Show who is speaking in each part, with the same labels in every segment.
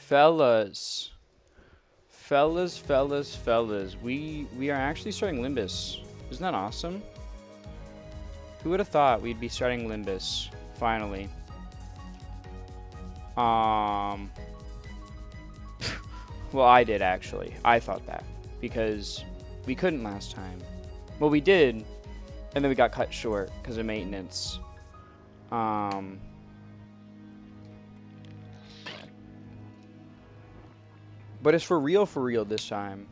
Speaker 1: Fellas. Fellas. We are actually starting Limbus. Isn't that awesome? Who would have thought we'd be starting Limbus finally? Well, I did actually. I thought that because we couldn't last time. Well, we did, and then we got cut short because of maintenance. But it's for real this time.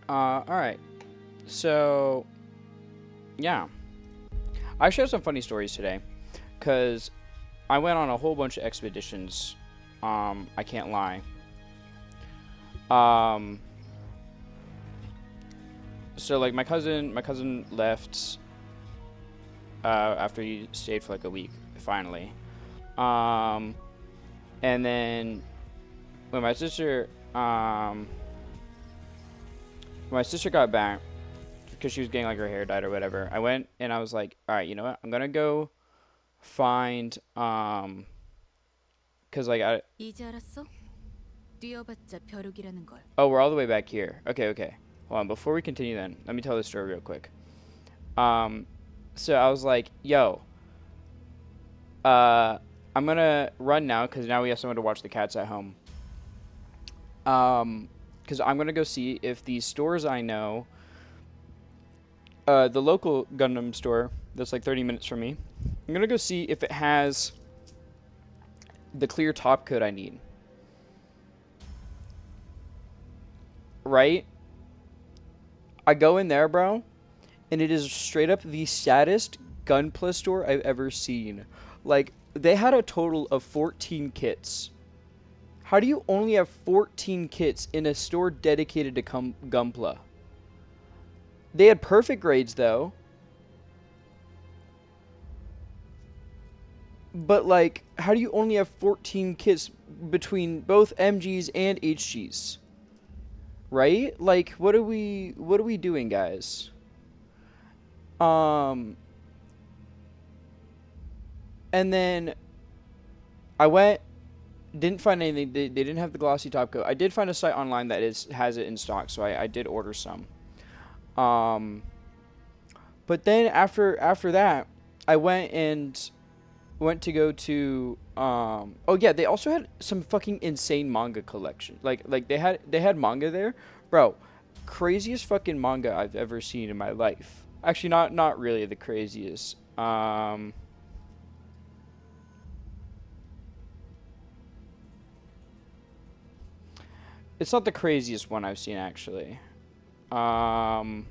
Speaker 1: Alright. So, yeah. I actually have some funny stories today. Because I went on a whole bunch of expeditions. I can't lie. So, like, my cousin left after he stayed for, like, a week, finally. And then when my sister got back, because she was getting like her hair dyed or whatever, I went and I was like, all right, you know what? I'm gonna go find cause like
Speaker 2: 이제 알았어? 뛰어봤자 벼룩이라는 걸.
Speaker 1: oh, we're all the way back here. Okay. Hold on. Before we continue, then let me tell this story real quick. So I was like, yo, I'm gonna run now because now we have someone to watch the cats at home. Because I'm gonna go see if these stores I know, the local Gundam store that's like 30 minutes from me, I'm gonna go see if it has the clear top coat I need. Right? I go in there, bro, and it is straight up the saddest Gunpla store I've ever seen. Like, they had a total of 14 kits. How do you only have 14 kits in a store dedicated to Gunpla? They had perfect grades, though. But, like, how do you only have 14 kits between both MGs and HGs? Right? Like, what are we doing, guys? And then I went, didn't find anything. They didn't have the glossy top coat. I did find a site online that has it in stock, so I did order some. But then after that, I went to go to oh yeah, they also had some fucking insane manga collection. Like they had manga there, bro. Craziest fucking manga I've ever seen in my life. Actually, not really the craziest. It's not the craziest one I've seen actually. Um,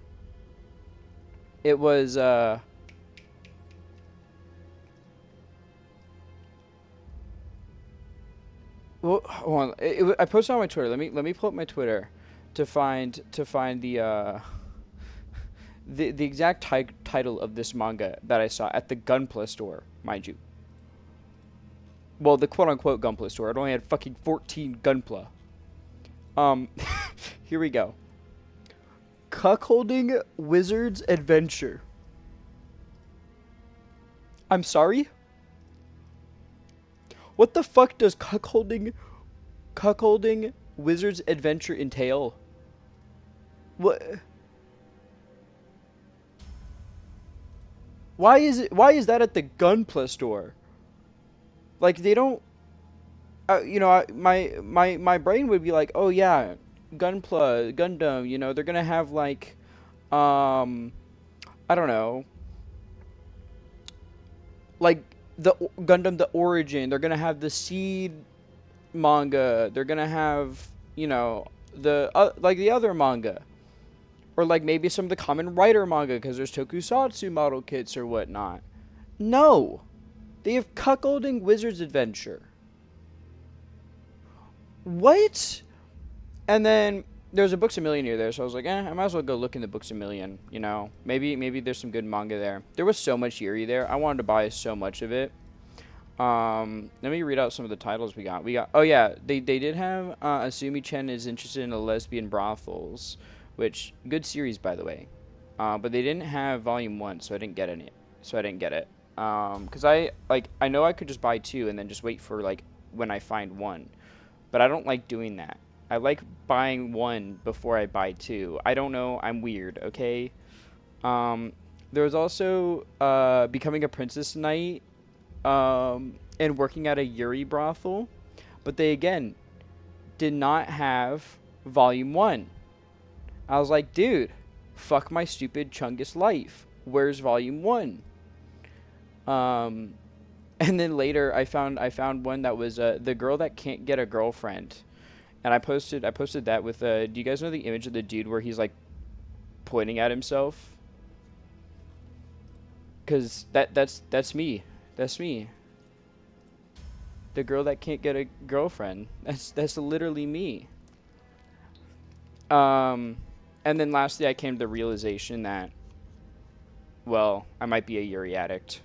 Speaker 1: it was well, hold on. I posted on my Twitter. Let me pull up my Twitter to find the the exact title of this manga that I saw at the Gunpla store, mind you. Well, the quote unquote Gunpla store. It only had fucking 14 Gunpla. Um, here we go. Cuckolding Wizard's Adventure. I'm sorry? What the fuck does cuckolding Wizard's Adventure entail? What? Why is that at the Gunpla store? Like they don't my brain would be like, "Oh yeah, Gunpla, Gundam, they're going to have like um I don't know, like the Gundam the Origin, they're going to have the Seed manga, they're going to have, the like the other manga, or like maybe some of the Common Rider manga because there's Tokusatsu model kits or whatnot." No. They have Cuckolding Wizard's Adventure. What? And then There's a Books a Million near there, so I was like, I might as well go look in the Books a Million. You know, maybe there's some good manga there. There was so much Yuri there. I wanted to buy so much of it. Let me read out some of the titles we got. Oh yeah, they did have Asumi Chen is interested in a lesbian brothels, which good series by the way. But they didn't have volume 1, so I didn't get any. So I didn't get it. Cuz I know I could just buy 2 and then just wait for like when I find 1. But I don't like doing that. I like buying 1 before I buy 2. I don't know, I'm weird, okay? Um there was also Becoming a Princess Knight and working at a Yuri brothel, but they again did not have volume 1. I was like, dude, fuck my stupid Chungus life. Where's volume 1? Um, and then later I found one that was the girl that can't get a girlfriend, and I posted that with do you guys know the image of the dude where he's like pointing at himself? Cause that's me. That's me. The girl that can't get a girlfriend. That's literally me. Um, and then lastly, I came to the realization that, well, I might be a Yuri addict,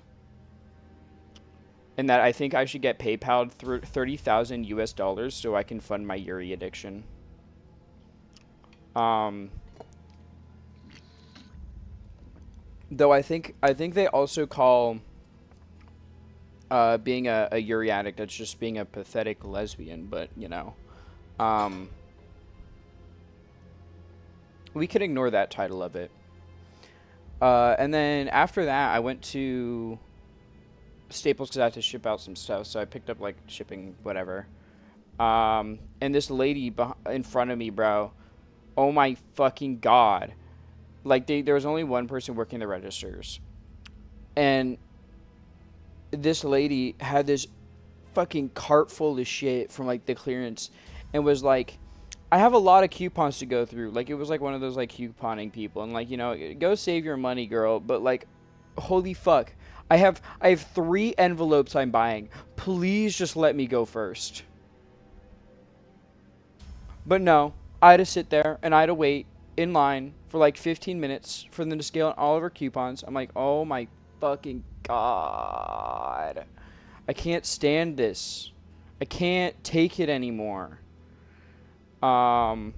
Speaker 1: and that I think I should get PayPal through 30,000 US dollars so I can fund my Yuri addiction. Um, though I think they also call being a Yuri addict that's just being a pathetic lesbian, but um, we can ignore that title of it. And then after that, I went to Staples because I had to ship out some stuff, so I picked up like shipping whatever. And this lady in front of me, bro. Oh my fucking god! Like there was only one person working the registers, and this lady had this fucking cart full of shit from like the clearance, and was like, I have a lot of coupons to go through. Like it was like one of those like couponing people, and like go save your money, girl. But like, holy fuck, I have 3 envelopes I'm buying. Please just let me go first. But no, I had to sit there and I had to wait in line for like 15 minutes for them to scale all of her coupons. I'm like, oh my fucking god, I can't stand this. I can't take it anymore. Um,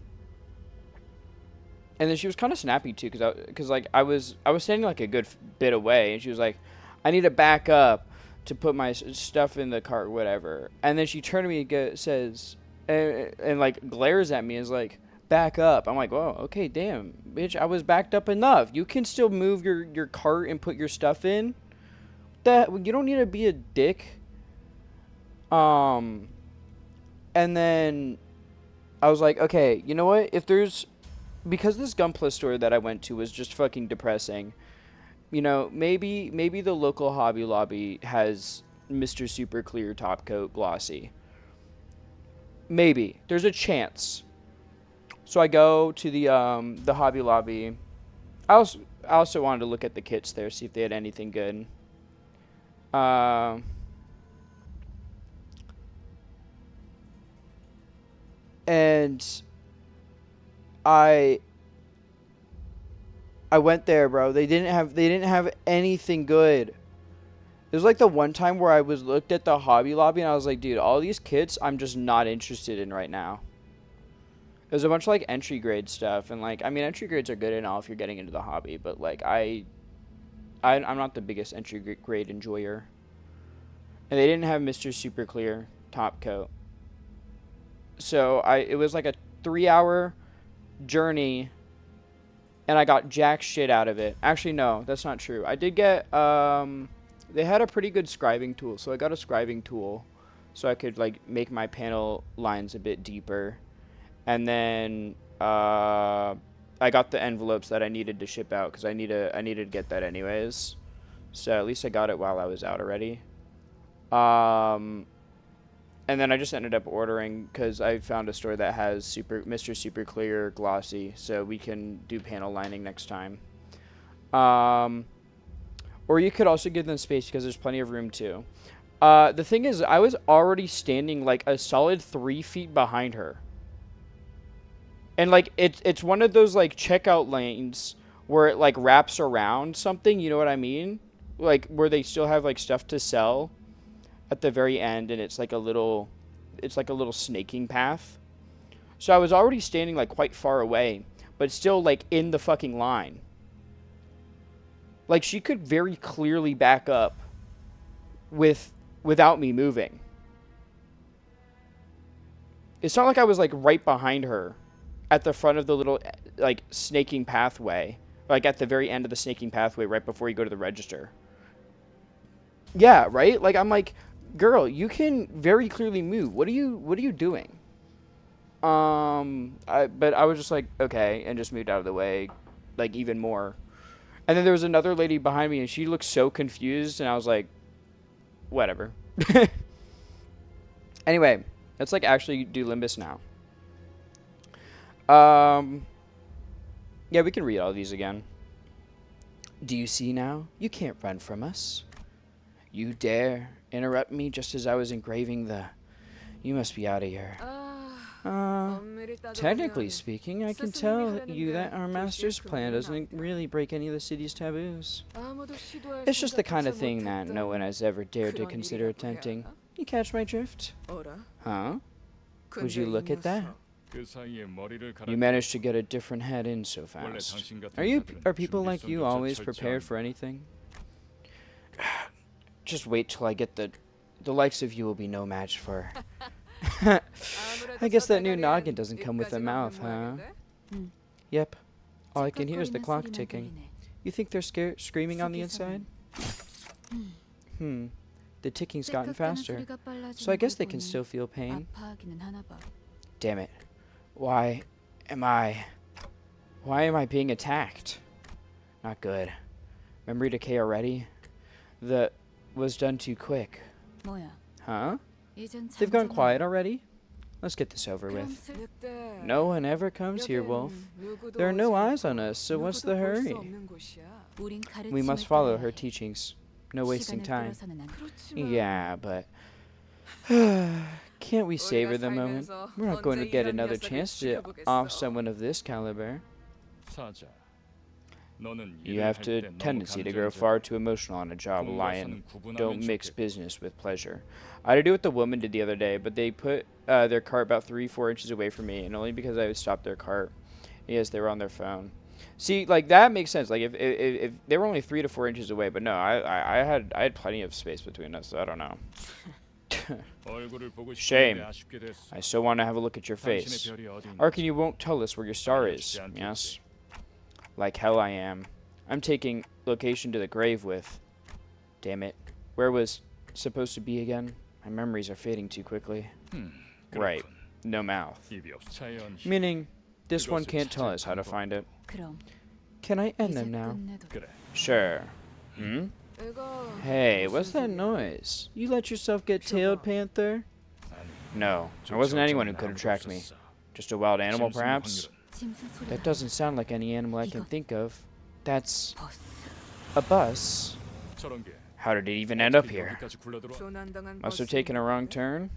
Speaker 1: and then she was kind of snappy too, cause like I was standing like a good bit away, and she was like, "I need to back up to put my stuff in the cart, whatever." And then she turned to me and says, and like glares at me, and is like, "Back up." I'm like, "Whoa, okay, damn, bitch, I was backed up enough. You can still move your cart and put your stuff in. That you don't need to be a dick." Um, and then I was like, okay, you know what? If there's because this Gunpla store that I went to was just fucking depressing. Maybe the local Hobby Lobby has Mr. Super Clear Top Coat Glossy. Maybe there's a chance. So I go to the Hobby Lobby. I also wanted to look at the kits there, see if they had anything good. Uh, and I I went there, bro. They didn't have anything good. It was like the one time where I was looked at the Hobby Lobby and I was like, dude, all these kits I'm just not interested in right now. It was a bunch of like entry grade stuff, and like I mean entry grades are good and all if you're getting into the hobby, but like I'm not the biggest entry grade enjoyer. And they didn't have Mr. Super Clear top coat. So it was like a 3 hour journey and I got jack shit out of it. Actually no, that's not true. I did get they had a pretty good scribing tool, so I got a scribing tool so I could like make my panel lines a bit deeper. And then I got the envelopes that I needed to ship out because I needed to get that anyways. So at least I got it while I was out already. Um, and then I just ended up ordering because I found a store that has Mr. Super Clear Glossy, so we can do panel lining next time. Um, or you could also give them space because there's plenty of room too. The thing is, I was already standing like a solid 3 feet behind her. And like it's one of those like checkout lanes where it like wraps around something, you know what I mean? Like where they still have like stuff to sell at the very end, and it's like a little snaking path. So I was already standing like quite far away, but still like in the fucking line. Like she could very clearly back up without me moving. It's not like I was like right behind her at the front of the little like snaking pathway, like at the very end of the snaking pathway right before you go to the register. Yeah, right? Like I'm like, girl, you can very clearly move. What are you doing? But I was just like, okay, and just moved out of the way, like even more. And then there was another lady behind me, and she looked so confused, and I was like, whatever. Anyway, let's like actually do Limbus now. Yeah, we can read all these again. Do you see now? You can't run from us. You dare interrupt me just as I was engraving the... You must be out of here. Technically speaking, I can tell you that our master's plan doesn't really break any of the city's taboos. It's just the kind of thing that no one has ever dared to consider attempting. You catch my drift? Huh? Would you look at that? You managed to get a different head in so fast. Are people like you always prepared for anything? Just wait till I get the likes of you will be no match for. I guess that new noggin doesn't come with a mouth, huh? Yep. All I can hear is the clock ticking. You think they're screaming on the inside? The ticking's gotten faster, so I guess they can still feel pain. Damn it. Why am I being attacked? Not good. Memory decay already? That was done too quick. Huh? They've gone quiet already? Let's get this over with. No one ever comes here, Wolf. There are no eyes on us, so what's the hurry? We must follow her teachings. No wasting time. Yeah, but... Can't we savor the moment? We're not going to get another chance to off someone of this caliber. You have a tendency to grow far too emotional on a job, Lion. Don't mix business with pleasure. I had to do what the woman did the other day, but they put their cart about 3-4 inches away from me, and only because I would stop their cart. Yes, they were on their phone. See, like that makes sense. Like if they were only 3 to 4 inches away, but no, I had plenty of space between us. So I don't know. Shame. I so want to have a look at your face. Arkin, you won't tell us where your star is. Yes. Like hell I am. I'm taking location to the grave with. Damn it. Where was supposed to be again? My memories are fading too quickly. Right. No mouth. Meaning, this one can't tell us how to find it. Can I end them now? Sure. Hey, what's that noise? You let yourself get tailed, Panther? No, there wasn't anyone who could have tracked me. Just a wild animal, perhaps? That doesn't sound like any animal I can think of. That's... a bus? How did it even end up here? Must have taken a wrong turn?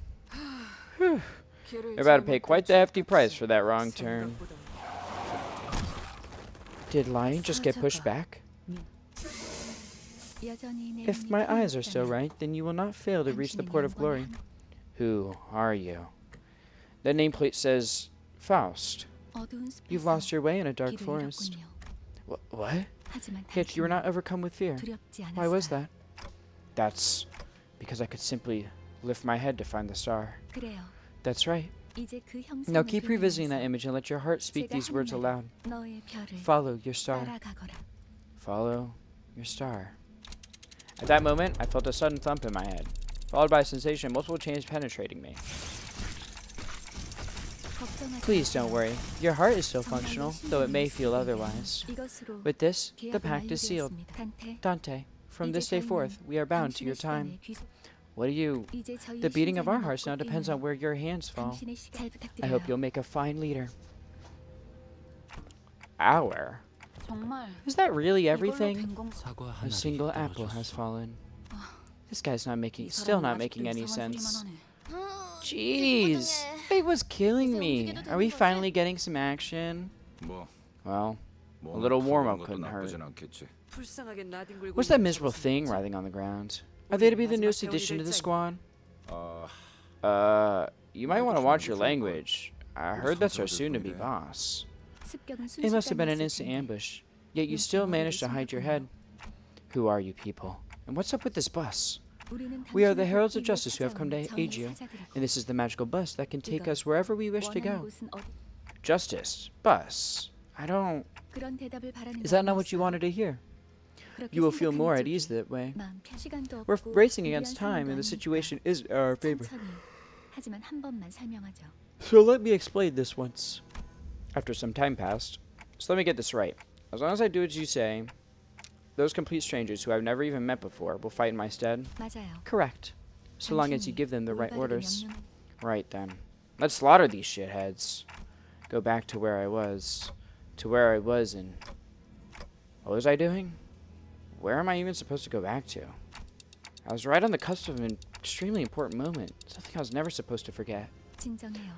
Speaker 1: Whew. You're about to pay quite the hefty price for that wrong turn. Did Lion just get pushed back? If my eyes are still right, then you will not fail to reach the port of glory. Who are you? The nameplate says Faust. You've lost your way in a dark forest. What? Yet you were not overcome with fear. Why was that? That's because I could simply lift my head to find the star. That's right. Now keep revisiting that image and let your heart speak these words aloud. Follow your star. Follow your star. At that moment, I felt a sudden thump in my head, followed by a sensation of multiple chains penetrating me. Please don't worry. Your heart is still functional, though it may feel otherwise. With this, the pact is sealed. Dante, from this day forth, we are bound to your time. What do you... The beating of our hearts now depends on where your hands fall. I hope you'll make a fine leader. Our? Is that really everything? A single apple has fallen. This guy's still not making any sense. Jeez. It was killing
Speaker 2: 이제
Speaker 1: me.
Speaker 2: 움직여도
Speaker 1: Are
Speaker 2: 되는
Speaker 1: we
Speaker 2: 거지?
Speaker 1: finally getting some action?
Speaker 3: 뭐
Speaker 1: Well, a
Speaker 3: 몸을
Speaker 1: little warm-up
Speaker 3: 풀어보는 것도
Speaker 1: couldn't hurt.
Speaker 3: 나쁘진 않겠지.
Speaker 4: 불쌍하게 나뒹굴고
Speaker 1: What's that
Speaker 4: 있는
Speaker 1: miserable
Speaker 4: 정신이지?
Speaker 1: thing writhing on the ground? Are they to be the
Speaker 4: 우리
Speaker 1: newest
Speaker 4: 마지막
Speaker 1: addition to the
Speaker 4: 대원이 될
Speaker 1: squad?
Speaker 3: 아,
Speaker 1: You might want to
Speaker 3: 말도
Speaker 1: watch your
Speaker 3: 좀 좋을 걸.
Speaker 1: language. I
Speaker 3: 우리
Speaker 1: heard that's our
Speaker 3: 상사들
Speaker 1: soon-to-be
Speaker 3: 보이네.
Speaker 1: boss.
Speaker 2: 습격은
Speaker 1: It must have been an
Speaker 2: 순식간이었을
Speaker 1: instant
Speaker 2: 텐데.
Speaker 1: ambush. Yet you
Speaker 2: 눈치
Speaker 1: still
Speaker 2: 머리를
Speaker 1: managed to hide your head.
Speaker 2: 숨겼군요.
Speaker 1: Who are you people? And what's up with this bus?
Speaker 2: 우리는
Speaker 1: We are the
Speaker 2: 당신을
Speaker 1: heralds of
Speaker 2: 돕기 위해
Speaker 1: justice who have come to
Speaker 2: 찾아온
Speaker 1: aid you.
Speaker 2: 정의의 사자들이고
Speaker 1: And this is the magical bus that can take
Speaker 2: 이건
Speaker 1: us wherever we wish to
Speaker 2: 원하는
Speaker 1: go.
Speaker 2: 곳은 어디?
Speaker 1: Justice. Bus. I don't...
Speaker 2: 그런 대답을 바라는
Speaker 1: Is that not
Speaker 2: 건
Speaker 1: what you
Speaker 2: 없어요.
Speaker 1: wanted to hear?
Speaker 2: 그렇게
Speaker 1: You will feel
Speaker 2: 생각하는
Speaker 1: more at
Speaker 2: 쪽이
Speaker 1: ease that way.
Speaker 2: 마음 편- 시간도
Speaker 1: We're
Speaker 2: 없고
Speaker 1: racing
Speaker 2: 무리한
Speaker 1: against time, and the
Speaker 2: 상황도
Speaker 1: situation
Speaker 2: 아니니까
Speaker 1: is in our favor.
Speaker 2: 천천히. 하지만 한 번만 설명하죠.
Speaker 1: So let me explain this once. After some time passed, so let me get this right. As long as I do as you say, those complete strangers who I've never even met before will fight in my stead?
Speaker 2: 맞아요.
Speaker 1: Correct. So long as you
Speaker 2: 당신이
Speaker 1: give them the right
Speaker 2: 올바르게
Speaker 1: orders.
Speaker 2: 명령-
Speaker 1: Right then. Let's slaughter these shitheads. Go back to where I was. To where I was and... What was I doing? Where am I even supposed to go back to? I was right on the cusp of an extremely important moment. Something I was never supposed to forget.
Speaker 2: 진정해요.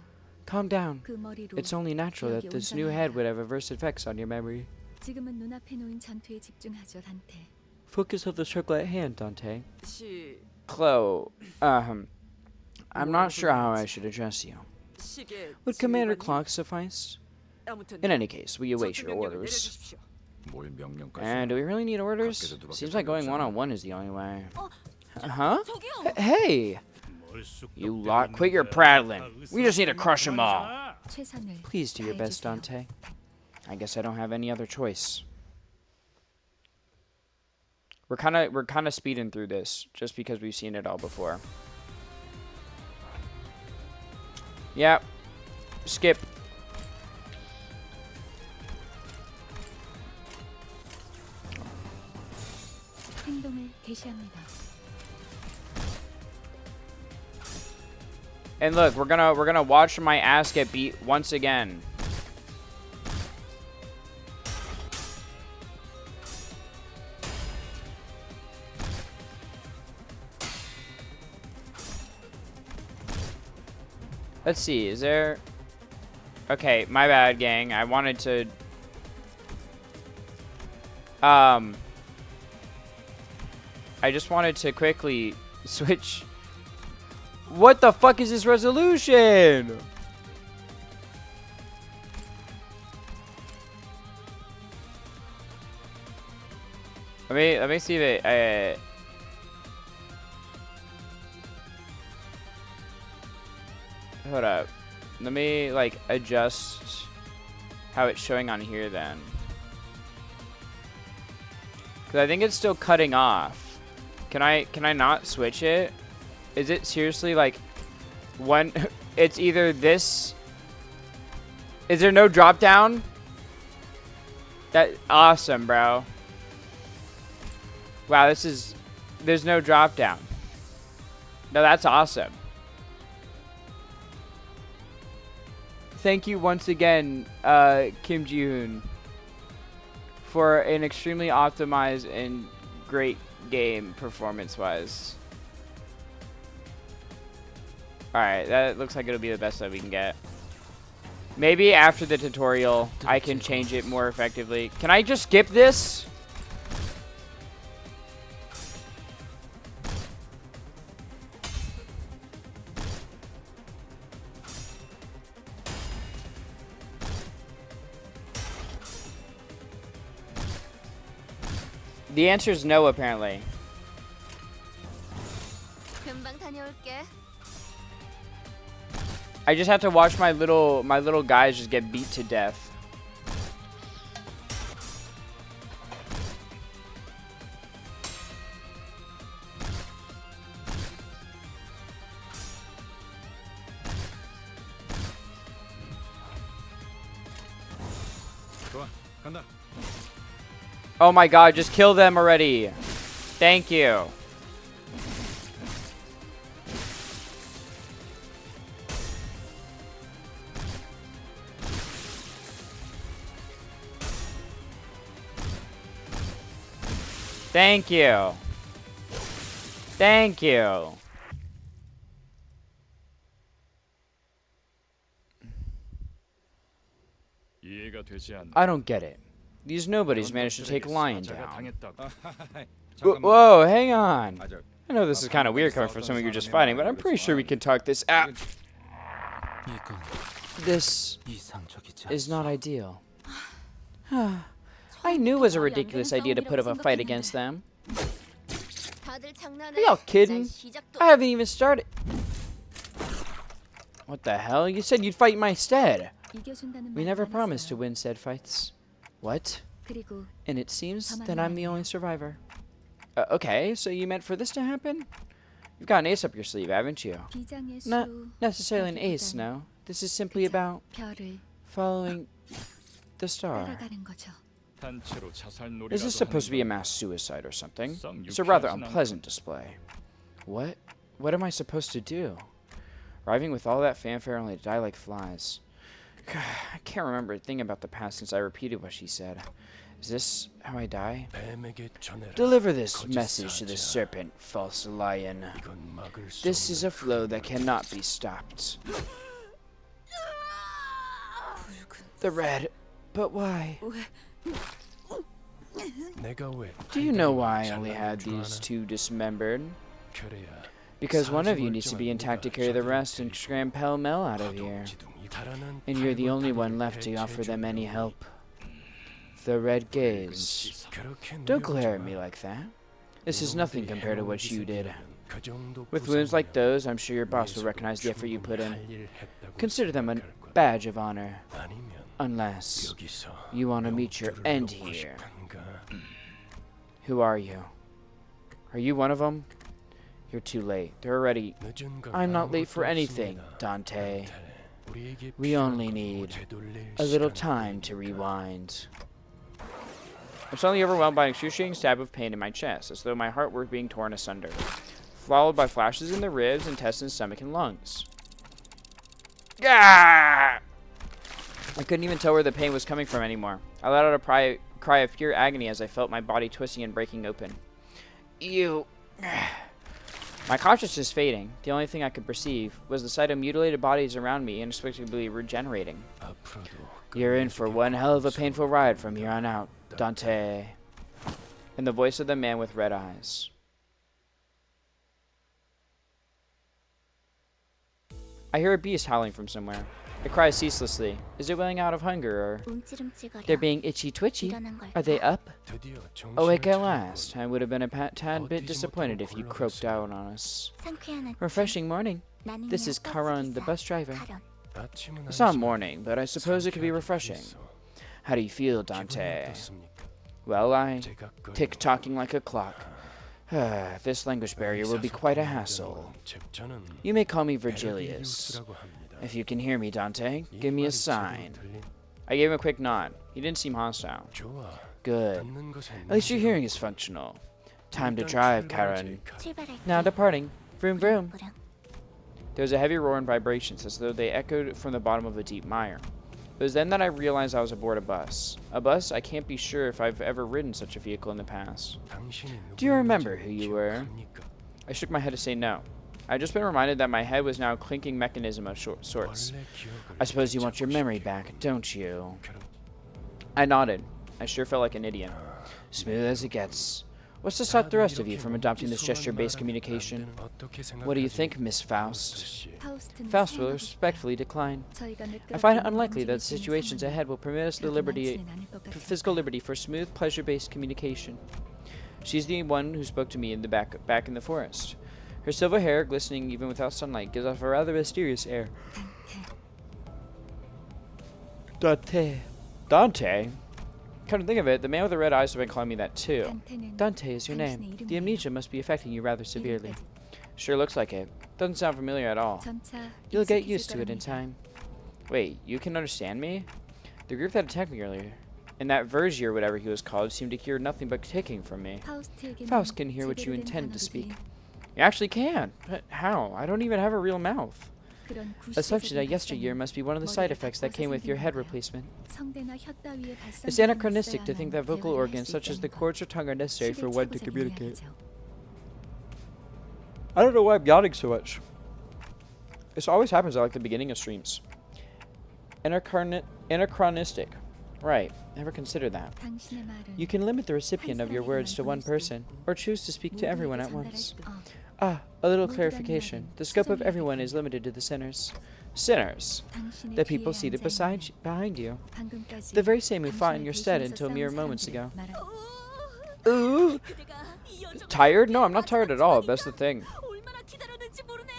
Speaker 1: Calm down.
Speaker 2: 그 머리로
Speaker 1: It's only natural that
Speaker 2: 기억이
Speaker 1: this new head
Speaker 2: 온전합니다.
Speaker 1: would have adverse effects on your memory.
Speaker 2: 지금은 눈앞에 놓인 전투에 집중하죠, 단테.
Speaker 1: Focus of the circle at hand, Dante.
Speaker 4: 시
Speaker 1: Chloe, I'm not sure how I should address you.
Speaker 4: 시계
Speaker 1: Would Commander
Speaker 4: 지휘관님?
Speaker 1: Clock suffice?
Speaker 4: 아무튼
Speaker 1: In any case, we await
Speaker 4: 전투
Speaker 1: your
Speaker 4: 명령을
Speaker 1: orders.
Speaker 4: 내려주십시오.
Speaker 3: 뭘 명령까지?
Speaker 1: And do we really need orders?
Speaker 3: 밖에서 누밖에
Speaker 1: Seems like going
Speaker 3: 달렸잖아.
Speaker 1: one-on-one is the only way.
Speaker 2: 어,
Speaker 1: Huh?
Speaker 2: 저기요.
Speaker 1: Hey! You lot, quit your prattling. We just need to crush them all.
Speaker 2: 최선을
Speaker 1: Please do your best,
Speaker 2: 다해주세요.
Speaker 1: Dante. I guess I don't have any other choice. We're kind of speeding through this just because we've seen it all before. Yep. Skip.
Speaker 2: 행동을 개시합니다.
Speaker 1: And look, we're gonna watch my ass get beat once again. Let's see, is there... Okay, my bad, gang. I wanted to... I just wanted to quickly switch... What the fuck is this resolution? Let me see if it... Hold up. Let me, like, adjust how it's showing on here then. Because I think it's still cutting off. Can I not switch it? Is it seriously, like, one... It's either this... Is there no drop down? That... Awesome, bro. Wow, this is... There's no drop down. No, that's awesome. Thank you once again, Kim Ji-hoon, for an extremely optimized and great game performance-wise. Alright, that looks like it'll be the best that we can get. Maybe after the tutorial, I can change it more effectively. Can I just skip this? The answer is no, apparently.
Speaker 2: 금방 다녀올게.
Speaker 1: I just have to watch my little guys just get beat to death.
Speaker 3: 좋아, 간다.
Speaker 1: Oh my god, just kill them already. Thank you. Thank you. Thank you.
Speaker 3: 이해가 되지 않나.
Speaker 1: I don't get it. These nobodies managed to take Lion
Speaker 3: 사자가
Speaker 1: down.
Speaker 3: 당했다고.
Speaker 1: Whoa, hang on.
Speaker 3: 아, 저,
Speaker 1: I know this is kind of weird coming from someone you're just fighting, but I'm pretty sure we can talk this out.
Speaker 5: 이건
Speaker 1: This
Speaker 5: 이상적이지
Speaker 1: is not
Speaker 5: 않소.
Speaker 1: ideal. I knew it was a ridiculous idea to put up a fight against them.
Speaker 2: 다들 장난해.
Speaker 1: Are y'all kidding?
Speaker 2: 난 시작도
Speaker 1: I haven't even started. What the hell? You said you'd fight my stead.
Speaker 2: 이겨준다는
Speaker 1: We
Speaker 2: 말은
Speaker 1: never
Speaker 2: 안
Speaker 1: promised to
Speaker 2: 했어요.
Speaker 1: win said fights. What?
Speaker 2: 그리고
Speaker 1: And it seems that I'm the only survivor. Okay, so you meant for this to happen? You've got an ace up your sleeve, haven't you?
Speaker 2: 비장의
Speaker 1: Not
Speaker 2: 수
Speaker 1: necessarily an ace, no. This is simply about
Speaker 2: 별을
Speaker 1: following the star.
Speaker 2: 따라가는 거죠.
Speaker 3: 단체로 자살
Speaker 1: Is this
Speaker 3: 놀이라도
Speaker 1: supposed to be a
Speaker 3: 하는
Speaker 1: mass suicide or something?
Speaker 3: 썩
Speaker 1: It's a rather
Speaker 3: 유쾌하진
Speaker 1: unpleasant display. What? What am I supposed to do? Arriving with all that fanfare only to die like flies. I can't remember a thing about the past since I repeated what she said. Is this how I die?
Speaker 5: 뱀에게 전해라.
Speaker 1: Deliver this
Speaker 5: 거짓
Speaker 1: message to the
Speaker 5: 사자.
Speaker 1: serpent, false lion.
Speaker 5: 이건 막을 수
Speaker 1: This is
Speaker 5: 없는
Speaker 1: a flow that cannot be stopped. The red. But why?
Speaker 5: 내가 왜
Speaker 1: Do you know why I
Speaker 5: 잘난
Speaker 1: only had
Speaker 5: 줄
Speaker 1: these
Speaker 5: 아나?
Speaker 1: two dismembered?
Speaker 5: 그래야
Speaker 1: Because one of you
Speaker 5: 사지
Speaker 1: needs to
Speaker 5: 멀쩡한
Speaker 1: be intact to
Speaker 5: 네가
Speaker 1: carry the
Speaker 5: 저들을
Speaker 1: rest and
Speaker 5: 데리고
Speaker 1: scram pell-mell out of here.
Speaker 5: 파동지둥이 달아난
Speaker 1: And you're the
Speaker 5: 팔과
Speaker 1: only one
Speaker 5: 다리를
Speaker 1: left to offer them any
Speaker 5: 배치해주는
Speaker 1: help. The red gaze.
Speaker 5: 놈이. 그렇게
Speaker 1: Don't glare at
Speaker 5: 노려보지
Speaker 1: me
Speaker 5: 마.
Speaker 1: like that. This is nothing
Speaker 5: 이놈들이
Speaker 1: compared to what
Speaker 5: 해놓은
Speaker 1: you did.
Speaker 5: 기색이라면 그 정도
Speaker 1: With wounds like
Speaker 5: 부상이면
Speaker 1: those, I'm sure your boss will
Speaker 5: 위에서도
Speaker 1: recognize the effort you put in.
Speaker 5: 충분히 할 일을 했다고
Speaker 1: Consider them a
Speaker 5: 생각할 거다.
Speaker 1: badge of honor.
Speaker 5: 아니면
Speaker 1: Unless
Speaker 5: 여기서
Speaker 1: you want to meet your
Speaker 5: 명줄을
Speaker 1: end
Speaker 5: 놓고
Speaker 1: here.
Speaker 5: 싶은가?
Speaker 1: Who are you? Are you one of them? You're too late. They're already...
Speaker 5: 늦은 건
Speaker 1: I'm not late for
Speaker 5: 아무것도
Speaker 1: anything,
Speaker 5: 없습니다.
Speaker 1: Dante.
Speaker 5: 우리에게
Speaker 1: We
Speaker 5: 필요한
Speaker 1: only
Speaker 5: 건
Speaker 1: need
Speaker 5: 되돌릴
Speaker 1: a little
Speaker 5: 시간뿐입니다.
Speaker 1: time to rewind. I'm suddenly overwhelmed by an excruciating stab of pain in my chest, as though my heart were being torn asunder, followed by flashes in the ribs, intestines, stomach, and lungs. Gah! I couldn't even tell where the pain was coming from anymore. I let out a cry of pure agony as I felt my body twisting and breaking open. Ew. My consciousness fading. The only thing I could perceive was the sight of mutilated bodies around me inexplicably regenerating.
Speaker 5: 앞으로도
Speaker 1: You're in for one hell of a painful ride from here on out, Dante. In the voice of the man with red eyes. I hear a beast howling from somewhere. It cries ceaselessly. Is it wailing out of hunger, or they're being itchy-twitchy? Are they up?
Speaker 5: 드디어
Speaker 1: Awake
Speaker 5: 정신을
Speaker 1: at
Speaker 5: 차리고
Speaker 1: last. I would have been a tad bit disappointed if you croaked out on us. Refreshing morning. This is Karan, the bus driver.
Speaker 5: 아침은
Speaker 1: It's not
Speaker 5: 아니지만
Speaker 1: morning, but I suppose it could be
Speaker 5: 상쾌하게
Speaker 1: refreshing.
Speaker 5: 있어.
Speaker 1: How do you feel,
Speaker 5: 기분이
Speaker 1: Dante?
Speaker 5: 어떻습니까?
Speaker 1: Well, I
Speaker 5: 제가 끓여
Speaker 1: tick-tocking like a clock. This language barrier will be quite a hassle.
Speaker 5: 저는
Speaker 1: You may call me Virgilius.
Speaker 5: 베르기리우스라고 합니다.
Speaker 1: If you can hear me, Dante,
Speaker 5: 이
Speaker 1: give me a
Speaker 5: 말이 제대로
Speaker 1: sign.
Speaker 5: 들린-
Speaker 1: I gave him a quick nod. He didn't seem hostile.
Speaker 5: 좋아.
Speaker 1: Good.
Speaker 5: 듣는 것에
Speaker 1: At least your
Speaker 5: 문제가
Speaker 1: hearing is
Speaker 5: 없고.
Speaker 1: functional. Time to
Speaker 5: 일단
Speaker 1: drive,
Speaker 5: 출발하지,
Speaker 1: Karen.
Speaker 5: 카렌.
Speaker 1: Now departing. Vroom vroom. There was a heavy roar and vibrations, as though they echoed from the bottom of a deep mire. It was then that I realized I was aboard a bus. A bus? I can't be sure if I've ever ridden such a vehicle in the past.
Speaker 5: 당신이
Speaker 1: Do you remember
Speaker 5: 누구인지
Speaker 1: who you were?
Speaker 5: 기억합니까?
Speaker 1: I shook my head to say no. I had just been reminded that my head was now a clinking mechanism of sorts.
Speaker 5: 원래 기억을
Speaker 1: I suppose you want your memory
Speaker 5: 되찾고
Speaker 1: back,
Speaker 5: 싶겠군요.
Speaker 1: don't you?
Speaker 5: 그럼
Speaker 1: I nodded. I sure felt like an idiot. Smooth as it gets. What's to stop the rest of you from adopting this gesture-based communication? What do you think, Miss Faust? Faust will respectfully decline. I find it unlikely that the situations ahead will permit us the physical liberty for smooth, pleasure-based communication. She's the one who spoke to me in the back in the forest. Her silver hair, glistening even without sunlight, gives off a rather mysterious air. Dante. Dante? Come to think of it, the man with the red eyes has been calling me that too. Dante is your name. The amnesia must be affecting you rather severely. Sure looks like it. Doesn't sound familiar at all. You'll get used to it in time. Wait, you can understand me? The group that attacked me earlier, and that Vergi or whatever he was called, seemed to hear nothing but taking from me. Faust can hear what you intend to speak. You actually can? But how? I don't even have a real mouth. Assumption that yesteryear must be one of the side effects that came with your head replacement. It's anachronistic to think that vocal organs such as the cords or tongue are necessary for one to communicate. I don't know why I'm yawning so much. This always happens at like the beginning of streams. anachronistic. Right. Never considered that.
Speaker 2: 당신의 말은
Speaker 1: You can limit the recipient of your
Speaker 2: 사람에게만
Speaker 1: words to one
Speaker 2: 통할 수도
Speaker 1: person,
Speaker 2: 있고
Speaker 1: or choose to speak to everyone
Speaker 2: 모두에게
Speaker 1: at
Speaker 2: 전달할
Speaker 1: once.
Speaker 2: 수도 있고.
Speaker 1: Ah, a little
Speaker 2: 모두라는
Speaker 1: clarification.
Speaker 2: 말은
Speaker 1: The scope of
Speaker 2: 수정해야
Speaker 1: everyone is
Speaker 2: 되고.
Speaker 1: limited to the sinners. Sinners.
Speaker 2: 당신의
Speaker 1: The
Speaker 2: 뒤에
Speaker 1: people seated
Speaker 2: 앉아 있는
Speaker 1: behind you.
Speaker 2: 방금까지
Speaker 1: The very same who fought in
Speaker 2: 당신을
Speaker 1: your stead
Speaker 2: 대신해서
Speaker 1: until
Speaker 2: 싸운
Speaker 1: mere moments
Speaker 2: 사람들을
Speaker 1: ago.
Speaker 2: 말하는
Speaker 1: Ooh. Tired? No, I'm not tired at all. That's the thing.
Speaker 2: 얼마나 기다렸는지 모르네.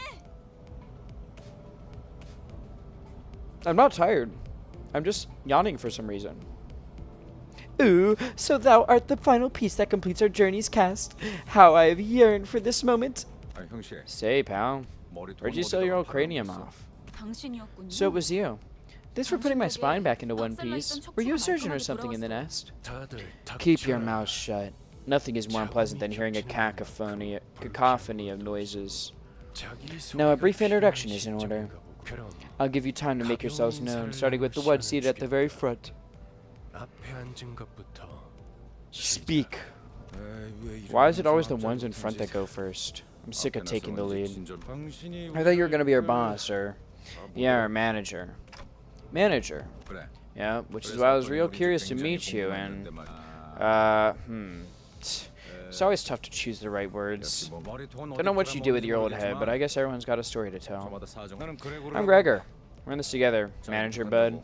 Speaker 1: I'm not tired. I'm just yawning for some reason. Ooh, so thou art the final piece that completes our journey's cast. How I have yearned for this moment.
Speaker 6: 아, 형씨.
Speaker 1: Say, pal,
Speaker 6: 머리 돈
Speaker 1: where'd you sell your old
Speaker 6: 어디다가
Speaker 1: cranium
Speaker 6: 팔아먹었어?
Speaker 1: off?
Speaker 2: 당신이었군요.
Speaker 1: So it was you. Thanks for putting my spine back into one piece. Were you a surgeon or something in the nest?
Speaker 5: 다들
Speaker 1: Keep your
Speaker 5: 닥쳐라.
Speaker 1: mouth shut. Nothing is more unpleasant than hearing a cacophony of noises.
Speaker 5: 자기
Speaker 1: Now, a
Speaker 5: 소개가
Speaker 1: brief
Speaker 5: 필요한
Speaker 1: introduction is in order.
Speaker 5: 시점인가 보고. 그럼
Speaker 1: I'll give you time to make yourselves known, starting with the one seated at the very front.
Speaker 5: 앞에 앉은 것부터
Speaker 1: Speak.
Speaker 6: 에이, 왜 이런
Speaker 1: Why is it always the
Speaker 6: 상황자리
Speaker 1: ones in front that
Speaker 6: 같은
Speaker 1: go first? I'm sick of
Speaker 6: 앞에
Speaker 1: taking the
Speaker 6: 나서서
Speaker 1: lead.
Speaker 6: 진전- 당신이
Speaker 1: I thought you were gonna be our
Speaker 6: 우리를
Speaker 1: boss, or
Speaker 6: 바보로-
Speaker 1: yeah, our manager. Manager.
Speaker 6: 그래.
Speaker 1: Yeah, which is
Speaker 6: 그래서
Speaker 1: why I was
Speaker 6: 어떤
Speaker 1: real
Speaker 6: 분이
Speaker 1: curious to
Speaker 6: 굉장히
Speaker 1: meet you, and
Speaker 6: 궁금했는데 말이야.
Speaker 1: It's always tough to choose the right words.
Speaker 6: 역시 뭐 머리 돈
Speaker 1: Don't know
Speaker 6: 어디
Speaker 1: what you do with
Speaker 6: 팔아먹는지
Speaker 1: your old head, but I
Speaker 6: 모르겠지만
Speaker 1: guess everyone's got a story to tell.
Speaker 6: 저마다 사정. 나는 그레고르라고
Speaker 1: I'm Gregor. We're in this together,
Speaker 6: 잘
Speaker 1: manager
Speaker 6: 부탁한다고.
Speaker 1: bud.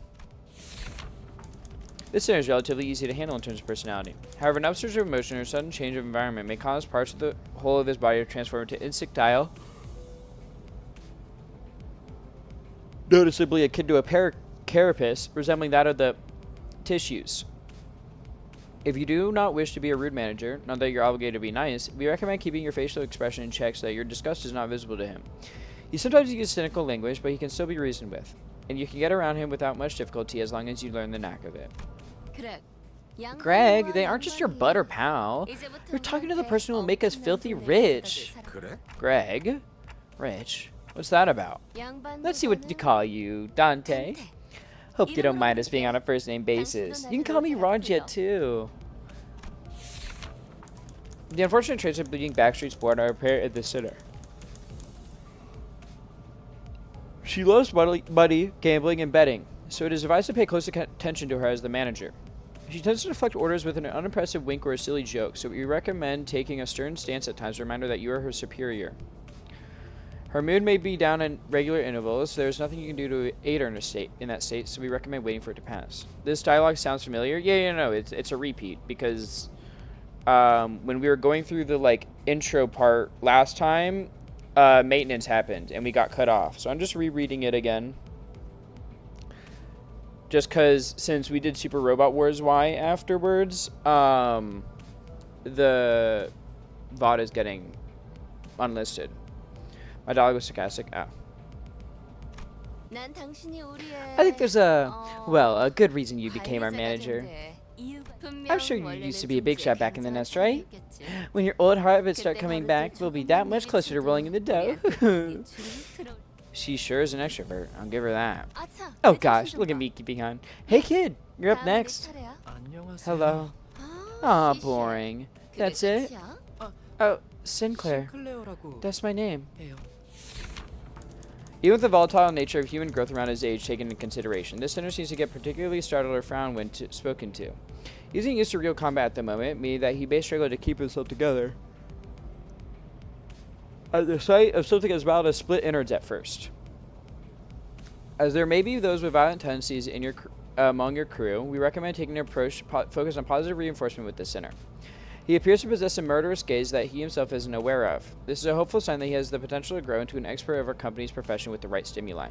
Speaker 1: This center is relatively easy to handle in terms of personality. However, an upsurge of emotion or sudden change of environment may cause parts of the whole of his body to transform into insectile, noticeably akin to a carapace, resembling that of the tissues. If you do not wish to be a rude manager, not that you're obligated to be nice, we recommend keeping your facial expression in check so that your disgust is not visible to him. He sometimes uses cynical language, but he can still be reasoned with, and you can get around him without much difficulty as long as you learn the knack of it. Greg, they aren't just your butter pal. You're talking to the person who will make us filthy rich.
Speaker 6: 그래?
Speaker 1: Greg? Rich? What's that about? Let's see what you call you, Dante. Hope you don't mind us being on a first name basis. You can call me Rajat too. The unfortunate traits of being Backstreet's born are apparent at the center. She loves money, gambling, and betting, so it is advised to pay close attention to her as the manager. She tends to deflect orders with an unimpressive wink or a silly joke, so we recommend taking a stern stance at times to remind her that you are her superior. Her mood may be down in regular intervals, so there's nothing you can do to aid her in that state, so we recommend waiting for it to pass. This dialogue sounds familiar? Yeah, no, it's a repeat, because when we were going through the intro part last time, maintenance happened, and we got cut off. So I'm just rereading it again. Just because since we did Super Robot Wars Y afterwards, the VOD is getting unlisted. My dog was sarcastic. Oh. I think there's a good reason you became our manager. I'm sure you used to be a big shot back in the nest, right? When your old habits start coming back, we'll be that much closer to rolling in the dough. She sure is an extrovert. I'll give her that. Oh gosh, look at me keeping on. Hey kid, you're up next.
Speaker 5: 안녕하세요.
Speaker 1: Hello. Aw, boring. That's it? Oh, Sinclair.
Speaker 5: 클레어라고
Speaker 1: That's my name.
Speaker 5: 해요.
Speaker 1: Even with the volatile nature of human growth around his age taken into consideration, this sinner seems to get particularly startled or frowned when spoken to. He isn't used to real combat at the moment, meaning that he may struggle to keep himself together at the sight of something as wild as split innards at first. As there may be those with violent tendencies in your among your crew, we recommend taking an approach focused on positive reinforcement with this sinner. He appears to possess a murderous gaze that he himself isn't aware of. This is a hopeful sign that he has the potential to grow into an expert of our company's profession with the right stimuli.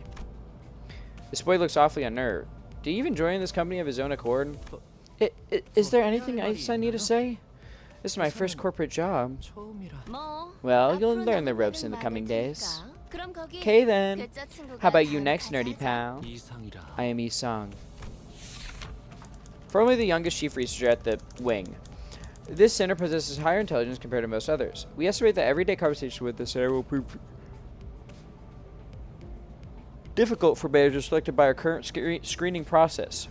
Speaker 1: This boy looks awfully unnerved. Did he even join this company of his own accord? Is there anything else I need to say? This is my first corporate job.
Speaker 5: 처음이라.
Speaker 1: Well, you'll learn the ropes in the coming days. Okay then. How about you next, nerdy pal?
Speaker 5: 이상이라.
Speaker 1: I am Isang. Formerly the youngest chief researcher at the wing, this center possesses higher intelligence compared to most others. We estimate that everyday conversation with this center will prove difficult for managers selected by our current screening process.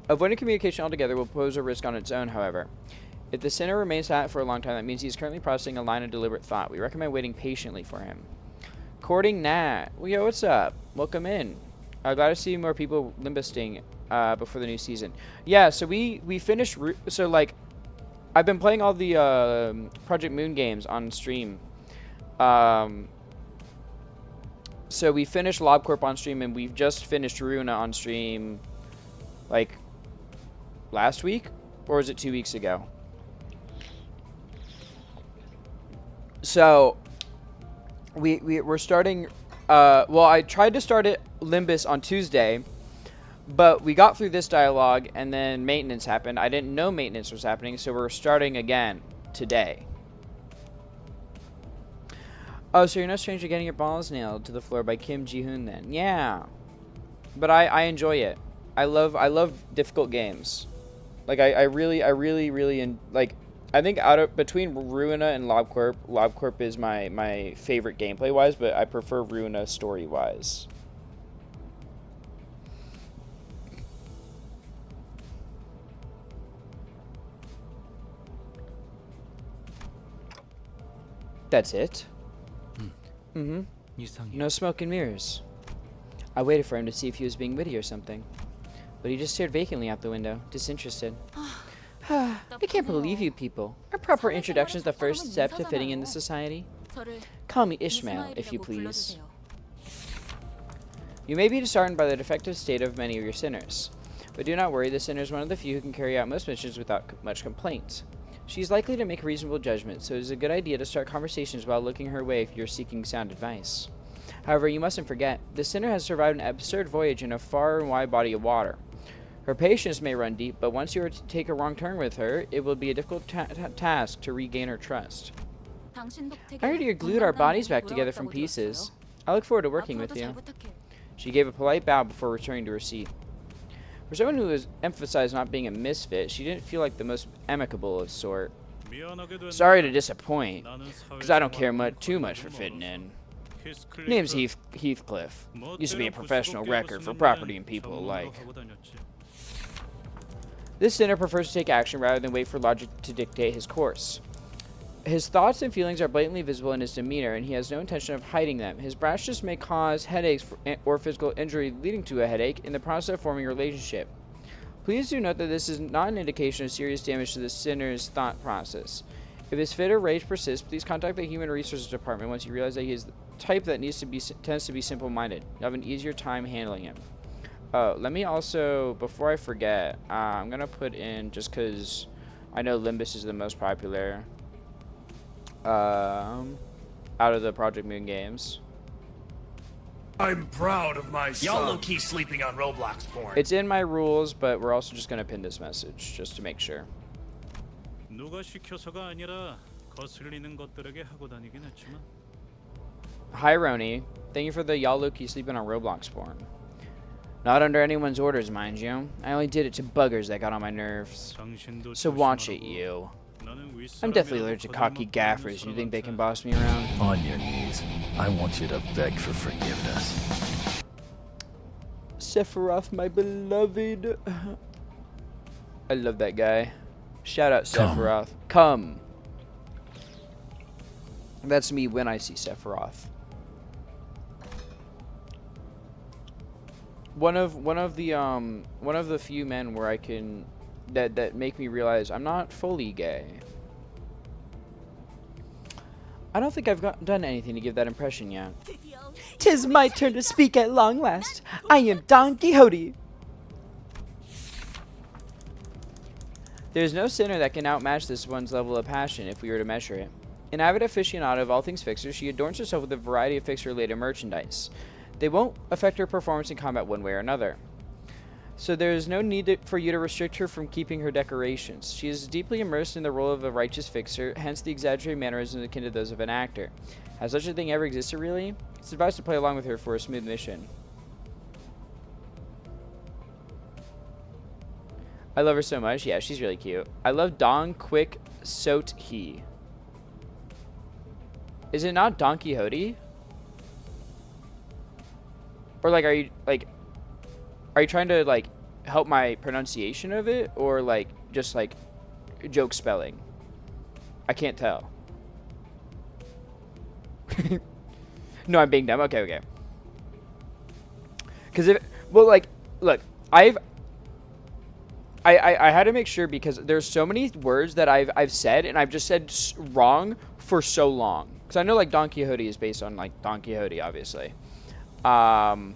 Speaker 1: Avoiding communication altogether will pose a risk on its own, however. If the sinner remains silent for a long time, that means he is currently processing a line of deliberate thought. We recommend waiting patiently for him. Courting Nat. Well, yo, what's up? Welcome in. Glad to see more people limbusting before the new season. Yeah, so we finished. So like, I've been playing all the Project Moon games on stream. So we finished LobCorp on stream, and we've just finished Runa on stream, like, last week? Or was it 2 weeks ago? So, we're starting, well, I tried to start it Limbus on Tuesday, but we got through this dialogue, and then maintenance happened. I didn't know maintenance was happening, so we're starting again today. Oh, so you're no stranger getting your balls nailed to the floor by Kim Ji-hoon then. Yeah. But I enjoy it. I love difficult games. Like I really like I think between Ruina and LobCorp is my favorite gameplay wise, but I prefer Ruina story wise. That's it. No smoke and mirrors. I waited for him to see if he was being witty or something, but he just stared vacantly out the window, disinterested. I can't believe you people. Are proper introductions the first step to fitting into society? Call me Ishmael, if you please. You may be disheartened by the defective state of many of your sinners, but do not worry, the sinner is one of the few who can carry out most missions without much complaint. She is likely to make a reasonable judgment, so it is a good idea to start conversations while looking her way if you're seeking sound advice. However, you mustn't forget, the sinner has survived an absurd voyage in a far and wide body of water. Her patience may run deep, but once you take a wrong turn with her, it will be a difficult task to regain her trust. I heard you glued our bodies back together from pieces. I look forward to working with you. She gave a polite bow before returning to her seat. For someone who has emphasized not being a misfit, she didn't feel like the most amicable of sort. Sorry to disappoint, because I don't care too much for fitting in. Name's Heathcliff. Used to be a professional wrecker for property and people alike. This sinner prefers to take action rather than wait for logic to dictate his course. His thoughts and feelings are blatantly visible in his demeanor, and he has no intention of hiding them. His brashness may cause headaches or physical injury leading to a headache in the process of forming a relationship. Please do note that this is not an indication of serious damage to the sinner's thought process. If his fit or rage persists, please contact the Human Resources Department once you realize that he is the type that tends to be simple-minded. You'll have an easier time handling him. Oh, let me also, before I forget, I'm going to put in, just because I know Limbus is the most popular out of the Project Moon games.
Speaker 7: I'm proud of my son. Y'all low-key sleeping on Roblox porn.
Speaker 1: It's in my rules, but we're also just going to pin this message, just to make sure. Hi, Roni. Thank you for the y'all low-key sleeping on Roblox porn. Not under anyone's orders, mind you. I only did it to buggers that got on my nerves. So watch it, you. I'm definitely allergic to cocky gaffers. You think they can boss me around?
Speaker 8: On your knees. I want you to beg for forgiveness.
Speaker 1: Sephiroth, my beloved. I love that guy. Shout out Sephiroth. Come. That's me when I see Sephiroth. One of the few men where I can that make me realize I'm not fully gay. I don't think I've done anything to give that impression yet. 'Tis my turn to speak at long last. I am Don Quixote. There's no sinner that can outmatch this one's level of passion if we were to measure it. An avid aficionado of all things fixers, she adorns herself with a variety of fixer-related merchandise. They won't affect her performance in combat one way or another. So there is no need for you to restrict her from keeping her decorations. She is deeply immersed in the role of a righteous fixer, hence the exaggerated mannerisms akin to those of an actor. Has such a thing ever existed, really? It's advised to play along with her for a smooth mission. I love her so much. Yeah, she's really cute. I love Don Quick Sot He. Is it not Don Quixote? Or like, are you trying to like help my pronunciation of it, or like just like joke spelling? I can't tell. No, I'm being dumb. Okay, okay. Because if, well, like, look, I had to make sure because there's so many words that I've said and I've just said wrong for so long. Because I know like Don Quixote is based on like Don Quixote, obviously. But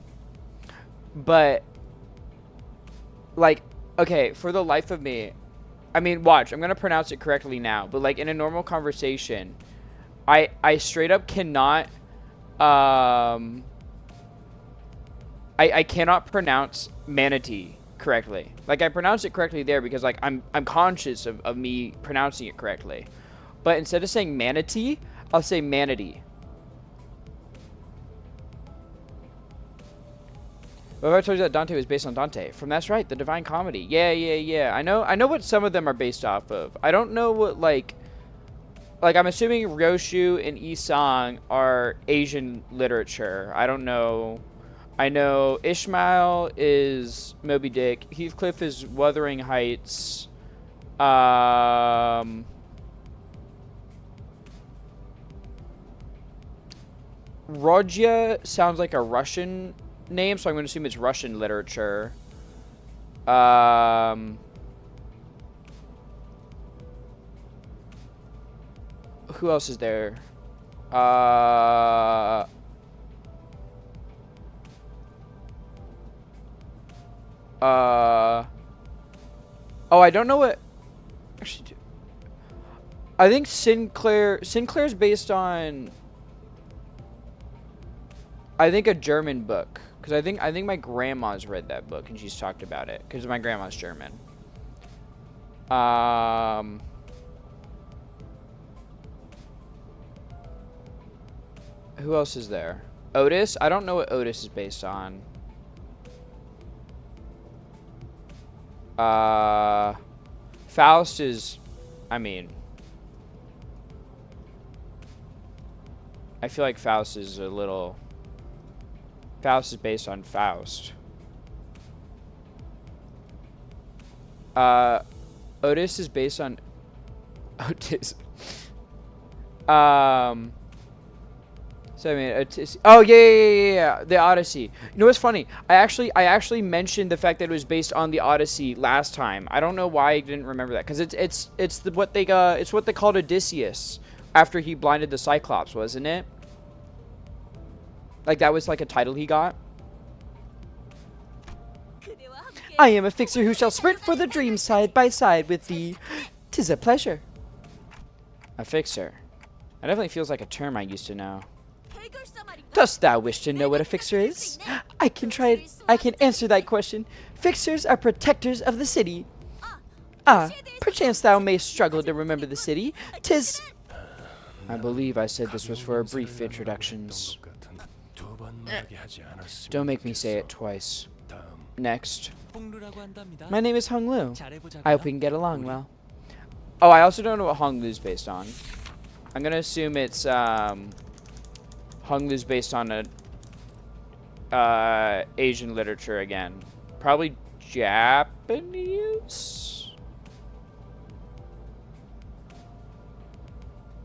Speaker 1: like, okay, for the life of me, I mean, watch, I'm gonna pronounce it correctly now. But like in a normal conversation, I straight up cannot. I cannot pronounce manatee correctly. Like I pronounced it correctly there because like I'm conscious of me pronouncing it correctly. But instead of saying manatee, I'll say manatee. What if I told you that Dante was based on Dante? From That's Right, the Divine Comedy. Yeah. I know what some of them are based off of. I don't know what like I'm assuming Ryoshu and Isang are Asian literature. I don't know. I know Ishmael is Moby Dick. Heathcliff is Wuthering Heights. Rodya sounds like a Russian name, so I'm going to assume it's Russian literature. Who else is there? Oh, I don't know what. Actually, I think Sinclair's based on. I think a German book, because I think my grandma's read that book and she's talked about it because my grandma's German. Who else is there? Otis? I don't know what Otis is based on. Faust is, I mean, I feel like Faust is a little. Faust is based on Faust. Otis is based on Otis. So I mean, Otis. Oh yeah. The Odyssey. You know what's funny? I actually mentioned the fact that it was based on the Odyssey last time. I don't know why I didn't remember that because it's what they called Odysseus after he blinded the Cyclops, wasn't it? Like that was like a title he got. I am a fixer who shall sprint for the dream side by side with thee. 'Tis a pleasure. A fixer. That definitely feels like a term I used to know. Dost thou wish to know what a fixer is? I can answer that question. Fixers are protectors of the city. Ah, perchance thou mayst struggle to remember the city. 'Tis... I believe I said this was for a brief introductions. Don't make me say it twice. Next. My name is Hong Lu. I hope we can get along well. Oh, I also don't know what Hong Lu's based on. I'm gonna assume it's Hong Lu's based on a Asian literature again. Probably Japanese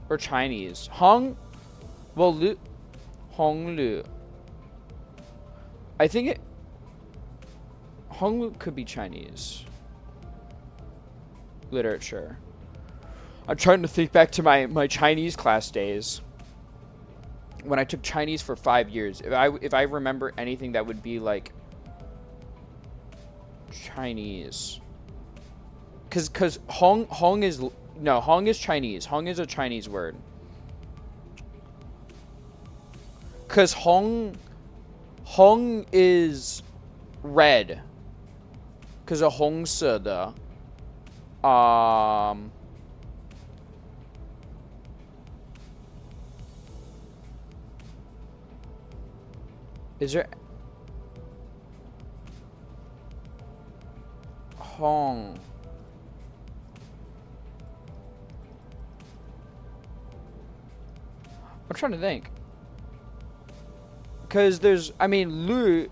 Speaker 1: or Chinese. Hong Lu. I think Hong Lu could be Chinese literature. I'm trying to think back to my Chinese class days when I took Chinese for 5 years. If I remember anything that would be like Chinese, because Hong is Chinese. Hong is a Chinese word. Because Hong is red. Because a Hong Se de. Is there Hong? I'm trying to think. Because there's, I mean,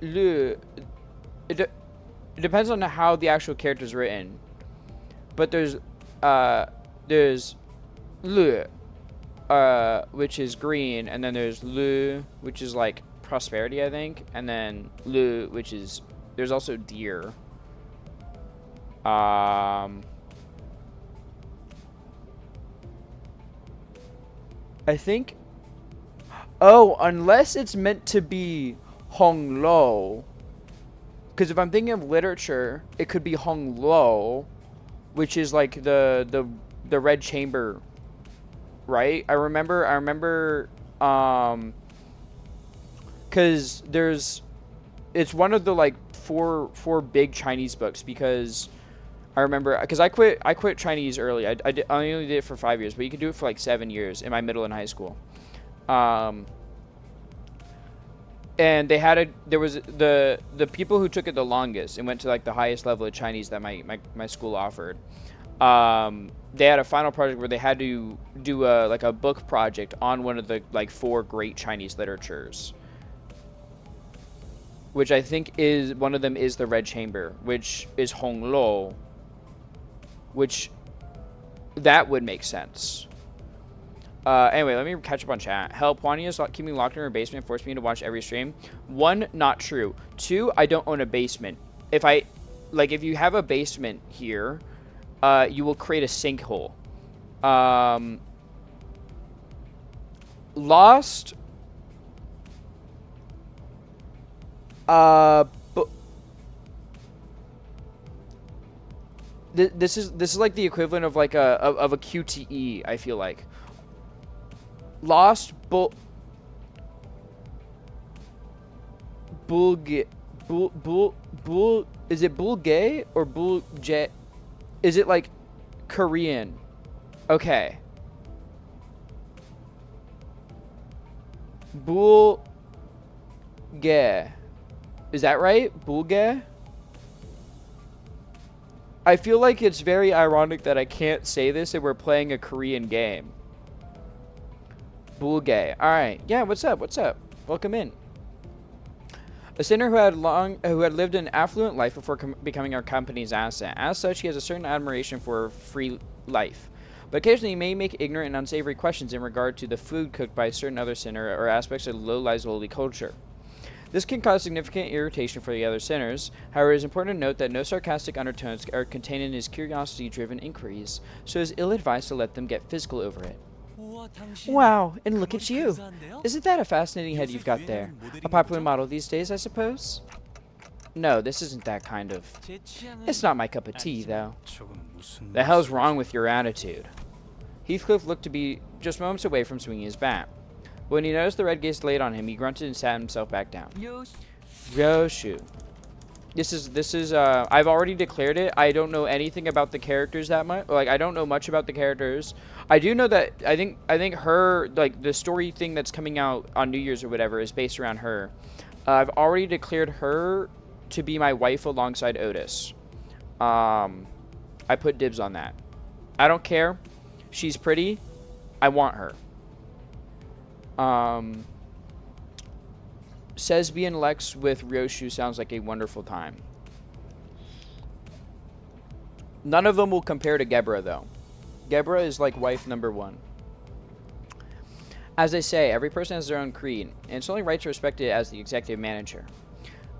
Speaker 1: it depends on how the actual character is written. But there's Lu. which is green, and then there's Lu, which is like prosperity, I think, and then Lu, which is there's also deer. I think. Oh, unless it's meant to be Hong Lo. Because if I'm thinking of literature, it could be Hong Lo, which is like the red chamber, right? I remember because it's one of the like four big Chinese books, because I remember, because I quit Chinese early. I only did it for 5 years, but you could do it for like 7 years in my middle and high school. And there was the people who took it the longest and went to like the highest level of Chinese that my school offered. They had a final project where they had to do a book project on one of the like 4 great Chinese literatures, which I think is one of them is the Red Chamber, which is Hong Lo, which that would make sense. Anyway, let me catch up on chat. Help, Juania is keeping me locked in her basement and forced me to watch every stream. 1, not true. 2, I don't own a basement. If you have a basement here, you will create a sinkhole. Lost. This is like the equivalent of like a QTE, I feel like. Lost Bulge is it Bulge or Bulge? Is it like Korean? Okay. Bulge. Is that right? Bulge? I feel like it's very ironic that I can't say this and we're playing a Korean game. Bulge. Alright. Yeah, what's up? What's up? Welcome in. A sinner who had lived an affluent life before becoming our company's asset. As such, he has a certain admiration for free life. But occasionally he may make ignorant and unsavory questions in regard to the food cooked by a certain other sinner or aspects of low-lies holy culture. This can cause significant irritation for the other sinners. However, it is important to note that no sarcastic undertones are contained in his curiosity-driven inquiries, so it is ill-advised to let them get physical over it. Wow, and look at you. Isn't that a fascinating head you've got there? A popular model these days, I suppose? No, this isn't that kind of. It's not my cup of tea, though. The hell's wrong with your attitude? Heathcliff looked to be just moments away from swinging his bat. But when he noticed the red gaze laid on him, he grunted and sat himself back down. Ryoshu. This is I've already declared it. I don't know anything about the characters that much. Like, I don't know much about the characters. I do know that I think her, like, the story thing that's coming out on New Year's or whatever is based around her. I've already declared her to be my wife alongside Otis. I put dibs on that. I don't care. She's pretty. I want her. Sesbian Lex with Ryoshu sounds like a wonderful time. None of them will compare to Gebra, though. Gebra is like wife number 1. As they say, every person has their own creed, and it's only right to respect it as the executive manager.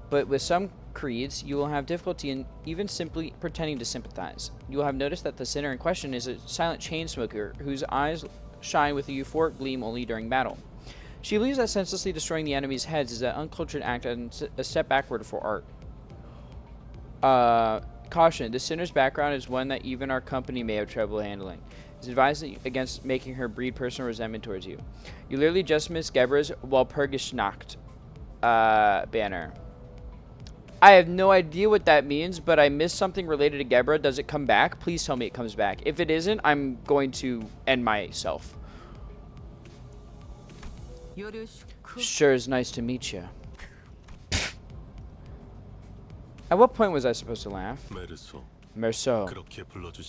Speaker 1: But with some creeds, you will have difficulty in even simply pretending to sympathize. You will have noticed that the sinner in question is a silent chain smoker whose eyes shine with a euphoric gleam only during battle. She believes that senselessly destroying the enemy's heads is an uncultured act and a step backward for art. Caution, the sinner's background is one that even our company may have trouble handling. It's advised against making her breed personal resentment towards you. You literally just missed Gebra's Walpurgisnacht banner. I have no idea what that means, but I missed something related to Gebra. Does it come back? Please tell me it comes back. If it isn't, I'm going to end myself. Sure is nice to meet you. At what point was I supposed to laugh? Merceau.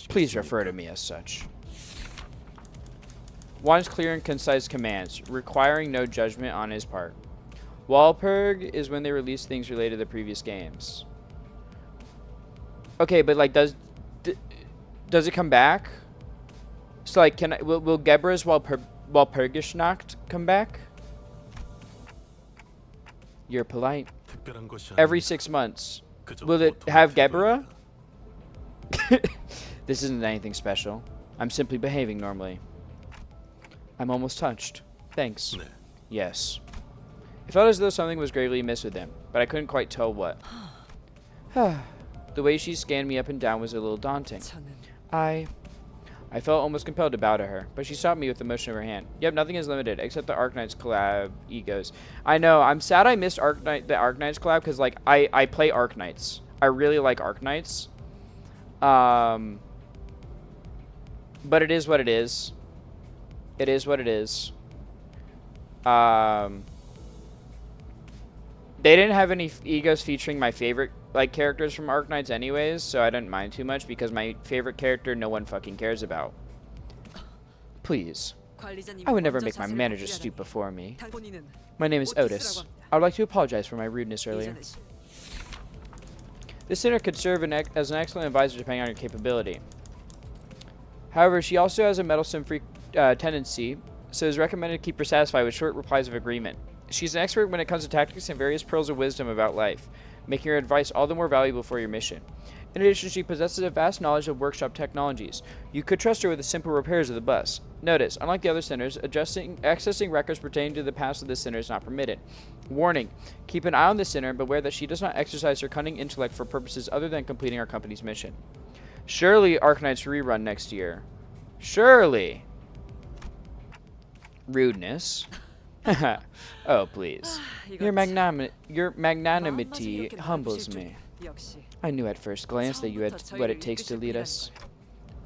Speaker 1: Please refer to me as such. Wants clear and concise commands, requiring no judgment on his part. Walpurg is when they release things related to the previous games. Okay, but like, does it come back? So like, will Gebra's Walpurgisnacht come back? You're polite.
Speaker 5: 특별한 것이
Speaker 1: Every
Speaker 5: 아닙니다.
Speaker 1: 6 months.
Speaker 5: 그저
Speaker 1: Will it
Speaker 5: 보통의
Speaker 1: have Gebbera?
Speaker 5: 태도입니다.
Speaker 1: This isn't anything special. I'm simply behaving normally. I'm almost touched. Thanks.
Speaker 5: 네.
Speaker 1: Yes. It felt as though something was gravely amiss with him, but I couldn't quite tell what. The way she scanned me up and down was a little daunting.
Speaker 4: 저는
Speaker 1: I felt almost compelled to bow to her, but she stopped me with a motion of her hand. Yep, nothing is limited, except the Arknights collab egos. I know, I'm sad I missed the Arknights collab, because, like, I play Arknights. I really like Arknights. But it is what it is. It is what it is. They didn't have any egos featuring my favorite like characters from Arknights anyways, so I didn't mind too much because my favorite character no one fucking cares about. Please.
Speaker 4: 관리자님이
Speaker 1: I would never
Speaker 4: 먼저
Speaker 1: make my
Speaker 4: 자세를
Speaker 1: manager
Speaker 4: 바꾸게
Speaker 1: stoop
Speaker 4: 하다니.
Speaker 1: before me.
Speaker 4: 본인은
Speaker 1: My name is Otis.
Speaker 4: 오티스라고 합니다.
Speaker 1: I would like to apologize for my rudeness earlier.
Speaker 4: 예전에
Speaker 1: This sinner could serve as an excellent advisor depending on your capability. However, she also has a meddlesome tendency, so it is recommended to keep her satisfied with short replies of agreement. She's an expert when it comes to tactics and various pearls of wisdom about life, making her advice all the more valuable for your mission. In addition, she possesses a vast knowledge of workshop technologies. You could trust her with the simple repairs of the bus. Notice, unlike the other sinners, accessing records pertaining to the past of the sinner is not permitted. Warning, keep an eye on the sinner, but beware that she does not exercise her cunning intellect for purposes other than completing our company's mission. Surely Arknights rerun next year. Surely. Rudeness. Oh, please. Your magnanimity humbles me.
Speaker 4: 역시
Speaker 1: I knew at first glance that you had what it takes to lead us.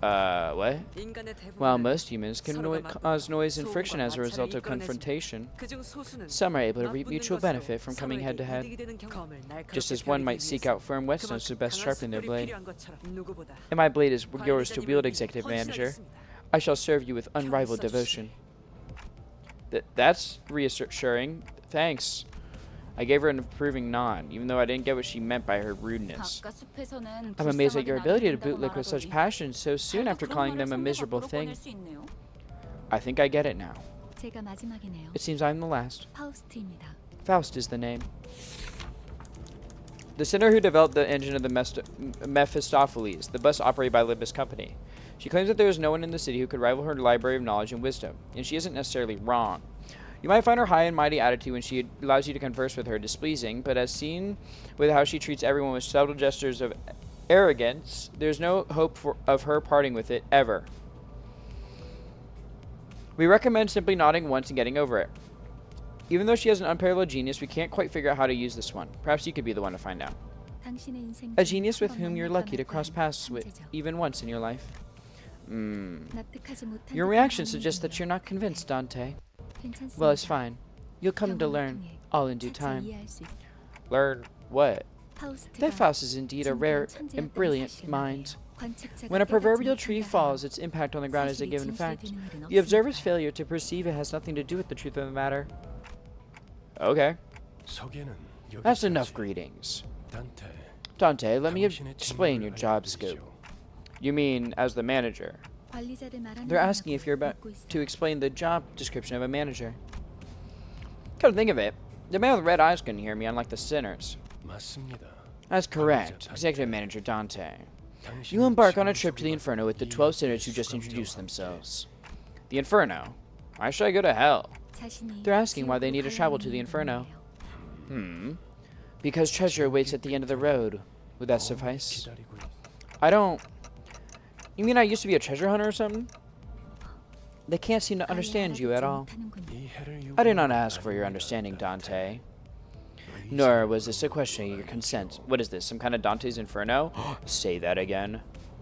Speaker 1: What?
Speaker 4: 인간의 대부분은
Speaker 1: While most humans can
Speaker 4: 서로가
Speaker 1: cause noise and
Speaker 4: 소음과
Speaker 1: friction as a
Speaker 4: 마찰을
Speaker 1: result of
Speaker 4: 이끌어내지만
Speaker 1: confrontation,
Speaker 4: 그중 소수는
Speaker 1: some are able to reap
Speaker 4: 맞붙는
Speaker 1: mutual
Speaker 4: 것으로
Speaker 1: benefit from coming
Speaker 4: 서로에게
Speaker 1: head to head,
Speaker 4: 이득이 되는 검을 날카롭게
Speaker 1: just as one
Speaker 4: 펴기
Speaker 1: might seek
Speaker 4: 위해서
Speaker 1: out firm whetstones to
Speaker 4: 그만큼
Speaker 1: best
Speaker 4: 강한
Speaker 1: sharpen their
Speaker 4: 숯불이
Speaker 1: blade.
Speaker 4: 필요한 것처럼 누구보다
Speaker 1: And my blade is yours to wield,
Speaker 4: 관리자님을
Speaker 1: Executive Manager.
Speaker 4: 헌신하겠습니다.
Speaker 1: I shall serve you with unrivaled devotion. That's reassuring. Thanks. I gave her an approving nod, even though I didn't get what she meant by her rudeness. I'm amazed at your ability to bootlick with such passion so soon after calling them a miserable thing. I think I get it now.
Speaker 2: 제가 마지막이네요.
Speaker 1: It seems I'm the last.
Speaker 2: 파우스트입니다.
Speaker 1: Faust is the name. The sinner who developed the engine of the Mephistopheles, the bus operated by Limbus Company. She claims that there is no one in the city who could rival her library of knowledge and wisdom, and she isn't necessarily wrong. You might find her high and mighty attitude when she allows you to converse with her displeasing, but as seen with how she treats everyone with subtle gestures of arrogance, there's no hope of her parting with it ever. We recommend simply nodding once and getting over it. Even though she has an unparalleled genius, we can't quite figure out how to use this one. Perhaps you could be the one to find out.
Speaker 2: 당신의 인생
Speaker 1: A
Speaker 2: 중
Speaker 1: genius with
Speaker 2: 한
Speaker 1: whom
Speaker 2: 번만
Speaker 1: you're lucky to
Speaker 2: 만났다는
Speaker 1: cross paths with
Speaker 2: 천재죠.
Speaker 1: even once in your life.
Speaker 2: 납득하지 못한
Speaker 1: Your
Speaker 2: 듯한
Speaker 1: reaction
Speaker 2: 반응이군요.
Speaker 1: suggests that you're not convinced, Dante.
Speaker 2: 괜찮습니다.
Speaker 1: Well, it's fine. You'll come to
Speaker 2: 경험을
Speaker 1: learn,
Speaker 2: 통해
Speaker 1: all in due
Speaker 2: 차차
Speaker 1: time.
Speaker 2: 이해할 수 있-
Speaker 1: Learn what?
Speaker 2: 파우스트가
Speaker 1: That Faust is indeed a
Speaker 2: 진정한
Speaker 1: rare
Speaker 2: 천재였다는
Speaker 1: and brilliant
Speaker 2: 사실을
Speaker 1: mind.
Speaker 2: 말해요. 관측자가
Speaker 1: When a
Speaker 2: 깨닫지
Speaker 1: proverbial tree
Speaker 2: 못한다면
Speaker 1: falls, its impact on the ground is a
Speaker 2: 사실이
Speaker 1: given
Speaker 2: 진실이
Speaker 1: fact.
Speaker 2: 되는 일은
Speaker 1: The observer's
Speaker 2: 없으니까요.
Speaker 1: failure to perceive it has nothing to do with the truth of the matter. Okay,
Speaker 5: 소개는
Speaker 1: that's enough
Speaker 5: 여기까지.
Speaker 1: greetings.
Speaker 5: 단테,
Speaker 1: Dante, let me
Speaker 5: 당신의
Speaker 1: explain
Speaker 5: 직무를
Speaker 1: your job scope.
Speaker 5: 알려주시오.
Speaker 1: You mean as the manager?
Speaker 2: 관리자를 말하는
Speaker 1: They're asking if you're about
Speaker 2: 묻고 있어요.
Speaker 1: to explain the job description of a manager. Come to think of it, the man with red eyes couldn't hear me, unlike the sinners.
Speaker 5: 맞습니다.
Speaker 1: That's correct, Executive Manager Dante. You embark on a trip to the Inferno with the 12 sinners who just introduced themselves. The Inferno? Why should I go to hell?
Speaker 2: 자신이
Speaker 1: They're asking why they need to
Speaker 2: 지옥으로
Speaker 1: travel to
Speaker 2: 가야
Speaker 1: the
Speaker 2: 하는
Speaker 1: Inferno.
Speaker 2: 이유예요.
Speaker 1: Because treasure awaits at the end of the road. Would that suffice?
Speaker 5: 기다리고 있-
Speaker 1: I don't... You mean I used to be a treasure hunter or something? They can't seem to understand you at all.
Speaker 5: 이해를
Speaker 1: I did not
Speaker 5: 요구하는
Speaker 1: ask for your
Speaker 5: 아닙니다,
Speaker 1: understanding, Dante.
Speaker 5: 의심을
Speaker 1: Nor was this a question of your consent. What is this, some kind of Dante's Inferno? Say that again.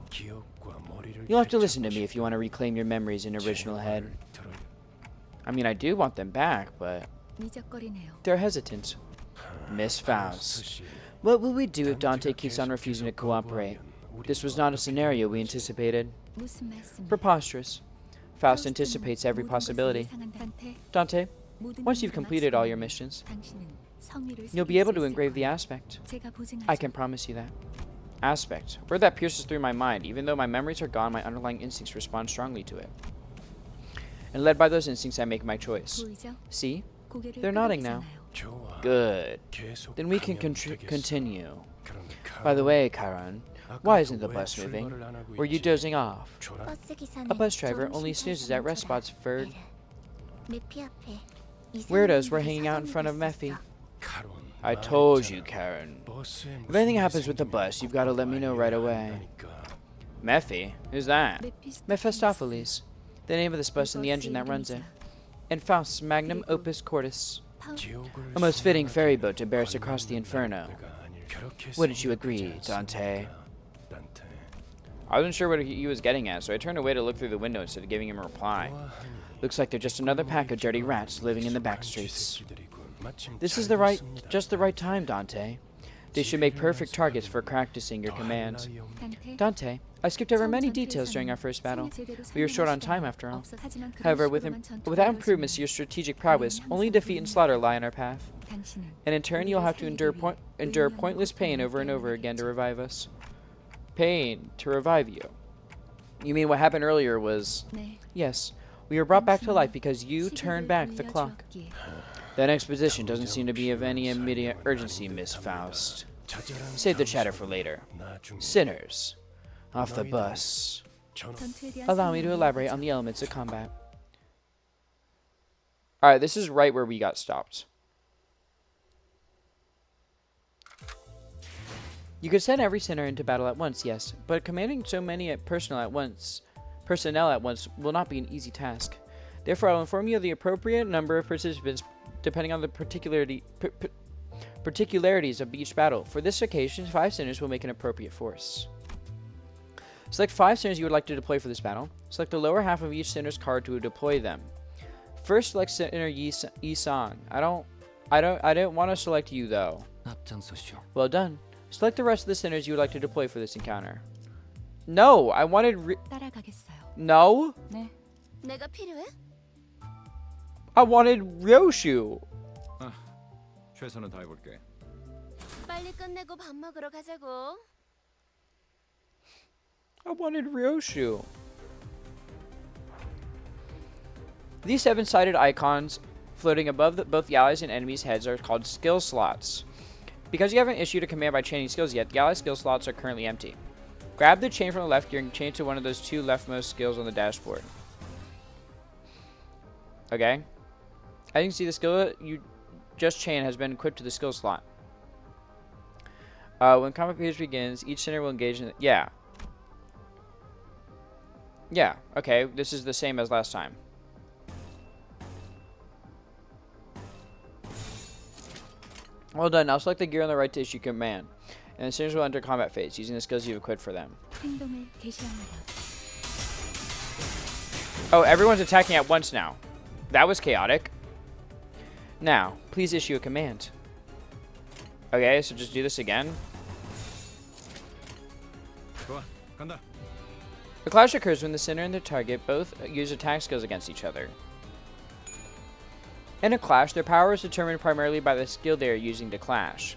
Speaker 5: 기억과 머리를
Speaker 1: You'll have to listen to me
Speaker 5: 되찾고
Speaker 1: if you want to reclaim your memories in your original
Speaker 5: 제
Speaker 1: head.
Speaker 5: 말을 들어요.
Speaker 1: I mean, I do want them back, but
Speaker 2: 미적거리네요.
Speaker 1: they're hesitant. Miss Faust.
Speaker 5: 씨,
Speaker 1: What will we do if Dante
Speaker 5: 단테가
Speaker 1: keeps on refusing to
Speaker 5: 계속해서
Speaker 1: cooperate?
Speaker 5: 거부하면
Speaker 1: This was
Speaker 5: 우리도
Speaker 1: not a
Speaker 5: 어떻게
Speaker 1: scenario we
Speaker 5: 되는
Speaker 1: anticipated.
Speaker 2: 무슨 말씀?
Speaker 1: Preposterous. Faust anticipates every possibility. Dante, once you've completed all your missions, you'll be able to engrave the aspect. I can promise you that. Aspect. Word that pierces through my mind. Even though my memories are gone, my underlying instincts respond strongly to it. And led by those instincts, I make my choice.
Speaker 2: 보이죠?
Speaker 1: See?
Speaker 2: 고개를
Speaker 1: They're nodding now.
Speaker 2: 끄덕이잖아요.
Speaker 5: 좋아.
Speaker 1: Good.
Speaker 5: 계속
Speaker 1: Then we can
Speaker 5: 가면 되겠어.
Speaker 1: continue.
Speaker 5: 그런데
Speaker 1: By the
Speaker 5: 카론,
Speaker 1: way, Karan,
Speaker 5: 아까부터
Speaker 1: why isn't the
Speaker 5: 왜
Speaker 1: bus moving?
Speaker 5: 출발을 안 하고
Speaker 1: Were you
Speaker 5: 있지?
Speaker 1: dozing off?
Speaker 5: 조란?
Speaker 2: 버스 기사는
Speaker 1: A bus driver
Speaker 2: 졸음쉼
Speaker 1: only snoozes at rest spots for
Speaker 2: 메피 앞에
Speaker 1: weirdos.
Speaker 2: 이상한
Speaker 1: We're
Speaker 2: 일이
Speaker 1: hanging out in front of Mephi.
Speaker 2: 있었어.
Speaker 5: 카론,
Speaker 1: I told
Speaker 5: 말했잖아.
Speaker 1: you, Karen.
Speaker 5: 버스에
Speaker 1: If anything
Speaker 5: 무슨
Speaker 1: happens
Speaker 5: 일이
Speaker 1: with the
Speaker 5: 생기면
Speaker 1: bus, you've got to let me know right
Speaker 5: 꼭꼭
Speaker 1: away.
Speaker 5: 알려야 한다니까.
Speaker 1: Mephi? Who's that?
Speaker 2: 메피스토펠레스.
Speaker 1: Mephistopheles. The name of this bus and the engine that runs it. And Faust's magnum opus cordis.
Speaker 5: 지옥을
Speaker 1: A most fitting
Speaker 5: 생각하게
Speaker 1: ferry boat to bear us across the inferno.
Speaker 5: 내가 아닐 그렇게
Speaker 1: Wouldn't you
Speaker 5: 생각하지
Speaker 1: agree, Dante?
Speaker 5: 않습니까? 단테.
Speaker 1: I wasn't sure what he was getting at, so I turned away to look through the window instead of giving him a reply.
Speaker 5: 좋아하니.
Speaker 1: Looks like they're just another pack of dirty rats living in the back
Speaker 5: 익숙한
Speaker 1: streets.
Speaker 5: 쥐새끼들이군. 마침
Speaker 1: This is
Speaker 5: 잘 봤습니다.
Speaker 1: just the right time, Dante. They should make perfect targets for practicing your
Speaker 5: 더할
Speaker 1: commands.
Speaker 5: 나위 없는
Speaker 2: 단테.
Speaker 1: Dante, I skipped over many
Speaker 2: 처음
Speaker 1: details
Speaker 2: 전투에서는
Speaker 1: during our first battle.
Speaker 2: 승리 제대로
Speaker 1: We were short on
Speaker 2: 설명할
Speaker 1: time
Speaker 2: 시간이
Speaker 1: after all.
Speaker 2: 없어. 하지만 그런
Speaker 1: However,
Speaker 2: 식으로만 전투가
Speaker 1: without
Speaker 2: 이루어지면
Speaker 1: improvements to your strategic prowess, only defeat and slaughter lie in our path.
Speaker 2: 당신은
Speaker 1: And in turn, you'll have to endure pointless pain over and over again to revive us. Pain to revive you. You mean what happened earlier was...
Speaker 2: 네.
Speaker 1: Yes, we were brought back to life because you turned back the clock.
Speaker 2: 돌려주었기에
Speaker 1: That exposition doesn't seem to be of any immediate urgency, Miss Faust.
Speaker 5: 자잘한
Speaker 1: Save the chatter for later.
Speaker 5: 나중에
Speaker 1: Sinners. Off the bus.
Speaker 5: 저는
Speaker 2: 전투에 대한
Speaker 1: Allow me to
Speaker 2: 설명을
Speaker 1: elaborate
Speaker 2: 해보죠.
Speaker 1: on the elements of combat. Alright, this is right where we got stopped. You could send every sinner into battle at once, yes, but commanding so many personnel at once will not be an easy task. Therefore, I will inform you of the appropriate number of participants depending on the particularities of each battle. For this occasion, 5 sinners will make an appropriate force. Select 5 sinners you would like to deploy for this battle. Select the lower half of each sinner's card to deploy them. First, select sinner Yi-san. I don't want to select you though.
Speaker 8: 앞장서시오.
Speaker 1: Well done. Select the rest of the sinners you would like to deploy for this encounter. No, I wanted
Speaker 2: 따라가겠어요.
Speaker 1: no.
Speaker 2: 네. 내가 필요해?
Speaker 1: I wanted Ryoshu.
Speaker 3: 최선을 다해볼게.
Speaker 2: 빨리 끝내고 밥 먹으러 가자고.
Speaker 1: I wanted Ryoshu. These 7-sided icons floating above both the allies and enemies' heads are called skill slots. Because you haven't issued a command by chaining skills yet, the ally skill slots are currently empty. Grab the chain from the left gear and chain it to one of those 2 leftmost skills on the dashboard. Okay. As you can see, the skill you just chain has been equipped to the skill slot. When combat phase begins, each sinner will engage in... Yeah. Yeah, okay. This is the same as last time. Well done. Now select the gear on the right to issue command. And the sinners will enter combat phase, using the skills you've equipped for them.
Speaker 2: 행동을 개시합니다.
Speaker 1: Oh, everyone's attacking at once now. That was chaotic. Now, please issue a command. Okay, so just do this again.
Speaker 3: 좋아, 간다.
Speaker 1: A clash occurs when the sinner and the target both use attack skills against each other. In a clash, their power is determined primarily by the skill they are using to clash.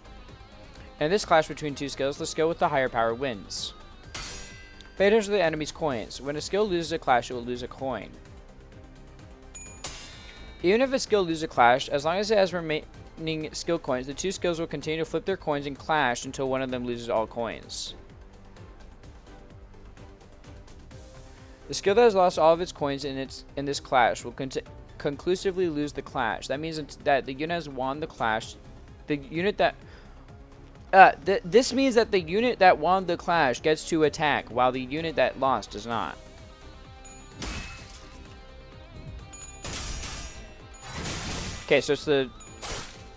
Speaker 1: In this clash between 2 skills, the skill with the higher power wins. Pay attention to the enemy's coins. When a skill loses a clash, it will lose a coin. Even if a skill loses a clash, as long as it has remaining skill coins, the 2 skills will continue to flip their coins and clash until one of them loses all coins. The skill that has lost all of its coins in this clash will conclusively lose the clash. That means that the unit has won the clash. The unit that this means that the unit that won the clash gets to attack, while the unit that lost does not. Okay, so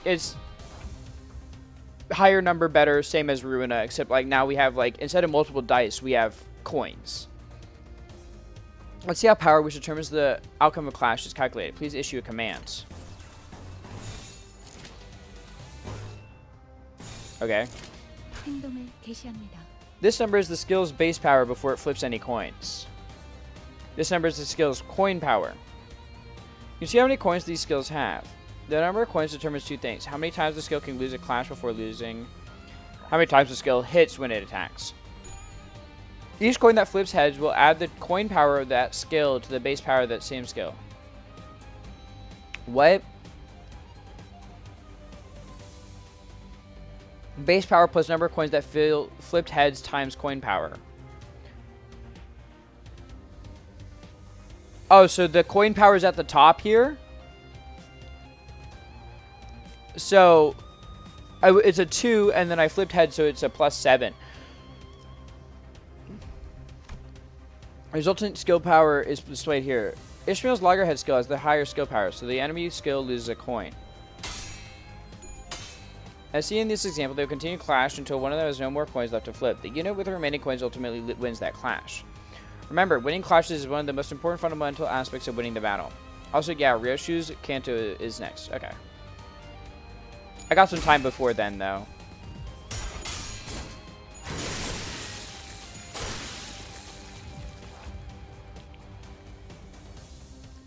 Speaker 1: it's higher number better, same as Ruina, except like now we have like instead of multiple dice, we have coins. Let's see how power, which determines the outcome of a clash, is calculated. Please issue a command. Okay.
Speaker 2: 행동을 개시합니다.
Speaker 1: This number is the skill's base power before it flips any coins. This number is the skill's coin power. You can see how many coins these skills have. The number of coins determines 2 things. How many times the skill can lose a clash before losing. How many times the skill hits when it attacks. Each coin that flips heads will add the coin power of that skill to the base power of that same skill. What? Base power plus number of coins that flipped heads times coin power. Oh, so the coin power is at the top here? So, it's a 2, and then I flipped heads, so it's a +7. Resultant skill power is displayed here. Ishmael's loggerhead skill has the higher skill power, so the enemy skill loses a coin. As seen in this example, they will continue to clash until one of them has no more coins left to flip. The unit with the remaining coins ultimately wins that clash. Remember, winning clashes is one of the most important fundamental aspects of winning the battle. Also, yeah, Ryoshu's Kanto is next. Okay. I got some time before then, though.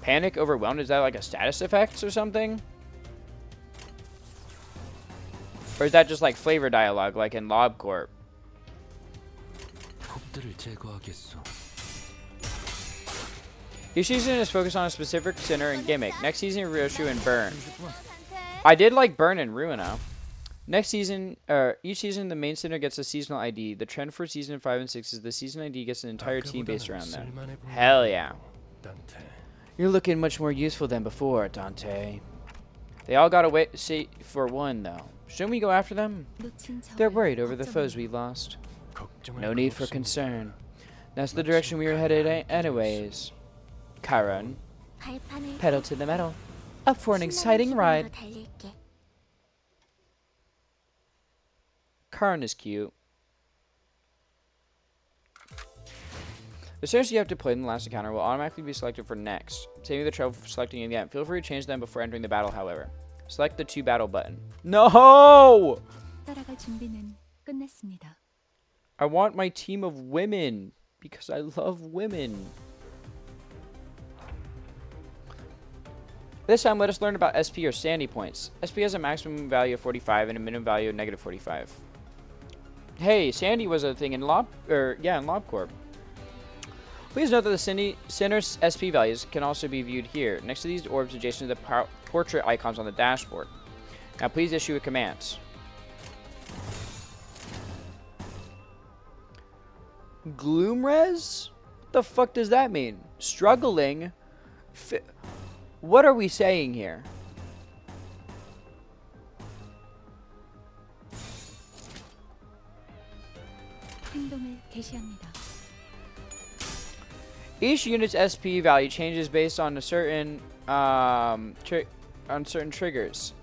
Speaker 1: Panic, overwhelmed, is that like a status effect or something? Or is that just like flavor dialogue, like in LobCorp?
Speaker 5: 폭들을 제거하겠소.
Speaker 1: Each season is focused on a specific center and gimmick. Next season, Ryoshu and Burn. I did like Burn and Ruino. Next season, each season, the main center gets a seasonal ID. The trend for season 5 and 6 is the season ID gets an entire team based around them. Hell yeah. You're looking much more useful than before, Dante. They all got away for one, though. Shouldn't we go after them? They're worried over the foes we lost. No need for concern. That's the direction we were headed anyways. Chiron, pedal to the metal. Up for an exciting ride. Chiron is cute. The stairs you have to play in the last encounter will automatically be selected for next, saving the trouble for selecting again. Feel free to change them before entering the battle, however. Select the 2 battle button. No! I want my team of women, because I love women. This time, let us learn about SP or Sandy points. SP has a maximum value of 45 and a minimum value of -45. Hey, Sandy was a thing in LobCorp. Please note that the center's SP values can also be viewed here, next to these orbs adjacent to the portrait icons on the dashboard. Now please issue a command. Gloomres? What the fuck does that mean? Struggling? What are we saying here? Each unit's SP value changes based on a certain certain triggers.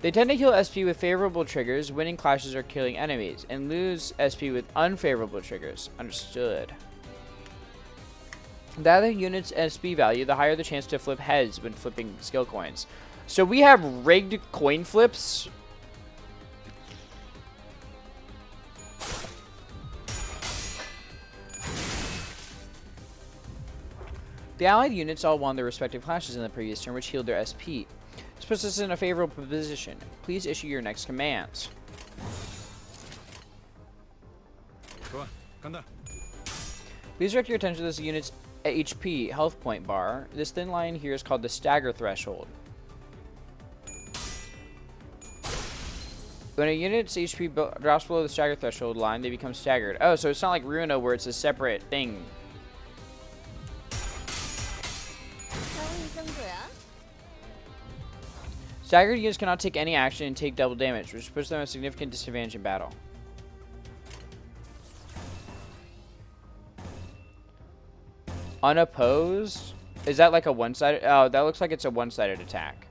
Speaker 1: They tend to heal SP with favorable triggers, winning clashes or killing enemies, and lose SP with unfavorable triggers. Understood. The other unit's SP value, the higher the chance to flip heads when flipping skill coins. So we have rigged coin flips. The allied units all won their respective clashes in the previous turn, which healed their SP. This puts us in a favorable position. Please issue your next commands.
Speaker 3: 좋아, 간다.
Speaker 1: Please direct your attention to this unit's HP health point bar. This thin line here is called the stagger threshold. When a unit's HP drops below the stagger threshold line, they become staggered. Oh, so it's not like Runo where it's a separate thing. Staggered units cannot take any action and take double damage, which puts them at a significant disadvantage in battle. Unopposed? Is that like a one-sided? Oh, that looks like it's a one-sided attack.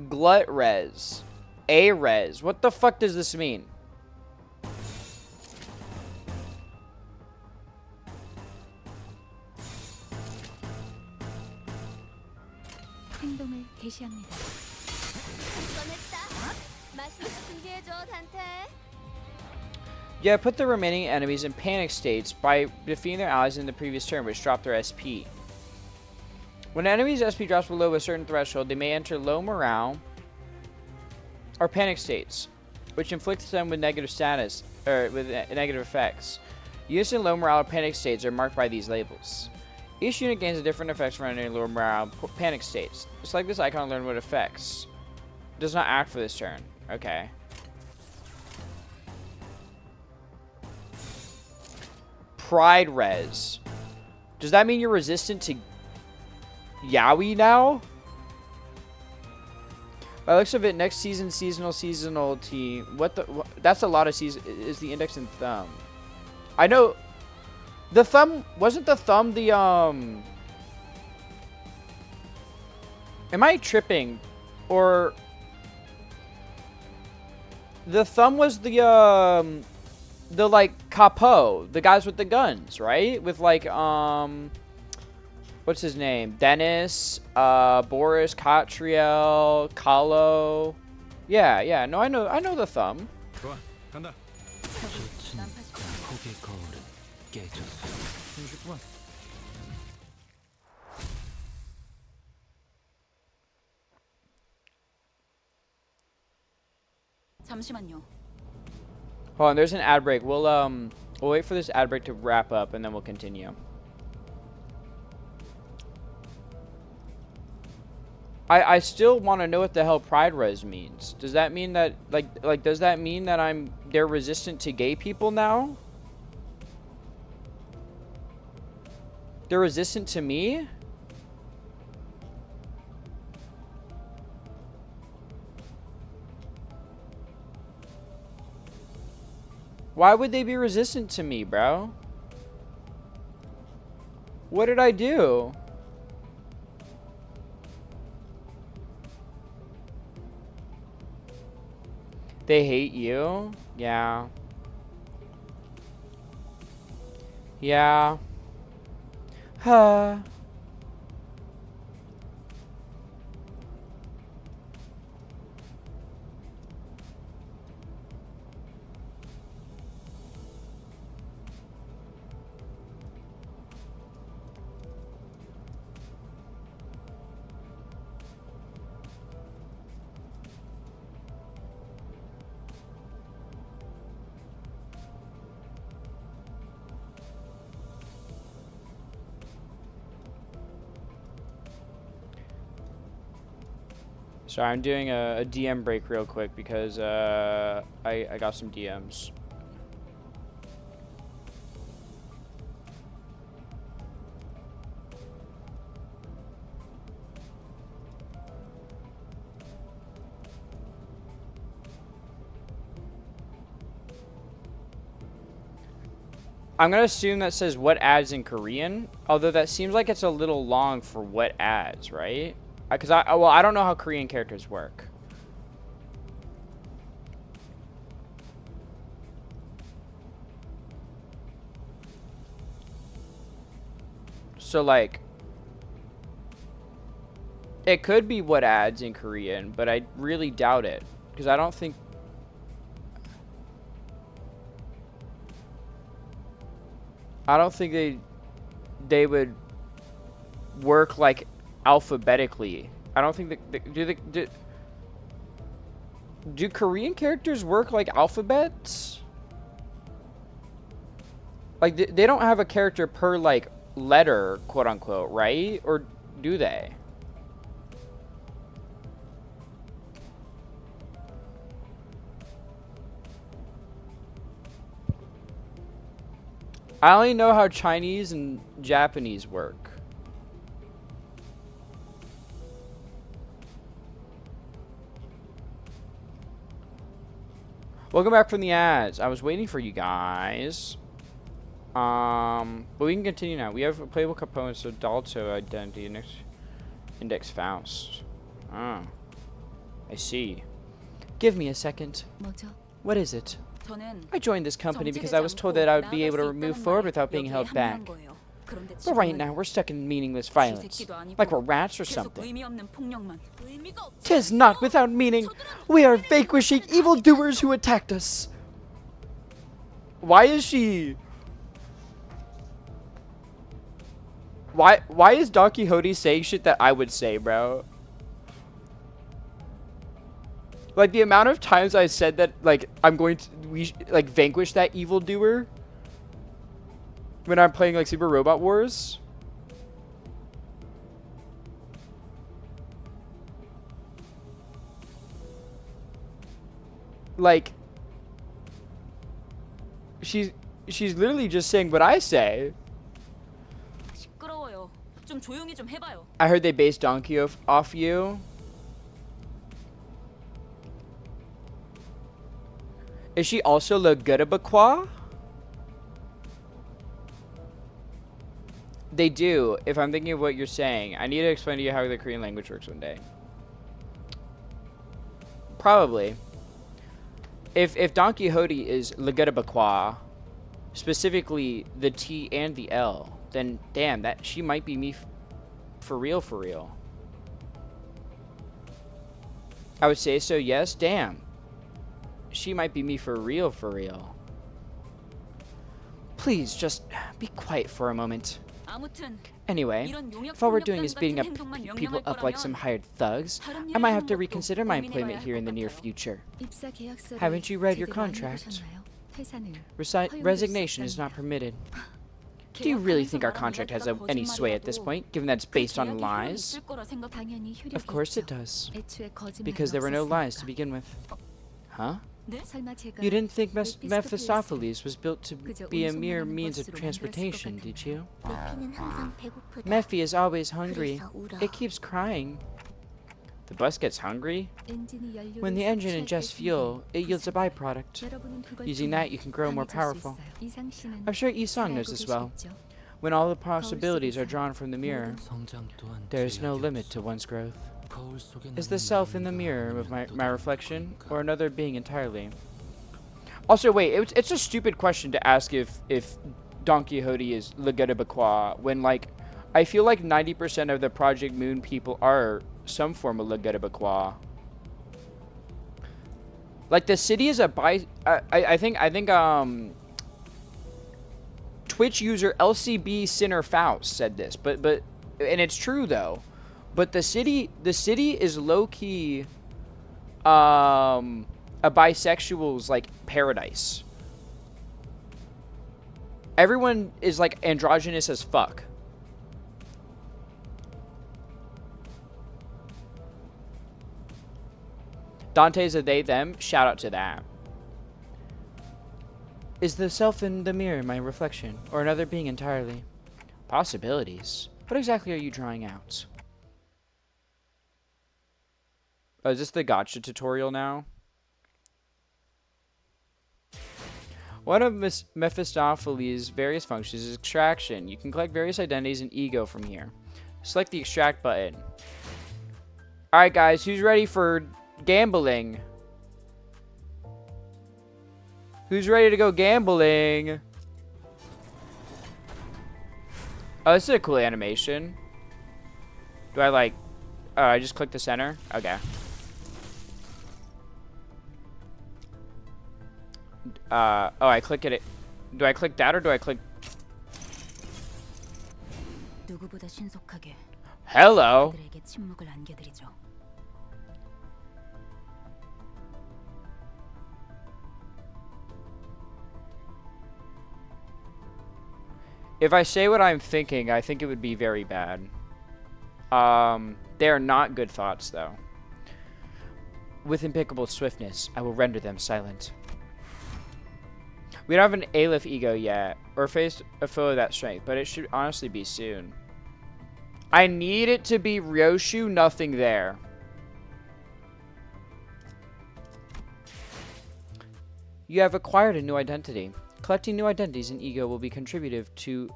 Speaker 1: Glut res. A res. What the fuck does this mean? Yeah, put the remaining enemies in panic states by defeating their allies in the previous turn, which dropped their SP. When an enemy's SP drops below a certain threshold, they may enter low morale or panic states, which inflicts them with negative status or with negative effects. Units in low morale or panic states are marked by these labels. Each unit gains a different effects for any lower morale panic states. Select this icon to learn what effects. Does not act for this turn. Okay. Pride res. Does that mean you're resistant to Yaoi now? By the looks of it, next season, seasonal team. That's a lot of season. Is the index and thumb? I know. The thumb wasn't the thumb the Am I tripping, or the thumb was the like capo, the guys with the guns, right? With like what's his name? Dennis, Boris, Catriel, Kahlo. Yeah. No, I know the thumb.
Speaker 3: 좋아, 간다.
Speaker 8: 폭의 거울은 깨졌어.
Speaker 3: 힘쉽구만.
Speaker 9: 잠시만요.
Speaker 1: Hold on, there's an ad break. We'll wait for this ad break to wrap up and then we'll continue. I still want to know what the hell pride res means. Does that mean that like does that mean that they're resistant to gay people now? They're resistant to me? Why would they be resistant to me, bro? What did I do? They hate you? Yeah. Yeah. Huh. Sorry, I'm doing a DM break real quick because I got some DMs. I'm gonna assume that says what ads in Korean, although that seems like it's a little long for what ads, right? Because I don't know how Korean characters work. So like, it could be what ads in Korean, but I really doubt it because I don't think they would work like alphabetically. I don't think that do Korean characters work like alphabets? Like they don't have a character per like letter, quote unquote, right? Or do they? I only know how Chinese and Japanese work. Welcome back from the ads. I was waiting for you guys. But we can continue now. We have playable components of Dalto identity index Faust. Ah, I see. Give me a second.
Speaker 9: 뭐죠?
Speaker 1: What is it?
Speaker 9: 저는
Speaker 1: I joined this company because I was told that I would be able to move forward without being held back. But right now, we're stuck in meaningless violence. Like we're rats or something. Tis not without meaning. We are vanquishing evildoers who attacked us. Why is she... Why is Don Quixote saying shit that I would say, bro? Like, the amount of times I said that, like, I'm going to, like, vanquish that evildoer when I'm playing, like, Super Robot Wars. Like, she's literally just saying what I say.
Speaker 2: 시끄러워요. 좀 조용히 좀 해봐요.
Speaker 1: I heard they based Donkey off you. Is she also Le Gudabaqua? They do, if I'm thinking of what you're saying. I need to explain to you how the Korean language works one day. Probably. If Don Quixote is Le Gudabaqua, specifically the T and the L, then damn, that she might be me for real, for real. I would say so, yes. Damn. She might be me for real, for real. Please, just be quiet for a moment.
Speaker 2: 아무튼
Speaker 1: Anyway,
Speaker 2: 이런 용역
Speaker 1: if all we're
Speaker 2: 폭력
Speaker 1: doing is
Speaker 2: 같은
Speaker 1: beating up
Speaker 2: 행동만
Speaker 1: people
Speaker 2: 명령할
Speaker 1: up like some
Speaker 2: 거라면
Speaker 1: hired thugs,
Speaker 2: 다른
Speaker 1: I
Speaker 2: 일을
Speaker 1: might
Speaker 2: 하는
Speaker 1: have to
Speaker 2: 것도
Speaker 1: reconsider my
Speaker 2: 고민해봐야
Speaker 1: employment
Speaker 2: 할
Speaker 1: here in
Speaker 2: 것
Speaker 1: the near
Speaker 2: 같아요.
Speaker 1: future.
Speaker 9: 입사 계약서를
Speaker 1: Haven't you read your
Speaker 9: 제대로 안
Speaker 1: contract?
Speaker 9: 읽으셨나요? 퇴사는
Speaker 1: Resignation is not permitted. Do you really think our contract has any sway at this point, given that it's based on lies?
Speaker 9: 당연히 효력이
Speaker 1: Of course it
Speaker 9: 있죠.
Speaker 1: does.
Speaker 9: 애초에 거짓말은
Speaker 1: Because there were no lies to
Speaker 9: 없었으니까.
Speaker 1: begin with. Huh?
Speaker 9: 설마 제가
Speaker 1: You didn't think
Speaker 9: Mephistopheles
Speaker 1: Mephistopheles was built to
Speaker 9: 그저
Speaker 1: be a
Speaker 9: 운송하는
Speaker 1: mere means of
Speaker 9: 것으로
Speaker 1: transportation,
Speaker 9: 만들었을 것
Speaker 1: did you?
Speaker 2: 메피는 항상 배고프다.
Speaker 1: Mephi is always hungry.
Speaker 2: 그래서 울어.
Speaker 1: It keeps crying. The bus gets hungry?
Speaker 9: 엔진이 연료를
Speaker 1: When the engine
Speaker 9: 섭취할
Speaker 1: ingests
Speaker 9: 때
Speaker 1: fuel,
Speaker 9: 생기는
Speaker 1: it
Speaker 9: 그
Speaker 1: yields a
Speaker 9: 상황.
Speaker 1: byproduct.
Speaker 9: 여러분은 그걸
Speaker 1: Using
Speaker 9: 통해
Speaker 1: that, you can grow more
Speaker 9: 강해질 수
Speaker 1: powerful.
Speaker 9: 있어요. 이상 씨는
Speaker 1: I'm sure
Speaker 9: 잘
Speaker 1: Isong knows
Speaker 9: 알고
Speaker 1: this well.
Speaker 9: 계시겠죠?
Speaker 1: When all the possibilities are drawn from the mirror,
Speaker 5: 성장 또한
Speaker 1: there is no
Speaker 5: 제약이
Speaker 1: limit
Speaker 5: 없어.
Speaker 1: to one's growth.
Speaker 5: 거울 속에
Speaker 1: Is the
Speaker 5: 나는
Speaker 1: self in the
Speaker 5: 나인가
Speaker 1: mirror of
Speaker 5: 아니면 또
Speaker 1: my
Speaker 5: 다른
Speaker 1: reflection,
Speaker 5: 건가?
Speaker 1: or another being entirely? Also, wait, it's a stupid question to ask if Don Quixote is Le Gudabaqua, when, like, I feel like 90% of the Project Moon people are some form of Le Gudabaqua. Like, the city is a I think Twitch user LCB Sinner Faust said this, but and it's true though. But the city is low key a bisexual's like paradise. Everyone is like androgynous as fuck. Dante's a they them. Shout out to that. Is the self in the mirror my reflection, or another being entirely? Possibilities. What exactly are you drawing out? Oh, is this the gotcha tutorial now? One of Mephistopheles' various functions is extraction. You can collect various identities and ego from here. Select the extract button. Alright guys, who's ready for gambling? Who's ready to go gambling? Oh, this is a cool animation. Do I like... Oh, I just click the center? Okay. Oh, I click it. Do I click that or do I click...
Speaker 2: 누구보다 신속하게
Speaker 1: Hello.
Speaker 2: 그들에게 침묵을 안겨드리죠.
Speaker 1: If I say what I'm thinking, I think it would be very bad. They are not good thoughts, though. With impeccable swiftness, I will render them silent. We don't have an Aleph ego yet, or face a foe of that strength, but it should honestly be soon. I need it to be Ryoshu, nothing there. You have acquired a new identity. Collecting new identities in ego will be contributive to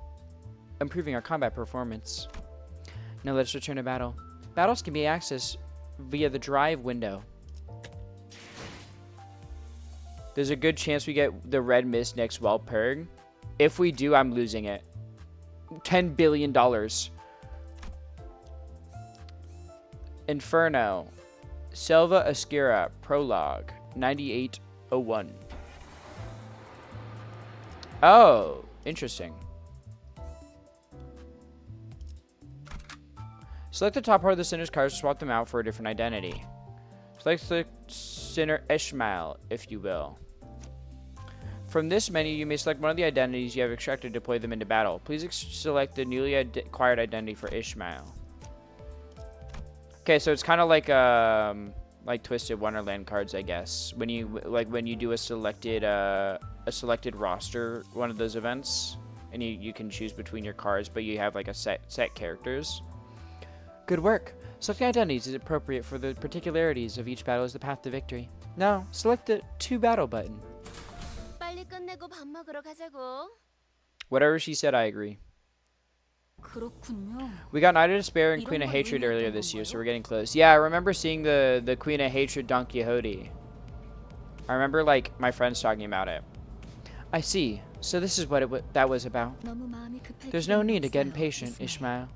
Speaker 1: improving our combat performance. Now let's return to battle. Battles can be accessed via the drive window. There's a good chance we get the red mist next well perg. If we do, I'm losing it. $10 billion. Inferno. Selva Oscura. Prologue. 9801. Oh, interesting. Select the top part of the Sinner's cards to swap them out for a different identity. Select the Sinner Ishmael, if you will. From this menu, you may select one of the identities you have extracted to deploy them into battle. Please select the newly acquired identity for Ishmael. Okay, so it's kind of like like Twisted Wonderland cards, I guess. When you do a selected roster, one of those events, and you can choose between your cards, but you have like a set characters. Good work. Selecting identities is appropriate for the particularities of each battle is the path to victory. Now, select the to battle button.
Speaker 2: 빨리 끝내고 밥 먹으러 가자고.
Speaker 1: Whatever she said, I agree.
Speaker 9: 그렇군요.
Speaker 1: We got Knight of Despair and Queen of Hatred earlier this year, so we're getting close. Yeah, I remember seeing the Queen of Hatred Don Quixote. I remember, like, my friends talking about it. I see. So this is what that was about.
Speaker 9: 너무 마음이 급할
Speaker 1: There's no
Speaker 9: 필요는
Speaker 1: need to get
Speaker 9: 없어요,
Speaker 1: impatient,
Speaker 9: 이스마엘.
Speaker 1: Ishmael.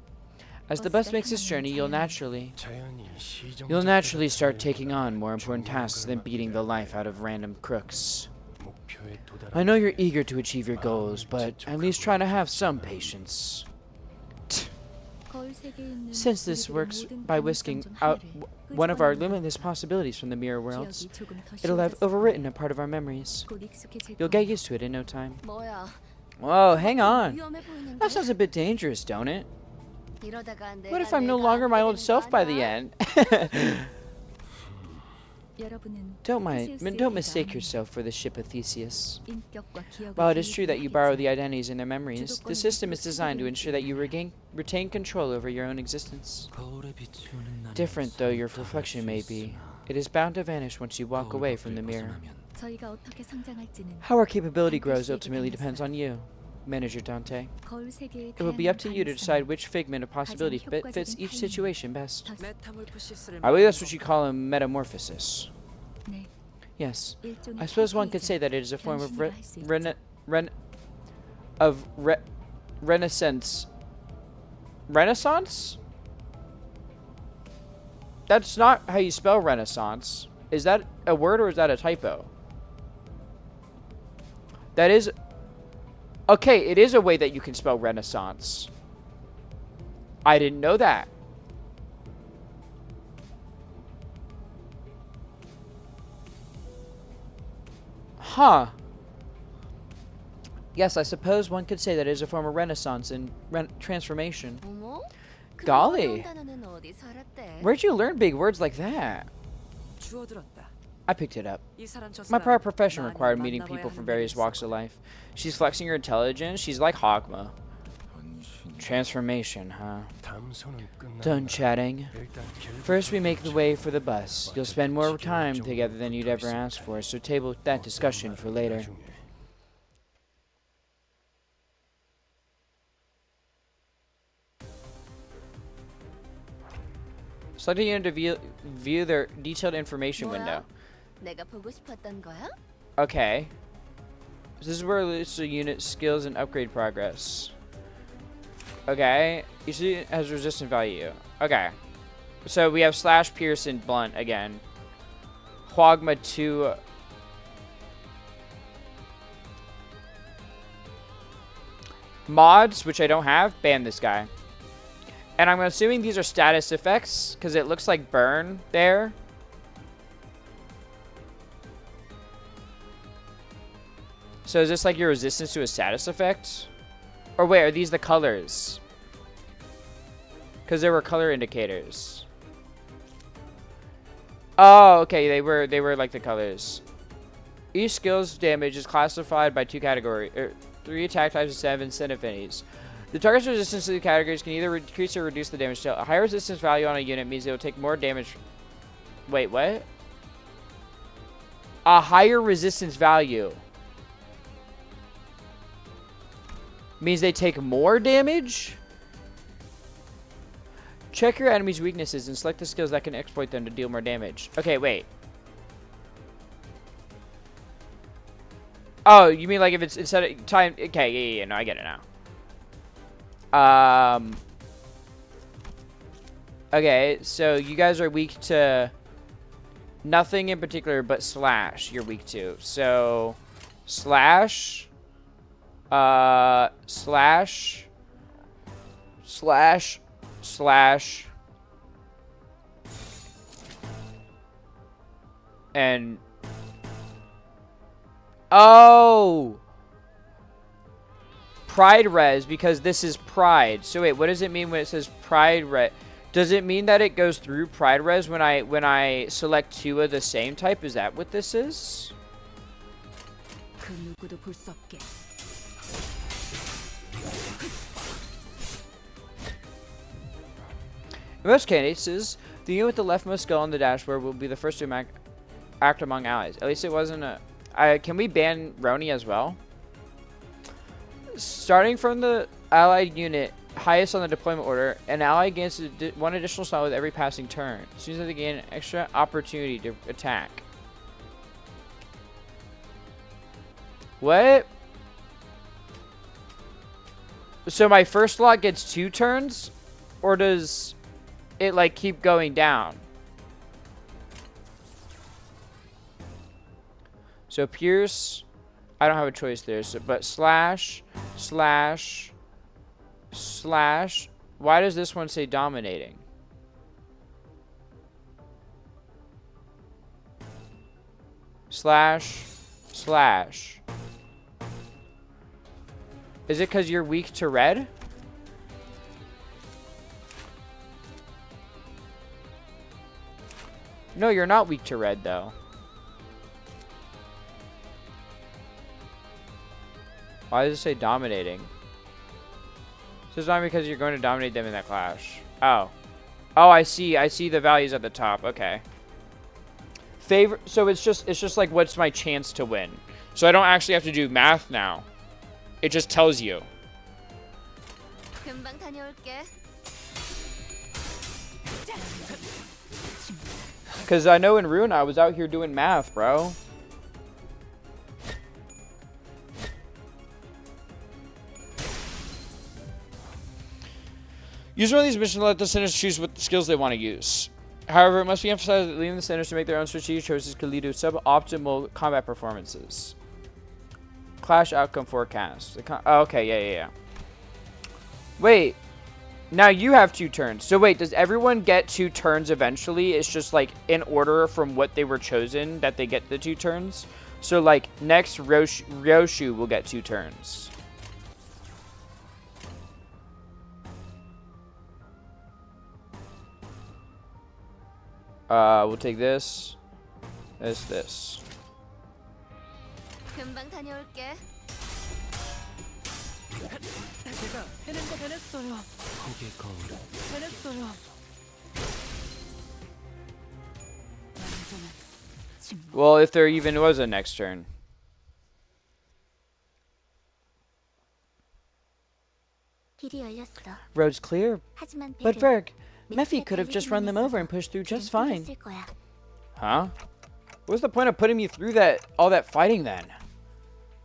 Speaker 1: As the bus makes its journey, you'll naturally start taking on more important tasks than beating the life out of random crooks. I know you're eager to achieve your goals, but at least try to have some patience.
Speaker 9: 거울 세계에 있는
Speaker 1: Since this
Speaker 9: 우리들의
Speaker 1: works
Speaker 9: 모든
Speaker 1: by
Speaker 9: 가능성
Speaker 1: whisking
Speaker 9: 중
Speaker 1: out
Speaker 9: 하나를
Speaker 1: one of our
Speaker 9: 끄집어내는
Speaker 1: limitless possibilities from the mirror worlds,
Speaker 9: 기억이 조금 더
Speaker 1: it'll have
Speaker 9: 쉬워졌을
Speaker 1: overwritten a
Speaker 9: 거예요.
Speaker 1: part of our memories.
Speaker 9: 곧 익숙해질
Speaker 1: You'll
Speaker 9: 거예요.
Speaker 1: get used to it in no time.
Speaker 2: 뭐야?
Speaker 1: Whoa, hang on.
Speaker 2: 위험해 보이는데?
Speaker 1: That sounds a bit dangerous, don't it?
Speaker 2: 이러다가 내가
Speaker 1: What if I'm no
Speaker 2: 내가
Speaker 1: longer my
Speaker 2: 하게
Speaker 1: old
Speaker 2: 되는
Speaker 1: self
Speaker 2: 거
Speaker 1: by the
Speaker 2: 아니야?
Speaker 1: end?
Speaker 9: 여러분은
Speaker 1: Don't
Speaker 9: 테세우스의
Speaker 1: mistake
Speaker 9: 배가
Speaker 1: yourself for the ship of Theseus.
Speaker 9: 인격과 기억을
Speaker 1: While it is true that you borrow the
Speaker 9: 기억하지만
Speaker 1: identities and their memories, the system is designed to ensure that you retain control over your own existence.
Speaker 5: 거울에 비추는 나는
Speaker 1: Different though your reflection may be, it is bound to vanish once you walk away from the mirror.
Speaker 9: 저희가 어떻게 성장할지는
Speaker 1: How our capability grows ultimately depends on you, Manager Dante.
Speaker 9: 거울 세계의
Speaker 1: It will be up to
Speaker 9: 다양한
Speaker 1: you to decide
Speaker 9: 가능성을
Speaker 1: which figment of possibility fits each situation best.
Speaker 4: 메타몰프시스를
Speaker 1: I believe that's what you call a metamorphosis.
Speaker 9: 네,
Speaker 1: Yes.
Speaker 9: 일종의
Speaker 1: I suppose one could
Speaker 9: 패키지죠.
Speaker 1: say that it is a form of
Speaker 9: 변신을 할수 있죠.
Speaker 1: renaissance. Renaissance? That's not how you spell renaissance. Is that a word or is that a typo? That is... Okay, it is a way that you can spell renaissance. I didn't know that. Huh. Yes, I suppose one could say that it is a form of renaissance and transformation.
Speaker 2: 어머? 그
Speaker 1: Golly.
Speaker 2: 어려운 단어는 어디서 알았대?
Speaker 1: Where'd you learn big words like that?
Speaker 4: 주워들었다.
Speaker 1: I picked it up.
Speaker 4: 이 사람 저
Speaker 1: My
Speaker 4: 사람
Speaker 1: prior profession
Speaker 4: 많이
Speaker 1: required meeting
Speaker 4: 만나봐야
Speaker 1: people from
Speaker 4: 하는
Speaker 1: various
Speaker 4: 일이
Speaker 1: walks
Speaker 4: 있을
Speaker 1: of
Speaker 4: 거야.
Speaker 1: life. She's flexing her intelligence. She's like Hogma. Transformation, huh? Done chatting. First we make the way for the bus. You'll spend more time together than you'd ever ask for, so table that discussion for later. Select a unit to view their detailed information window.
Speaker 2: 내가 보고 싶었던 거야?
Speaker 1: Okay. This is where it lists the unit skills and upgrade progress. Okay. Each unit has resistance value. Okay. So we have slash, pierce, and blunt again. Huagma 2. Mods, which I don't have, ban this guy. And I'm assuming these are status effects, because it looks like burn there. So is this like your resistance to a status effect? Or wait, are these the colors? Because there were color indicators. Oh, okay, they were like the colors. Each skill's damage is classified by 2 categories, 3 attack types and 7 set affinities. The target's resistance to the categories can either increase or reduce the damage dealt. A higher resistance value on a unit means it will take more damage. Wait, what? A higher resistance value means they take more damage? Check your enemy's weaknesses and select the skills that can exploit them to deal more damage. Okay, wait. Oh, you mean like if it's instead of time? Okay, yeah, no, I get it now. Okay, so you guys are weak to nothing in particular, but slash you're weak to. So, slash, slash, and oh, pride res, because this is pride. So wait, what does it mean when it says pride res? Does it mean that it goes through Pride Res when I select 2 of the same type? Is that what this is?
Speaker 4: 그 누구도 볼 수 없게.
Speaker 1: In most cases, the unit with the leftmost skull on the dashboard will be the first to act among allies. At least it wasn't a... can we ban Roni as well? Starting from the allied unit highest on the deployment order, an ally gains 1 additional slot with every passing turn. As soon as they gain an extra opportunity to attack. What? So my first slot gets 2 turns? Or does it like keep going down? So Pierce, I don't have a choice there, so, but slash, slash, slash. Why does this one say dominating? Slash, slash. Is it because you're weak to red? No, you're not weak to red, though. Why does it say dominating? So it's not because you're going to dominate them in that clash. Oh. Oh, I see. I see the values at the top. Okay. Favor. So it's just like, what's my chance to win? So I don't actually have to do math now. It just tells you.
Speaker 2: 금방 다녀올게.
Speaker 1: Because I know in Rune I was out here doing math, bro. Use one of these missions to let the sinners choose what skills they want to use. However, it must be emphasized that leaving the sinners to make their own strategic choices could lead to suboptimal combat performances. Clash outcome forecast. Oh, okay, yeah. Wait. Now you have 2 turns. So wait, does everyone get 2 turns eventually? It's just like in order from what they were chosen that they get the 2 turns. So like next Ryoshu will get 2 turns. We'll take this. This.
Speaker 2: 금방 다녀올게.
Speaker 4: 제가 해냈어요.
Speaker 5: 폭의 거울은
Speaker 4: 해냈어요. 완전한 침묵.
Speaker 1: Well, if there even was a next turn.
Speaker 2: 길이 열렸어.
Speaker 1: Road's clear.
Speaker 2: 하지만
Speaker 1: But
Speaker 2: 배를
Speaker 1: Verg, Mephi could have just run them over and pushed through just fine.
Speaker 2: 뚫렸을 거야.
Speaker 1: Huh? What's the point of putting me through all that fighting then?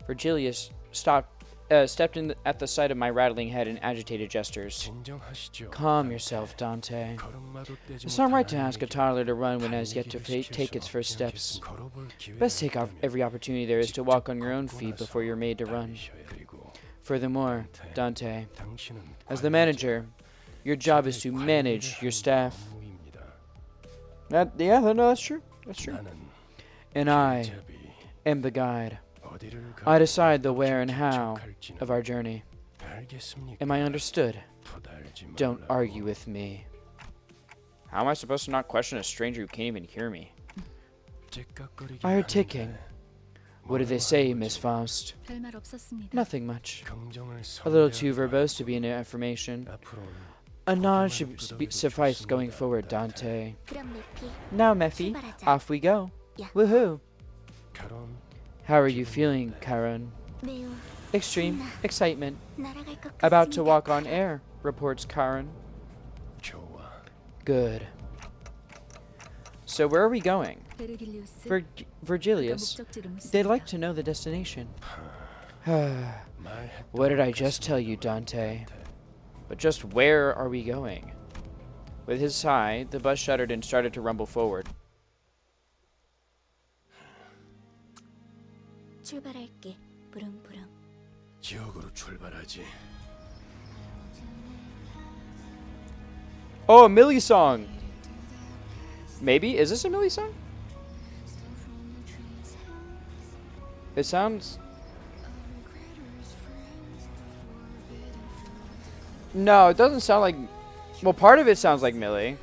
Speaker 1: Virgilius stepped in at the sight of my rattling head and agitated gestures.
Speaker 6: 진정하시죠.
Speaker 1: Calm yourself, Dante.
Speaker 6: 걸음마도 떼지
Speaker 1: It's not right to
Speaker 6: 못한
Speaker 1: ask a toddler to run when it has yet to take its first steps.
Speaker 6: 걸어볼 기회가
Speaker 1: Best take every opportunity there is to walk on your own feet before you're made to run.
Speaker 6: 그리고
Speaker 1: Furthermore, Dante,
Speaker 6: 당신은
Speaker 1: as the manager, your job is to manage your staff.
Speaker 6: 관리자무입니다.
Speaker 1: Yeah, no, that's true. That's true.
Speaker 6: 나는
Speaker 1: And I
Speaker 6: 대접이
Speaker 1: am the guide.
Speaker 6: 어디를
Speaker 1: I
Speaker 6: 가도
Speaker 1: decide the where and how
Speaker 6: 도착할지는
Speaker 1: of our journey.
Speaker 6: 알겠습니까?
Speaker 1: Am I understood?
Speaker 6: 토달지
Speaker 1: Don't
Speaker 6: 말라고.
Speaker 1: argue with me. How am I supposed to not question a stranger who can't even hear me?
Speaker 6: 찌깍거리긴
Speaker 1: I heard
Speaker 6: 하는데
Speaker 1: ticking. What did they say, Miss Faust?
Speaker 9: 별말 없었습니다.
Speaker 1: Nothing much.
Speaker 6: 긍정을
Speaker 1: A little too
Speaker 6: 선배하지
Speaker 1: verbose to be an affirmation.
Speaker 6: 앞으로는
Speaker 1: A nod should suffice going forward, Dante.
Speaker 2: 그럼 메피
Speaker 1: Now, Mephi,
Speaker 2: 출발하자.
Speaker 1: off we go.
Speaker 2: Yeah.
Speaker 1: Woohoo!
Speaker 6: 결혼
Speaker 1: How are you feeling, Karen?
Speaker 2: 매우
Speaker 1: Extreme excitement.
Speaker 2: 날아갈 것
Speaker 1: About to
Speaker 2: 같습니다.
Speaker 1: walk on air, reports Karen.
Speaker 6: 좋아.
Speaker 1: Good. So where are we going?
Speaker 9: 베르길리우스.
Speaker 1: Virgilius.
Speaker 9: 목적지를 묻습니다.
Speaker 1: They'd like to know the destination.
Speaker 6: 말했던
Speaker 1: What did I just tell you, Dante? But just where are we going? With his sigh, the bus shuddered and started to rumble forward.
Speaker 2: 출발할게. 부릉부릉.
Speaker 6: 지역으로 출발하지.
Speaker 1: Oh, a Millie song! Maybe? Is this a Millie song? It sounds... No, it doesn't sound like... Well, part of it sounds like Millie.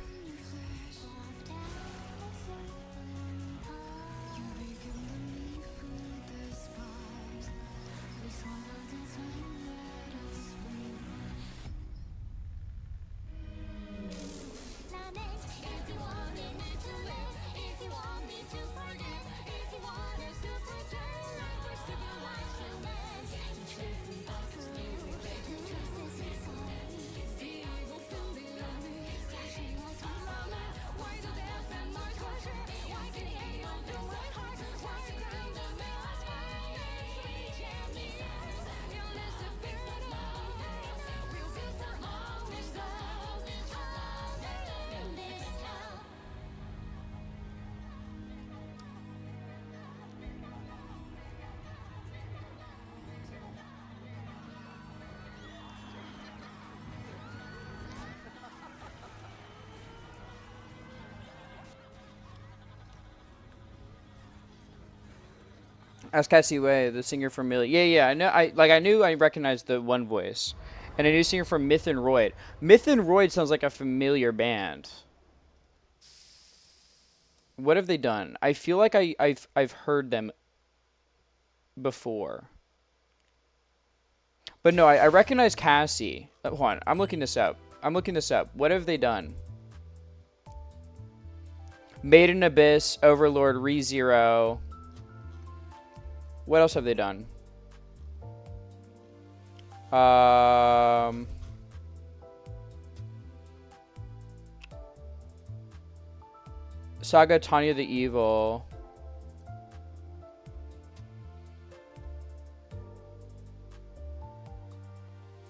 Speaker 1: Ask Cassie Way, the singer from Millie. Yeah, I know. I knew I recognized the one voice, and I knew singer from Myth and Royd. Myth and Royd sounds like a familiar band. What have they done? I feel like I've heard them before. But no, I recognize Cassie. Hold on, I'm looking this up. What have they done? Maiden Abyss, Overlord, ReZero. What else have they done? Saga, Tanya the Evil.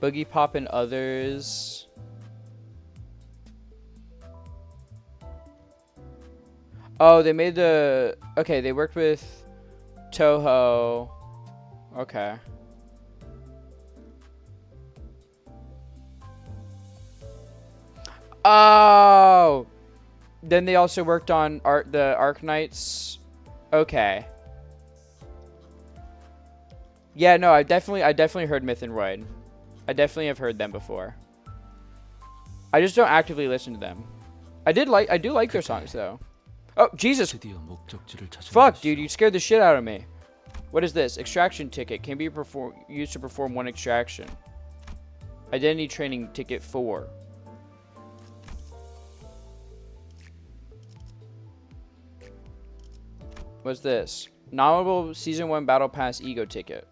Speaker 1: Boogie Pop and Others. Oh, they made the... Okay, they worked with Toho. Okay. Oh! Then they also worked on the Arknights. Okay. Yeah, no, I definitely heard Myth and Royd. I definitely have heard them before. I just don't actively listen to them. I do like their songs though. Oh, Jesus.
Speaker 5: 드디어 목적지를 찾은
Speaker 1: Fuck,
Speaker 5: 것이오.
Speaker 1: dude, you scared the shit out of me. What is this? Extraction ticket can be used to perform one extraction. Identity training ticket 4. What's this? Nominal season 1 battle pass ego ticket.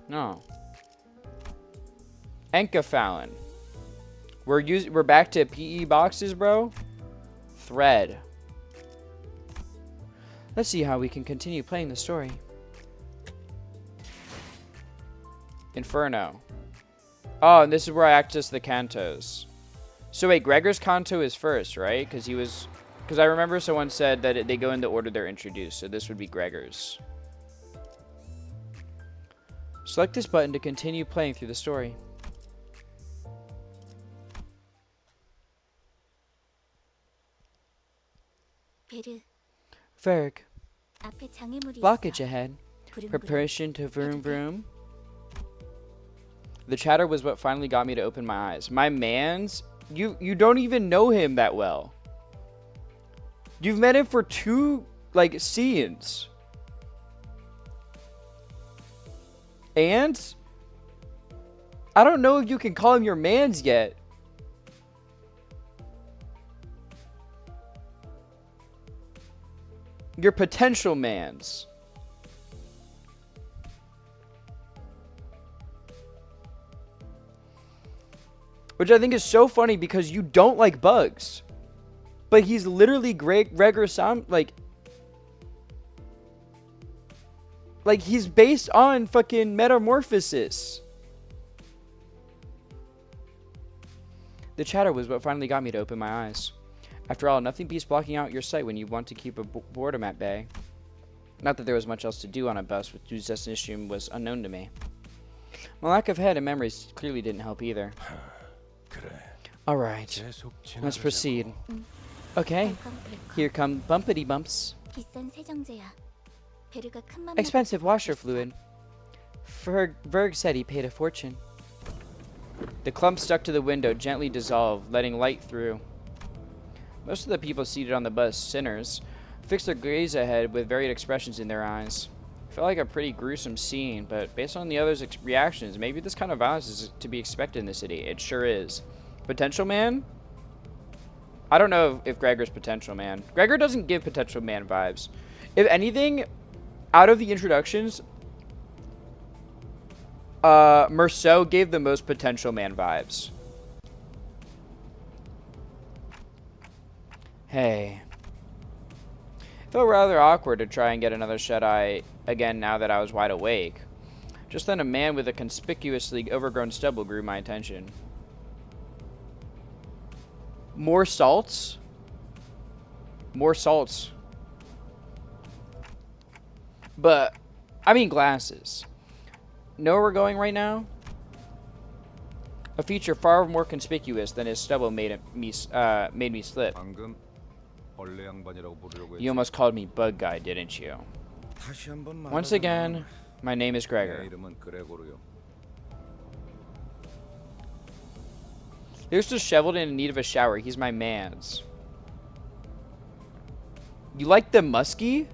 Speaker 1: No. Enkephalon. We're back to PE boxes, bro. Thread. Let's see how we can continue playing the story. Inferno. Oh, and this is where I access the cantos. So wait, Gregor's canto is first, right? Because I remember someone said that they go in the order they're introduced. So this would be Gregor's. Select this button to continue playing through the story.
Speaker 2: 베르,
Speaker 1: Ferg.
Speaker 2: 앞에 장애물이
Speaker 1: Blockage
Speaker 2: 있어.
Speaker 1: ahead.
Speaker 2: 부릉부릉.
Speaker 1: Preparation to vroom vroom. The chatter was what finally got me to open my eyes. My mans, you don't even know him that well. You've met him for 2 scenes. And I don't know if you can call him your mans yet. Your potential mans. Which I think is so funny because you don't like bugs. But he's literally Gregor Sam, like he's based on fucking Metamorphosis. The chatter was what finally got me to open my eyes. After all, nothing beats blocking out your sight when you want to keep a boredom at bay. Not that there was much else to do on a bus whose destination was unknown to me. My lack of head and memories clearly didn't help either.
Speaker 6: 그래.
Speaker 1: Alright,
Speaker 6: 계속
Speaker 1: let's
Speaker 6: 지나가자고.
Speaker 1: proceed. Okay, here come bumpity bumps.
Speaker 2: 비싼 세정제야. 베르가 큰 맘
Speaker 1: Expensive washer fluid. Berg said he paid a fortune. The clump stuck to the window gently dissolved, letting light through. Most of the people seated on the bus, sinners, fixed their gaze ahead with varied expressions in their eyes. It felt like a pretty gruesome scene, but based on the others' reactions, maybe this kind of violence is to be expected in the city. It sure is. Potential man? I don't know if Gregor's potential man. Gregor doesn't give potential man vibes. If anything, out of the introductions, Merceau gave the most potential man vibes. Hey. It felt rather awkward to try and get another shut-eye again now that I was wide awake. Just then a man with a conspicuously overgrown stubble grew my attention. More salts? More salts. But, I mean glasses. Know where we're going right now? A feature far more conspicuous than his stubble made me slip.
Speaker 3: 방금 벌레 양반이라고 부르려고
Speaker 1: You almost called me bug guy, didn't you?
Speaker 3: 다시 한번
Speaker 1: Once again, my name is
Speaker 3: 내
Speaker 1: Gregor.
Speaker 3: 이름은 그레고르요.
Speaker 1: Here's disheveled and in need of a shower. He's my mans. You like the muskie?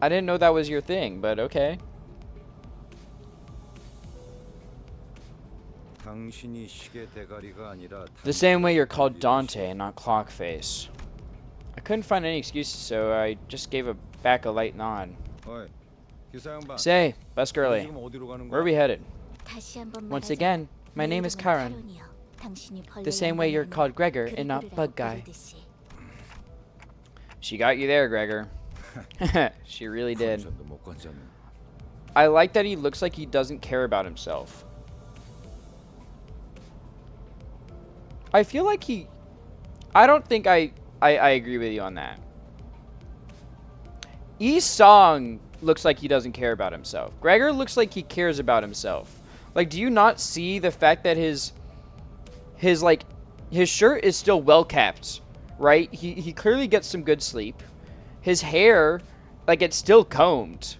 Speaker 1: I didn't know that was your thing, but okay.
Speaker 3: 당신이 시계 대가리가 아니라
Speaker 1: The same way you're called Dante and not Clockface. I couldn't find any excuses, so I just gave back a light nod.
Speaker 3: 어이, 기사 양반.
Speaker 1: Say, bus girly,
Speaker 3: 지금 어디로 가는
Speaker 1: where are
Speaker 3: 거야?
Speaker 1: we headed?
Speaker 2: 다시 한번
Speaker 1: Once
Speaker 2: 말하자고.
Speaker 1: again, my
Speaker 2: 내
Speaker 1: name is
Speaker 2: 이름은
Speaker 1: Karen.
Speaker 2: 카론이요. 당신이 벌레
Speaker 1: The same way you're
Speaker 2: 양반이라면
Speaker 1: called Gregor and not
Speaker 2: 그레고르라고
Speaker 1: Bug Guy.
Speaker 2: 부르듯이.
Speaker 1: She got you there, Gregor. She really did.
Speaker 3: 건전도 못 건졌네.
Speaker 1: I like that he looks like he doesn't care about himself. I feel like I don't think I agree with you on that. Yi Song looks like he doesn't care about himself. Gregor looks like he cares about himself. Like, do you not see the fact that his shirt is still well kept, right? He clearly gets some good sleep. His hair, like, it's still combed.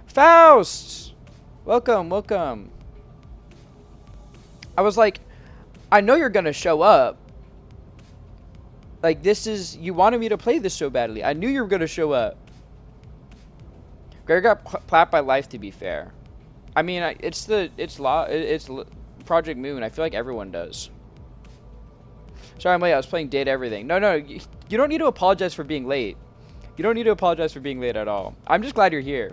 Speaker 1: Faust! Welcome, welcome. I was like, I know you're gonna show up. Like, you wanted me to play this so badly. I knew you were gonna show up. Greg got clapped by life, to be fair. I mean, it's Project Moon. I feel like everyone does. Sorry, I'm late. I was playing Date Everything. No, you don't need to apologize for being late. You don't need to apologize for being late at all. I'm just glad you're here.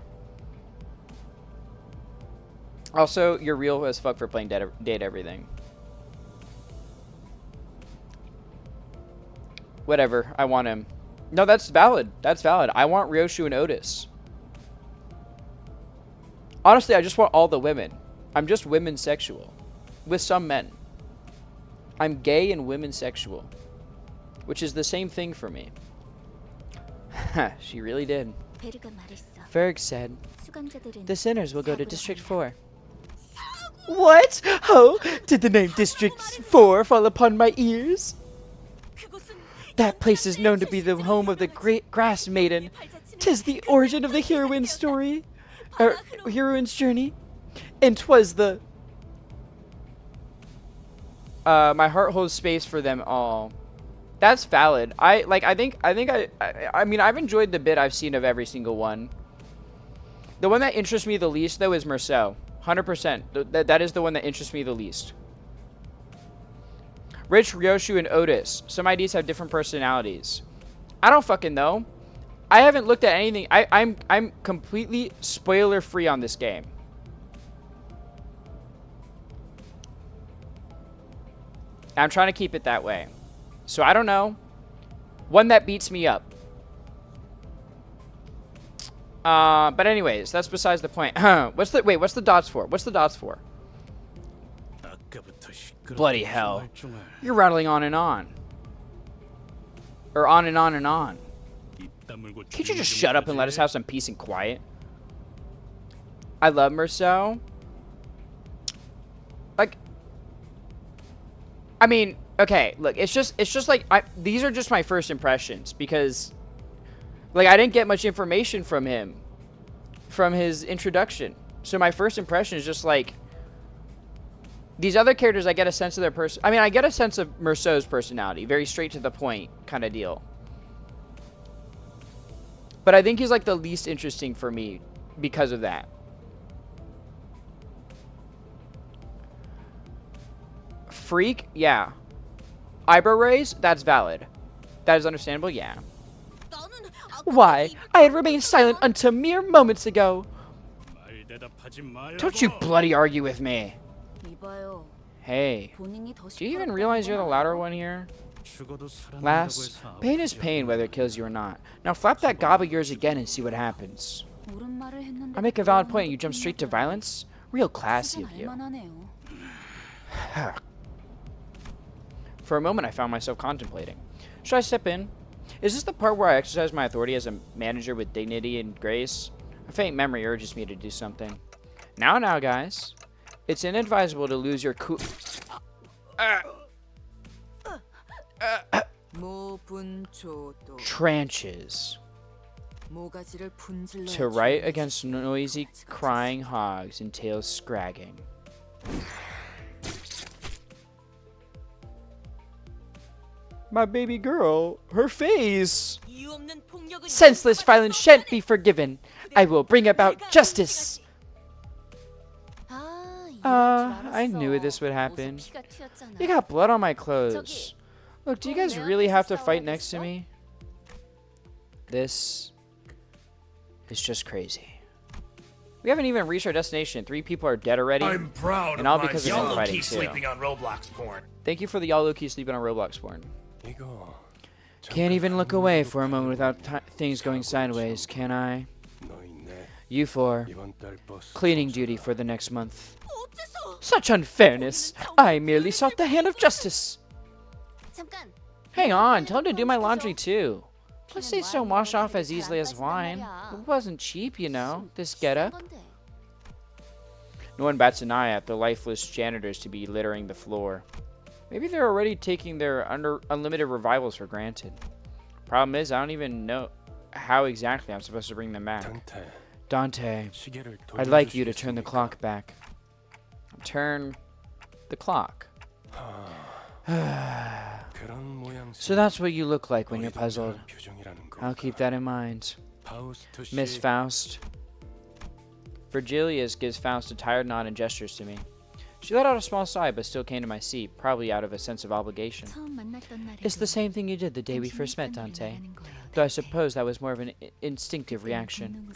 Speaker 1: Also, you're real as fuck for playing Date Everything. Whatever. I want him. No, that's valid. That's valid. I want Ryoshu and Otis. Honestly, I just want all the women. I'm just women sexual. With some men. I'm gay and women sexual. Which is the same thing for me. She really did.
Speaker 2: 베르가 말했어.
Speaker 1: Ferg said,
Speaker 2: 수감자들은
Speaker 1: the sinners will go to
Speaker 2: 사고를
Speaker 1: District
Speaker 2: 한다.
Speaker 1: 4. What? Oh, did the name District 4 fall upon my ears? That place is known to be the home of the great grass maiden. 'Tis the origin of the heroine's story. Heroine's journey. And 'twas the... my heart holds space for them all. That's valid. I mean, I've enjoyed the bit I've seen of every single one. The one that interests me the least, though, is Merceau. 100%. That is the one that interests me the least. Rich, Ryoshu, and Otis. Some IDs have different personalities. I don't fucking know. I haven't looked at anything. I'm completely spoiler free on this game. I'm trying to keep it that way. So I don't know. One that beats me up. But anyways, that's besides the point. What's the dots for? What's the dots for?
Speaker 6: 아까부터 시끄럽게
Speaker 1: Bloody hell.
Speaker 6: 말중을.
Speaker 1: You're rattling on and on. Or on and on and on.
Speaker 6: 입 다물고
Speaker 1: Can't you just
Speaker 6: 조용히
Speaker 1: shut up
Speaker 6: 좀
Speaker 1: and let us
Speaker 6: 하지?
Speaker 1: have some peace and quiet? I love Merceau. Like, I mean, Okay, look, it's just like these are just my first impressions because like I didn't get much information from him from his introduction. So my first impression is just like these other characters I get a sense of their person. I mean, I get a sense of Merceau's personality, very straight to the point kind of deal. But I think he's like the least interesting for me because of that. Freak, yeah. Eyebrow raise, that's valid. That is understandable, yeah. Why? I had remained silent until mere moments ago. Don't you bloody argue with me.
Speaker 2: 이봐요.
Speaker 1: Hey,
Speaker 2: 본인이 더
Speaker 1: do you even realize you're the louder one here? Lass, pain is pain whether it kills you or not. Now flap that gob of yours again and see what happens.
Speaker 2: 옳은 말을 했는데
Speaker 1: I make a valid point and you jump straight to violence? Real classy of you.
Speaker 2: 알만하네요.
Speaker 1: For a moment I found myself contemplating. Should I step in? Is this the part where I exercise my authority as a manager with dignity and grace? A faint memory urges me to do something. Now, guys. It's inadvisable to lose your cool... tranches. To right against noisy, crying hogs and tails scragging. My baby girl, her face. Senseless violence shan't be forgiven. I will bring about justice. I knew this would happen. You got blood on my clothes. Look, do you guys really have to fight next to me? This is just crazy. We haven't even reached our destination. 3 people are dead already.
Speaker 7: I'm proud
Speaker 1: and
Speaker 7: of
Speaker 1: all
Speaker 7: my
Speaker 1: because of
Speaker 7: y'all
Speaker 1: infighting
Speaker 7: keep
Speaker 1: too.
Speaker 7: sleeping on Roblox porn.
Speaker 1: Thank you for the y'all low-key sleeping on Roblox porn.
Speaker 6: 이거
Speaker 1: Can't even look away for a moment without things going sideways, can I? You four.
Speaker 6: 이번 달 버스
Speaker 1: Cleaning duty for the next month. Such unfairness! I merely sought the hand of justice!
Speaker 2: 잠깐.
Speaker 1: Hang on, tell him to do my laundry too. Plus they don't wash off as easily as wine. It wasn't cheap, you know, this getup. No one bats an eye at the lifeless janitors to be littering the floor. Maybe they're already taking their unlimited revivals for granted. Problem is, I don't even know how exactly I'm supposed to bring them back. Dante,
Speaker 6: 시계를
Speaker 1: I'd like you to turn the
Speaker 6: 돌려주시겠습니까?
Speaker 1: clock back. Turn the clock.
Speaker 6: 그런 모양새.
Speaker 1: So that's what you look like when you're puzzled.
Speaker 6: 어리둥절한 표정이라는
Speaker 1: I'll
Speaker 6: 건가?
Speaker 1: keep that in mind.
Speaker 6: 파우스트 씨,
Speaker 1: Miss Faust. Virgilius gives Faust a tired nod and gestures to me. She let out a small sigh but still came to my seat, probably out of a sense of obligation. It's the same thing you did the day we first met, Dante. Though I suppose that was more of an instinctive reaction.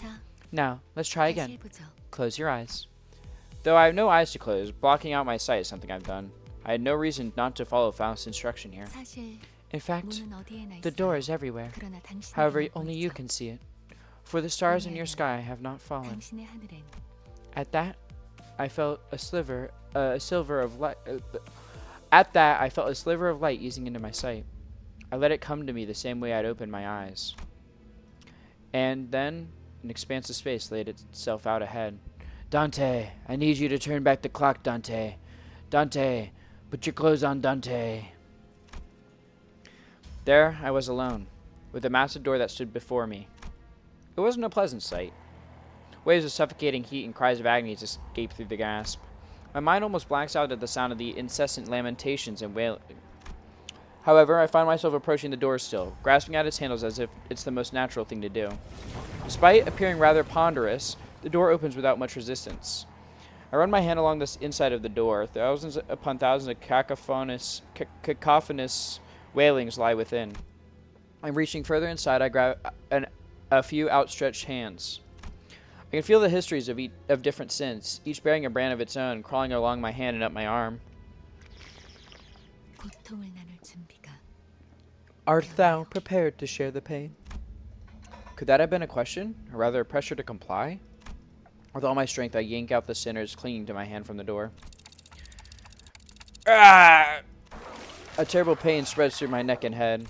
Speaker 1: Now, let's try again. Close your eyes. Though I have no eyes to close, blocking out my sight is something I've done. I had no reason not to follow Faust's instruction here. In fact, the door is everywhere. However, only you can see it. For the stars in your sky have not fallen. At that, I felt a silver of light. At that, I felt a sliver of light easing into my sight. I let it come to me the same way I'd opened my eyes. And then, an expanse of space laid itself out ahead. Dante, I need you to turn back the clock, Dante. Dante, put your clothes on, Dante. There, I was alone, with the massive door that stood before me. It wasn't a pleasant sight. Waves of suffocating heat and cries of agony escaped through the gasp. My mind almost blanks out at the sound of the incessant lamentations and wailing. However, I find myself approaching the door still, grasping at its handles as if it's the most natural thing to do. Despite appearing rather ponderous, the door opens without much resistance. I run my hand along the inside of the door. Thousands upon thousands of cacophonous wailings lie within. I'm reaching further inside. I grab a few outstretched hands. I can feel the histories of different sins, each bearing a brand of its own, crawling along my hand and up my arm. Art thou prepared to share the pain? Could that have been a question, or rather a pressure to comply? With all my strength, I yank out the sinners clinging to my hand from the door. Ah! A terrible pain spreads through my neck and head.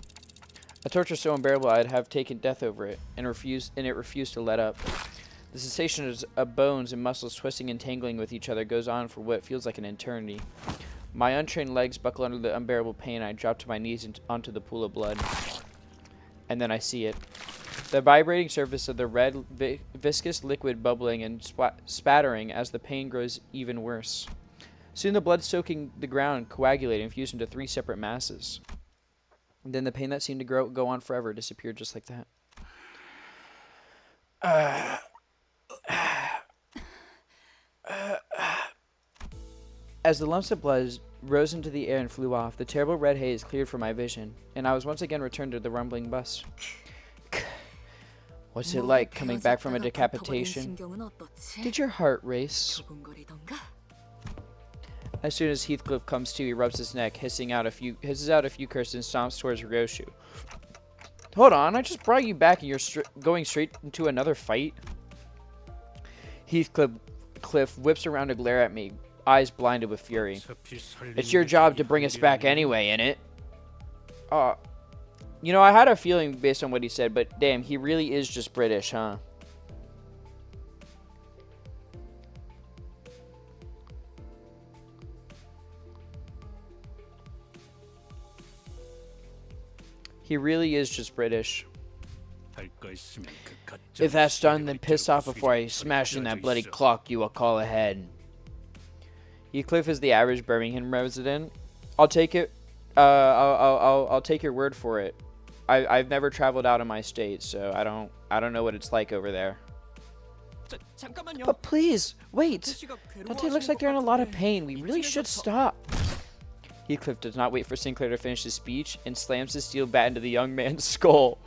Speaker 1: A torture so unbearable I'd have taken death over it, and it refused to let up. The sensation of bones and muscles twisting and tangling with each other goes on for what feels like an eternity. My untrained legs buckle under the unbearable pain. I drop to my knees onto the pool of blood. And then I see it. The vibrating surface of the red, viscous liquid bubbling and spattering as the pain grows even worse. Soon the blood soaking the ground coagulated and fused into 3 separate masses. And then the pain that seemed to go on forever disappeared just like that. As the lumps of blood rose into the air and flew off, the terrible red haze cleared from my vision, and I was once again returned to the rumbling bus. What's it like coming back from a decapitation? Did your heart race? As soon as Heathcliff comes to, he rubs his neck, hisses out a few curses and stomps towards Ryoshu. Hold on, I just brought you back and you're going straight into another fight? Heathcliff whips around to glare at me, eyes blinded with fury. It's your job to bring us back anyway, innit? You know, I had a feeling based on what he said, but damn, he really is just British, huh? He really is just British. If that's done, then piss off before I smash in that bloody clock you will call ahead. Heathcliff is the average Birmingham resident. I'll take it. I'll take your word for it. I've never traveled out of my state, so I don't know what it's like over there. But please, wait. Dante looks like they're in a lot of pain. We really should stop. Heathcliff does not wait for Sinclair to finish his speech and slams his steel bat into the young man's skull.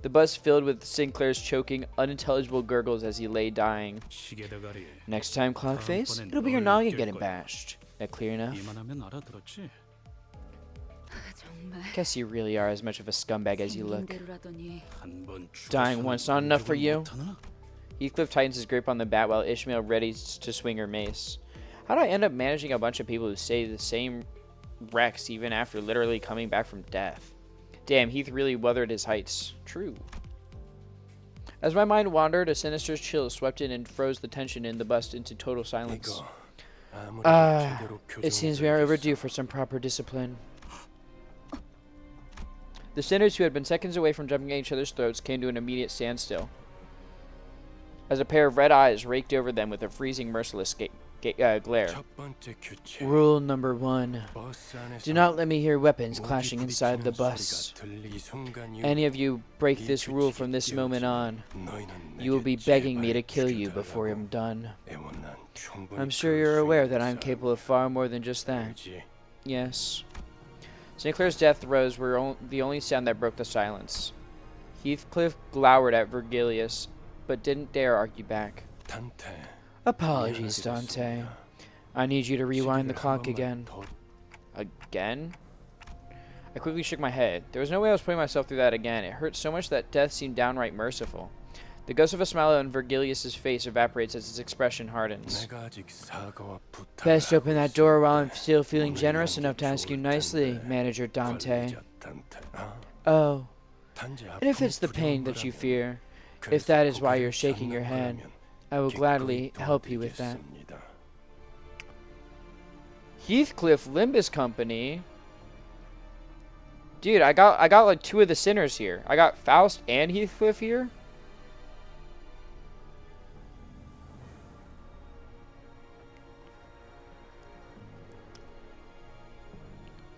Speaker 1: The bus filled with Sinclair's choking, unintelligible gurgles as he lay dying. Next time, Clockface, it'll be your noggin getting bashed. That clear enough? Guess you really are as much of a scumbag as you look. Dying once not enough for you? Heathcliff tightens his grip on the bat while Ishmael readies to swing her mace. How do I end up managing a bunch of people who say the same wrecks even after literally coming back from death? Damn, Heath really weathered his heights. True. As my mind wandered, a sinister chill swept in and froze the tension in the bus into total silence. It seems we are overdue for some proper discipline. The sinners who had been seconds away from jumping at each other's throats came to an immediate standstill, as a pair of red eyes raked over them with a freezing, merciless glare. Rule number 1. Do not let me hear weapons clashing inside the bus. Any of you break this rule from this moment on, you will be begging me to kill you before I'm done. I'm sure you're aware that I'm capable of far more than just that. Yes. Sinclair's death throes were the only sound that broke the silence. Heathcliff glowered at Virgilius, but didn't dare argue back. Apologies, Dante. I need you to rewind the clock again. Again? I quickly shook my head. There was no way I was putting myself through that again. It hurt so much that death seemed downright merciful. The ghost of a smile on Virgilius' face evaporates as his expression hardens. Best open that door while I'm still feeling generous enough to ask you nicely, Manager Dante. Oh, and if it's the pain that you fear, if that is why you're shaking your head, I will gladly help you with that. Heathcliff Limbus Company? Dude, I got like 2 of the sinners here. I got Faust and Heathcliff here.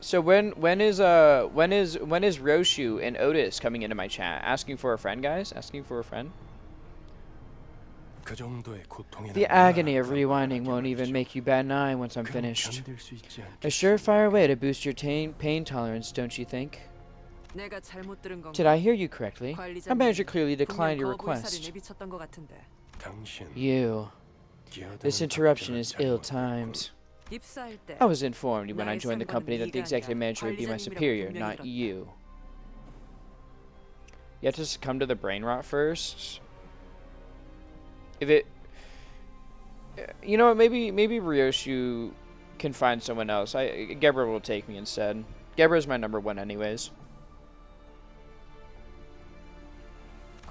Speaker 1: So when is Roshu and Otis coming into my chat? Asking for a friend, guys? Asking for a friend? The agony of rewinding won't even make you bat an eye once I'm finished. A surefire way to boost your pain tolerance, don't you think? Did I hear you correctly? Our manager clearly declined your request. You. This interruption is ill-timed. I was informed when I joined the company that the executive manager would be my superior, not you. You have to succumb to the brain rot first? If it... You know what, maybe Ryoshu can find someone else. Gebra will take me instead. Gebra's my number 1 anyways.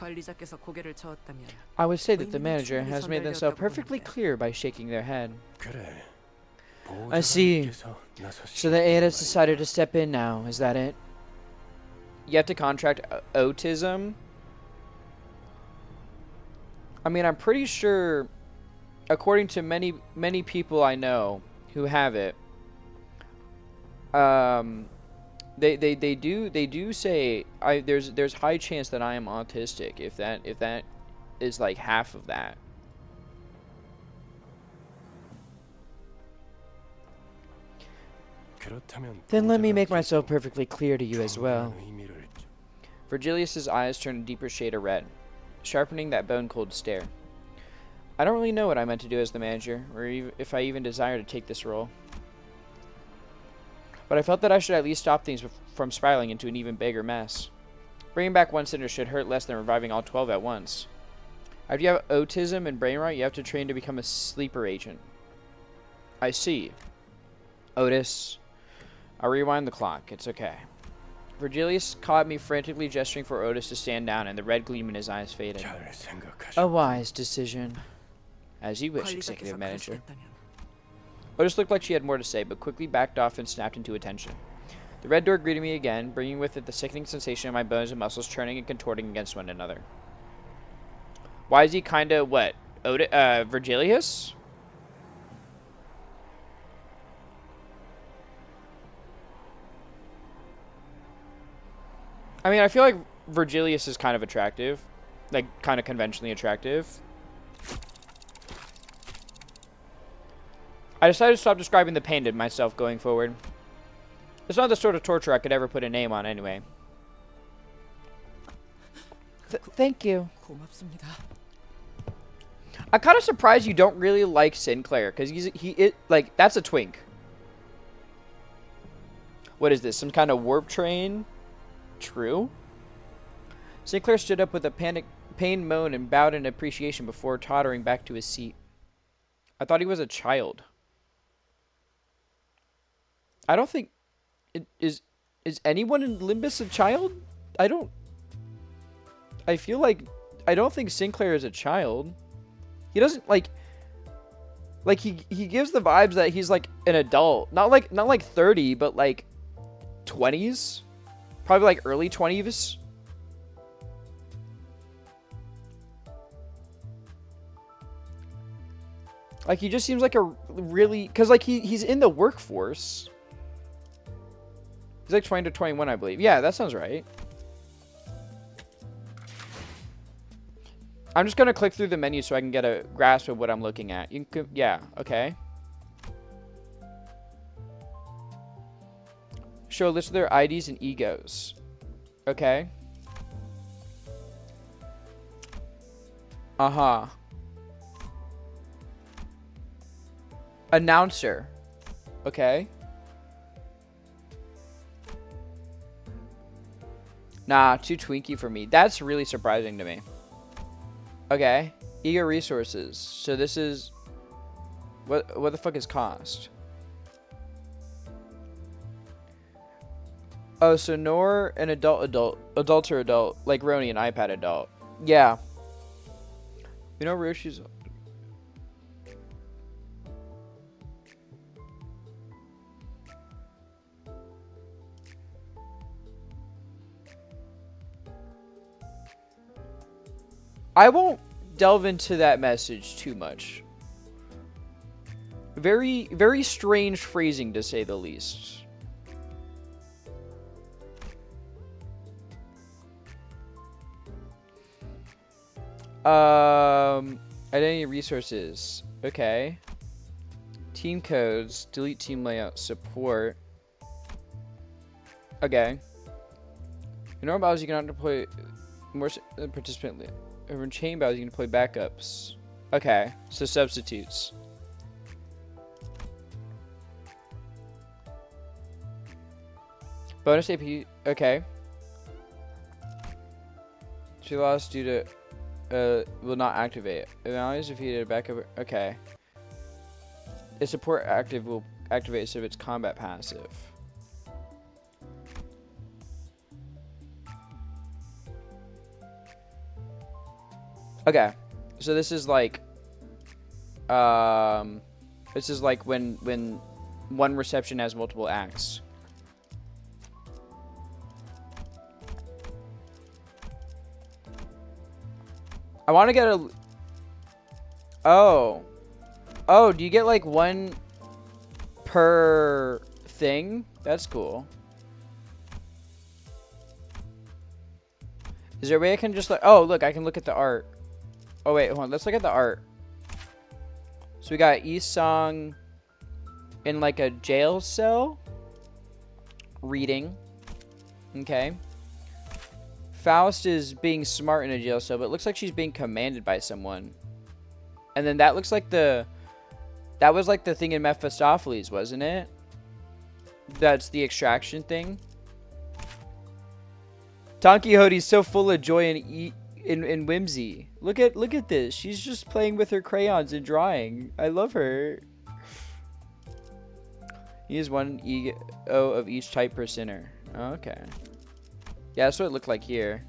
Speaker 4: 관리자께서 고개를 저었다면
Speaker 1: I would say that the manager has made themselves perfectly clear by shaking their head.
Speaker 6: 그래.
Speaker 1: I see.
Speaker 6: 보호자님께서
Speaker 1: So the aide has decided to step in now, is that it? You have to contract autism? I mean, I'm pretty sure, according to many people I know who have it, they do say there's high chance that I am autistic if that is like half of that. Then let me make myself perfectly clear to you as well. Virgilius's eyes turned a deeper shade of red, sharpening that bone-cold stare. I don't really know what I meant to do as the manager, or if I even desire to take this role. But I felt that I should at least stop things from spiraling into an even bigger mess. Bringing back one sinner should hurt less than reviving all 12 at once. After you have autism and brain rot, you have to train to become a sleeper agent. I see. Otis. I'll rewind the clock. It's okay. Virgilius caught me frantically gesturing for Otis to stand down, and the red gleam in his eyes faded. A wise decision. As you wish, Executive Manager. Otis looked like she had more to say, but quickly backed off and snapped into attention. The red door greeted me again, bringing with it the sickening sensation of my bones and muscles churning and contorting against one another. Why is he kinda, what, Virgilius? I mean, I feel like Virgilius is kind of attractive. Like, kind of conventionally attractive. I decided to stop describing the pain to myself going forward. It's not the sort of torture I could ever put a name on anyway. Thank you. I'm kind of surprised you don't really like Sinclair, because like, that's a twink. What is this, some kind of warp train? True. Sinclair stood up with a pained moan and bowed in appreciation before tottering back to his seat. I thought he was a child. I don't think... Is anyone in Limbus a child? I feel like... I don't think Sinclair is a child. He doesn't, like... Like, he gives the vibes that he's, like, an adult. Not like 30, but, like, 20s? Probably, like, early 20s? Like, he just seems like a really... Because, like, he's in the workforce. He's like 20 to 21, I believe. Yeah, that sounds right. I'm just going to click through the menu so I can get a grasp of what I'm looking at. You can, yeah, okay. Show a list of their IDs and egos. Okay. Uh-huh. Announcer. Okay. Nah, too twinky for me. That's really surprising to me. Okay. Ego resources. So this is... What the fuck is cost? Oh, so Nor an adult, like Roni, an iPad adult. Yeah. You know Roshi's... I won't delve into that message too much. Very, very strange phrasing, to say the least. Identity resources. Okay. Team codes. Delete team layout. Support. Okay. In normal battles, you cannot deploy more participant. Over in chain battles, you can deploy backups. Okay. So substitutes. Bonus AP. Okay. She lost due to will not activate. If allies defeated a backup. Okay. A support active will activate instead of its combat passive. Okay, so this is like when one reception has multiple acts. I want to get a... Oh. Oh, do you get like one per thing? That's cool. Is there a way I can just like... Oh, look, I can look at the art. Oh, wait, hold on. Let's look at the art. So we got Isong in like a jail cell. Reading. Okay. Faust is being smart in a jail cell, but it looks like she's being commanded by someone. And then that looks like the... That was like the thing in Mephistopheles, wasn't it? That's the extraction thing. Don Quixote's so full of joy and whimsy. Look at this. She's just playing with her crayons and drawing. I love her. Use one ego of each type per sinner. Okay. Yeah, that's what it looked like here.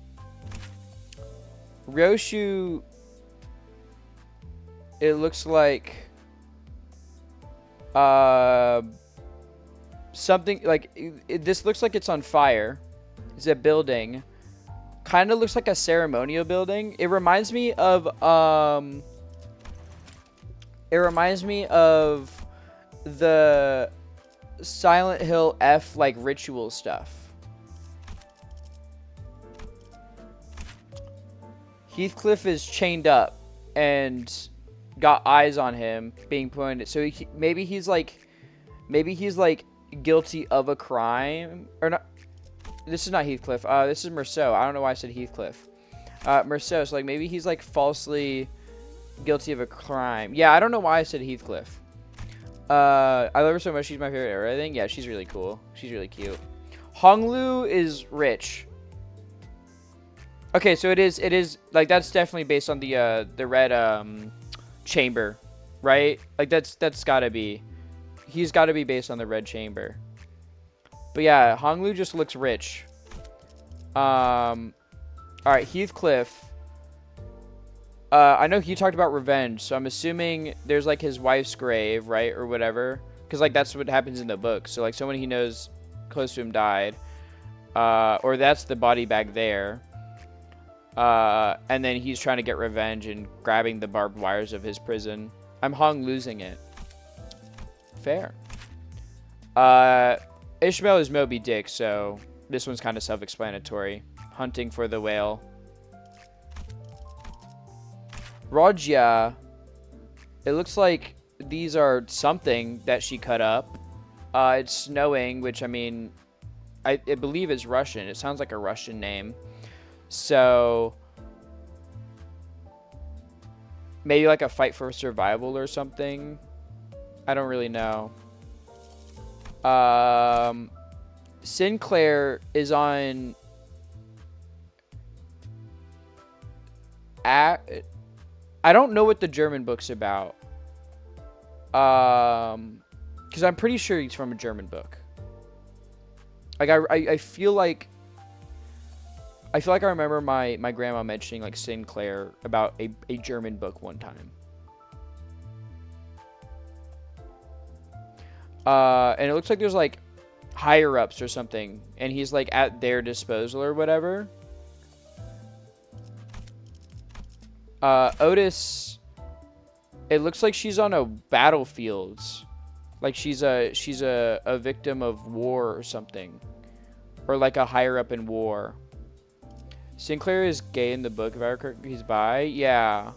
Speaker 1: Ryoshu, it looks like something like this looks like it's on fire. It's a building. Kind of looks like a ceremonial building. It reminds me of the Silent Hill F like ritual stuff. Heathcliff is chained up and got eyes on him being pointed. So maybe he's like guilty of a crime or not. This is not Heathcliff. This is Merceau. I don't know why I said Heathcliff. Merceau. So like maybe he's like falsely guilty of a crime. Yeah, I don't know why I said Heathcliff. I love her so much. She's my favorite ever. I think. Yeah, she's really cool. She's really cute. Honglu is rich. Okay, so it is like that's definitely based on the red chamber, right? Like that's gotta be. He's gotta be based on the red chamber. But yeah, Honglu just looks rich. Alright, Heathcliff. I know he talked about revenge, so I'm assuming there's like his wife's grave, right? Or whatever. Because like that's what happens in the book. So like someone he knows close to him died. Or that's the body bag there. And then he's trying to get revenge and grabbing the barbed wires of his prison. I'm losing it. Fair. Ishmael is Moby Dick, so this one's kind of self-explanatory. Hunting for the whale. Rogia, it looks like these are something that she cut up. It's snowing, which I mean, I believe is Russian. It sounds like a Russian name. So maybe like a fight for survival or something. I don't really know. Sinclair is on I don't know what the German book's about. Because I'm pretty sure he's from a German book. Like I feel like I remember my grandma mentioning like Sinclair about a German book one time. And it looks like there's like higher ups or something, and he's like at their disposal or whatever. Otis, it looks like she's on a battlefield, like she's a victim of war or something, or like a higher up in war. Sinclair is gay in the book, if I recall. He's bi, yeah.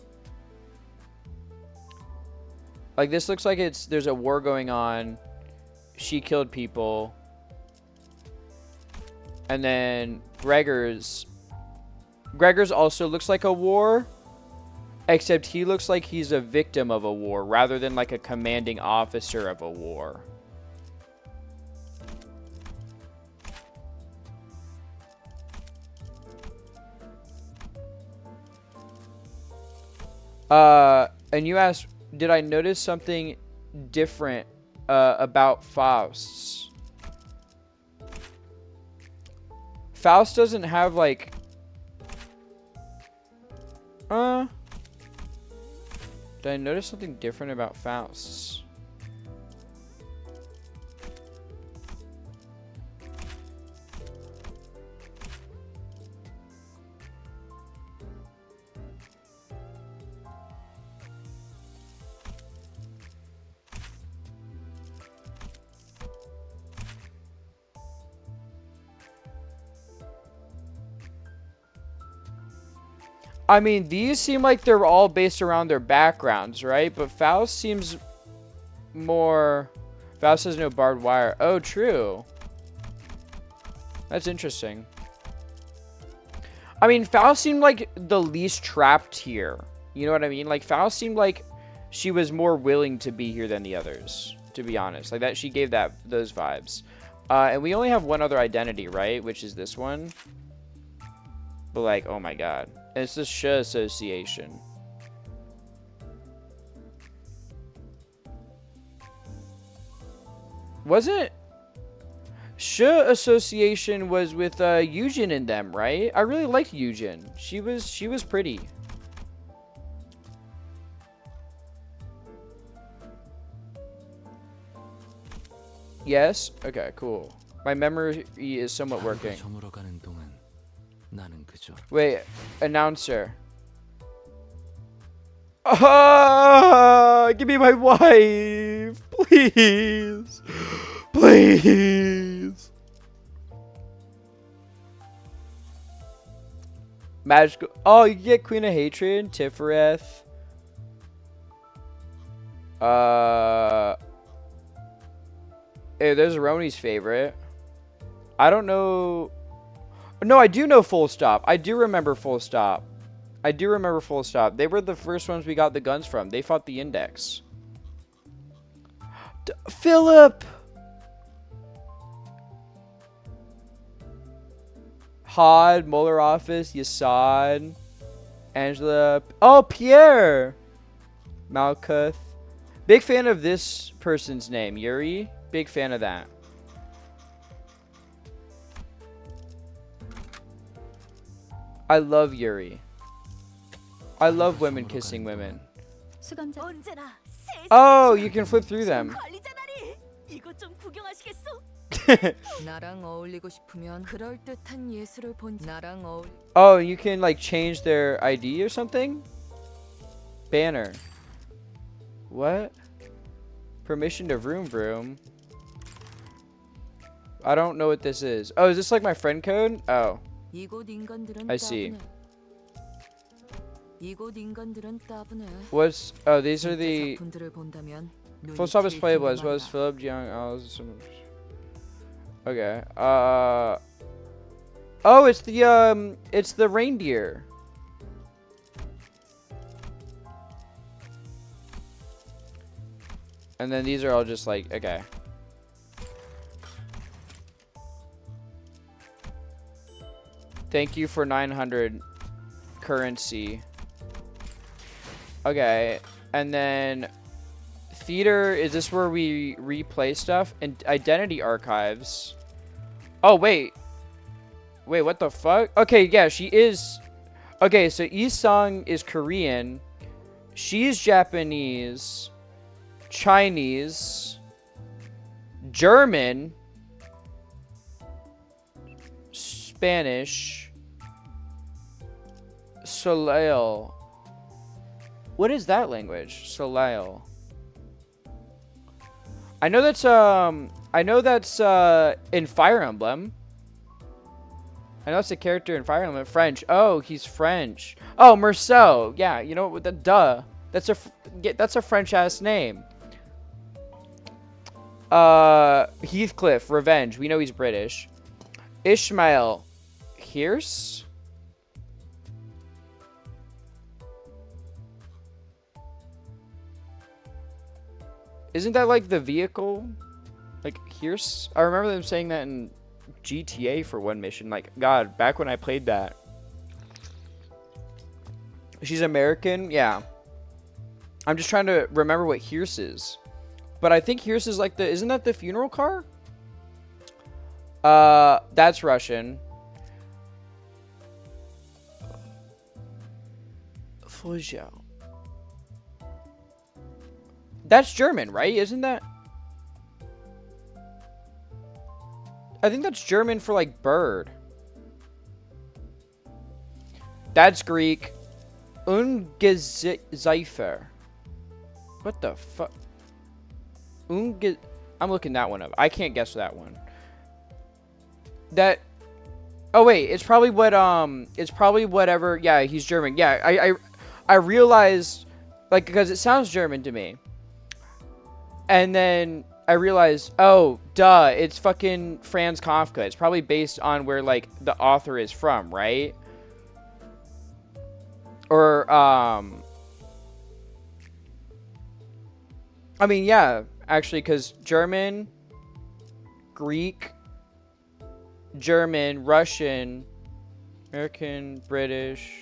Speaker 1: Like this looks like there's a war going on. She killed people. And then Gregor's also looks like a war, except he looks like he's a victim of a war rather than like a commanding officer of a war. And you asked, did I notice something different about Faust? Faust doesn't have like Did I notice something different about Faust? I mean, these seem like they're all based around their backgrounds, right? But Faust seems more... Faust has no barbed wire. Oh, true. That's interesting. I mean, Faust seemed like the least trapped here. You know what I mean? Like, Faust seemed like she was more willing to be here than the others, to be honest. Like, that she gave those vibes. And we only have one other identity, right? Which is this one. But, like, oh my god. And it's the Sh Association. Wasn't Sh Association was with Yujin and them, right? I really liked Yujin. She was pretty. Yes? Okay, cool. My memory is somewhat working.
Speaker 5: 저물어가는 동안 나는 그저
Speaker 1: Wait, announcer. Ah, give me my wife, please, please. Magical. Oh, you get Queen of Hatred, Tifereth. Hey, there's Roni's favorite. I don't know. No, I do know Full Stop. I do remember Full Stop. I do remember Full Stop. They were the first ones we got the guns from. They fought the Index. Philip! Hod, Molar Office, Yasad, Angela. Oh, Pierre! Malkuth. Big fan of this person's name. Yuri. Big fan of that. I love Yuri. I love women kissing women.
Speaker 9: 수감자
Speaker 2: 언제나 세상에
Speaker 1: Oh, you can flip through them.
Speaker 2: 관리자나리. 이것 좀 구경하시겠어?
Speaker 4: 나랑 어울리고 싶으면 그럴듯한 예술을 본 나랑 어울
Speaker 1: Oh, you can like change their ID or something? Banner. What? Permission to vroom vroom. I don't know what this is. Oh, is this like my friend code? Oh.
Speaker 4: 이곳 인간들은
Speaker 1: I see.
Speaker 4: 따분해. 이곳 인간들은 따분해.
Speaker 1: What's oh these are the
Speaker 4: 작품들을 본다면
Speaker 1: Full Stop is
Speaker 4: 눈이
Speaker 1: playable as well as
Speaker 4: 길들만
Speaker 1: Philip Young Alice. Okay. Oh, it's the reindeer. And then these are all just like okay. Thank you for 900 currency. Okay, and then theater, is this where we replay stuff? And identity archives. Oh, wait. Wait, what the fuck? Okay, yeah, she is. Okay, so Isang is Korean. She's Japanese. Chinese. German. Spanish. Soleil. What is that language? Soleil. I know that's in Fire Emblem. I know it's a character in Fire Emblem. French. Oh, he's French. Oh, Merceau. Yeah, you know what? Duh. That's a French ass name. Heathcliff. Revenge. We know he's British. Ishmael. Hirse. Isn't that like the vehicle? Like Hirse? I remember them saying that in GTA for one mission. Like, God, back when I played that. She's American? Yeah. I'm just trying to remember what Hirse is. But I think Hirse is like the... Isn't that the funeral car? That's Russian. Fuzhou. That's German, right? Isn't that? I think that's German for like bird. That's Greek. Ungezeifer. What the fuck? I'm looking that one up. I can't guess that one. That. Oh wait, it's probably what it's probably whatever. Yeah, he's German. Yeah, I realized, like, because it sounds German to me. And then I realized, oh, duh, it's fucking Franz Kafka. It's probably based on where like the author is from, right? Or I mean, yeah, actually, because German, Greek, German, Russian, American, British,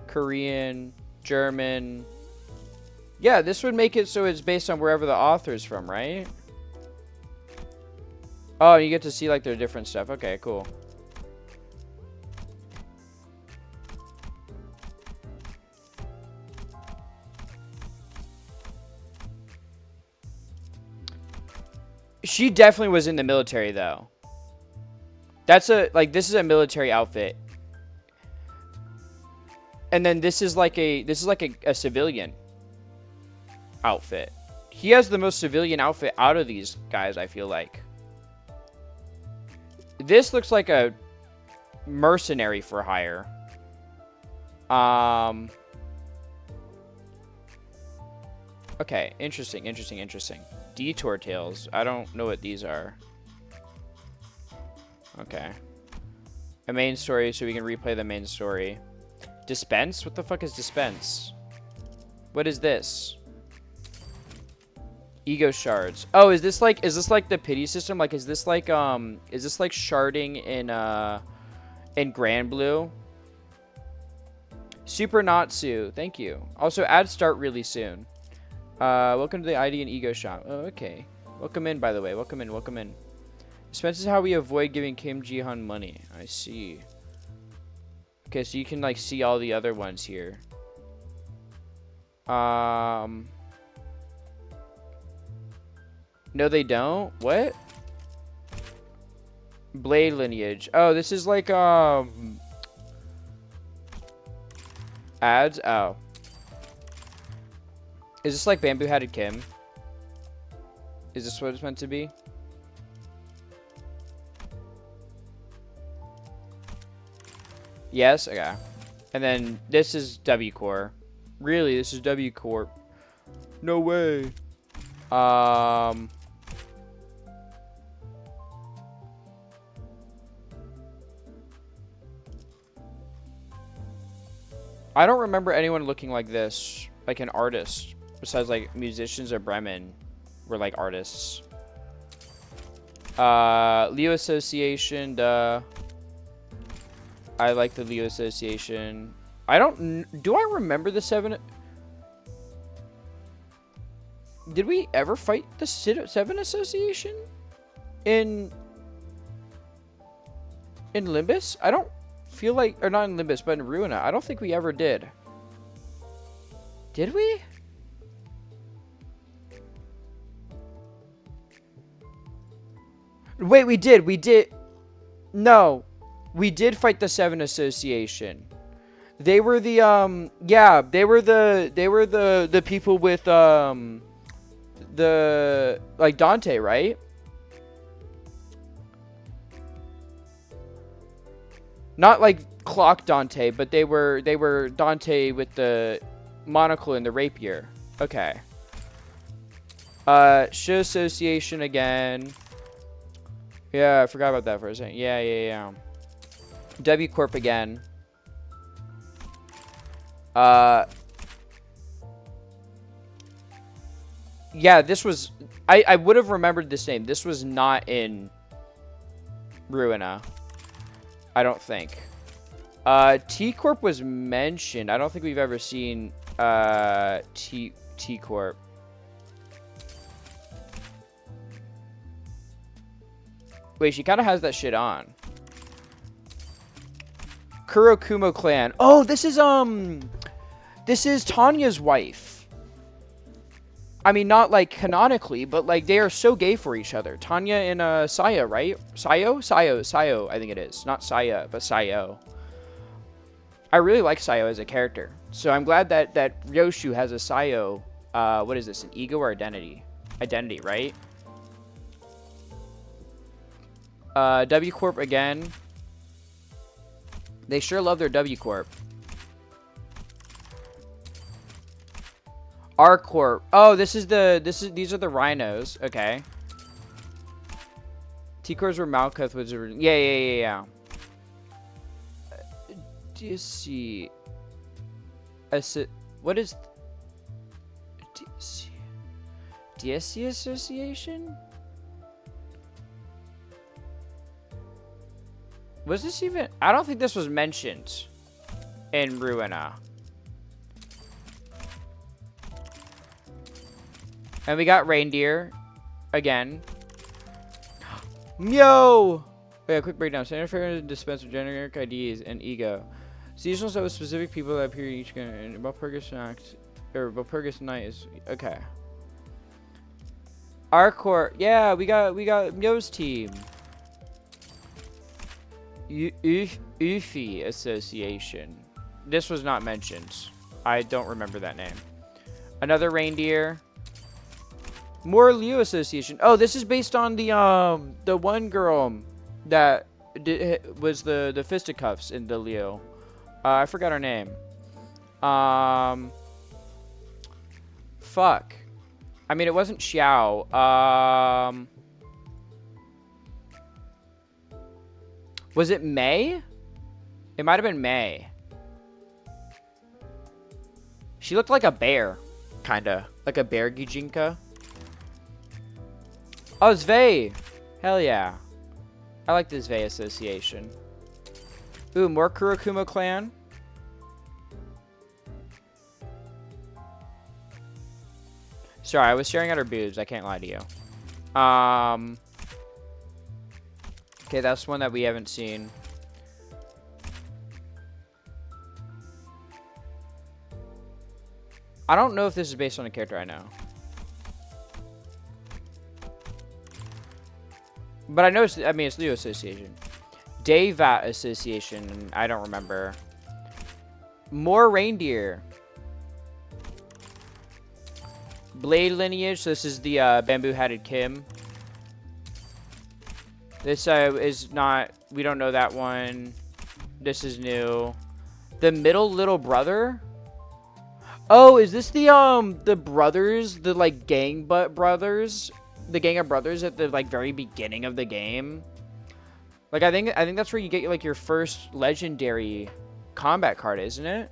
Speaker 1: Korean, German. Yeah, this would make it so it's based on wherever the author's from, right? Oh, you get to see like their different stuff. Okay, cool. She definitely was in the military though. That's this is a military outfit. And then this is like a civilian outfit. He has the most civilian outfit out of these guys, I feel like. This looks like a mercenary for hire. Okay, interesting. Detour tales. I don't know what these are. Okay. A main story, so we can replay the main story. Dispense? What the fuck is dispense? What is this? Ego shards. Oh, is this like the pity system? Like is this like sharding in Grand Blue? Super Natsu, thank you. Also add start really soon. Welcome to the ID and Ego shop. Oh, okay. Welcome in, by the way. Welcome in. Dispense is how we avoid giving Kim Ji-hun money. I see. Okay, so you can like see all the other ones here. No, they don't. What? Blade lineage. Oh, this is like ads. Oh. Is this like Bamboo Hatted Kim? Is this what it's meant to be? Yes? Okay. And then this is W Core. Really? This is W Corp. No way. I don't remember anyone looking like this. Like an artist. Besides like musicians of Bremen were like artists. Leo Association, duh. I like the Leo Association. Do I remember the 7? Did we ever fight the 7 Association? In Limbus? I don't feel like, or not in Limbus, but in Ruina. I don't think we ever did. Did we? Wait, we did. No. We did fight the 7 Association. They were the yeah, they were the people with the like Dante, right? Not like clock Dante, but they were Dante with the monocle and the rapier. Okay. Show Association again. Yeah, I forgot about that for a second. Yeah. W Corp again. Yeah, this was... I would have remembered this name. This was not in Ruina. I don't think. T Corp was mentioned. I don't think we've ever seen T Corp. Wait, she kind of has that shit on. Kurokumo clan. Oh, this is Tanya's wife. I mean, not like canonically, but like they are so gay for each other. Tanya and Saya, right? Sayo, I think it is. Not Saya, but Sayo. I really like Sayo as a character. So I'm glad that Ryoshu has a Sayo, what is this, an ego or identity? Identity, right? W Corp again. They sure love their W Corp. R Corp. Oh, these are the rhinos. Okay. T Corps were Malkuth was yeah. DC. What is DSC? DSC Association? Was this even? I don't think this was mentioned in Ruina. And we got reindeer again. Yo! Wait, a quick breakdown. Standard fare dispenser generic IDs and ego. Seasonal stuff with specific people that appear each gun. And Valpurgis Act or Valpurgis Night is okay. Our court, yeah, we got Myo's team. Ufi Association. This was not mentioned. I don't remember that name. Another reindeer. More Liu Association. Oh, this is based on the one girl that was the fisticuffs in the Liu. I forgot her name. Fuck. I mean, it wasn't Xiao. Was it May? It might have been May. She looked like a bear, kinda like a bear Gijinka. Oh, Zvei. Hell yeah. I like this Zvei Association. Ooh, more Kurokumo clan. Sorry, I was staring at her boobs. I can't lie to you. Okay, that's one that we haven't seen. I don't know if this is based on a character I know. But I know it's, I mean, it's Liu Association. Dayvat Association, I don't remember. More reindeer. Blade lineage, so this is the bamboo-hatted Kim. This is not, we don't know that one. This is new. The middle little brother? Oh, is this the brothers, the like gang brothers? The gang of brothers at the like very beginning of the game? Like I think that's where you get like your first legendary combat card, isn't it?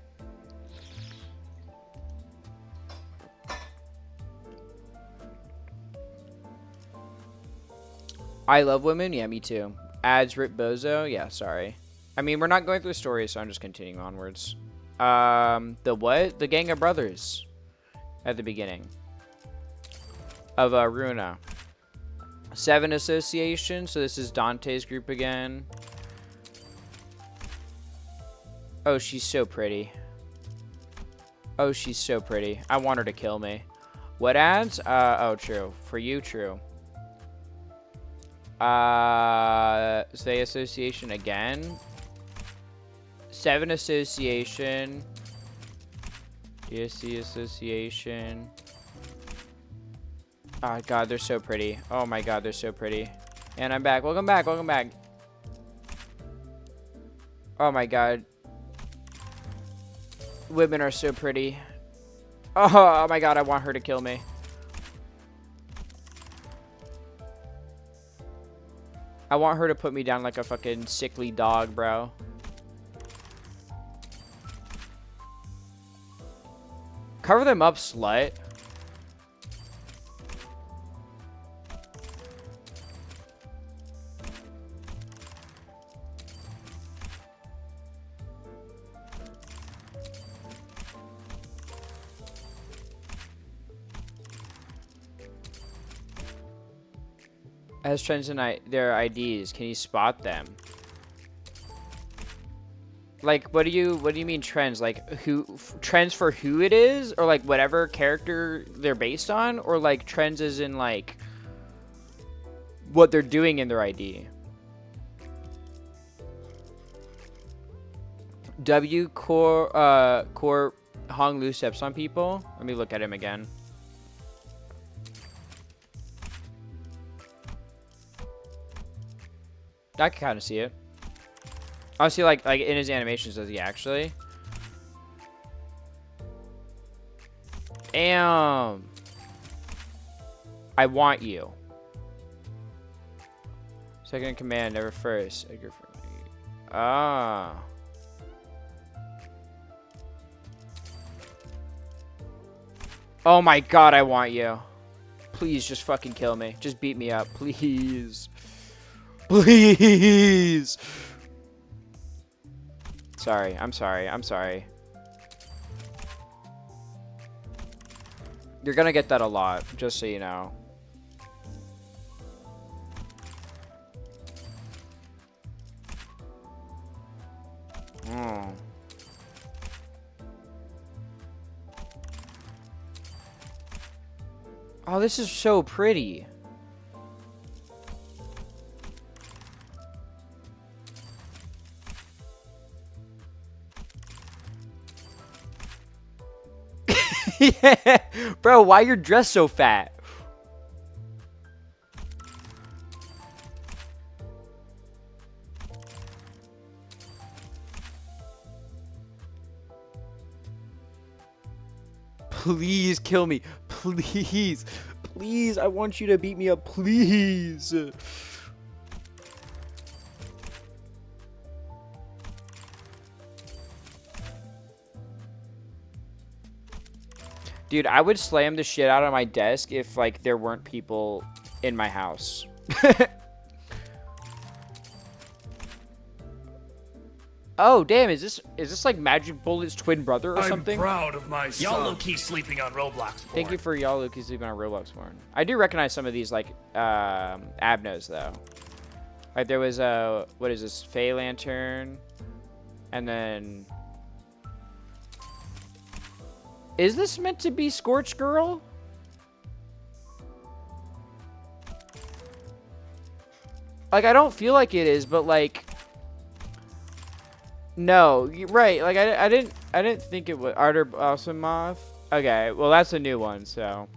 Speaker 1: I love women. Yeah, me too. Ads Rip Bozo. Yeah, sorry. I mean, we're not going through the story, so I'm just continuing onwards. The what? The gang of brothers at the beginning of Runa. 7 Association. So this is Dante's group again. Oh, she's so pretty. Oh, she's so pretty. I want her to kill me. What ads? Oh, true. For you, true. Say Association again. 7 Association. DSC Association. Oh god, they're so pretty. Oh my god, they're so pretty. And I'm back. Welcome back. Welcome back. Oh my god. Women are so pretty. Oh my god, I want her to kill me. I want her to put me down like a fucking sickly dog, bro. Cover them up, slut. As trends in their IDs, can you spot them? Like, what do you mean trends? Like, trends for who it is, or like whatever character they're based on, or like trends as in like what they're doing in their ID? W core Hong Lu steps on people. Let me look at him again. I can kind of see it. Honestly, like in his animations, does he actually? Damn. I want you. Second in command, never first. Ah. Oh my god, I want you. Please just fucking kill me. Just beat me up. Please. Please. Sorry. I'm sorry. I'm sorry. You're gonna get that a lot, just so you know. Oh, this is so pretty. Yeah. Bro, why you're dressed so fat? Please kill me. Please. Please, I want you to beat me up. Please. Dude, I would slam the shit out of my desk if, like, there weren't people in my house. Oh, damn, is this like Magic Bullet's twin brother or something?
Speaker 7: I'm proud of my son. Y'all low-key sleeping on Roblox.
Speaker 1: Thank you for y'all low-key sleeping on Roblox porn. I do recognize some of these, like, Abnos, though. Like, there was a, what is this, Fey Lantern, and then... Is this meant to be Scorch Girl? Like, I don't feel like it is, but, like... No, right. Like I didn't think it was Arter Asimov. Okay, well that's a new one, so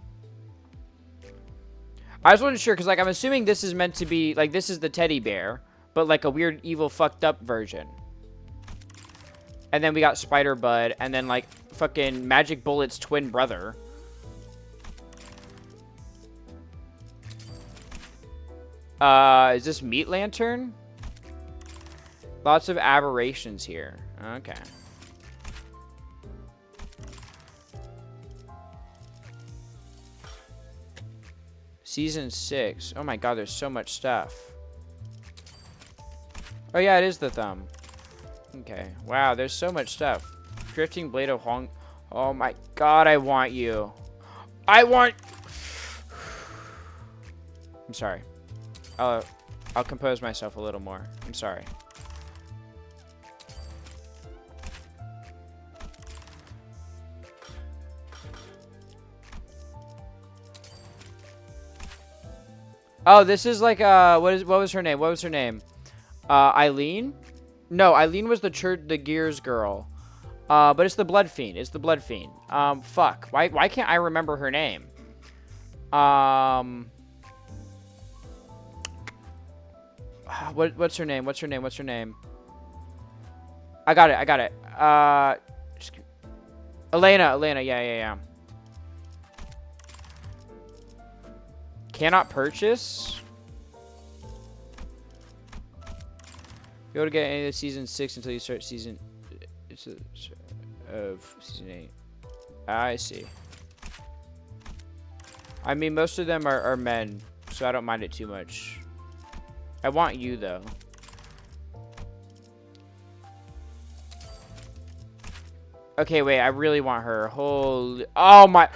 Speaker 1: I just wasn't sure because like I'm assuming this is meant to be like this is the teddy bear, but like a weird, evil, fucked up version. And then we got Spider Bud, and then like fucking Magic Bullet's twin brother. Is this Meat Lantern? Lots of aberrations here. Okay. Season 6. Oh my god, there's so much stuff. Oh yeah, it is the thumb. Okay. Wow, there's so much stuff. Drifting Blade of Hong... Oh my god, I want you. I want... I'm sorry. I'll compose myself a little more. I'm sorry. Oh, this is like what was her name? What was her name? Eileen? No, Eileen was the Gears girl. But it's the Blood Fiend. It's the Blood Fiend. Fuck. Why can't I remember her name? What's her name? What's her name? What's her name? I got it. I got it. Elena. Yeah. Cannot purchase. Be able to get any of season 6 until you start season of season 8. I see. I mean, most of them are men, so I don't mind it too much. I want you though. Okay, wait. I really want her. Holy! Oh my!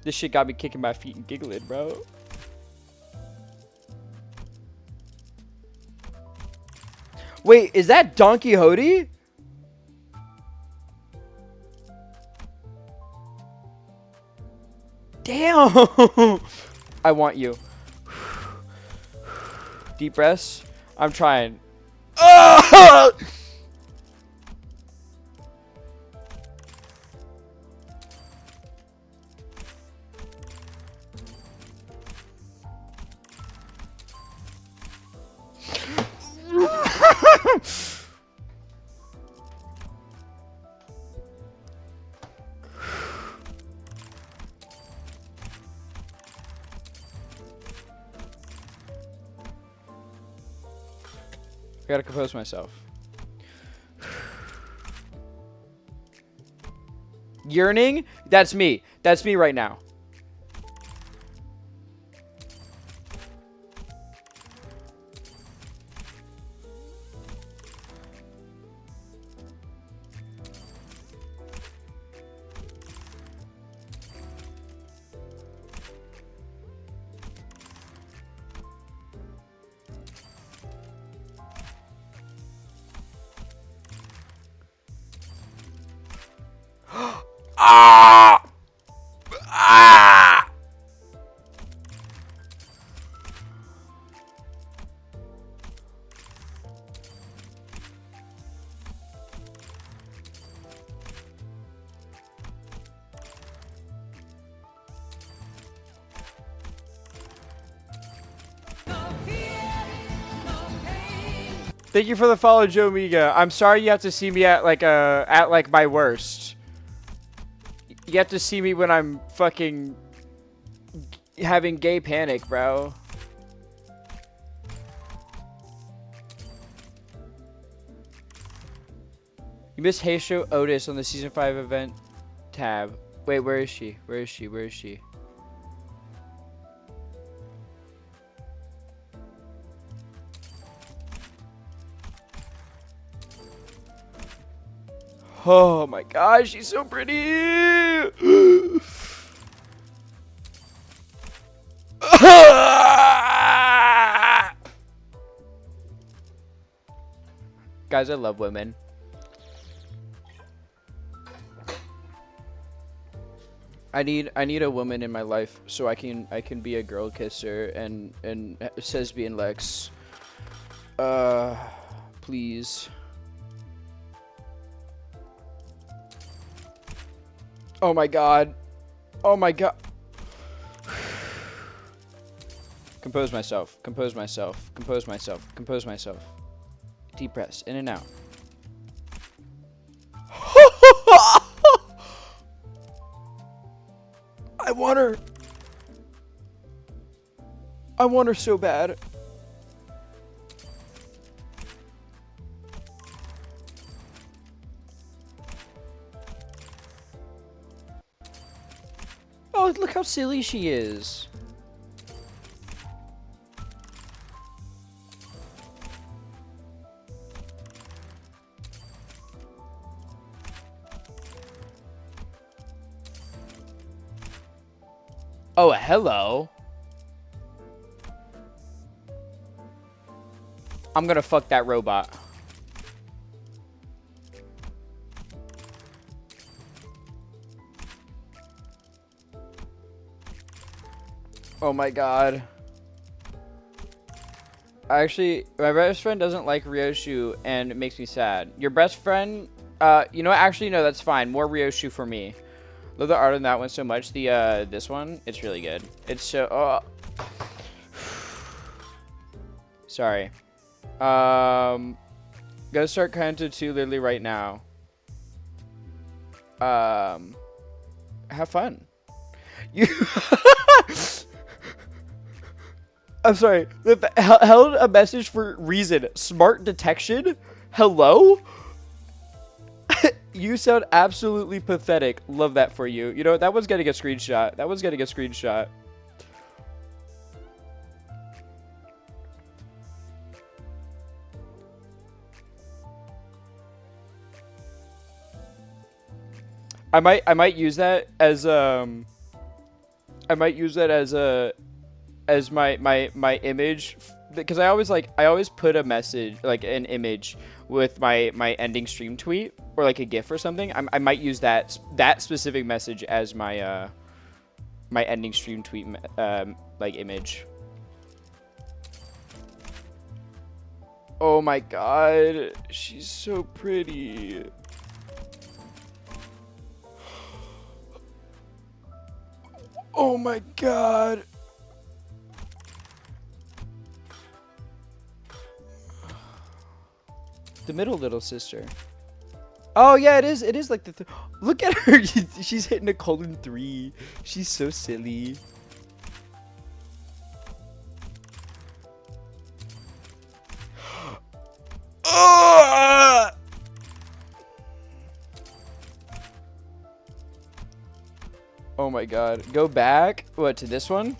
Speaker 1: This shit got me kicking my feet and giggling, bro. Wait, is that Don Quixote? Damn! I want you. Deep breaths. I'm trying. Oh! I gotta compose myself. Yearning? That's me. That's me right now. Ah! Ah! Thank you for the follow, Joe Miga. I'm sorry you have to see me at like my worst. You have to see me when I'm fucking having gay panic, bro. You missed Heisho Otis on the season 5 event tab. Wait, where is she? Where is she? Where is she? Oh my gosh, she's so pretty. Guys, I love women. I need a woman in my life so I can be a girl kisser and Sesbian Lex. Please. Oh my god. Oh my god. Compose myself. Compose myself. Compose myself. Compose myself. Deep breaths. In and out. I want her. I want her so bad. Oh, look how silly she is. Oh, hello. I'm gonna fuck that robot. Oh my god. Actually, my best friend doesn't like Ryoshu and it makes me sad. Your best friend, you know what? Actually, no, that's fine. More Ryoshu for me. Love the art on that one so much. The, this one, it's really good. It's so, sorry. Gonna start Kanto 2 literally right now. Have fun. You I'm sorry. Held a message for reason. Smart detection? Hello? You sound absolutely pathetic. Love that for you. You know, that one's getting a screenshot. That one's getting a screenshot. I might use that as I might use that as my image, because I always put a message, like an image with my ending stream tweet or like a GIF or something. I might use that specific message as my my ending stream tweet like image. Oh my god, she's so pretty. Oh my god. The middle little sister. Oh yeah, it is. It is like the. Look at her. She's hitting a colon 3. She's so silly. Oh! Oh my god. Go back. What, to this one?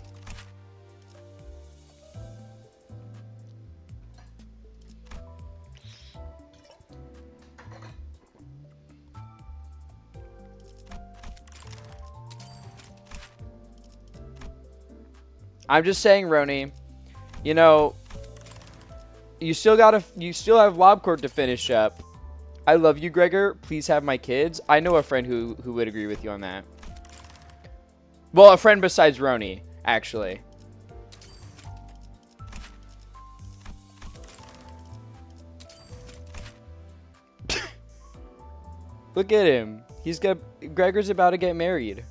Speaker 1: I'm just saying, Roni, you know, you still have Lobcourt to finish up. I love you, Gregor. Please have my kids. I know a friend who would agree with you on that. Well, a friend besides Roni, actually. Look at him. Gregor's about to get married.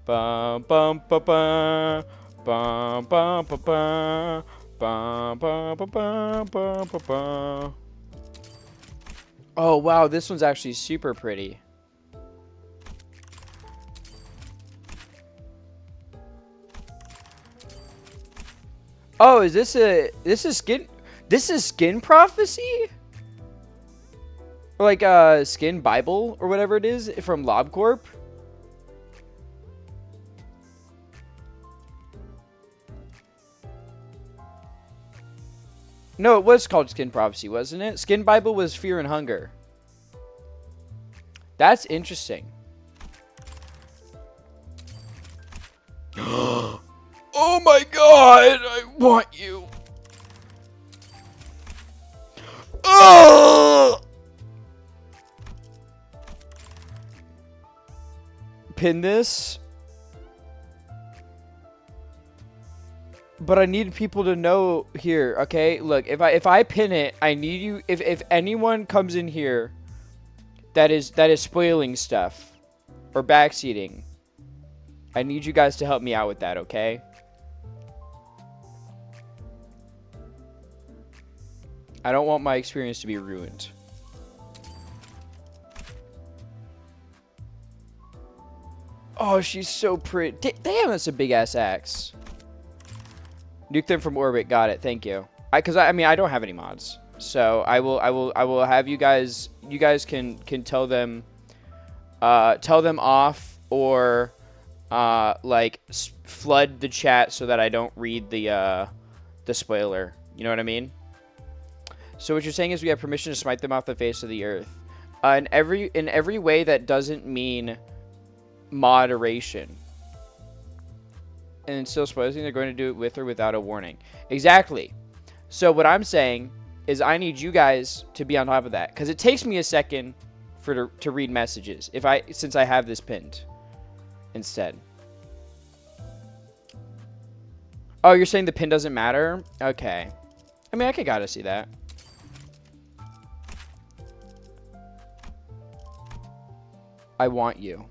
Speaker 1: Bum bum ba ba bum bum ba ba bum bum ba ba bum ba ba. Oh wow, this one's actually super pretty. Oh, is this skin prophecy? Or like skin Bible or whatever it is from LobCorp? No, it was called Skin Prophecy, wasn't it? Skin Bible was Fear and Hunger. That's interesting. Oh my god, I want you. Oh! Pin this. But I need people to know here, okay? Look, if I pin it, I need you. If anyone comes in here that is spoiling stuff or backseating, I need you guys to help me out with that, okay? I don't want my experience to be ruined. Oh, she's so pretty. Damn, that's a big ass axe. Nuke them from orbit. Got it. Thank you. I mean, I don't have any mods, so I will have you guys. You guys can tell them off, or like flood the chat so that I don't read the spoiler. You know what I mean? So what you're saying is we have permission to smite them off the face of the earth. In every way that doesn't mean moderation. And still supposing they're going to do it with or without a warning. Exactly. So what I'm saying is I need you guys to be on top of that, because it takes me a second to read messages since I have this pinned instead. Oh, you're saying the pin doesn't matter? Okay. I mean, I could gotta see that. I want you.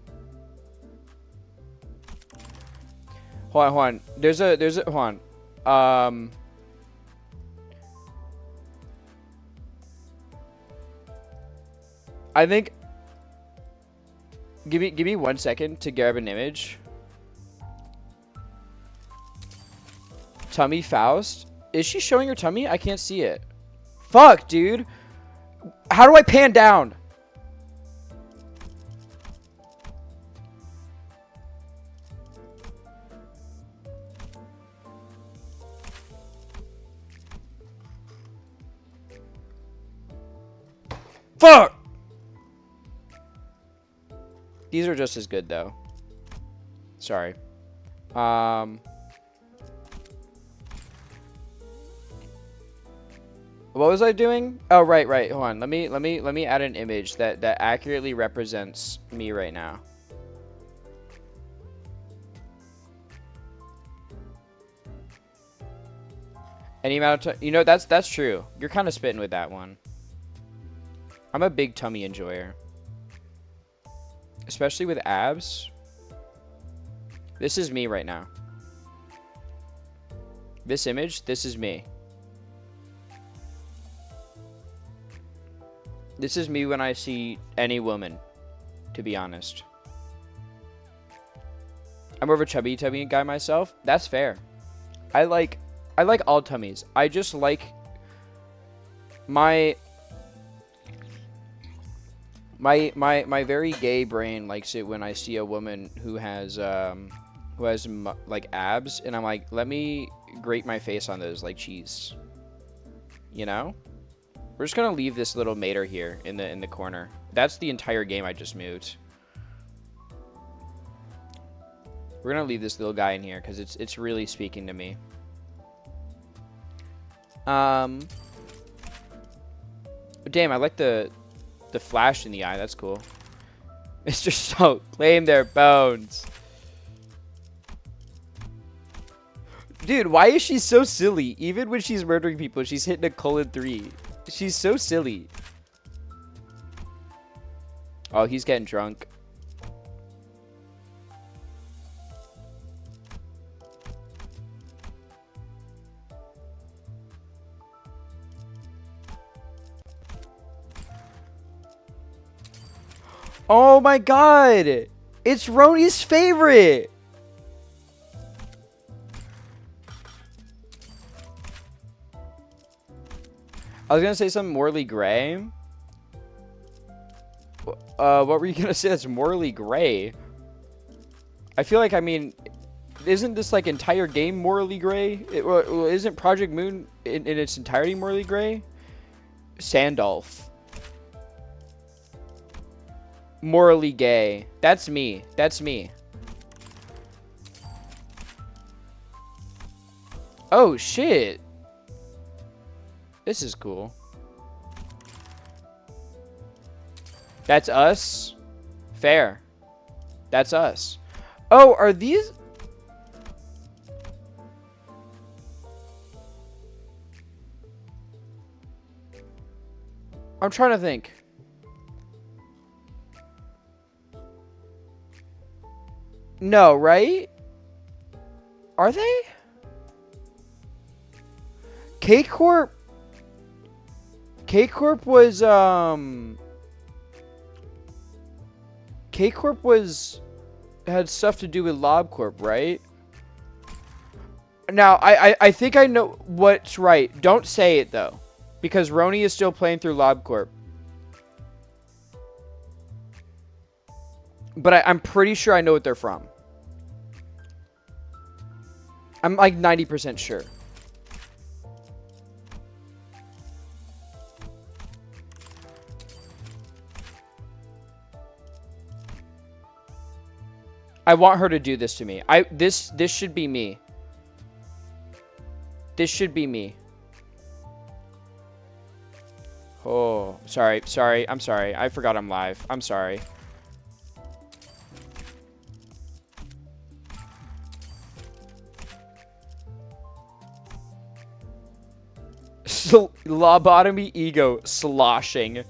Speaker 1: Hold on. Hold on. I think. Give me 1 second to grab an image. Tummy Faust? Is she showing her tummy? I can't see it. Fuck, dude. How do I pan down? Fuck! These are just as good though. Sorry. What was I doing? Oh, right. Hold on. Let me add an image that accurately represents me right now. Any amount of time, you know, that's true. You're kind of spitting with that one. I'm a big tummy enjoyer, especially with abs. This is me right now. This image, this is me. This is me when I see any woman, to be honest. I'm more of a chubby guy myself. That's fair. I like all tummies. I just like my very gay brain likes it when I see a woman who has like abs, and I'm like, let me grate my face on those like cheese. You know? We're just gonna leave this little mater here in the corner. That's the entire game I just moved. We're gonna leave this little guy in here because it's really speaking to me. Damn, I like the flash in the eye. That's cool. Mr. Salt, claim their bones. Dude, why is she so silly? Even when she's murdering people, she's hitting a :3. She's so silly. Oh, he's getting drunk. Oh my god! It's Roni's favorite! I was gonna say something morally gray. What were you gonna say that's morally gray? I feel like, I mean, isn't this like entire game morally gray? Isn't Project Moon in its entirety morally gray? Sandolph. Morally gay. That's me. That's me. Oh, shit. This is cool. That's us? Fair. That's us. Oh, are these... I'm trying to think. No, right? Are they? K-Corp was K-Corp had stuff to do with LobCorp, right? Now, I think I know what's right. Don't say it though, because Roni is still playing through LobCorp. But I'm pretty sure I know what they're from. I'm like 90% sure. I want her to do this to me. This should be me. This should be me. Oh, sorry. I'm sorry. I forgot I'm live. I'm sorry. Lobotomy ego sloshing.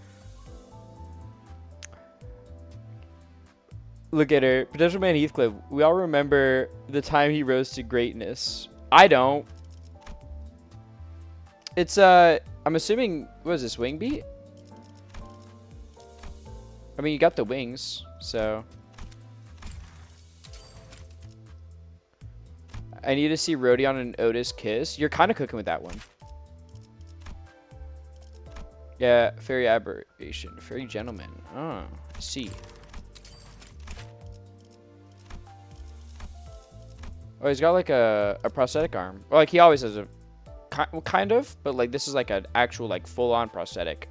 Speaker 1: Look at her. Potential Man Heathcliff. We all remember the time he rose to greatness. I don't. It's, I'm assuming, what is this, wing beat? I mean, you got the wings, so. I need to see Rodion and Otis kiss. You're kind of cooking with that one. Yeah, fairy aberration. Fairy gentleman. Oh, I see. Oh, he's got like a prosthetic arm. Well, like he always has a kind of, but like this is like an actual like full-on prosthetic.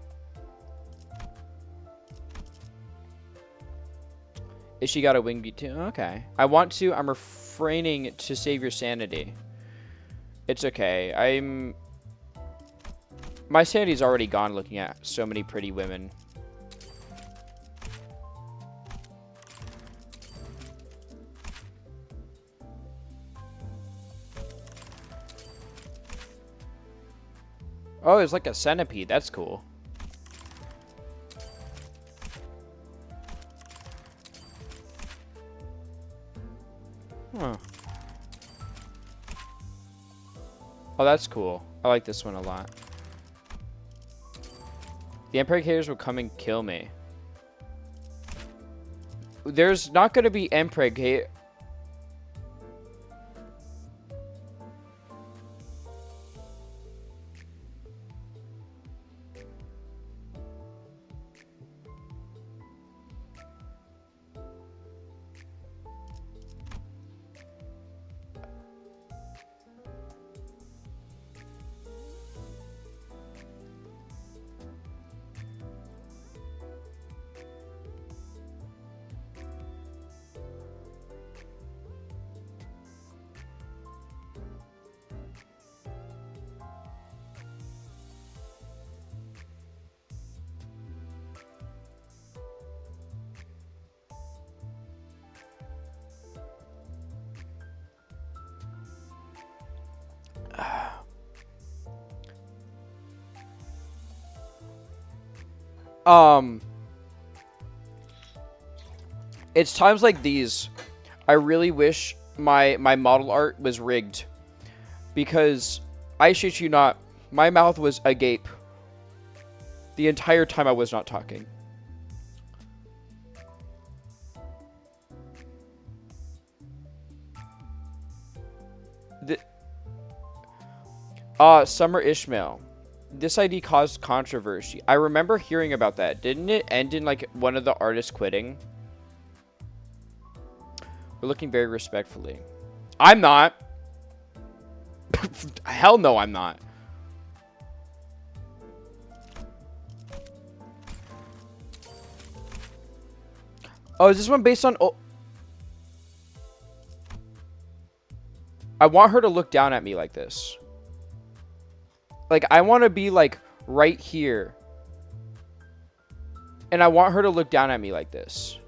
Speaker 1: Is she got a wing beat too? Okay. I want to. I'm refraining to save your sanity. It's okay. My sanity's already gone looking at so many pretty women. Oh, it's like a centipede. That's cool. Huh. Oh, that's cool. I like this one a lot. The Impregnators will come and kill me. There's not going to be Impregnate. It's times like these I really wish my model art was rigged, because I shit you not, my mouth was agape the entire time I was not talking. Summer Ishmael. This ID caused controversy. I remember hearing about that. Didn't it end in like one of the artists quitting? We're looking very respectfully. I'm not. Hell no, I'm not. Oh, is this one based on... Oh. I want her to look down at me like this. Like, I want to be, like, right here. And I want her to look down at me like this.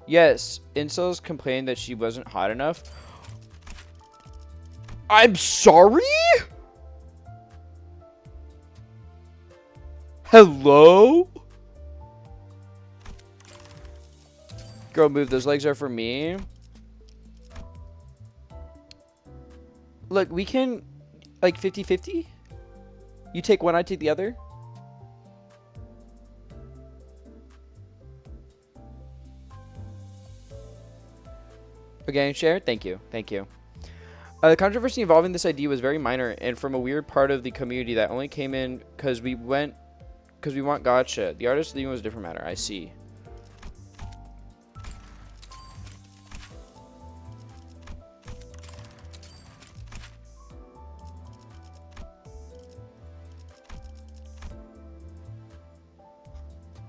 Speaker 1: Yes. Incels complained that she wasn't hot enough. I'm sorry? Hello? Girl, move. Those legs are for me. Look, we can, like, 50-50? You take one, I take the other? Okay, share? Thank you. Thank you. The controversy involving this idea was very minor and from a weird part of the community that only came in because we want gotcha. The artist leaving was a different matter. I see.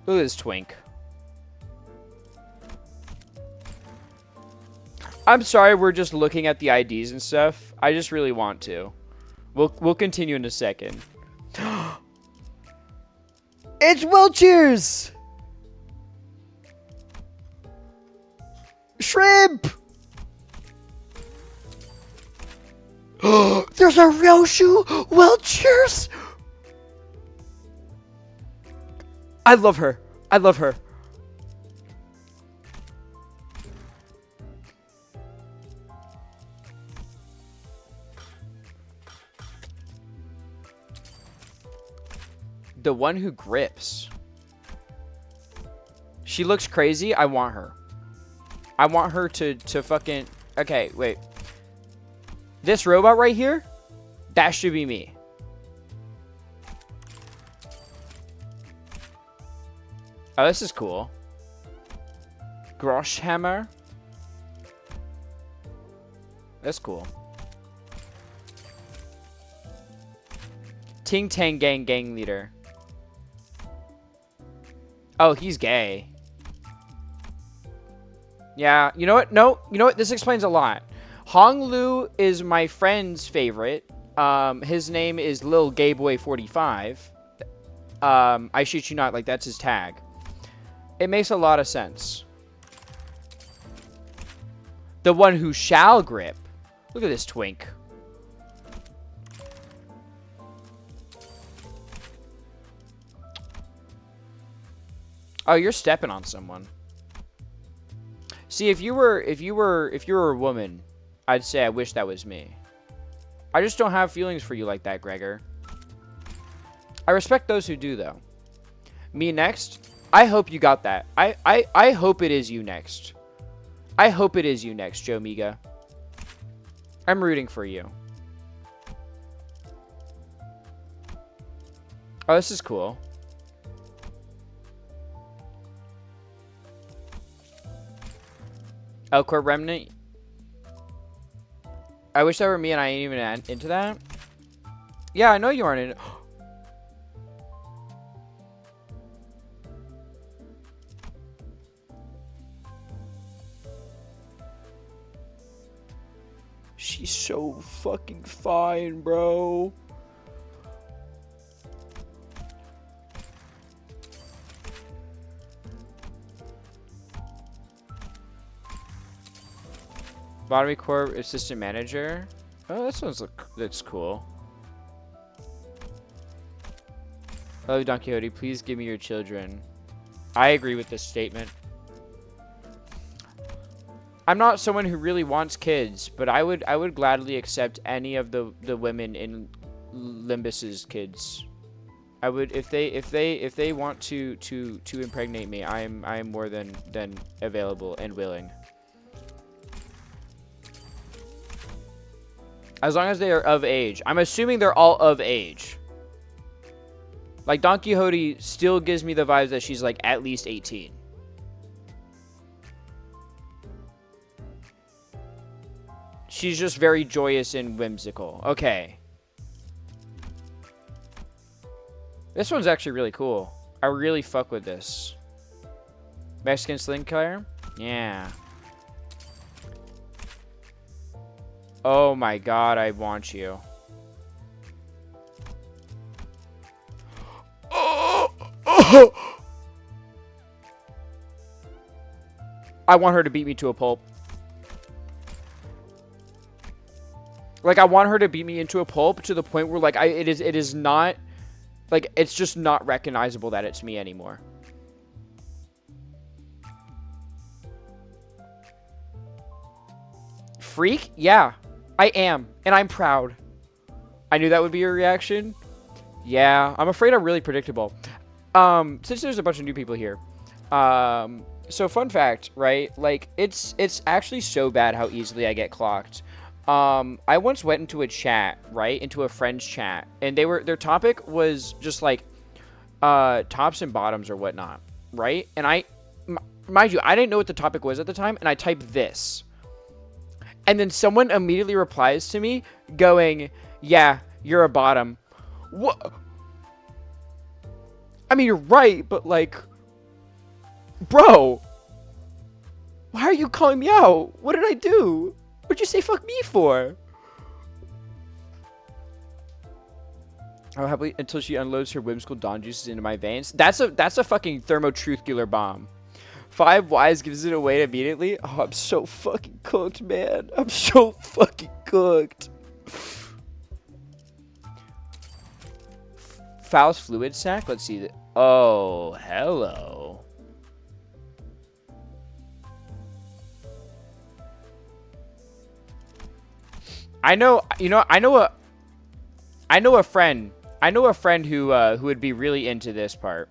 Speaker 1: Look at this twink. I'm sorry we're just looking at the IDs and stuff. I just really want to. We'll continue in a second. It's Wilchers! Shrimp! There's a real shoe! Wilchers! I love her. I love her. The one who grips. She looks crazy. I want her. I want her to fucking... Okay, wait. This robot right here? That should be me. Oh, this is cool. Groshhammer. That's cool. Ting Tang Gang Gang Leader. Oh, he's gay. Yeah, you know what? No, you know what? This explains a lot. Hong Lu is my friend's favorite. His name is Lil Gayboy 45. I shit you not, like that's his tag. It makes a lot of sense. The one who shall grip. Look at this twink. Oh, you're stepping on someone. See, if you were a woman, I'd say I wish that was me. I just don't have feelings for you like that, Gregor. I respect those who do, though. Me next? I hope you got that. I hope it is you next. I hope it is you next, Joe Miga. I'm rooting for you. Oh, this is cool. Elcor Remnant. I wish that were me and I ain't even into that. Yeah, I know you aren't in it. She's so fucking fine, bro. Botany Corp Assistant Manager. Oh, that sounds that's cool. Hello, Don Quixote. Please give me your children. I agree with this statement. I'm not someone who really wants kids, but I would gladly accept any of the women in Limbus's kids. I would if they want to impregnate me. I am more than available and willing. As long as they are of age. I'm assuming they're all of age. Like, Don Quixote still gives me the vibes that she's, like, at least 18. She's just very joyous and whimsical. Okay. This one's actually really cool. I really fuck with this. Mexican sling killer? Yeah. Oh my god, I want you. I want her to beat me to a pulp. Like, I want her to beat me into a pulp to the point where, like, it is not, like, it's just not recognizable that it's me anymore. Freak? Yeah, I am, and I'm proud. I knew that would be your reaction. Yeah, I'm afraid I'm really predictable. Since there's a bunch of new people here, so fun fact, right? Like, it's actually so bad how easily I get clocked. I once went into a chat, right? Into a friend's chat, and their topic was just like, tops and bottoms or whatnot, right? And mind you, I didn't know what the topic was at the time, and I typed this. And then someone immediately replies to me going, yeah, you're a bottom. What? I mean, you're right, but like, bro, why are you calling me out? What did I do? What'd you say fuck me for? I'll happily until she unloads her whimsical dawn juices into my veins. That's a fucking thermo-truthcular bomb. 5 Wise gives it away immediately. Oh, I'm so fucking cooked, man. I'm so fucking cooked. Faust fluid sac. Let's see. Oh, hello. I know a friend who would be really into this part.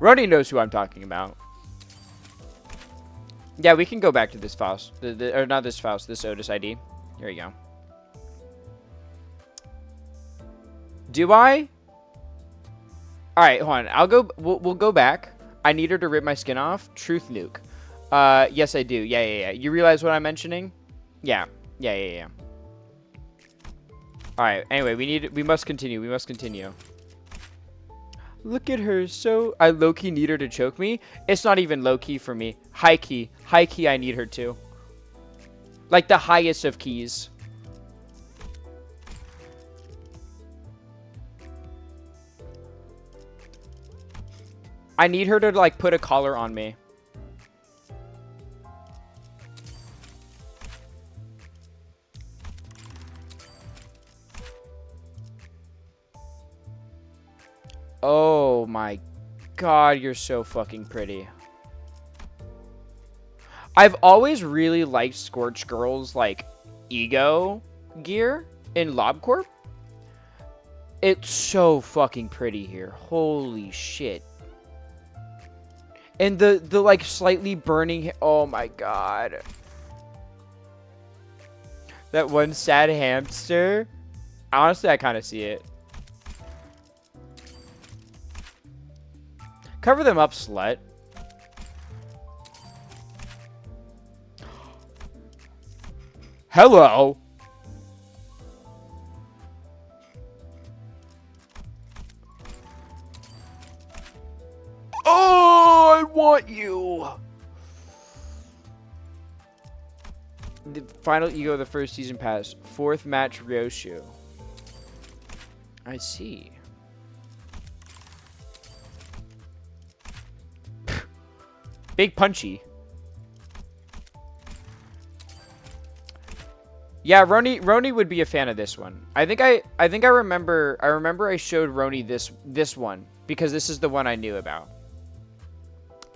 Speaker 1: Ronnie knows who I'm talking about. Yeah, we can go back to this Faust. Or not this Faust, this Otis ID. Here we go. Do I? Alright, hold on. I'll go. We'll go back. I need her to rip my skin off. Truth nuke. Yes, I do. Yeah. You realize what I'm mentioning? Yeah. Alright, anyway, we must continue. Look at her. So I low-key need her to choke me. It's not even low-key for me. High-key. High-key I need her to. Like the highest of keys. I need her to like put a collar on me. Oh my god, you're so fucking pretty. I've always really liked Scorch Girl's like ego gear in LobCorp. It's so fucking pretty here. Holy shit. And the like slightly burning, oh my god. That one sad hamster. Honestly, I kind of see it. Cover them up, slut. Hello. Oh, I want you. The final ego of the first season pass. 4th match Ryoshu. I see. Big punchy. Yeah, Roni would be a fan of this one. I think I remember I showed Roni this one because this is the one I knew about.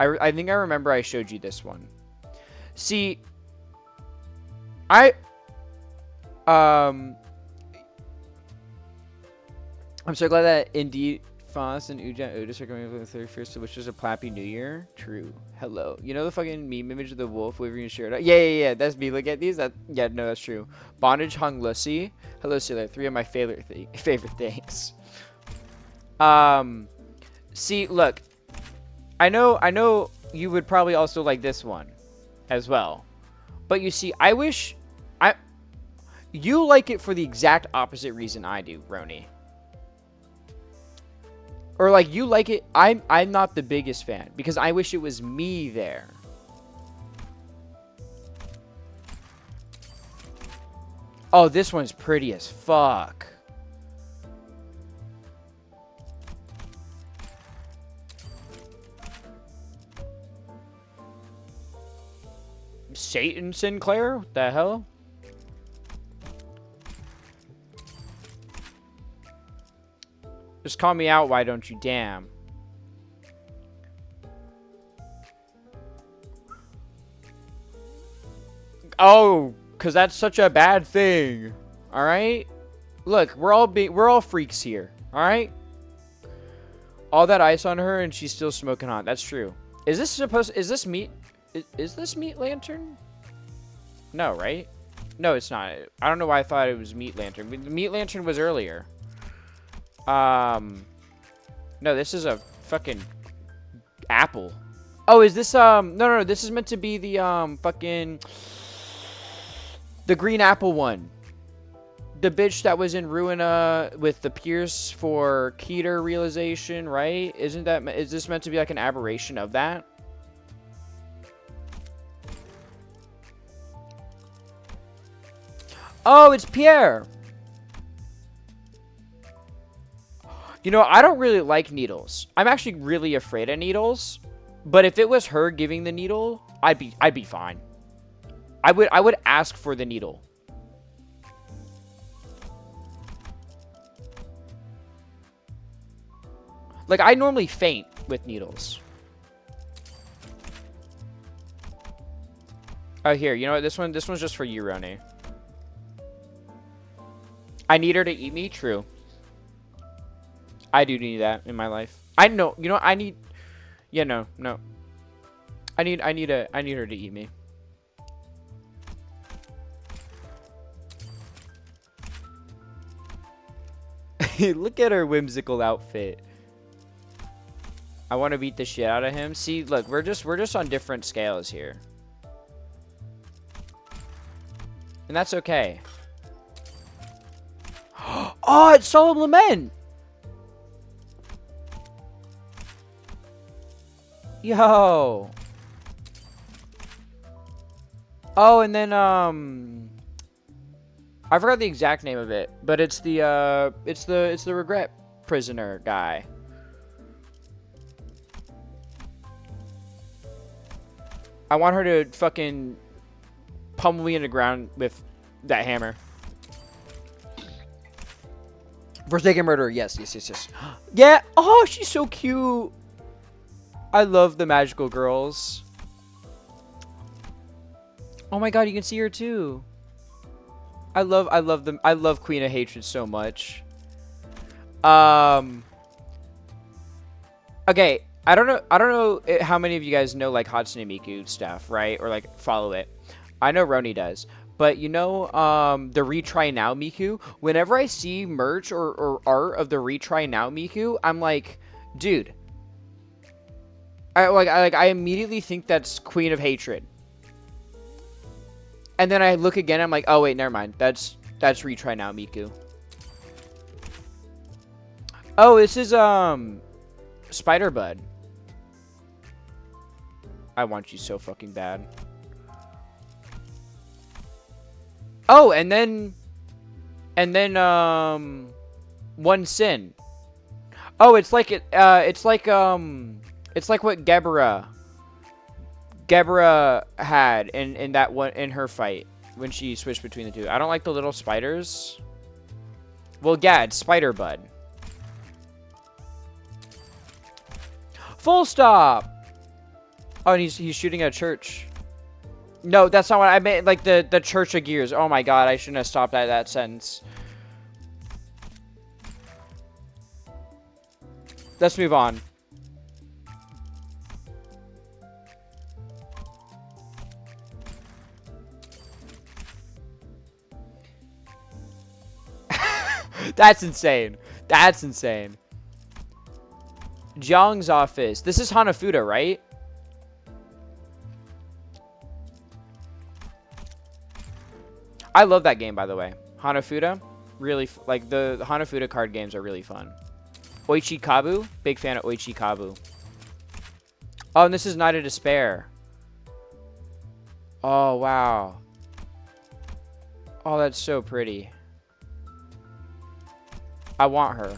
Speaker 1: I think I remember I showed you this one. See, I'm so glad that indeed Foss and Uja and Otis are going for the 31st, which is a Plappy New Year. True. Hello. You know the fucking meme image of the wolf waving his shirt? Yeah. That's me. Look at these. Yeah, no, that's true. Bondage Hung Lucy. Hello, Sailor. 3 of my favorite things. See, look. I know you would probably also like this one as well. But you see, you like it for the exact opposite reason I do, Roni. Or like you like it, I'm not the biggest fan because I wish it was me there. Oh, this one's pretty as fuck. Satan Sinclair? What the hell? Just call me out, why don't you? Damn. Oh, because that's such a bad thing. Alright? Look, we're all freaks here. Alright? All that ice on her and she's still smoking hot. That's true. Is this meat? Is this Meat Lantern? No, right? No, it's not. I don't know why I thought it was Meat Lantern. Meat Lantern was earlier. No, this is a fucking apple. Oh, is this, no, this is meant to be the, fucking, the green apple one. The bitch that was in Ruina with the Pierce for Keter realization, right? Is this meant to be like an aberration of that? Oh, it's Pierre. You know, I don't really like needles. I'm actually really afraid of needles. But if it was her giving the needle, I'd be fine. I would ask for the needle. Like, I normally faint with needles. Oh, here, you know what? This one's just for you, Roni. I need her to eat me? True. I do need that in my life. I know, you know, I need... Yeah, no. I need her to eat me. Look at her whimsical outfit. I want to beat the shit out of him. See, look, we're just on different scales here. And that's okay. Oh, it's Solemn Lament! Yo. Oh, and then I forgot the exact name of it, but it's the regret prisoner guy. I want her to fucking pummel me in the ground with that hammer. Forsaken murderer, yes. Yeah, oh, she's so cute. I love the magical girls. Oh my god, you can see her too. I love them. I love Queen of Hatred so much. Okay, I don't know how many of you guys know like Hatsune Miku stuff, right? Or like follow it. I know Roni does. But you know, the Retry Now Miku, whenever I see merch or art of the Retry Now Miku, I'm like, dude. I immediately think that's Queen of Hatred. And then I look again, I'm like, oh wait, never mind. That's Retry Now Miku. Oh, this is Spider Bud. I want you so fucking bad. Oh, and then One Sin. Oh, it's like it's like what Gebra had in that one in her fight when she switched between the two. I don't like the little spiders. Well, yeah, it's Spider Bud. Full stop. Oh, and he's shooting at a church. No, that's not what I meant. Like the Church of Gears. Oh my god, I shouldn't have stopped at that sentence. Let's move on. That's insane. That's insane. Jiang's office. This is Hanafuda, right? I love that game, by the way. Hanafuda, really, like the Hanafuda card games are really fun. Oichi Kabu, big fan of Oichi Kabu. Oh, and this is Night of Despair. Oh, wow. Oh, that's so pretty. I want her.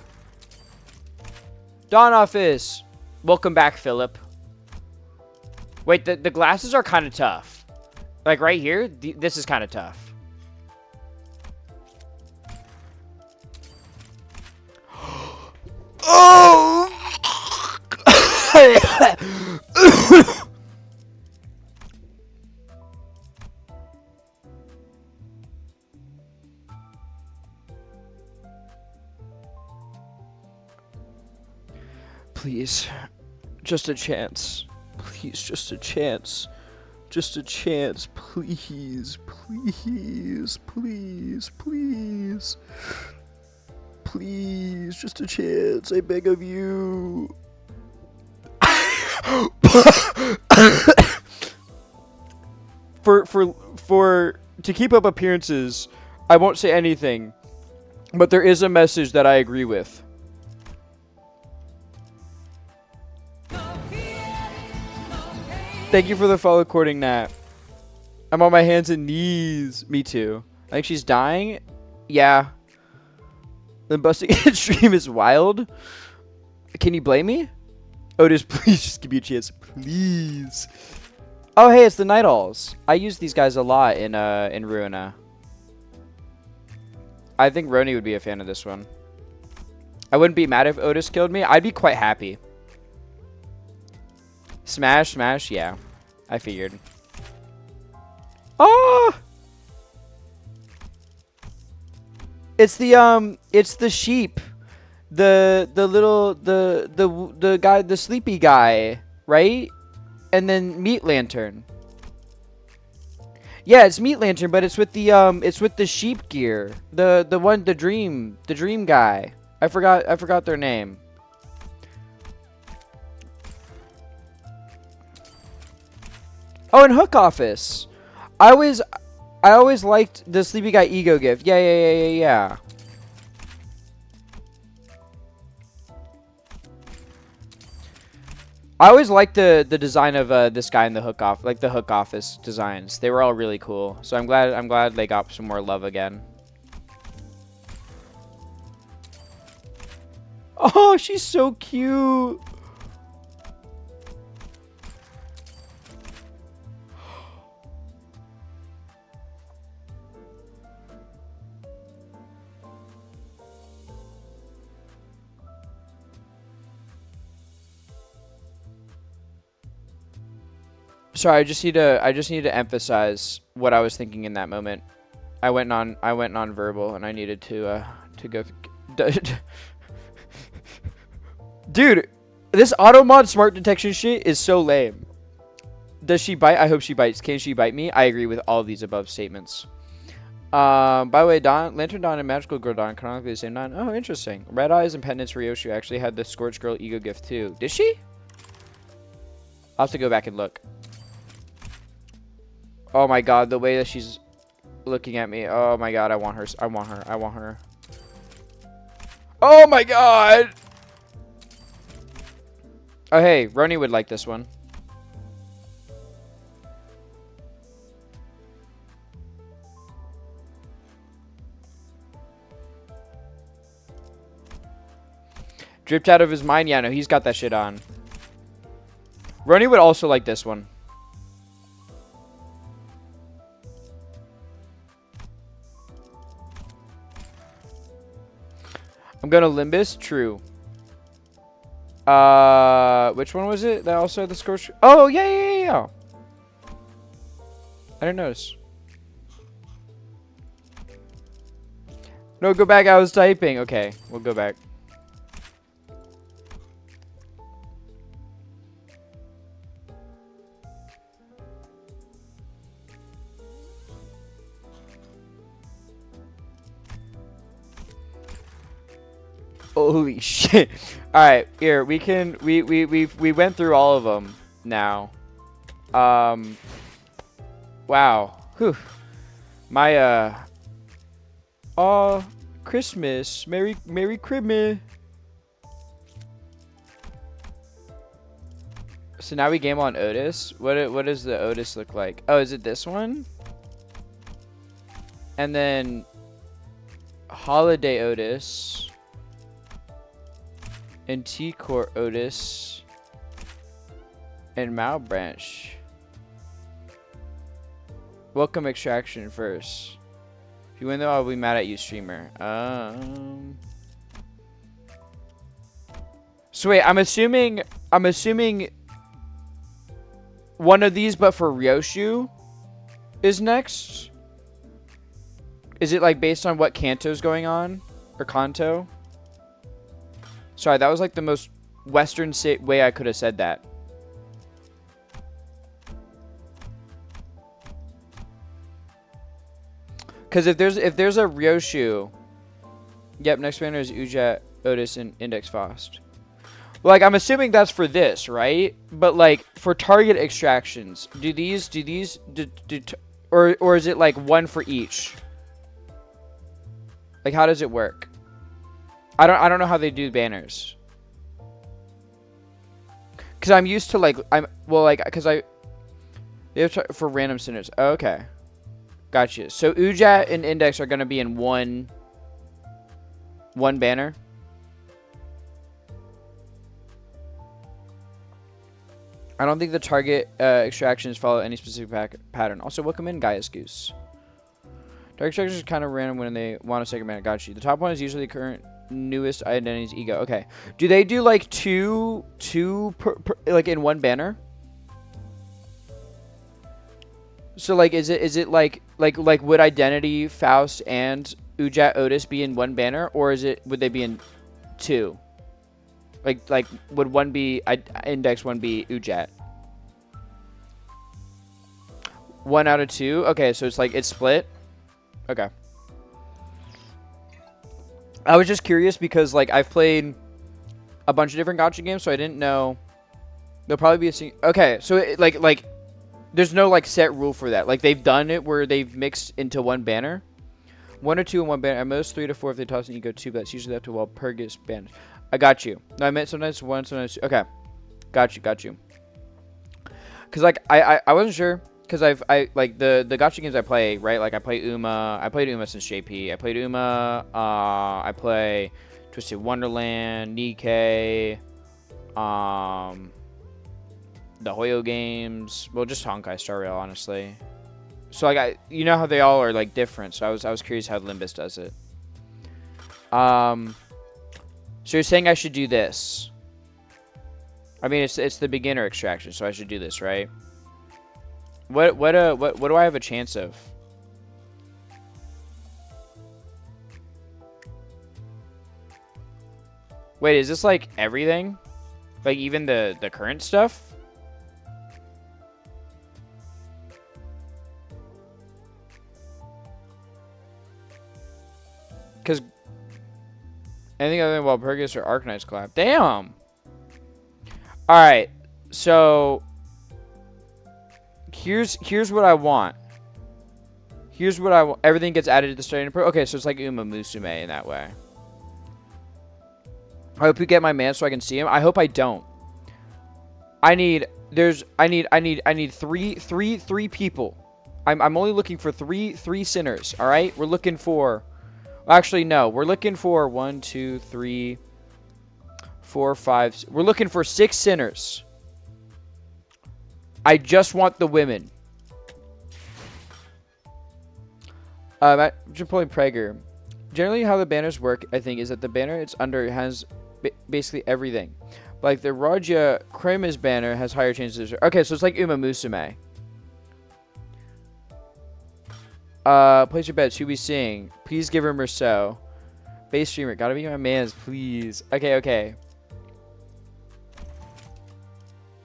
Speaker 1: Dawn Office. Welcome back, Philip. Wait, the glasses are kind of tough. Like right here, this is kind of tough. Oh! Please, just a chance. Please, just a chance. Just a chance. Please, please, please, please. Please, just a chance. I beg of you. To keep up appearances, I won't say anything, but there is a message that I agree with. Thank you for the follow, Courting Nat. I'm on my hands and knees. Me too. I think she's dying. Yeah. The busting in stream is wild. Can you blame me? Otis, please just give me a chance. Please. Oh, hey, it's the Night Owls. I use these guys a lot in Ruina. I think Roni would be a fan of this one. I wouldn't be mad if Otis killed me. I'd be quite happy. Smash, smash, yeah. I figured. Oh! It's the sheep. The guy, the sleepy guy, right? And then Meat Lantern. Yeah, it's Meat Lantern, but it's with the sheep gear. The dream guy. I forgot their name. Oh, and Hook Office. I always liked the sleepy guy ego gift. Yeah. I always liked the design of this guy in the hook office designs. They were all really cool. So I'm glad they got some more love again. Oh, she's so cute. Sorry, I just need to emphasize what I was thinking in that moment. I went non-verbal, and I needed to go. Dude, this auto mod smart detection shit is so lame. Does she bite? I hope she bites. Can she bite me? I agree with all these above statements. By the way, Lantern Dawn and Magical Girl Dawn canonically the same Dawn. Oh, interesting. Red Eyes and Penance Ryoshu actually had the Scorch Girl ego gift too. Did she? I'll have to go back and look. Oh my god, the way that she's looking at me. Oh my god, I want her. I want her. I want her. Oh my god! Oh hey, Roni would like this one. Dripped out of his mind? Yeah, no, he's got that shit on. Roni would also like this one. I'm going to Limbus. True. Which one was it that also had the scorch? Oh, yeah. I didn't notice. No, go back. I was typing. Okay, we'll go back. Holy shit. Alright, here, we went through all of them now. Wow. Whew. My, oh, Christmas. Merry Christmas. So now we game on Otis. What does the Otis look like? Oh, is it this one? And then Holiday Otis. And T-Core Otis. And Malbranch. Welcome Extraction first. If you win though, I'll be mad at you, streamer. So wait, I'm assuming one of these, but for Ryoshu, is next. Is it like based on what Kanto's going on, or Kanto? Sorry, that was like the most Western way I could have said that. Because if there's a Ryoshu, yep, next banner is Ujat, Otis, and Index Faust. Like, I'm assuming that's for this, right? But like for target extractions, or is it like one for each? Like, how does it work? I don't know how they do banners. Cause I'm used to they have for random sinners. Oh, okay, gotcha. So Ujat and Index are gonna be in one banner. I don't think the target extractions follow any specific pattern. Also, welcome in, Gaius Goose. Target extractions is kind of random when they want a second banner. Got you. The top one is usually the current newest identity's ego. Okay. Do they do like two like in one banner? So like is it like would identity Faust and Ujat Otis be in one banner, or would they be in two? Like would one be Index, one be Ujat? 1 out of 2. Okay, so it's split. Okay. I was just curious because like I've played a bunch of different gacha games, so I didn't know there'll probably be okay, so like there's no like set rule for that. Like they've done it where they've mixed into one banner. 1 or 2 in one banner. At most 3 to 4 if they toss an ego 2, but that's usually up to per gets banned. I got you. No, I meant sometimes 1, sometimes 2. Okay. Got you, got you. Cause like I wasn't sure. Cause I like the gacha games I play, right? Like I play Uma. I played Uma since JP. I played Uma. I play Twisted Wonderland, Nikkei, the Hoyo games. Well, just Honkai Star Rail, honestly. So like you know how they all are like different. So I was curious how Limbus does it. So you're saying I should do this? I mean, it's the beginner extraction, so I should do this, right? What do I have a chance of? Wait, is this like everything? Like even the current stuff? Because anything other than Walpurgis or Arcanite's collab. Damn! Alright, so here's what I want. Here's what I want. Everything gets added to the starting pro. Okay, so it's like Uma Musume in that way. I hope you get my man so I can see him. I hope I don't. I need three people. I'm only looking for three sinners. All right, we're looking for. Actually, no, we're looking for 1, 2, 3, 4, 5. We're looking for 6 sinners. I just want the women. I'm just pulling Prager. Generally, how the banners work, I think, is that the banner it's under has basically everything. Like the Raja Krema's banner has higher chances. Okay, so it's like Uma Musume. Place your bets. Who we seeing? Please give her Merceau. Base streamer. Gotta be my mans, please. Okay.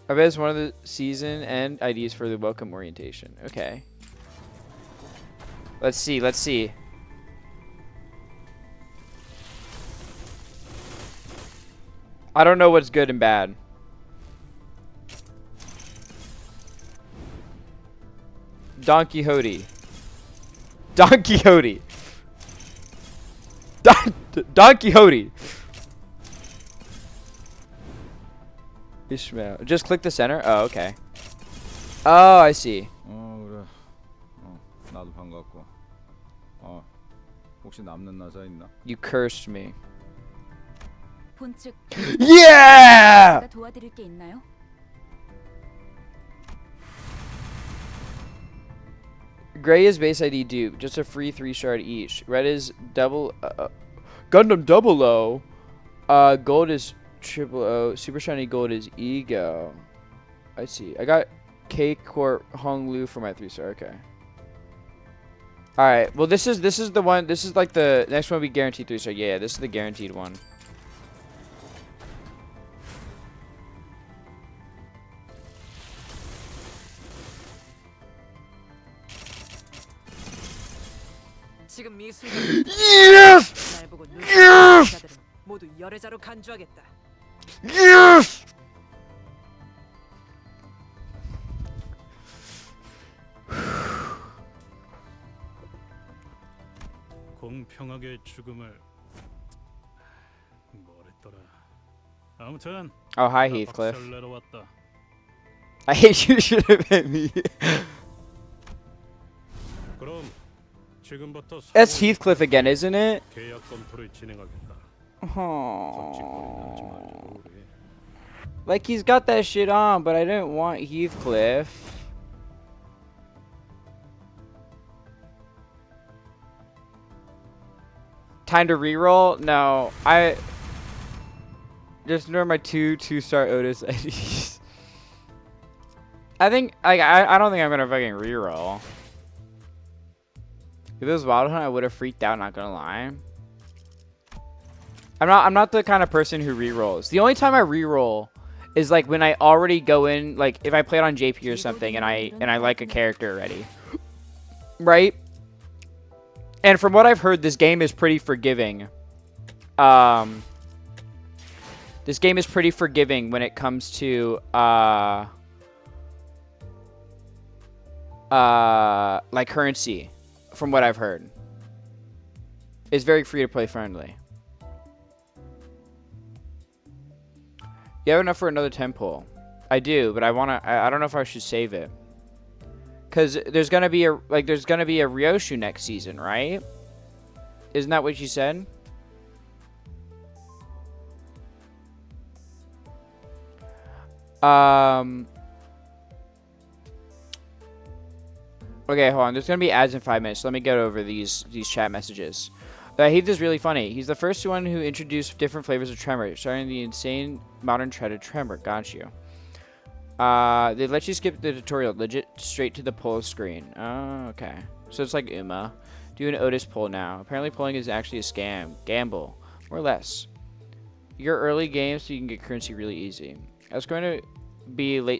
Speaker 1: I bet it's one of the season end IDs for the welcome orientation. Okay. Let's see. I don't know what's good and bad. Don Quixote. Don Quixote. Don Quixote. Ishmael. Just click the center? Oh, okay. Oh, I see.
Speaker 3: 그래. 나도 반갑고. 혹시 남는 나사 있나?
Speaker 1: You cursed me.
Speaker 9: 본측
Speaker 1: Yeah!
Speaker 9: 제가 도와드릴 게 있나요?
Speaker 1: Gray is base ID dupe, just a free 3-star each. Red is double Gundam double O. Gold is triple O. Super shiny gold is ego. I see. I got K Corp Hong Lu for my 3-star. Okay. All right. Well, this is the one. This is like the next one we guaranteed 3-star. Yeah, this is the guaranteed one.
Speaker 4: 지금 이 순간
Speaker 1: Yes!
Speaker 4: 날 보고
Speaker 1: Yes!
Speaker 4: 자들은 모두 열애자로 간주하겠다.
Speaker 1: Yes!
Speaker 7: 공평하게 죽음을 뭐랬더라. 아무튼
Speaker 1: Oh, hi,
Speaker 7: 나
Speaker 1: Heathcliff.
Speaker 7: 박살 내러 왔다.
Speaker 1: I hate you. Should have been me.
Speaker 7: 그럼 지금부터
Speaker 1: That's Heathcliff again, isn't it?
Speaker 7: 계약 검토를 진행하겠다.
Speaker 1: Oh. Like he's got that shit on, but I didn't want Heathcliff. Time to reroll? No, I just ignore my 2-star Otis IDs. I think like I don't think I'm gonna fucking reroll. If it was Wild Hunt, I would have freaked out. Not gonna lie. I'm not the kind of person who rerolls. The only time I reroll is like when I already go in, like if I play it on JP or something, and I like a character already, right? And from what I've heard, this game is pretty forgiving. This game is pretty forgiving when it comes to like currency. From what I've heard, it's very free to play friendly. You have enough for another 10 pull. I do, but I don't know if I should save it. Cause there's gonna be a Ryoshu next season, right? Isn't that what you said? Okay, hold on. There's gonna be ads in 5 minutes. So let me get over these chat messages. Heath is really funny. He's the first one who introduced different flavors of Tremor, starting the insane modern trend of Tremor. Got you. They let you skip the tutorial, legit straight to the poll screen. Oh, okay. So it's like Uma. Do an Otis poll now. Apparently polling is actually a scam. Gamble. More or less. Your early game so you can get currency really easy. I was going to be late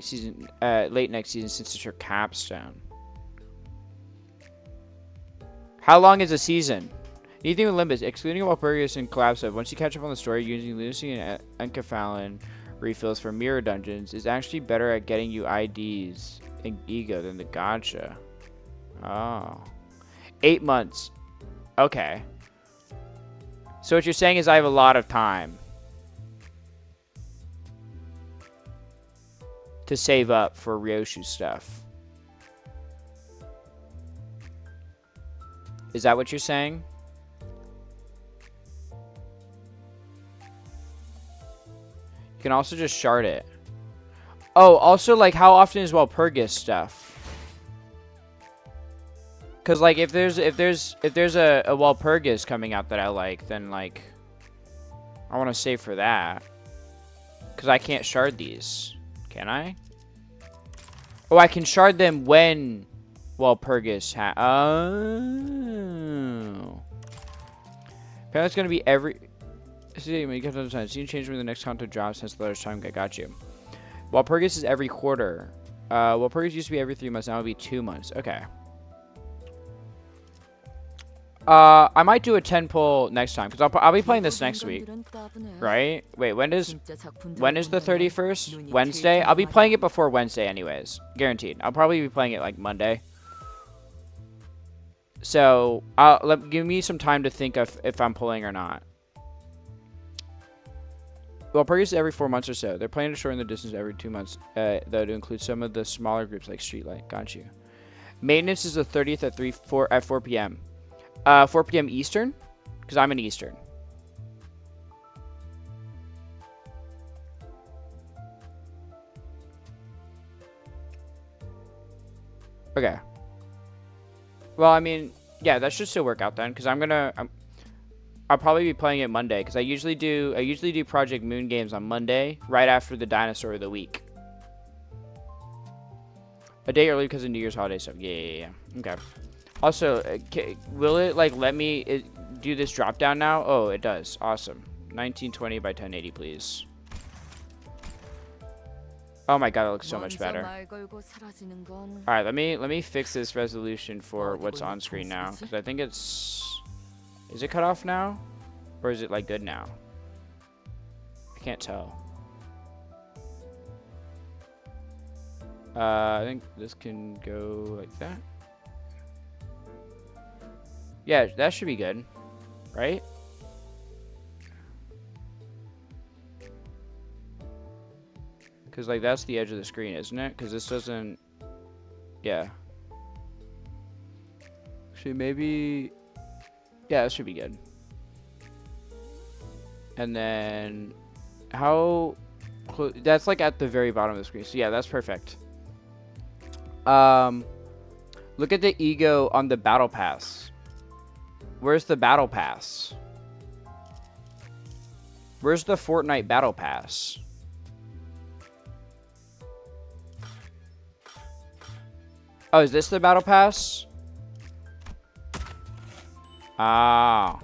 Speaker 1: next season since it's your capstone. How long is a season? Anything with Limbus, excluding Walpurgis and Collapse of, once you catch up on the story, using Lucy and Encephalon refills for mirror dungeons is actually better at getting you IDs and ego than the gacha. Oh. 8 months. Okay. So what you're saying is I have a lot of time to save up for Ryoshu stuff. Is that what you're saying? You can also just shard it. Oh, also, like, how often is Walpurgis stuff? Because, like, if there's a Walpurgis coming out that I like, then, like, I want to save for that. Because I can't shard these. Can I? Oh, I can shard them when Walpurgis oh. Apparently it's going to be every... See, when you get to the time, so you change when the next content drops since the latest time. I got you. Walpurgis is every quarter. Walpurgis used to be every 3 months. Now it'll be 2 months. Okay. I might do a 10 pull next time because I'll be playing this next week, right? Wait, when is the 31st? Wednesday? I'll be playing it before Wednesday, anyways, guaranteed. I'll probably be playing it like Monday. So give me some time to think of if I'm pulling or not. Well, Walpurgis every 4 months or so. They're planning to shorten the distance every 2 months, though, to include some of the smaller groups like Streetlight. Got you. Maintenance is the 30th at 4 p.m. 4 p.m. Eastern, because I'm in Eastern. Okay. Well, I mean, yeah, that should still work out then, because I'll probably be playing it Monday, because I usually do Project Moon games on Monday, right after the Dinosaur of the Week. A day early because of New Year's holiday stuff. Yeah. Okay. Also, will it like let me do this drop down now? Oh, it does. Awesome. 1920 by 1080, please. Oh my god, it looks so much better. All right, let me fix this resolution for what's on screen now, because I think it's... Is it cut off now, or is it like good now? I can't tell. I think this can go like that. Yeah, that should be good, right? Because, like, that's the edge of the screen, isn't it? Because this doesn't... Yeah. Actually, maybe... Yeah, that should be good. And then... How... That's, like, at the very bottom of the screen. So, yeah, that's perfect. Look at the ego on the battle pass. Where's the battle pass? Where's the Fortnite battle pass? Oh, is this the battle pass? Ah.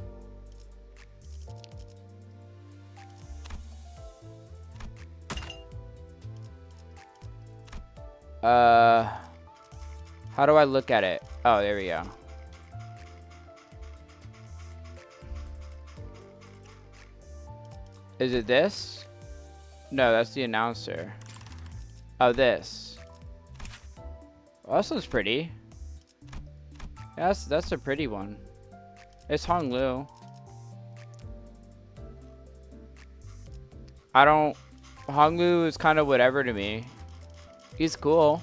Speaker 1: How do I look at it? Oh, there we go. Is it this? No, that's the announcer. Oh, this. Oh, this looks pretty. Yeah, that's a pretty one. It's Hong Lu. I don't... Honglu is kind of whatever to me. He's cool.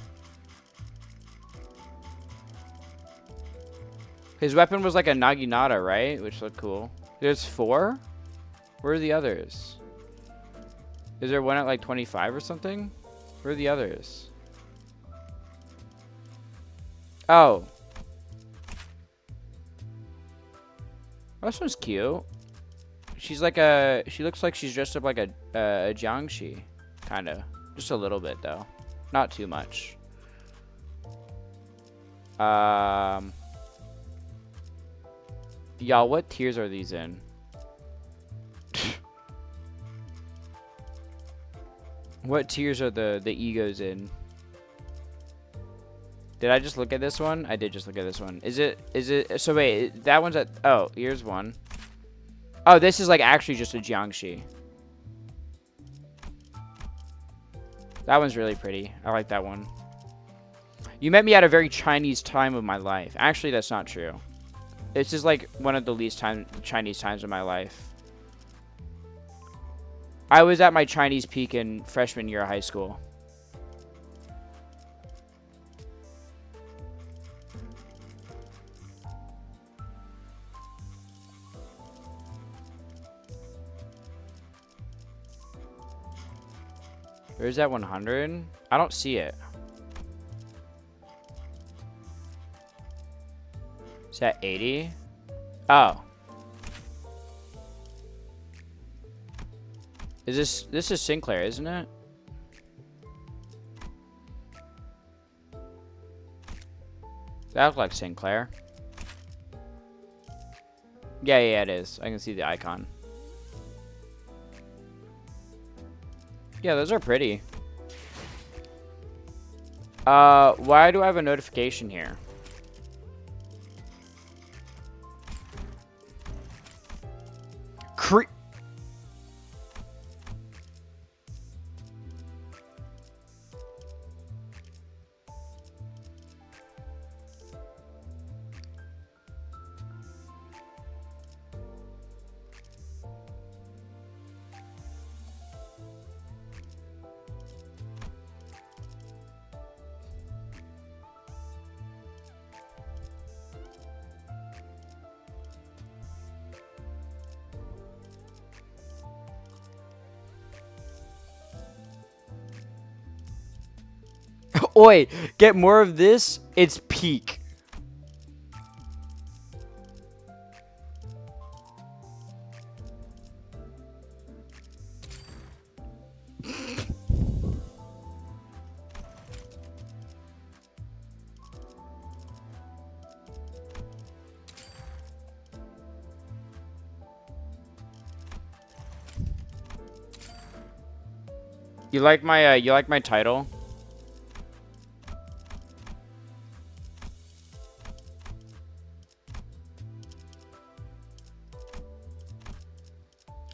Speaker 1: His weapon was like a Naginata, right? Which looked cool. There's 4? Where are the others? Is there one at like 25 or something? Where are the others? Oh. This one's cute. She's like a... She looks like she's dressed up like a Jiangshi. Kind of. Just a little bit, though. Not too much. Y'all, what tiers are these in? What tiers are the egos in? Did I just look at this one? I did just look at this one. Is it, so wait, that one's at, oh, here's one. Oh, this is like actually just a Jiangshi. That one's really pretty. I like that one. You met me at a very Chinese time of my life. Actually, that's not true. This is like one of the least Chinese times of my life. I was at my Chinese peak in freshman year of high school. Where's that 100? I don't see it. Is that 80? Oh. This is Sinclair, isn't it? That looks like Sinclair. Yeah, it is. I can see the icon. Yeah, those are pretty. Why do I have a notification here? Oi, get more of this. It's peak. You like my title?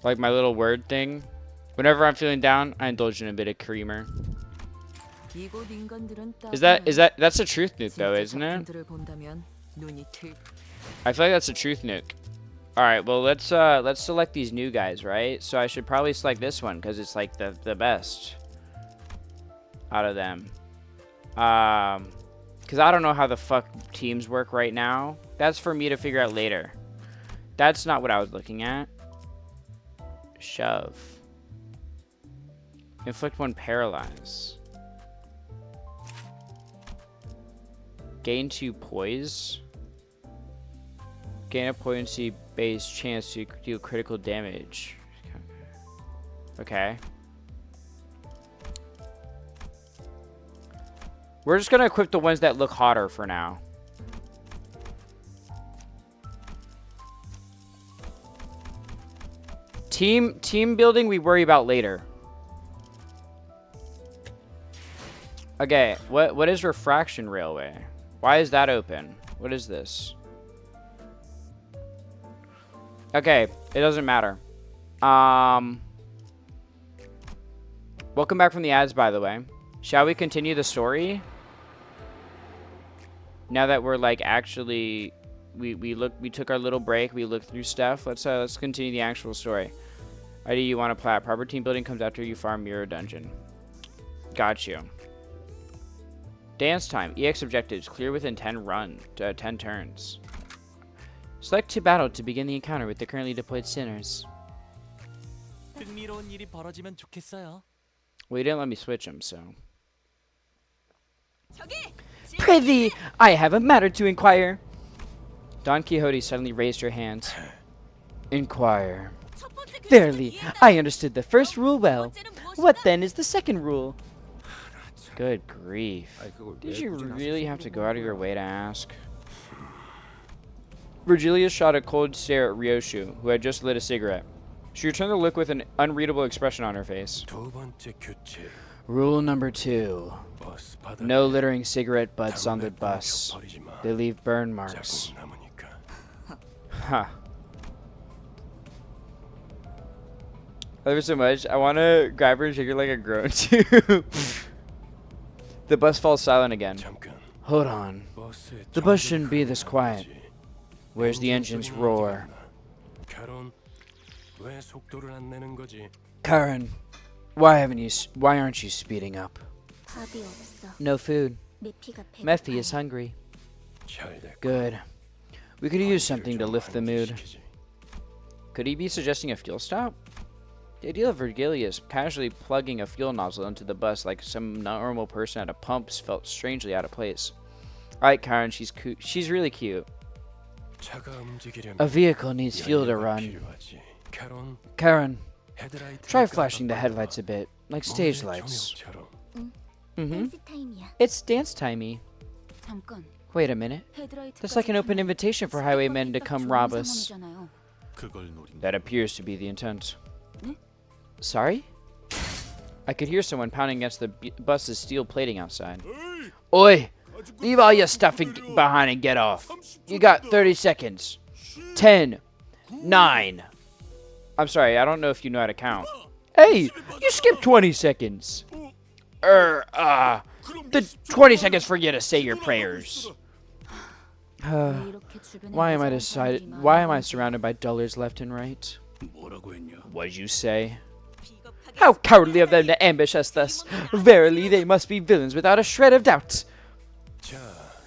Speaker 1: Like my little word thing. Whenever I'm feeling down, I indulge in a bit of creamer. That's a truth nuke though, isn't it? I feel like that's a truth nuke. Alright, well let's select these new guys, right? So I should probably select this one because it's like the best out of them. Because I don't know how the fuck teams work right now. That's for me to figure out later. That's not what I was looking at. Shove. Inflict 1 paralyze. Gain 2 poise. Gain a poignancy based chance to deal critical damage. Okay. We're just gonna equip the ones that look hotter for now. Team building we worry about later. Okay, what is refraction railway? Why is that open? What is this? Okay, it doesn't matter. Welcome back from the ads, by the way. Shall we continue the story? Now that we're like actually we took our little break, we looked through stuff. Let's continue the actual story. ID, you want a plat. Proper team building comes after you farm Mirror Dungeon. Got you. Dance time. EX objectives. Clear within 10 turns. Select to battle to begin the encounter with the currently deployed sinners.
Speaker 5: 흥미로운 일이 벌어지면 좋겠어요.
Speaker 1: Well, you didn't let me switch them, so. Prithee, I have a matter to inquire. Don Quixote suddenly raised her hands. Inquire. Verily, I understood the first rule well. What then is the second rule? Good grief. Did you really have to go out of your way to ask? Virgilia shot a cold stare at Ryoshu, who had just lit a cigarette. She returned the look with an unreadable expression on her face.
Speaker 6: 두 번째 규칙.
Speaker 1: Rule number 2.
Speaker 6: 버스 바닥에
Speaker 1: No littering cigarette butts on the
Speaker 6: 담배
Speaker 1: bus.
Speaker 6: 버리지 마.
Speaker 1: They leave burn marks.
Speaker 6: 자국 남으니까.
Speaker 1: Huh. I love her so much. I want to grab her and shake her like a grown too. The bus falls silent again.
Speaker 6: 잠깐.
Speaker 1: Hold on.
Speaker 6: 버스의
Speaker 1: The bus
Speaker 6: 정지를
Speaker 1: shouldn't be this quiet.
Speaker 6: 가능하지.
Speaker 1: Where's the engine's roar?
Speaker 6: 결혼 왜 속도를 안 내는 거지?
Speaker 1: Karen, why aren't you speeding up?
Speaker 2: 밥이 없어.
Speaker 1: No food.
Speaker 2: 메피가 배고파요.
Speaker 1: Mephi is hungry.
Speaker 6: 잘 됐고.
Speaker 1: Good. We could use something to
Speaker 6: 좀
Speaker 1: lift the mood.
Speaker 6: 시키지.
Speaker 1: Could he be suggesting a fuel stop? The idea of Virgilius casually plugging a fuel nozzle into the bus like some normal person at a pump felt strangely out of place. Alright, Karen, she's really cute.
Speaker 6: 차가 움직이려면
Speaker 1: A vehicle needs fuel to
Speaker 6: 연료가
Speaker 1: run.
Speaker 6: 필요하지. 결혼
Speaker 1: Karen,
Speaker 6: 헤드라이트
Speaker 1: try flashing the headlights a bit, like stage lights. Mm-hmm.
Speaker 2: 댄스 타임이야.
Speaker 1: It's dance timey.
Speaker 9: 잠깐.
Speaker 1: Wait a minute. That's like an open invitation for highwaymen to come rob us.
Speaker 5: 그걸 노린.
Speaker 1: That appears to be the intent.
Speaker 9: 네?
Speaker 1: Sorry? I could hear someone pounding against the bus's steel plating outside. Oi! Leave all your stuff behind and get off. You got 30 seconds. 10, 9. I'm sorry, I don't know if you know how to count. Hey! You skipped 20 seconds. The 20 seconds for you to say your prayers. Why am I surrounded by dullers left and right? What'd you say? How cowardly of them to ambush us thus. Verily, they must be villains without a shred of doubt.
Speaker 6: 자,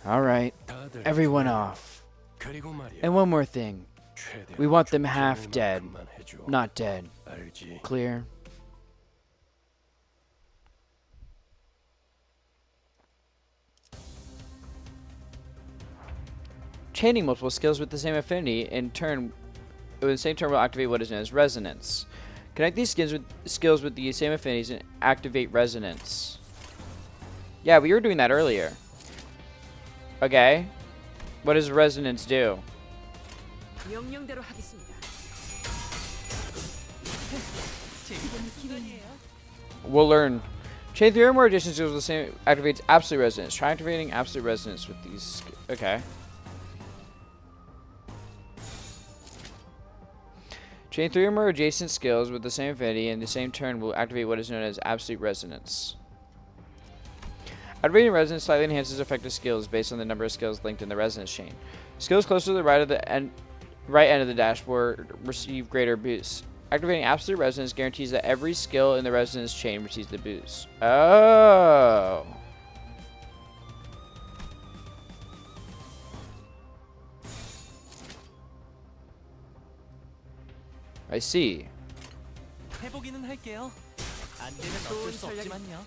Speaker 1: Alright,
Speaker 6: 다들
Speaker 1: everyone off.
Speaker 6: 그리고 말이야.
Speaker 1: And one more thing.
Speaker 6: 최대한
Speaker 1: We want them half dead,
Speaker 6: 조금만 해줘.
Speaker 1: not dead.
Speaker 6: 알지?
Speaker 1: Clear? Chaining multiple skills with the same affinity in turn with the same turn will activate what is known as resonance. Connect these skills with the same affinities and activate resonance. Yeah, we were doing that earlier. Okay. What does resonance do?
Speaker 4: 명령대로 하겠습니다.
Speaker 1: We'll learn. Chain 3 or more addition skills with the same activates absolute resonance. Try activating absolute resonance with these. Okay. Chain 3 or more adjacent skills with the same affinity and the same turn will activate what is known as absolute resonance. Activating resonance slightly enhances effective skills based on the number of skills linked in the resonance chain. Skills close to the right end of the dashboard receive greater boosts. Activating absolute resonance guarantees that every skill in the resonance chain receives the boost. Oh. I see.
Speaker 5: 해보기는 할게요. 안 되면 어쩔 수 없지만요.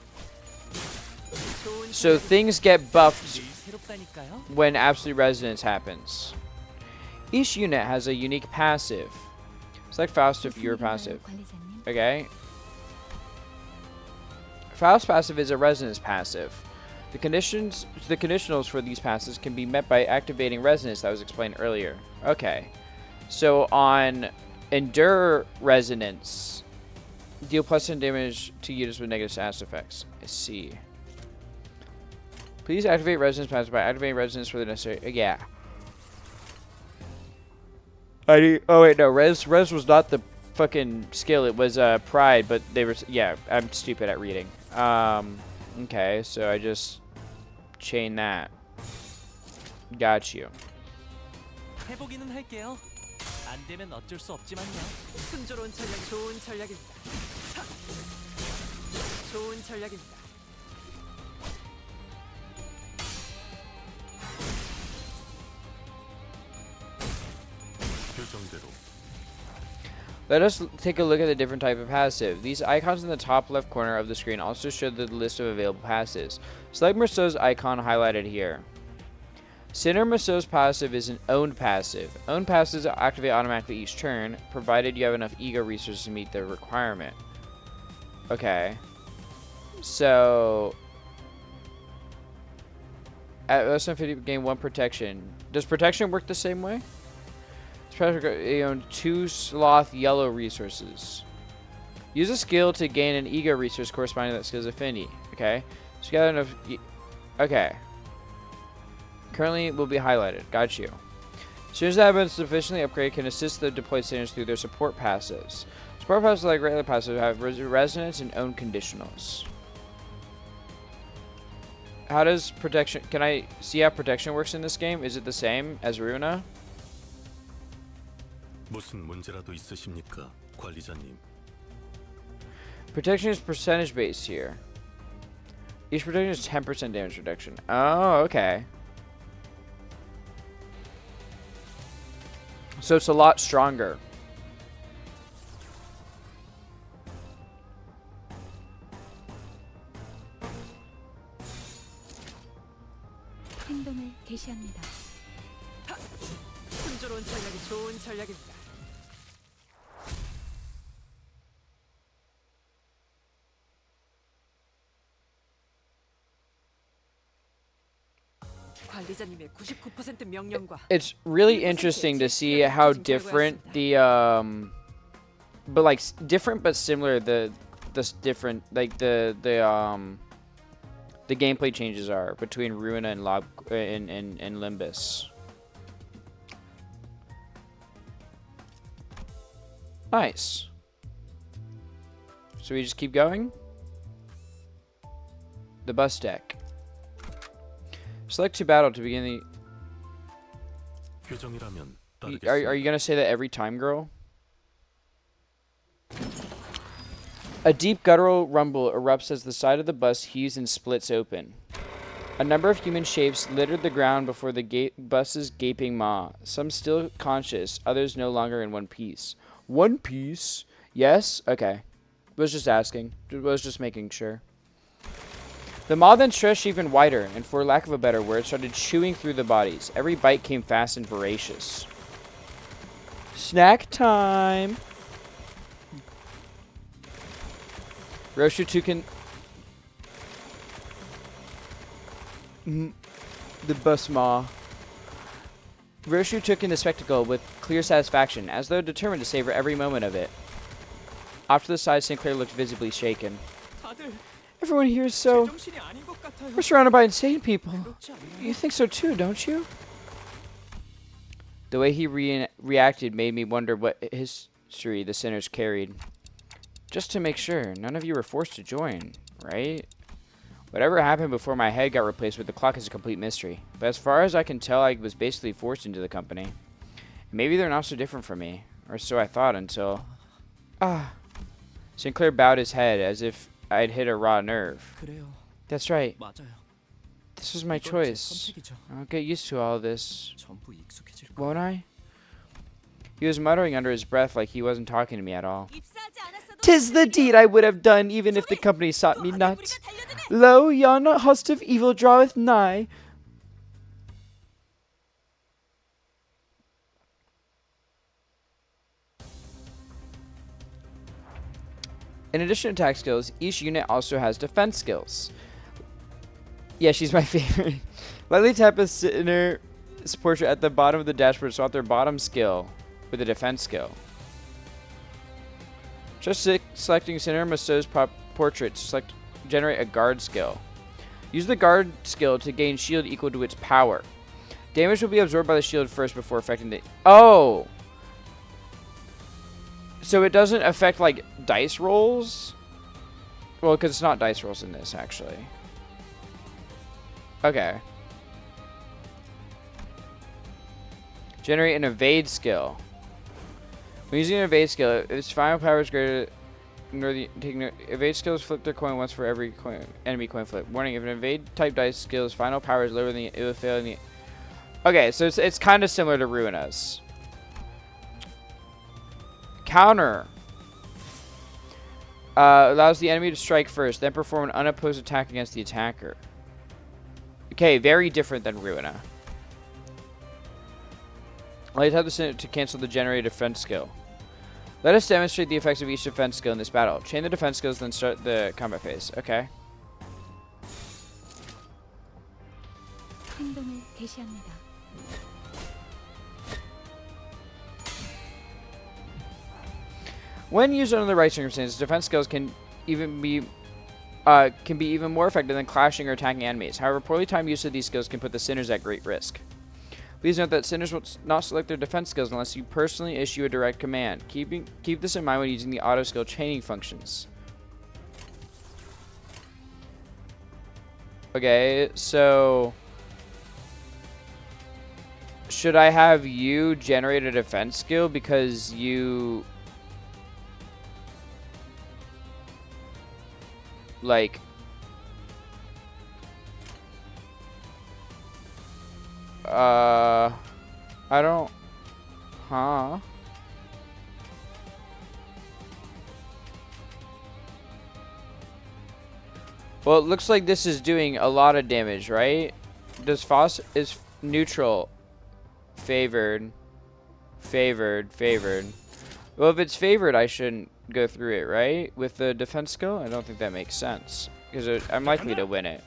Speaker 1: So things get buffed
Speaker 5: 새롭다니까요.
Speaker 1: when absolute resonance happens. Each unit has a unique passive. Select Faust if you're passive.
Speaker 9: 관리자님.
Speaker 1: Okay. Faust passive is a resonance passive. The conditionals for these passives can be met by activating resonance that was explained earlier. Okay. So on Endure Resonance, deal +10 damage to units with negative status effects. I see. Please activate resonance passive by activating resonance for the necessary. Yeah. Oh wait, no. Res was not the fucking skill. It was pride, but they were. Yeah, I'm stupid at reading. Okay, so I just chain that. Got you.
Speaker 5: 해보기는 할게요. 안 되면 어쩔 수 없지만요.
Speaker 4: 순조로운 전략 좋은 전략입니다. 하! 좋은 전략입니다.
Speaker 6: 교정대로
Speaker 1: Let us take a look at the different type of passive. These icons in the top left corner of the screen also show the list of available passives. Select Merceau's icon highlighted here. Sinner Merceau's passive is an owned passive. Owned passives activate automatically each turn, provided you have enough ego resources to meet the requirement. Okay. So at less than 50, gain 1 protection. Does protection work the same way? You own 2 sloth yellow resources. Use a skill to gain an ego resource corresponding to that skill's affinity. Okay. So you got enough. Okay. Currently will be highlighted. Got you. As soon as that have been sufficiently upgraded, can assist the deployed sinners through their support passives. Support passives, like regular passives, have resonance and own conditionals. How does protection? Can I see how protection works in this game? Is it the same as Runa?
Speaker 6: 무슨 문제라도 있으십니까, 관리자님?
Speaker 1: Protection is percentage based here. Each protection is 10% damage reduction. Oh, okay. So it's a lot stronger.
Speaker 9: 행동을 개시합니다.
Speaker 4: 하! 순조로운 전략이 좋은 전략입니다. 관리자님의 99% 명령과
Speaker 1: It's really interesting to see how different the but like different but similar the different like the gameplay changes are between Ruina and and Limbus. Nice. So we just keep going. The bus deck. Select to battle to begin the.
Speaker 6: 교정이라면
Speaker 1: Are you gonna say that every time, girl? A deep guttural rumble erupts as the side of the bus heaves and splits open. A number of human shapes littered the ground before the bus's gaping maw. Some still conscious, others no longer in one piece. One piece? Yes? Okay. Was just asking. Was just making sure. The maw then stretched even wider, and for lack of a better word, started chewing through the bodies. Every bite came fast and voracious. Snack time! Roshu Tukin. The bus maw. Roshu took in the spectacle with clear satisfaction, as though determined to savor every moment of it. Off to the side, Sinclair looked visibly shaken.
Speaker 5: 다들
Speaker 1: Everyone here is so...
Speaker 5: 제정신이 아닌 것 같아요.
Speaker 1: We're surrounded by insane people.
Speaker 5: 그렇지 않나요?
Speaker 1: You think so too, don't you? The way he reacted made me wonder what history the sinners carried. Just to make sure, none of you were forced to join, right? Whatever happened before my head got replaced with the clock is a complete mystery. But as far as I can tell, I was basically forced into the company. Maybe they're not so different from me. Or so I thought until... Ah. Sinclair bowed his head as if I'd hit a raw nerve.
Speaker 5: 그래요.
Speaker 1: That's right.
Speaker 5: 맞아요.
Speaker 1: This was my
Speaker 5: 이건 제
Speaker 1: choice.
Speaker 5: 선택이죠.
Speaker 1: I'll get used to all this,
Speaker 5: 전부 익숙해질 거예요.
Speaker 1: won't I? He was muttering under his breath like he wasn't talking to me at all.
Speaker 2: 입사하지 않았어도
Speaker 1: 'Tis the deed I would have done even if the company sought me not. Lo, yon host of evil draweth nigh. In addition to attack skills, each unit also has defense skills. Yeah, she's my favorite. Lightly tap a sinner's portrait at the bottom of the dashboard to swap their bottom skill with a defense skill. Just selecting Sinner Masseau's portrait to generate a guard skill. Use the guard skill to gain shield equal to its power. Damage will be absorbed by the shield first before affecting the... Oh! So it doesn't affect, like, dice rolls? Well, because it's not dice rolls in this, actually. Okay. Generate an evade skill. When using an evade skill, if its final power is greater, ignore the evade skills. Flip their coin once for every enemy coin flip. Warning: if an evade type dice skill's final power is lower than it will fail in the. Okay, so it's kind of similar to Ruinous. Counter allows the enemy to strike first, then perform an unopposed attack against the attacker. Okay, very different than Ruina. Always have to cancel the generated defense skill. Let us demonstrate the effects of each defense skill in this battle. Chain the defense skills, then start the combat phase. Okay.
Speaker 9: 행동을 개시합니다.
Speaker 1: When used under the right circumstances, defense skills can be even more effective than clashing or attacking enemies. However, poorly timed use of these skills can put the sinners at great risk. Please note that sinners will not select their defense skills unless you personally issue a direct command. Keep this in mind when using the auto skill chaining functions. Okay, so should I have you generate a defense skill because you like I don't Well, it looks like this is doing a lot of damage, right? Does is neutral favored. Well, if it's favored, I shouldn't go through it, right? With the defense skill? I don't think that makes sense. Because I'm likely to win it.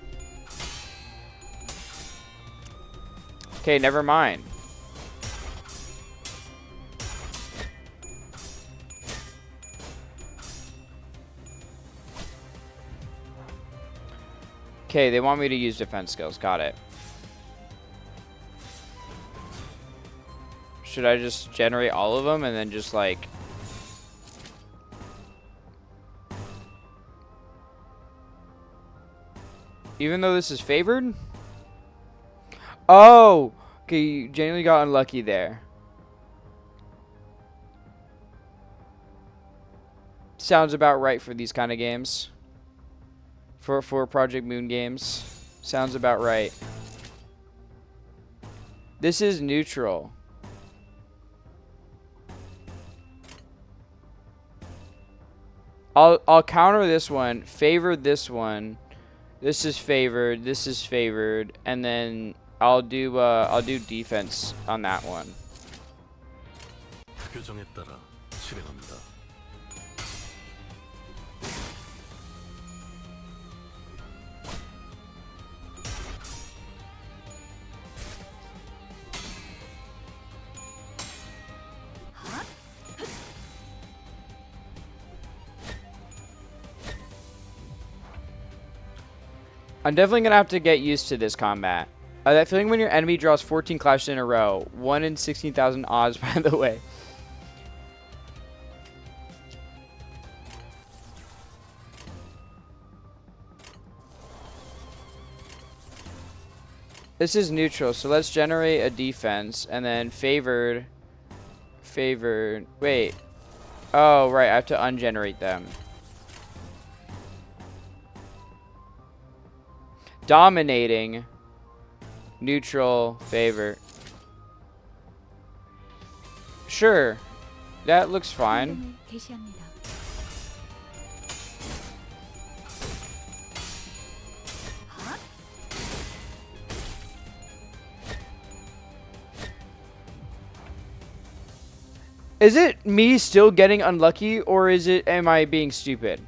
Speaker 1: Okay, never mind. Okay, they want me to use defense skills. Got it. Should I just generate all of them and then just like... Even though this is favored? Oh! Okay, you genuinely got unlucky there. Sounds about right for these kind of games. For Project Moon games. Sounds about right. This is neutral. I'll counter this one, favor this one. This is favored, this is favored, and then I'll do defense on that one.
Speaker 6: 규정에 따라 실행합니다.
Speaker 1: I'm definitely going to have to get used to this combat. That feeling when your enemy draws 14 clashes in a row. 1 in 16,000 odds, by the way. This is neutral, so let's generate a defense. And then favored. Favored. Wait. Oh, right. I have to ungenerate them. Dominating. Neutral. Favor. Sure. That looks fine.
Speaker 9: 행동을 개시합니다.
Speaker 1: Is it me still getting unlucky, or am I being stupid?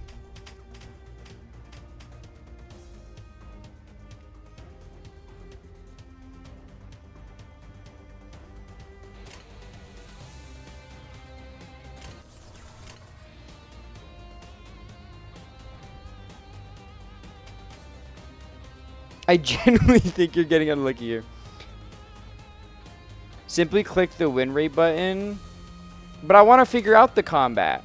Speaker 1: I genuinely think you're getting unlucky here. Simply click the win rate button. But I want to figure out the combat.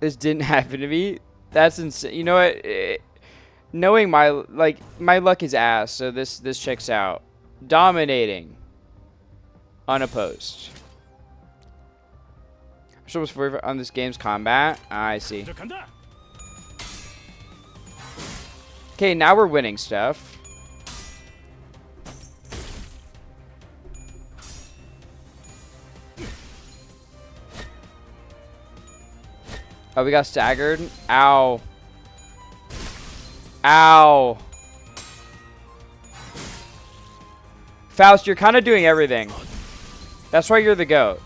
Speaker 1: This didn't happen to me. That's insane. You know what? Knowing my luck is ass, so this checks out. Dominating, unopposed. So was for on this game's combat. I see. Okay, now we're winning stuff. Oh, we got staggered. Ow. Ow. Faust, you're kind of doing everything. That's why you're the GOAT.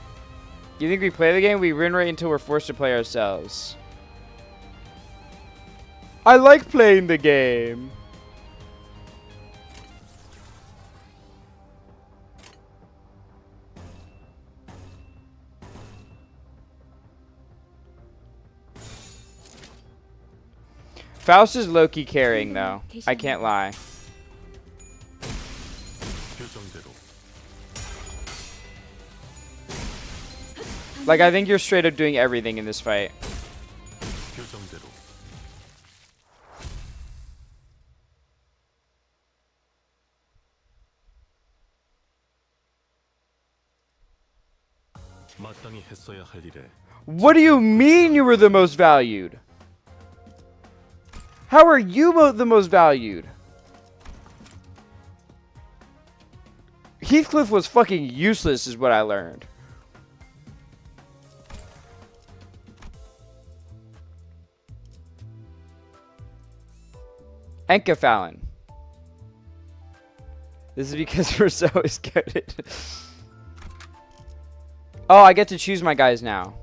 Speaker 1: You think we play the game? We win right until we're forced to play ourselves. I like playing the game. Faust is low-key carrying, though. I can't lie. Like, I think you're straight up doing everything in this fight. What do you mean you were the most valued? How are you the most valued? Heathcliff was fucking useless is what I learned. Enkephalon. This is because Rousseau is goated. Oh, I get to choose my guys now.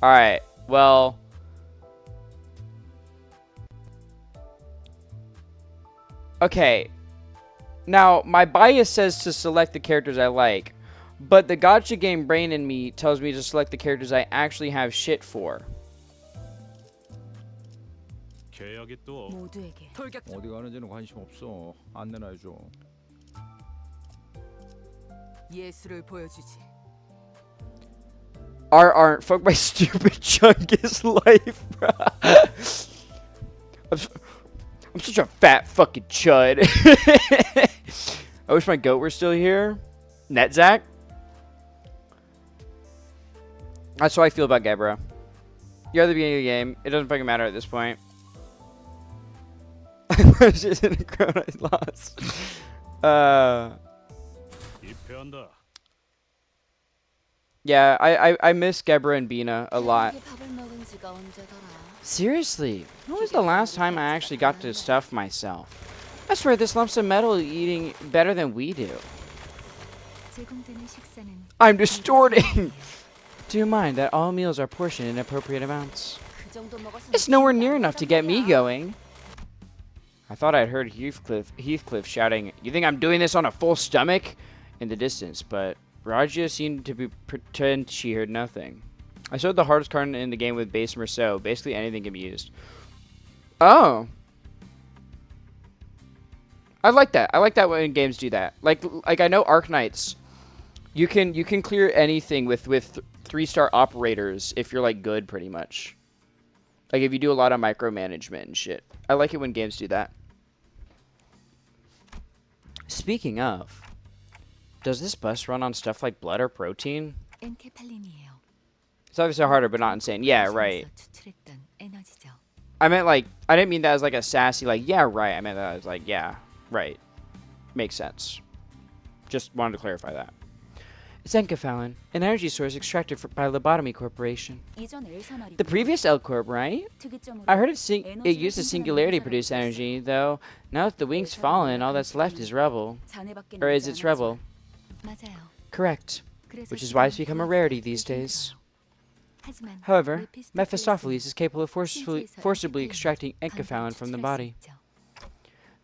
Speaker 1: Alright, well... Okay. Now, my bias says to select the characters I like, but the gacha game brain in me tells me to select the characters I actually have shit for.
Speaker 4: 모두에게 돌격
Speaker 3: 어디 가는지는 관심 없어. 안내나 해줘.
Speaker 4: 예술을 보여주지.
Speaker 1: Aren't fuck my stupid chungus life, bro. I'm such a fat fucking chud. I wish my goat were still here. Netzach. That's how I feel about Gebra. You're at the beginning of the game. It doesn't fucking matter at this point. I just in a crown I lost. Yeah, I miss Gebra and Bina a lot. Seriously, when was the last time I actually got to stuff myself? I swear this lumps of metal eating better than we do. I'm distorting! Do you mind that all meals are portioned in appropriate amounts? It's nowhere near enough to get me going. I thought I'd heard Heathcliff shouting, "You think I'm doing this on a full stomach?" in the distance, but Raja seemed to pretend she heard nothing. I showed the hardest card in the game with base Merceau. Basically anything can be used. Oh. I like that. I like that when games do that. Like I know Arknights. You can clear anything with 3-star operators if you're like good pretty much. Like if you do a lot of micromanagement and shit. I like it when games do that. Speaking of, does this bus run on stuff like blood or protein? It's obviously harder, but not insane. Yeah, right. I meant like, I didn't mean that as like a sassy, like, yeah, right. I meant that as like, yeah, right. Makes sense. Just wanted to clarify that. It's enkephalon, an energy source extracted by Lobotomy Corporation. The previous L Corp, right? I heard it used a singularity to produce energy, though now that the wing's fallen, all that's left is rubble. Or is its rubble? Correct. Which is why it's become a rarity these days. However, Mephistopheles is capable of forcibly extracting enkephalon from the body.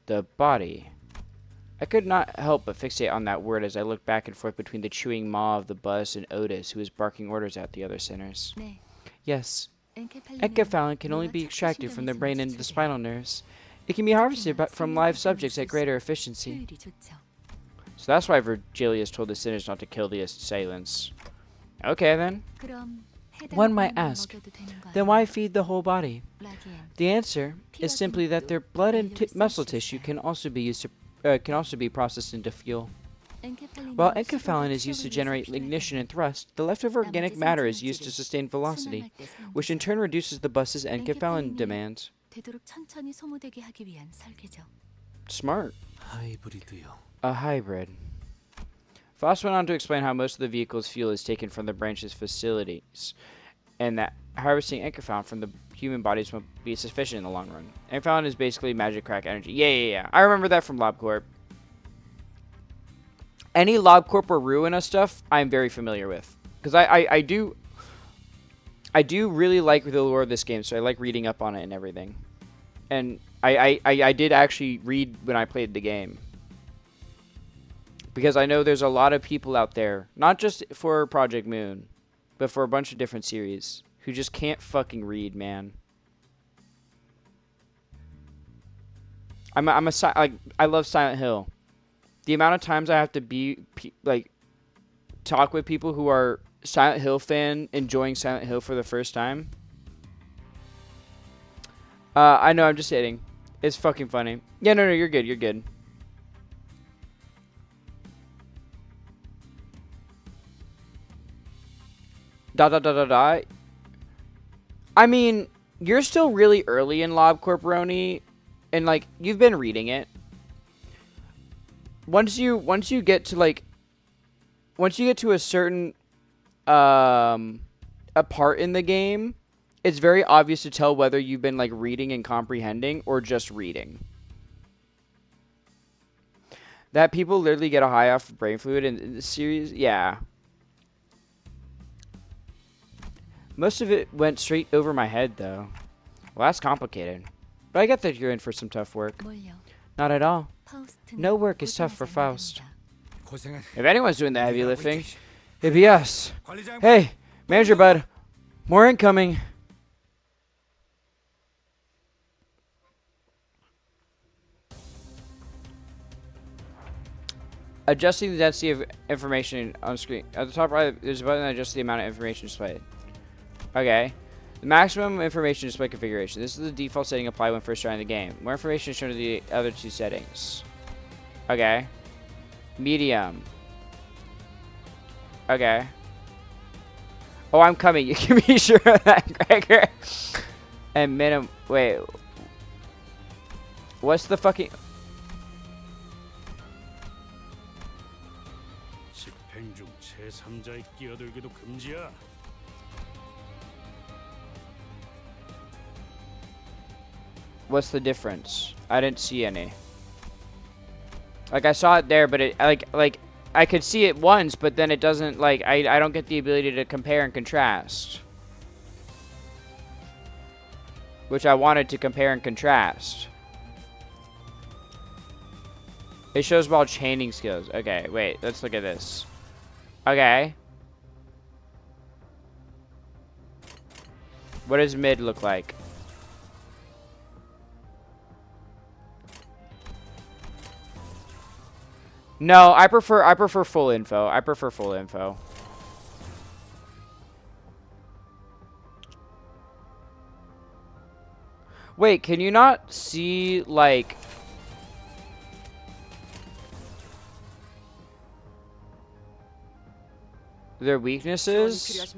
Speaker 1: The body. I could not help but fixate on that word as I looked back and forth between the chewing maw of the bus and Otis, who was barking orders at the other sinners. Yes, enkephalon can only be extracted from the brain and the spinal nerves. It can be harvested from live subjects at greater efficiency. So that's why Virgilius told the sinners not to kill the assailants. Okay then. One might ask, then why feed the whole body? The answer is simply that their blood and muscle tissue can also be used to processed into fuel. While enkephalin is used to generate ignition and thrust, the leftover organic matter is used to sustain velocity, which in turn reduces the bus's enkephalin demands.
Speaker 9: 되도록 천천히 소모되게 하기 위한 설계죠.
Speaker 1: Smart.
Speaker 6: 하이브리드요.
Speaker 1: A hybrid. Foss went on to explain how most of the vehicle's fuel is taken from the branch's facilities, and that harvesting enkephalin from the human bodies won't be sufficient in the long run. Enkephalin is basically magic crack energy. Yeah. I remember that from LobCorp. Any LobCorp or Ruina stuff, I'm very familiar with. Because I do really like the lore of this game, so I like reading up on it and everything. And I did actually read when I played the game. Because I know there's a lot of people out there, not just for Project Moon, but for a bunch of different series, who just can't fucking read, man. I love Silent Hill. The amount of times I have to talk with people who are Silent Hill fan enjoying Silent Hill for the first time. I know, I'm just kidding. It's fucking funny. Yeah, no, you're good. You're good. I mean, you're still really early in LobCorp, Roni, and like you've been reading it. Once you get to a certain a part in the game, it's very obvious to tell whether you've been like reading and comprehending or just reading. That people literally get a high off of brain fluid in the series, yeah. Most of it went straight over my head, though. Well, that's complicated. But I get that you're in for some tough work. Not at all. No work is tough for Faust. If anyone's doing the heavy lifting, it'd be us. Hey, manager bud. More incoming. Adjusting the density of information on screen. At the top right, there's a button that adjusts the amount of information displayed. Okay. The maximum information display configuration. This is the default setting applied when first starting the game. More information is shown in the other two settings. Okay. Medium. Okay. Oh, I'm coming. You can be sure of that, Gregor. And minimum. Wait. What's the fucking.
Speaker 6: 집행 중 제3자의 끼어들기도 금지야.
Speaker 1: What's the difference? I didn't see any. Like I saw it there, but it like I could see it once, but then it doesn't like I don't get the ability to compare and contrast. Which I wanted to compare and contrast. It shows while chaining skills. Okay, wait, let's look at this. Okay. What does mid look like? No, I prefer full info. I prefer full info. Wait, can you not see like their weaknesses?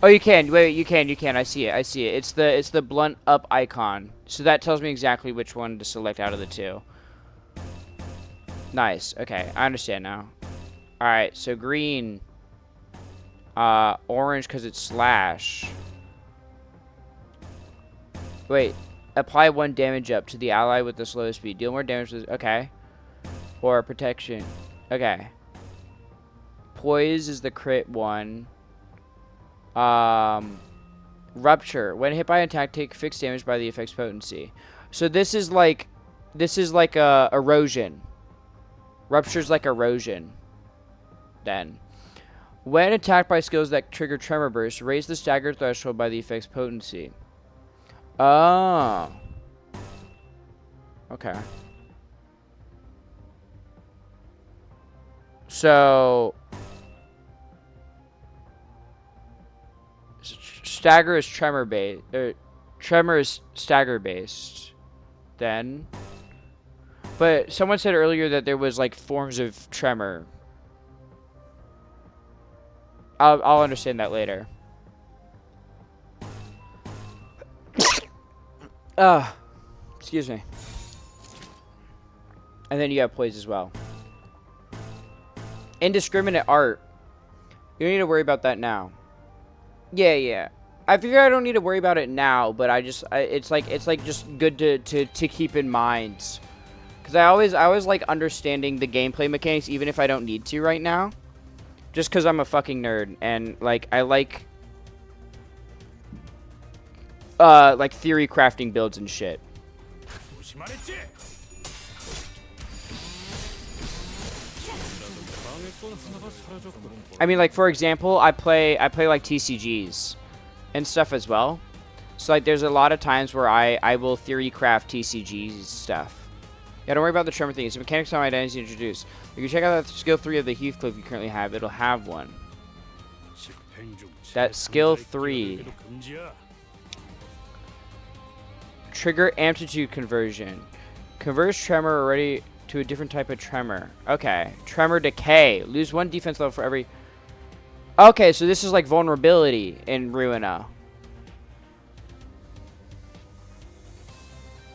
Speaker 1: Oh, you can. Wait, you can. I see it. It's the blunt up icon. So that tells me exactly which one to select out of the two. Nice. Okay, I understand now. Alright, so green. Orange because it's slash. Wait. Apply 1 damage up to the ally with the slowest speed. Deal more damage to... Okay. Or protection. Okay. Poise is the crit one. Rupture. When hit by an attack, take fixed damage by the effect's potency. So this is like erosion. Rupture's like erosion. Then. When attacked by skills that trigger tremor burst, raise the stagger threshold by the effect's potency. Oh. Okay. So stagger is tremor based. Tremor is stagger based. Then. But someone said earlier that there was like forms of tremor. I'll understand that later. Excuse me. And then you have poise as well. Indiscriminate art. You don't need to worry about that now. Yeah. I figure I don't need to worry about it now, but it's like just good to keep in mind. Cause I always like understanding the gameplay mechanics even if I don't need to right now. Just cause I'm a fucking nerd and like I like theory crafting builds and shit. I mean, like, for example, I play like TCGs and stuff as well. So, like, there's a lot of times where I will theory craft TCGs stuff. Yeah, don't worry about the tremor thing. It's a mechanics on identity introduced. If you check out that skill 3 of the Heathcliff you currently have, it'll have one. That skill 3. Trigger amplitude conversion. Converts tremor already to a different type of tremor. Okay. Tremor decay. Lose 1 defense level for every... Okay, so this is like vulnerability in Ruina.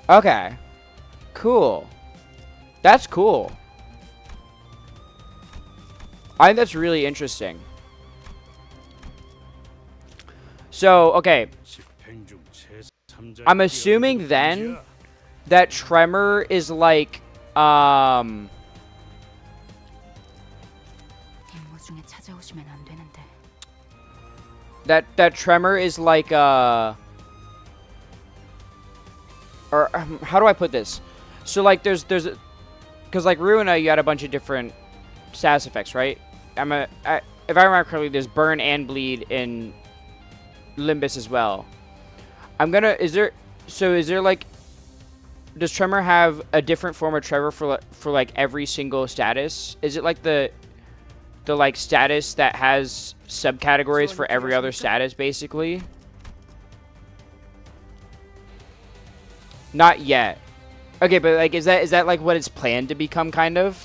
Speaker 1: Okay. Cool. That's cool. I think that's really interesting. So, okay. I'm assuming then that tremor is like
Speaker 9: 임무 중에 찾아오시면 안 되는데.
Speaker 1: that tremor is like or how do I put this? So like there's because like Ruina you had a bunch of different status effects, right? If I remember correctly, there's burn and bleed in Limbus as well. Is there like, does tremor have a different form of tremor for like every single status? Is it like the like status that has subcategories for every other status basically? Not yet. Okay, but like is that like what it's planned to become kind of?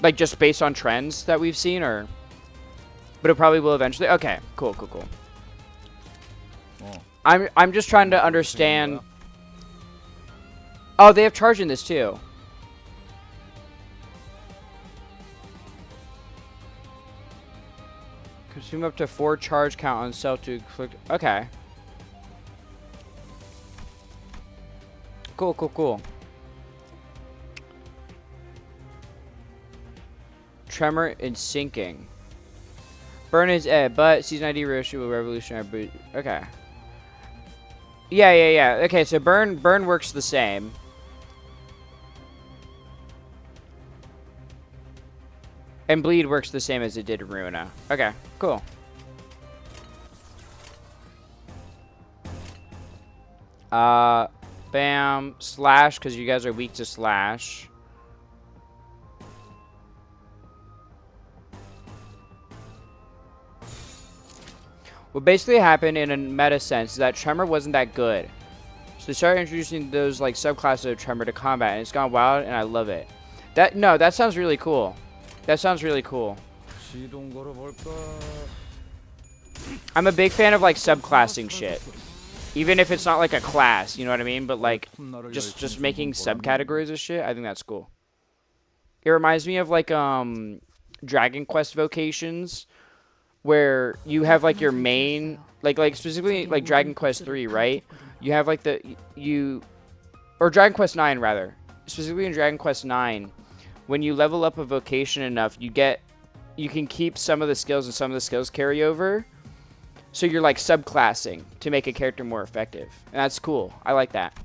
Speaker 1: Like just based on trends that we've seen or but it probably will eventually. Okay, cool. I'm just trying to understand. Oh, they have charge in this too. Consume up to 4 charge count on self to inflict. Okay. Cool. Tremor and sinking. Burn is but season ID ratio revolutionary boot. Okay. Yeah. Okay, so burn works the same. And bleed works the same as it did in Ruina. Okay, cool. Bam, slash, because you guys are weak to slash. What basically happened in a meta sense is that Tremor wasn't that good. So they started introducing those like subclasses of Tremor to combat, and it's gone wild, and I love it. That sounds really cool. That sounds really cool. I'm a big fan of like subclassing shit. Even if it's not like a class, you know what I mean? But like just making subcategories of shit, I think that's cool. It reminds me of like Dragon Quest vocations where you have like your main like specifically like Dragon Quest 3, right? You have like or Dragon Quest 9 rather. Specifically in Dragon Quest 9, when you level up a vocation enough, you can keep some of the skills and some of the skills carry over. So you're like subclassing to make a character more effective. And that's cool. I like that.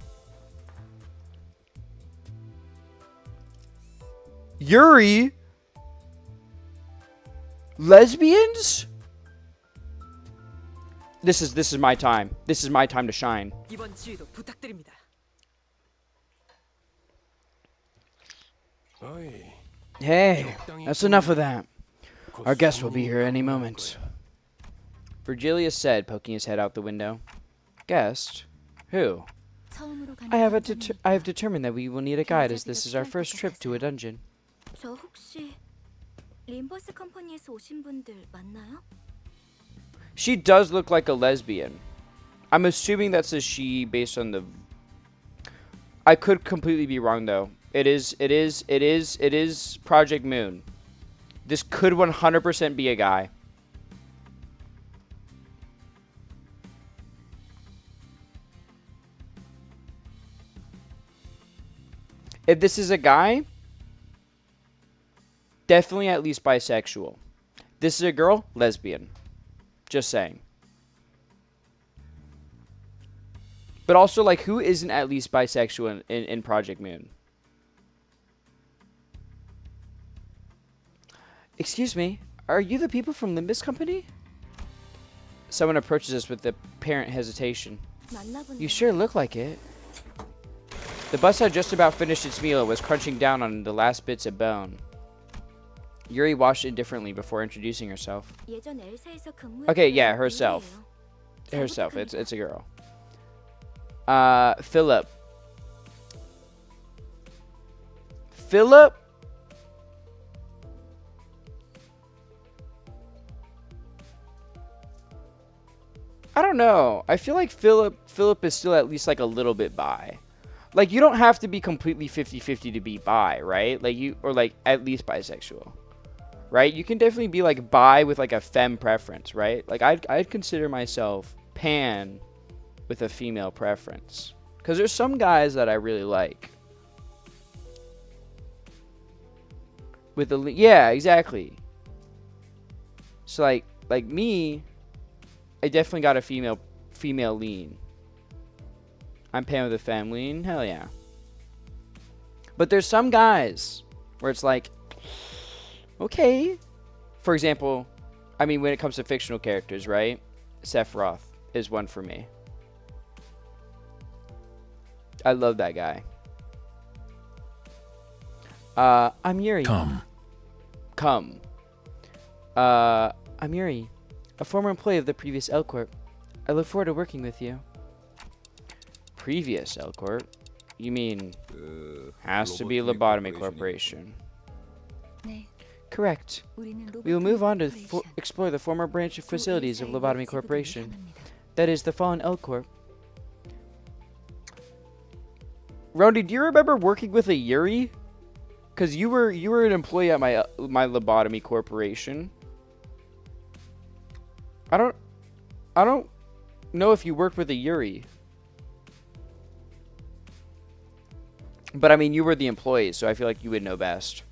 Speaker 1: Yuri? Lesbians? This is my time. This is my time to shine.
Speaker 4: 이번 지휘도 부탁드립니다.
Speaker 1: Hey, that's enough of that. Our guest will be here any moment. Virgilius said, poking his head out the window. Guest? Who?
Speaker 9: 처음으로 가는
Speaker 1: I have
Speaker 9: 탐정이니까
Speaker 1: determined that we will need a guide as this is our first trip to a dungeon.
Speaker 9: 저 혹시 림버스 컴퍼니에서 오신 분들 맞나요?
Speaker 1: She does look like a lesbian. I'm assuming that's a she based on the... I could completely be wrong though. It is Project Moon. This could 100% be a guy. If this is a guy, definitely at least bisexual. This is a girl, lesbian. Just saying. But also, like, who isn't at least bisexual in Project Moon? Excuse me, are you the people from Limbus Company? Someone approaches us with apparent hesitation.
Speaker 9: 맞나 본데.
Speaker 1: You sure look like it. The bus had just about finished its meal and was crunching down on the last bits of bone. Yuri watched indifferently before introducing herself.
Speaker 9: 예전 엘사에서 근무했던
Speaker 1: Okay, yeah, herself.
Speaker 9: 유리예요.
Speaker 1: Herself,
Speaker 9: 잘
Speaker 1: it's a girl.
Speaker 9: 부탁합니다.
Speaker 1: Philip. Philip? I don't know. I feel like Philip is still at least like a little bit bi. Like, you don't have to be completely 50-50 to be bi, right? Like, or like at least bisexual. Right? You can definitely be like bi with like a femme preference, right? Like, I'd consider myself pan with a female preference. Because there's some guys that I really like. With the... Yeah, exactly. So, like me, I definitely got a female lean. I'm pan with a femme lean. Hell yeah. But there's some guys where it's like, okay. For example, I mean, when it comes to fictional characters, right? Sephiroth is one for me. I love that guy. I'm Yuri.
Speaker 8: Come.
Speaker 1: I'm Yuri, a former employee of the previous L Corp. I look forward to working with you. Previous L Corp? You mean has to be Lobotomy Corporation?
Speaker 9: 네,
Speaker 1: Correct.
Speaker 9: 우리는
Speaker 1: We will move on to
Speaker 9: 코퍼레이션.
Speaker 1: explore the former branch of facilities of
Speaker 9: 또
Speaker 1: Lobotomy
Speaker 9: 엘사의
Speaker 1: Corporation.
Speaker 9: 일지부를 향합니다.
Speaker 1: That is the fallen L Corp. Rowdy, do you remember working with a Yuri? Cause you were an employee at my Lobotomy Corporation. I don't know if you worked with a Yuri. But I mean, you were the employee, so I feel like you would know best.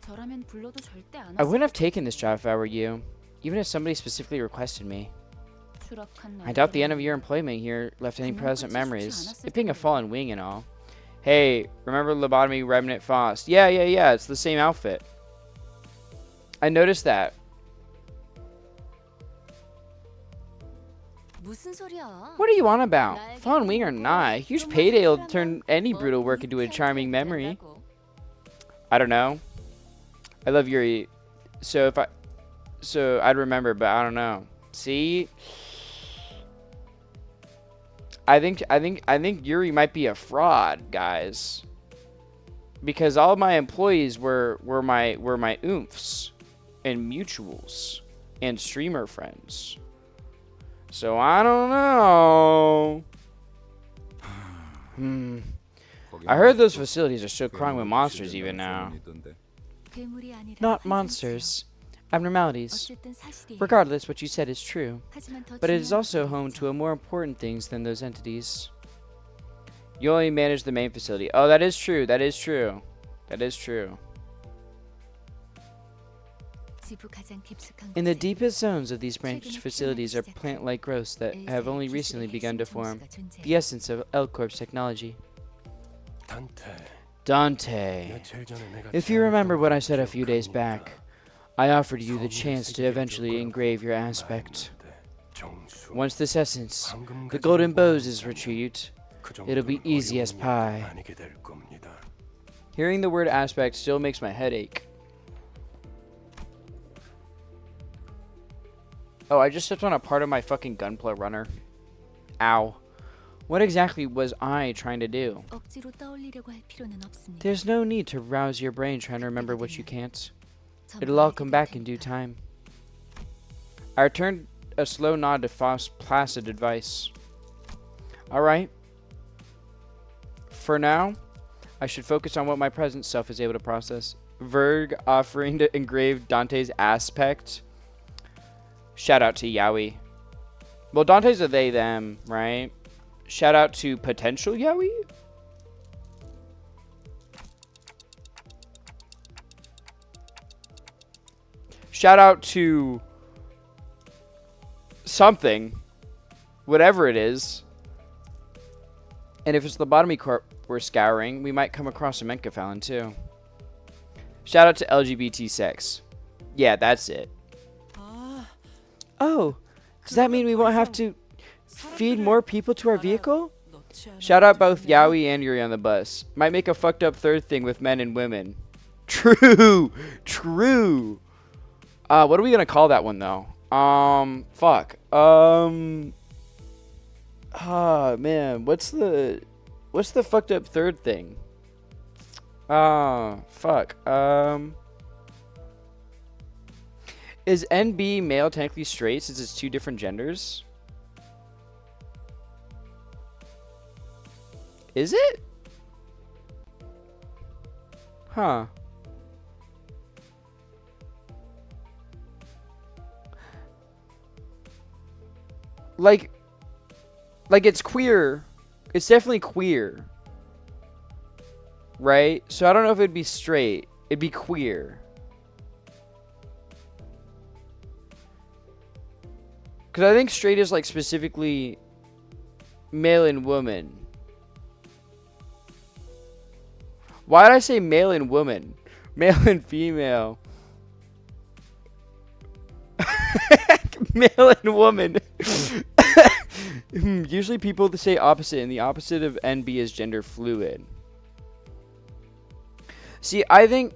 Speaker 9: 저라면 불러도 절대 안
Speaker 1: I wouldn't have taken this job if I were you, even if somebody specifically requested me.
Speaker 9: 추락한
Speaker 1: I doubt the end of your employment here left any pleasant memories. It being a fallen wing and all. Hey, remember Lobotomy Remnant Faust? Yeah, it's the same outfit. I noticed that.
Speaker 9: 무슨 소리야?
Speaker 1: What are you on about? Fallen wing or not, a huge payday will turn any brutal work into a charming memory. I don't know. I love Yuri. So I'd remember, but I don't know. See? I think Yuri might be a fraud, guys. Because all of my employees were my oomphs and mutuals and streamer friends. So I don't know. I heard those facilities are still crawling with monsters even now.
Speaker 9: 괴물이 아니라
Speaker 1: Not
Speaker 9: 환상체요.
Speaker 1: monsters. Abnormalities.
Speaker 9: 어쨌든 사실이에요.
Speaker 1: Regardless, what you said is true.
Speaker 9: 하지만 더
Speaker 1: But it is
Speaker 9: 중요한
Speaker 1: also
Speaker 9: 것들이
Speaker 1: home
Speaker 9: 있죠.
Speaker 1: to a more important things than those entities. You only manage the main facility. Oh, that is true. That is true. That is true.
Speaker 9: 지부 가장 깊숙한
Speaker 1: In the
Speaker 9: 곳에
Speaker 1: deepest zones of these branch
Speaker 9: 최근에
Speaker 1: facilities are
Speaker 9: 피어나기 시작한
Speaker 1: plant-like growths that have only
Speaker 9: 엘사의
Speaker 1: recently
Speaker 9: 기술의
Speaker 1: begun to
Speaker 9: 핵심
Speaker 1: form.
Speaker 9: tum수가 존재해요.
Speaker 1: The essence of L Corp's technology.
Speaker 6: 단테.
Speaker 1: Dante.
Speaker 6: 며칠 전에 내가
Speaker 1: If you remember what I said a
Speaker 6: 기억하는가?
Speaker 1: few days back, I offered you the chance to eventually engrave your aspect.
Speaker 6: 정수.
Speaker 1: Once this essence,
Speaker 6: 방금
Speaker 1: the
Speaker 6: 가진
Speaker 1: golden bows,
Speaker 6: 보안이라면
Speaker 1: is retrieved,
Speaker 6: 그
Speaker 1: it'll be
Speaker 6: 정도는
Speaker 1: easy as
Speaker 6: 어려운
Speaker 1: pie.
Speaker 6: 일도 아니게 될 겁니다.
Speaker 1: Hearing the word aspect still makes my head ache. Oh, I just stepped on a part of my fucking gunpla runner. Ow. What exactly was I trying to do?
Speaker 9: 억지로 떠올리려고 할 필요는 없습니다.
Speaker 1: There's no need to rouse your brain trying to remember what you can't. It'll all come back in due time. I returned a slow nod to Faust's placid advice. Alright. For now, I should focus on what my present self is able to process. Verg offering to engrave Dante's aspect. Shout out to Yaoi. Well, Dante's a they, them, right? Shout out to potential Yaoi? Shout out to something, whatever it is. And if it's the lobotomy corp we're scouring, we might come across a Menkafalon too. Shout out to LGBT sex. Yeah, that's it. Oh, does that mean we won't have to feed more people to our vehicle? Shout out both Yaoi and Yuri on the bus. Might make a fucked up third thing with men and women. True. True. What are we gonna call that one though? Fuck. Man, what's the fucked up third thing? Fuck. Is NB male technically straight since it's two different genders? Is it? Huh. Like it's queer. It's definitely queer. Right? So I don't know if it'd be straight. It'd be queer. Because I think straight is like specifically male and woman. Why did I say male and woman? Male and female. Male and woman. Usually people say opposite, and the opposite of NB is gender fluid. See, I think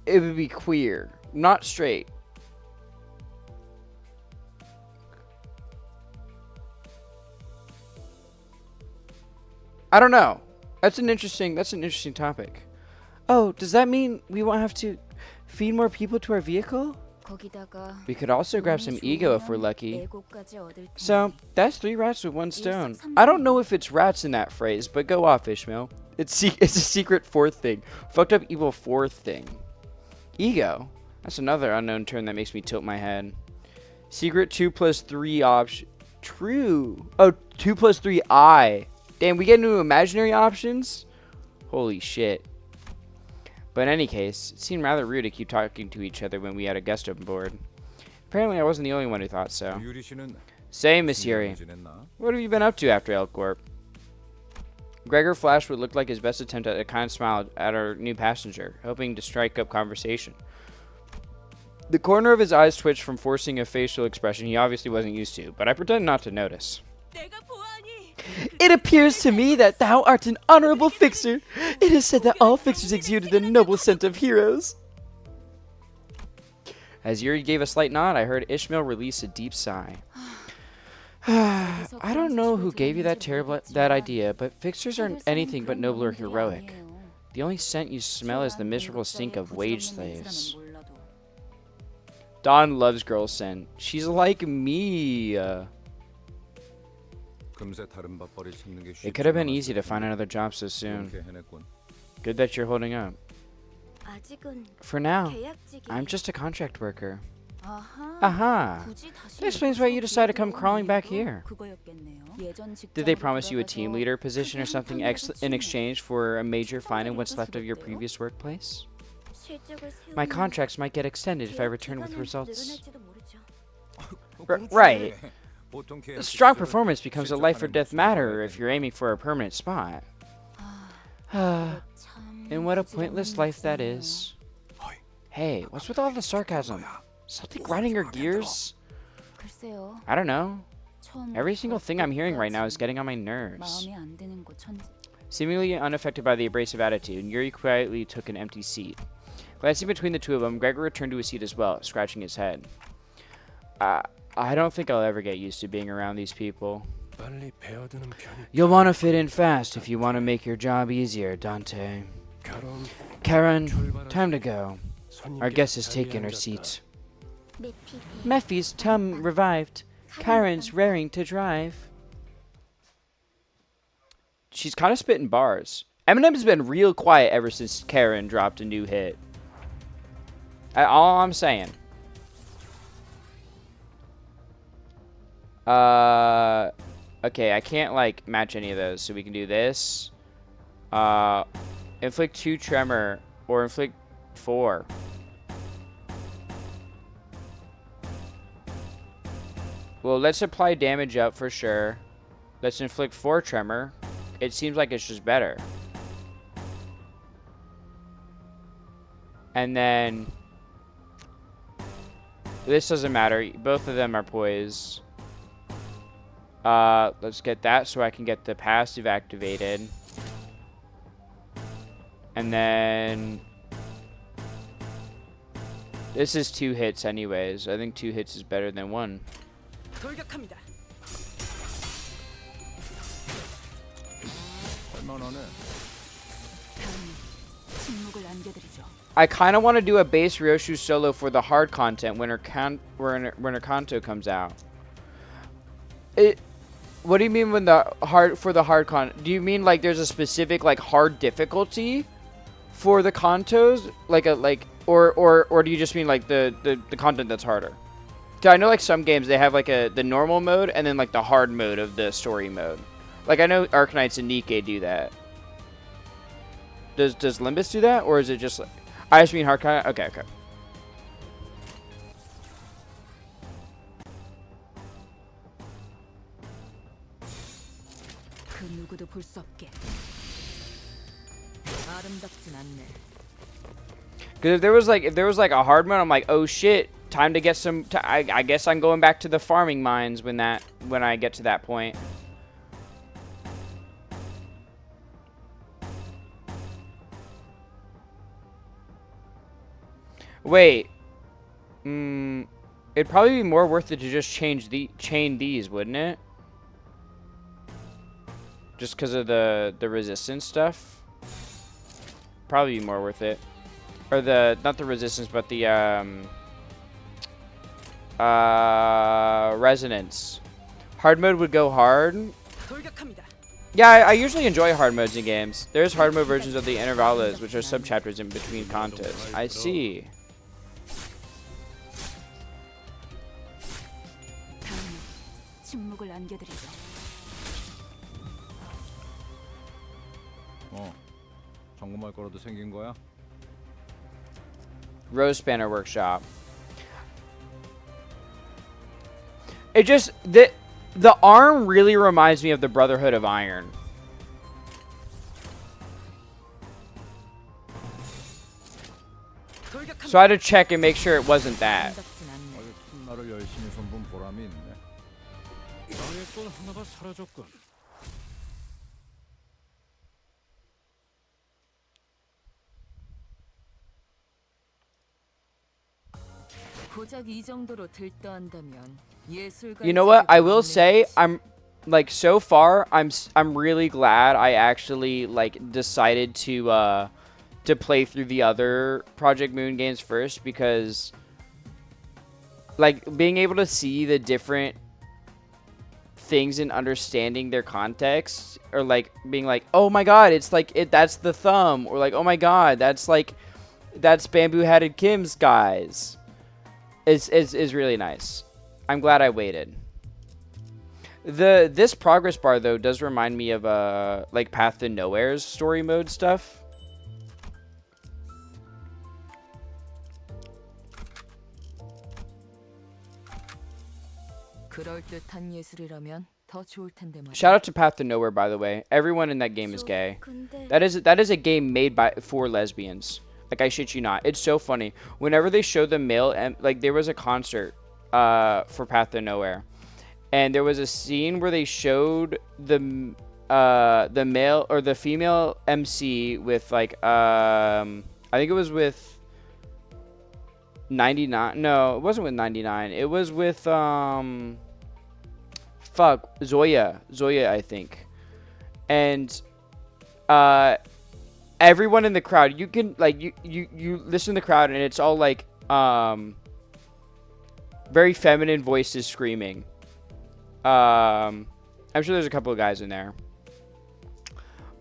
Speaker 1: it would be queer, not straight. I don't know. That's an interesting topic. Oh, does that mean we won't have to feed more people to our vehicle? We could also grab some ego if we're lucky. So, that's 3 rats with 1 stone. I don't know if it's rats in that phrase, but go off, Ishmael. It's a secret 4th thing. Fucked up evil 4th thing. Ego? That's another unknown term that makes me tilt my head. Secret 2+3 option. True. Oh, 2+3 I. Damn, we get new imaginary options? Holy shit. But in any case, it seemed rather rude to keep talking to each other when we had a guest on board. Apparently I wasn't the only one who thought so. Say, Miss Yuri, what have you been up to after Elcorp? Gregor flashed what looked like his best attempt at a kind smile at our new passenger, hoping to strike up conversation. The corner of his eyes twitched from forcing a facial expression he obviously wasn't used to, but I pretended not to notice. It appears to me that thou art an honorable fixer. It is said that all fixers exuded a noble scent of heroes. As Yuri gave a slight nod, I heard Ishmael release a deep sigh. I don't know who gave you that idea, but fixers aren't anything but noble or heroic. The only scent you smell is the miserable stink of wage slaves. Dawn loves girl scent. She's like me. It could have been easy to find another job so soon. Good that you're holding up. For now, I'm just a contract worker. Aha! That explains why you decided to come crawling back here. Did they promise you a team leader position or something in exchange for a major fine in what's left of your previous workplace? My contracts might get extended if I return with results. Right. Strong performance becomes a life or death matter if you're aiming for a permanent spot. And what a pointless life that is. Hey, what's with all the sarcasm? Something grinding your gears? I don't know. Every single thing I'm hearing right now is getting on my nerves. Seemingly unaffected by the abrasive attitude, Yuri quietly took an empty seat. Glancing between the two of them, Gregor returned to his seat as well, scratching his head. I don't think I'll ever get used to being around these people.
Speaker 6: 빨리 배어드는 편이
Speaker 1: You'll want to fit in fast if you want to make your job easier, Dante.
Speaker 6: 가론
Speaker 1: Karen, time to go. Our
Speaker 6: 손님께
Speaker 1: guest has
Speaker 6: 자리에
Speaker 1: taken her
Speaker 6: 앉았다.
Speaker 1: seat.
Speaker 9: 메피.
Speaker 1: Mephi's tum revived. Karen's raring to drive. She's kind of spitting bars. Eminem's been real quiet ever since Karen dropped a new hit. All I'm saying. Okay, I can't like match any of those, so we can do this. Inflict 2 tremor or inflict 4. Well, let's apply damage up for sure. Let's inflict 4 tremor. It seems like it's just better. And then this doesn't matter. Both of them are poised. Let's get that so I can get the passive activated. And then this is 2 hits anyways. I think 2 hits is better than 1.
Speaker 5: 돌격합니다.
Speaker 3: 할만하네.
Speaker 4: 침묵을 안겨드리죠.
Speaker 1: I kind of want to do a base Ryoshu solo for the hard content when her Kanto comes out. What do you mean when the hard content? Do you mean like there's a specific like hard difficulty for the Kantos, or do you just mean like the content that's harder? 'Cause I know like some games they have like the normal mode and then like the hard mode of the story mode. Like I know Arknights and Nikke do that. Does Limbus do that, or is it just like, I just mean hard content? Okay.
Speaker 4: 그 누구도 볼 수 없게. 아름답진 않네.
Speaker 1: Because if there was like a hard mode, I'm like, oh shit, time to get some. I guess I'm going back to the farming mines when I get to that point. Wait, it'd probably be more worth it to just chain these, wouldn't it? Just because of the resistance stuff. Probably be more worth it. Or not the resistance, but the resonance. Hard mode would go hard.
Speaker 5: 돌격합니다.
Speaker 1: Yeah, I usually enjoy hard modes in games. There's hard mode versions of the Intervalos, which are subchapters in between contests. I see.
Speaker 4: 침묵을 안겨드리죠.
Speaker 3: 점검할 거라도 생긴 거야?
Speaker 1: Rose Spanner Workshop. It just the arm really reminds me of the Brotherhood of Iron. So I had to check and make sure it wasn't that.
Speaker 4: 아름답진 않네.
Speaker 3: 어제 틈나를 열심히 손본 보람이 있네.
Speaker 6: 나의 건 하나가 사라졌군.
Speaker 4: 고작 이 정도로 들떠한다면 예술가.
Speaker 1: You know what? I will say I'm like so far I'm really glad I actually like decided to play through the other Project Moon games first, because like being able to see the different things and understanding their context, or like being like, oh my god, it's like that's the thumb, or like, oh my god, that's Bamboo Hatted Kim's guys. Is really nice. I'm glad I waited. This progress bar though does remind me of like Path to Nowhere's story mode stuff.
Speaker 4: 그럴듯한 예술이라면 더 좋을 텐데 말이야.
Speaker 1: Shout out to Path to Nowhere, by the way. Everyone in that game is gay.
Speaker 9: 근데
Speaker 1: That is a game made for lesbians. Like, I shit you not. It's so funny. Whenever they show the male, like there was a concert for Path to Nowhere, and there was a scene where they showed the male or the female MC with like I think it was with 99. No, it wasn't with 99. It was with fuck, Zoya, I think. And everyone in the crowd, you can like you listen to the crowd and it's all like very feminine voices screaming. I'm sure there's a couple of guys in there.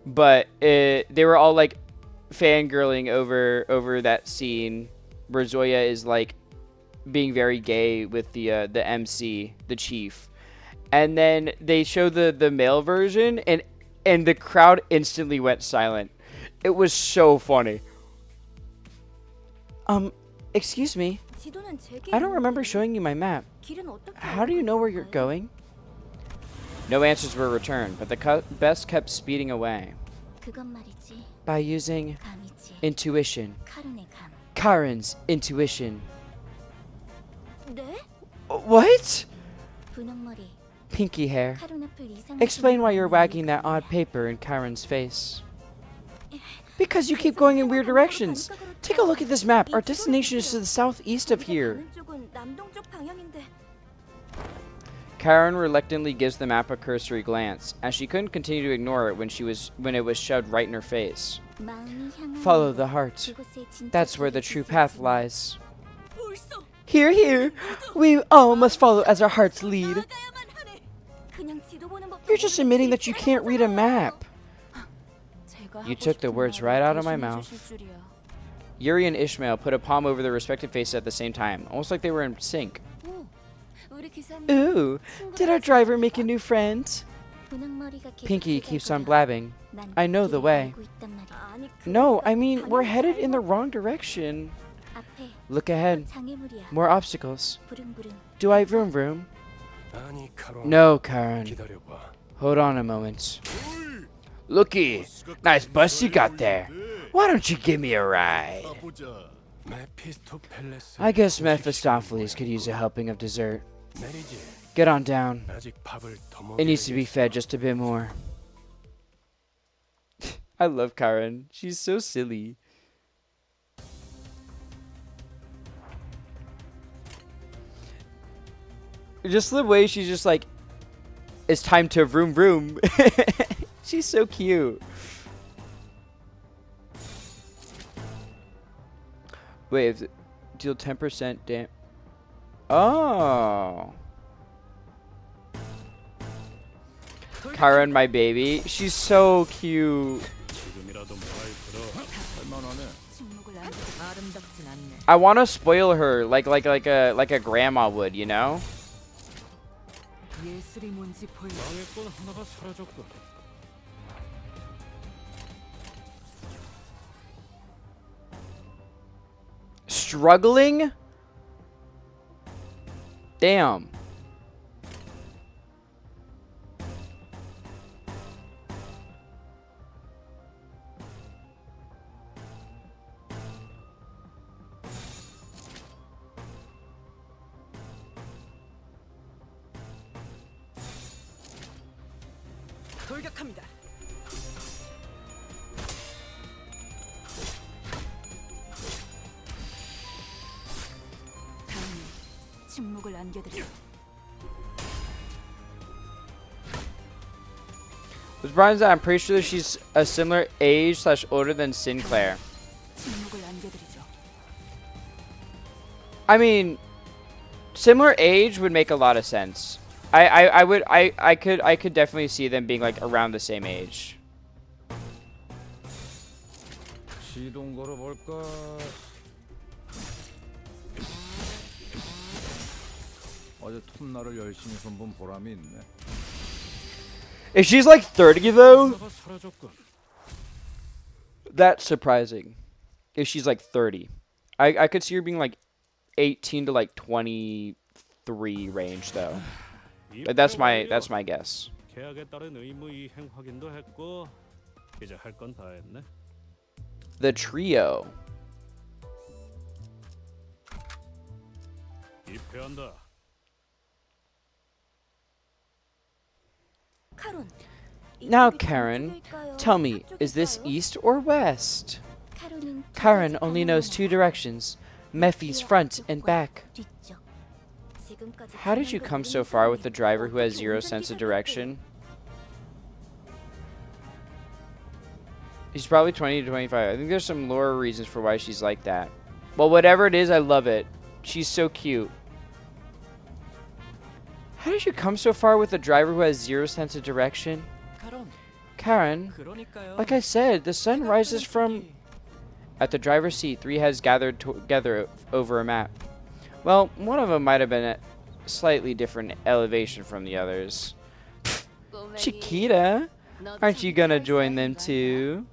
Speaker 1: But they were all like fangirling over that scene where Zoya is like being very gay with the MC, the chief. And then they show the male version and the crowd instantly went silent. It was so funny. Excuse me.
Speaker 9: 지도는 제게
Speaker 1: I don't remember
Speaker 9: 있는데
Speaker 1: showing you my map.
Speaker 9: 길은 어떻게
Speaker 1: How do you
Speaker 9: 알고
Speaker 1: know where
Speaker 9: 있는
Speaker 1: you're
Speaker 9: 거예요?
Speaker 1: going? No answers were returned, but the best kept speeding away
Speaker 9: 그건 말이지.
Speaker 1: by using
Speaker 9: 감이지.
Speaker 1: intuition.
Speaker 9: 카룬의 감.
Speaker 1: Karen's intuition.
Speaker 9: 네?
Speaker 1: What?
Speaker 9: 분홍머리.
Speaker 1: Pinky hair.
Speaker 9: 카룬 앞을 이상하게
Speaker 1: Explain why you're
Speaker 9: 만드는
Speaker 1: wagging that
Speaker 9: 이유가
Speaker 1: odd
Speaker 9: 뭐야?
Speaker 1: paper in Karen's face. Because you keep going in weird directions. Take a look at this map. Our destination is to the southeast of
Speaker 9: 우리가
Speaker 1: here.
Speaker 9: 가는 쪽은 남동쪽 방향인데.
Speaker 1: Karen reluctantly gives the map a cursory glance, as she couldn't continue to ignore it when it was shoved right in her face.
Speaker 9: 마음이 향하는
Speaker 1: Follow
Speaker 9: 곳,
Speaker 1: the heart.
Speaker 9: 그곳에 진짜
Speaker 1: That's where the
Speaker 9: 길이
Speaker 1: true path
Speaker 9: 있을지는.
Speaker 1: lies.
Speaker 9: 벌써
Speaker 1: Here, here. We all must follow as our hearts lead.
Speaker 9: 나가야만 하네. 그냥 지도 보는 법도
Speaker 1: You're just
Speaker 9: 모르는
Speaker 1: admitting
Speaker 9: 길이
Speaker 1: that you can't read a map.
Speaker 4: 제가
Speaker 1: You
Speaker 4: 하고
Speaker 1: took the
Speaker 4: 싶은
Speaker 1: words
Speaker 4: 말을
Speaker 1: right out of my
Speaker 4: 대신해
Speaker 1: mouth.
Speaker 4: 주실 줄이야.
Speaker 1: Yuri and Ishmael put a palm over their respective faces at the same time, almost like they were in sync.
Speaker 9: 오, 우리 기사님
Speaker 1: Ooh, did our driver make a new friend?
Speaker 9: 분홍머리가 계속
Speaker 1: Pinky
Speaker 9: 얘기할
Speaker 1: keeps on
Speaker 9: 거야.
Speaker 1: blabbing.
Speaker 9: 난
Speaker 1: I know the
Speaker 9: 길을
Speaker 1: way.
Speaker 9: 알고 있단 말이야. 아니,
Speaker 1: No,
Speaker 9: 그러니까
Speaker 1: I mean, we're
Speaker 9: 방향을
Speaker 1: headed in the
Speaker 9: 잘 봐.
Speaker 1: wrong direction.
Speaker 9: 앞에
Speaker 1: Look ahead.
Speaker 9: 장애물이야.
Speaker 1: More obstacles.
Speaker 9: 부릉부릉.
Speaker 1: Do I have room?
Speaker 6: 아니, 카론.
Speaker 1: No, Karen.
Speaker 6: 기다려봐.
Speaker 1: Hold on a moment. Looky, nice bus you got there. Why don't you give me a ride?
Speaker 6: 메피스토펠레스.
Speaker 1: I guess Mephistopheles could use a helping of dessert.
Speaker 6: 내리지.
Speaker 1: Get on down.
Speaker 6: 아직 밥을 더
Speaker 1: It needs to be
Speaker 6: 먹여야겠어.
Speaker 1: fed just a bit more. I love Karen. She's so silly. Just the way she's just like, it's time to vroom vroom. She's so cute. Wait, if deal 10% damage. Oh. Karen, my baby. She's so cute.
Speaker 6: 지금이라도 말 들어.
Speaker 3: 할만하네.
Speaker 4: 침묵을 남기고 아름답진 않네.
Speaker 1: I want to spoil her like a grandma would, you know?
Speaker 4: 예술이 뭔지 보여.
Speaker 6: 망했건 하나가 사라졌군.
Speaker 1: Struggling? Damn.
Speaker 4: 돌격합니다. 다음은 침묵을 안겨드려.
Speaker 1: With Brian's I'm pretty sure she's a similar age / older than Sinclair.
Speaker 4: 침묵을 안겨드리죠.
Speaker 1: I mean, similar age would make a lot of sense. I could definitely see them being like around the same age.
Speaker 3: 시동 걸어볼까? 어제 톱날을 열심히 손본 보람이 있네.
Speaker 1: If she's like 30 though,
Speaker 6: 하나가 사라졌군.
Speaker 1: that's surprising. If she's like 30, I could see her being like 18 to like 23 range though. But that's my guess.
Speaker 6: 계약에 따른 의무 이행 확인도 했고 이제 할 건 다 했네.
Speaker 1: The trio.
Speaker 6: 입회한다.
Speaker 9: 카론.
Speaker 1: Now,
Speaker 9: 이쪽이
Speaker 1: Karen,
Speaker 9: 동쪽일까요?
Speaker 1: tell me, is this
Speaker 9: 서쪽일까요?
Speaker 1: east or west?
Speaker 9: 카론은 두
Speaker 1: Karen
Speaker 9: 가지
Speaker 1: only
Speaker 9: 방향만
Speaker 1: knows two
Speaker 9: 알아.
Speaker 1: directions, Mephi's front and back.
Speaker 9: 뒤쪽. 지금까지
Speaker 1: How did you come so far with a driver who has zero sense of direction? She's probably 20 to 25. I think there's some lore reasons for why she's like that. Well, whatever it is, I love it. She's so cute. How did you come so far with a driver who has zero sense of direction?
Speaker 5: 카론,
Speaker 1: Karen,
Speaker 5: 그러니까요.
Speaker 1: like I said, the sun rises from... At the driver's seat, 3 heads gathered together over a map. Well, one of them might have been at slightly different elevation from the others. Chiquita, aren't you gonna join them too?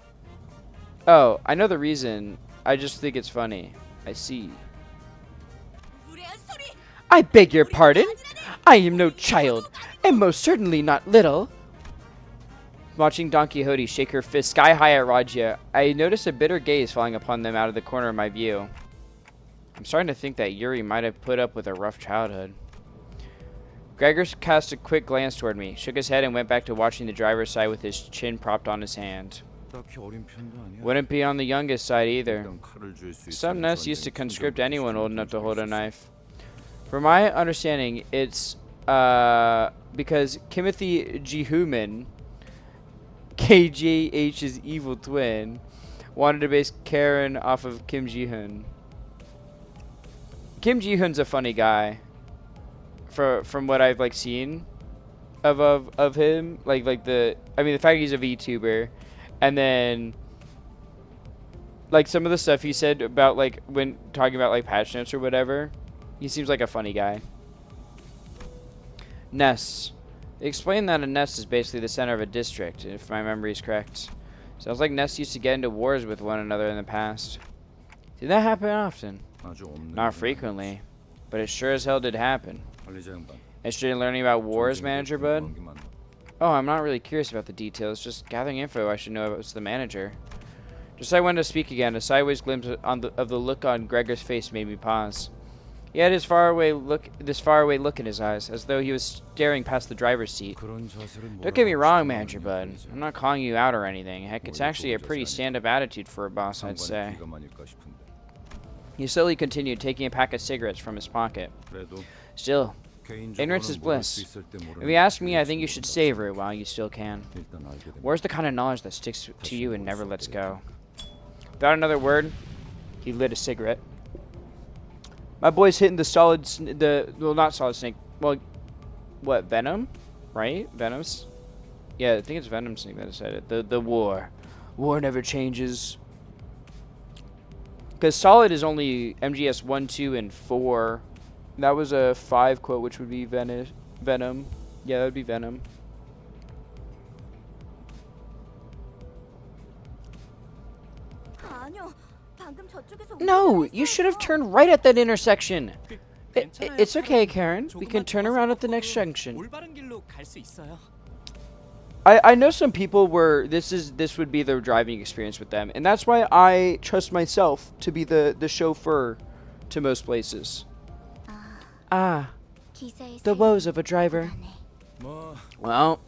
Speaker 1: Oh, I know the reason. I just think it's funny. I see. I beg your pardon? I am no child, and most certainly not little. Watching Don Quixote shake her fist sky high at Raja, I noticed a bitter gaze falling upon them out of the corner of my view. I'm starting to think that Yuri might have put up with a rough childhood. Gregor cast a quick glance toward me, shook his head, and went back to watching the driver's side with his chin propped on his hand.
Speaker 3: 딱히 어린 편도 아니야.
Speaker 1: Wouldn't be on the youngest side either.
Speaker 3: 일단 칼을 쥘 수
Speaker 1: Some
Speaker 3: 있으면
Speaker 1: nests used to
Speaker 3: 전쟁
Speaker 1: conscript
Speaker 3: 충격을
Speaker 1: anyone old enough to hold a
Speaker 3: 있어.
Speaker 1: knife. From my understanding, it's because Kimothy Jihuman, KJH's evil twin, wanted to base Karen off of Kim Ji-hoon. Kim Ji-hoon's a funny guy. From what I've seen of him, the fact he's a VTuber, and then some of the stuff he said about when talking about patch notes or whatever, he seems like a funny guy. Nests. They explain that a nest is basically the center of a district, if my memory is correct. Sounds like nests used to get into wars with one another in the past. Did that happen often?
Speaker 3: 아주 없는
Speaker 1: Not
Speaker 3: 일은
Speaker 1: frequently, but it sure as hell did happen.
Speaker 3: 관리자 양반.
Speaker 1: Interested in learning about wars,
Speaker 3: 전쟁에
Speaker 1: manager bud?
Speaker 3: 궁금한 게 많아.
Speaker 1: Oh, I'm not really curious about the details, just gathering info I should know about the manager. Just as I went to speak again, a sideways glimpse of the look on Gregor's face made me pause. He had this faraway look in his eyes, as though he was staring past the driver's seat.
Speaker 3: 그런 자세를
Speaker 1: Don't get me
Speaker 3: 뭐라고
Speaker 1: wrong,
Speaker 3: 하시는
Speaker 1: manager bud.
Speaker 3: 관리자.
Speaker 1: I'm not calling you out or anything. Heck, it's actually a pretty stand-up attitude for a boss, I'd
Speaker 3: 상관이
Speaker 1: say.
Speaker 3: 비가만일까 싶은데.
Speaker 1: He slowly continued, taking a pack of cigarettes from his pocket.
Speaker 3: 그래도
Speaker 1: Still,
Speaker 3: 개인적으로는
Speaker 1: ignorance is
Speaker 3: 모를
Speaker 1: bliss.
Speaker 3: 수 있을 때 모르는
Speaker 1: If you ask me, I
Speaker 3: 것들이
Speaker 1: think you should
Speaker 3: 있을지
Speaker 1: savor it while you still can.
Speaker 3: 일단 알게 되면
Speaker 1: Where's the kind of knowledge that sticks to you and never lets go? Without another word, he lit a cigarette. My boy's hitting not solid snake. Well, what, Venom? Right? Venom's? Yeah, I think it's Venom Snake that said it. The war. War never changes. Because solid is only MGS 1, 2, and 4. That was a 5 quote, which would be Venom. Yeah, that would be Venom.
Speaker 9: 아니요. 방금 저쪽에서
Speaker 1: No,
Speaker 9: 운전을
Speaker 1: you should have
Speaker 9: 했어요.
Speaker 1: turned right at that intersection.
Speaker 5: 괜찮아요,
Speaker 1: It's okay,
Speaker 5: 카론.
Speaker 1: Karen. We can
Speaker 5: 조금만
Speaker 1: turn
Speaker 5: 더
Speaker 1: around at the
Speaker 5: 꺾어도
Speaker 1: next junction.
Speaker 5: 올바른 길로 갈 수 있어요.
Speaker 1: I know some people where this would be their driving experience with them, and that's why I trust myself to be the chauffeur to most places. Ah,
Speaker 9: 기사의
Speaker 1: the woes of a driver.
Speaker 9: 사연보다네.
Speaker 3: 뭐
Speaker 1: Well,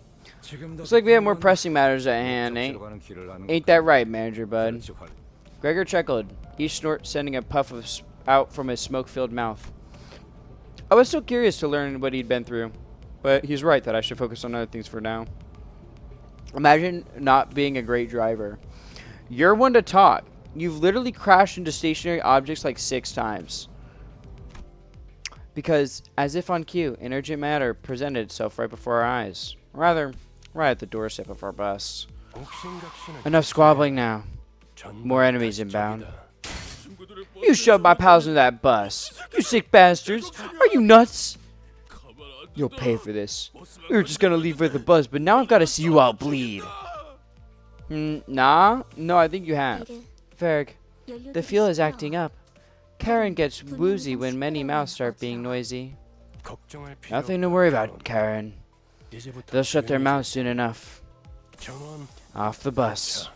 Speaker 3: 지금
Speaker 1: looks like we have more pressing matters at hand, ain't that right, manager bud? Gregor chuckled, each snort sending a puff out from his smoke-filled mouth. I was still curious to learn what he'd been through, but he's right that I should focus on other things for now. Imagine not being a great driver. You're one to talk. You've literally crashed into stationary objects like 6 times. Because, as if on cue, an urgent matter presented itself right before our eyes. Rather, right at the doorstep of our bus. Enough squabbling now. More enemies inbound. You shoved my pals into that bus. You sick bastards. Are you nuts? You'll pay for this. We were just gonna leave with the buzz, but now I've gotta see you all bleed. Nah? No, I think you have.
Speaker 9: 이를
Speaker 1: Ferg, the fuel is
Speaker 9: 연료들이
Speaker 1: acting up. Karen gets woozy when many mouths start being noisy. Nothing to worry about, Karen. They'll shut their mouths soon enough. Off the bus.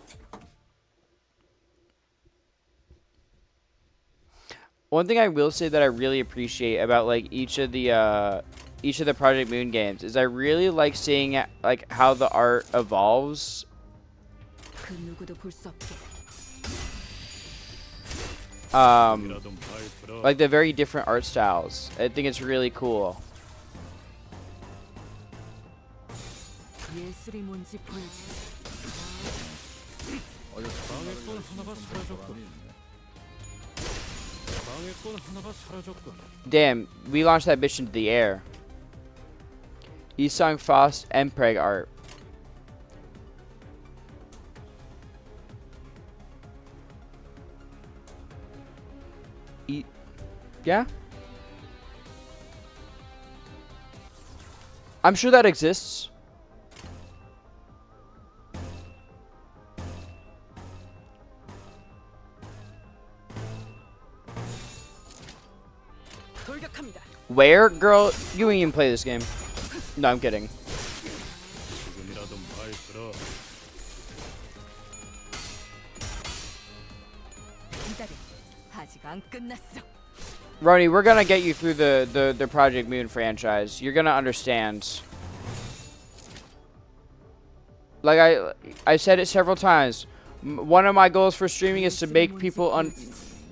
Speaker 1: One thing I will say that I really appreciate about each of the Project Moon games is I really like seeing how the art evolves.
Speaker 4: 그 누구도 볼 수 없게.
Speaker 6: 조금이라도 말 들어.
Speaker 1: like the very different art styles. I think it's really cool.
Speaker 4: 예술이 뭔지 보여주지.
Speaker 3: 어제
Speaker 6: 방해꾼 하나가
Speaker 3: 좀
Speaker 6: 사라졌군.
Speaker 3: 보람이 있네.
Speaker 6: 방해꾼 하나가 사라졌군.
Speaker 1: Damn, we launched that bitch into the air. Isang Frost Mpreg art. Yeah? I'm sure that exists.
Speaker 4: 돌격합니다.
Speaker 1: Where? Girl, you ain't even play this game. No, I'm kidding.
Speaker 6: 조금이라도 말 들어.
Speaker 4: 기다려. 아직 안 끝났어.
Speaker 1: Ronnie, we're gonna get you through the Project Moon franchise. You're gonna understand. Like I said it several times. One of my goals for streaming is to make people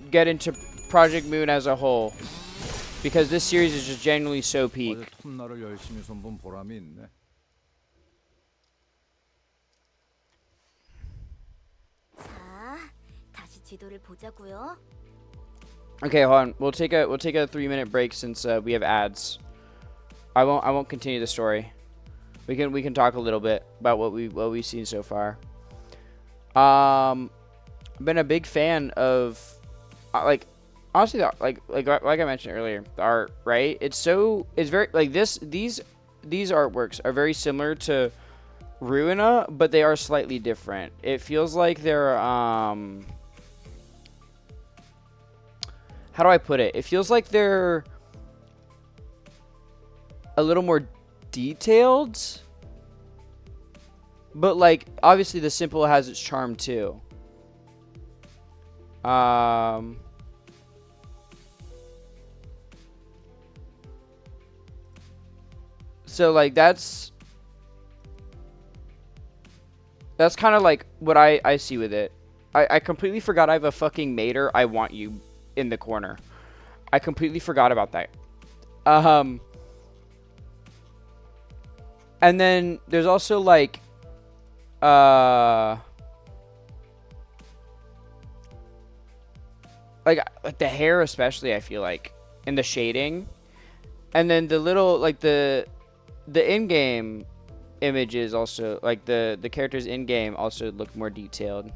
Speaker 1: get into Project Moon as a whole, because this series is just genuinely so peak.
Speaker 3: 어제 톱날을 열심히 손본 보람이 있네.
Speaker 9: 자, 다시 지도를 보자고요.
Speaker 1: Okay, hold on. We'll take a 3-minute break since we have ads. I won't continue the story. We can talk a little bit about what we've seen so far. I've been a big fan of like honestly like I mentioned earlier, the art, right? It's very like these artworks are very similar to Ruina, but they are slightly different. It feels like they're how do I put it? It feels like they're a little more detailed, but like obviously the simple has its charm too. So like that's kind of like what I see with it. I completely forgot I have a fucking mater I want you in the corner. I completely forgot about that. And then there's also like the hair especially, I feel like, and the shading. And then the little like the in-game images also, like the characters in-game also look more detailed.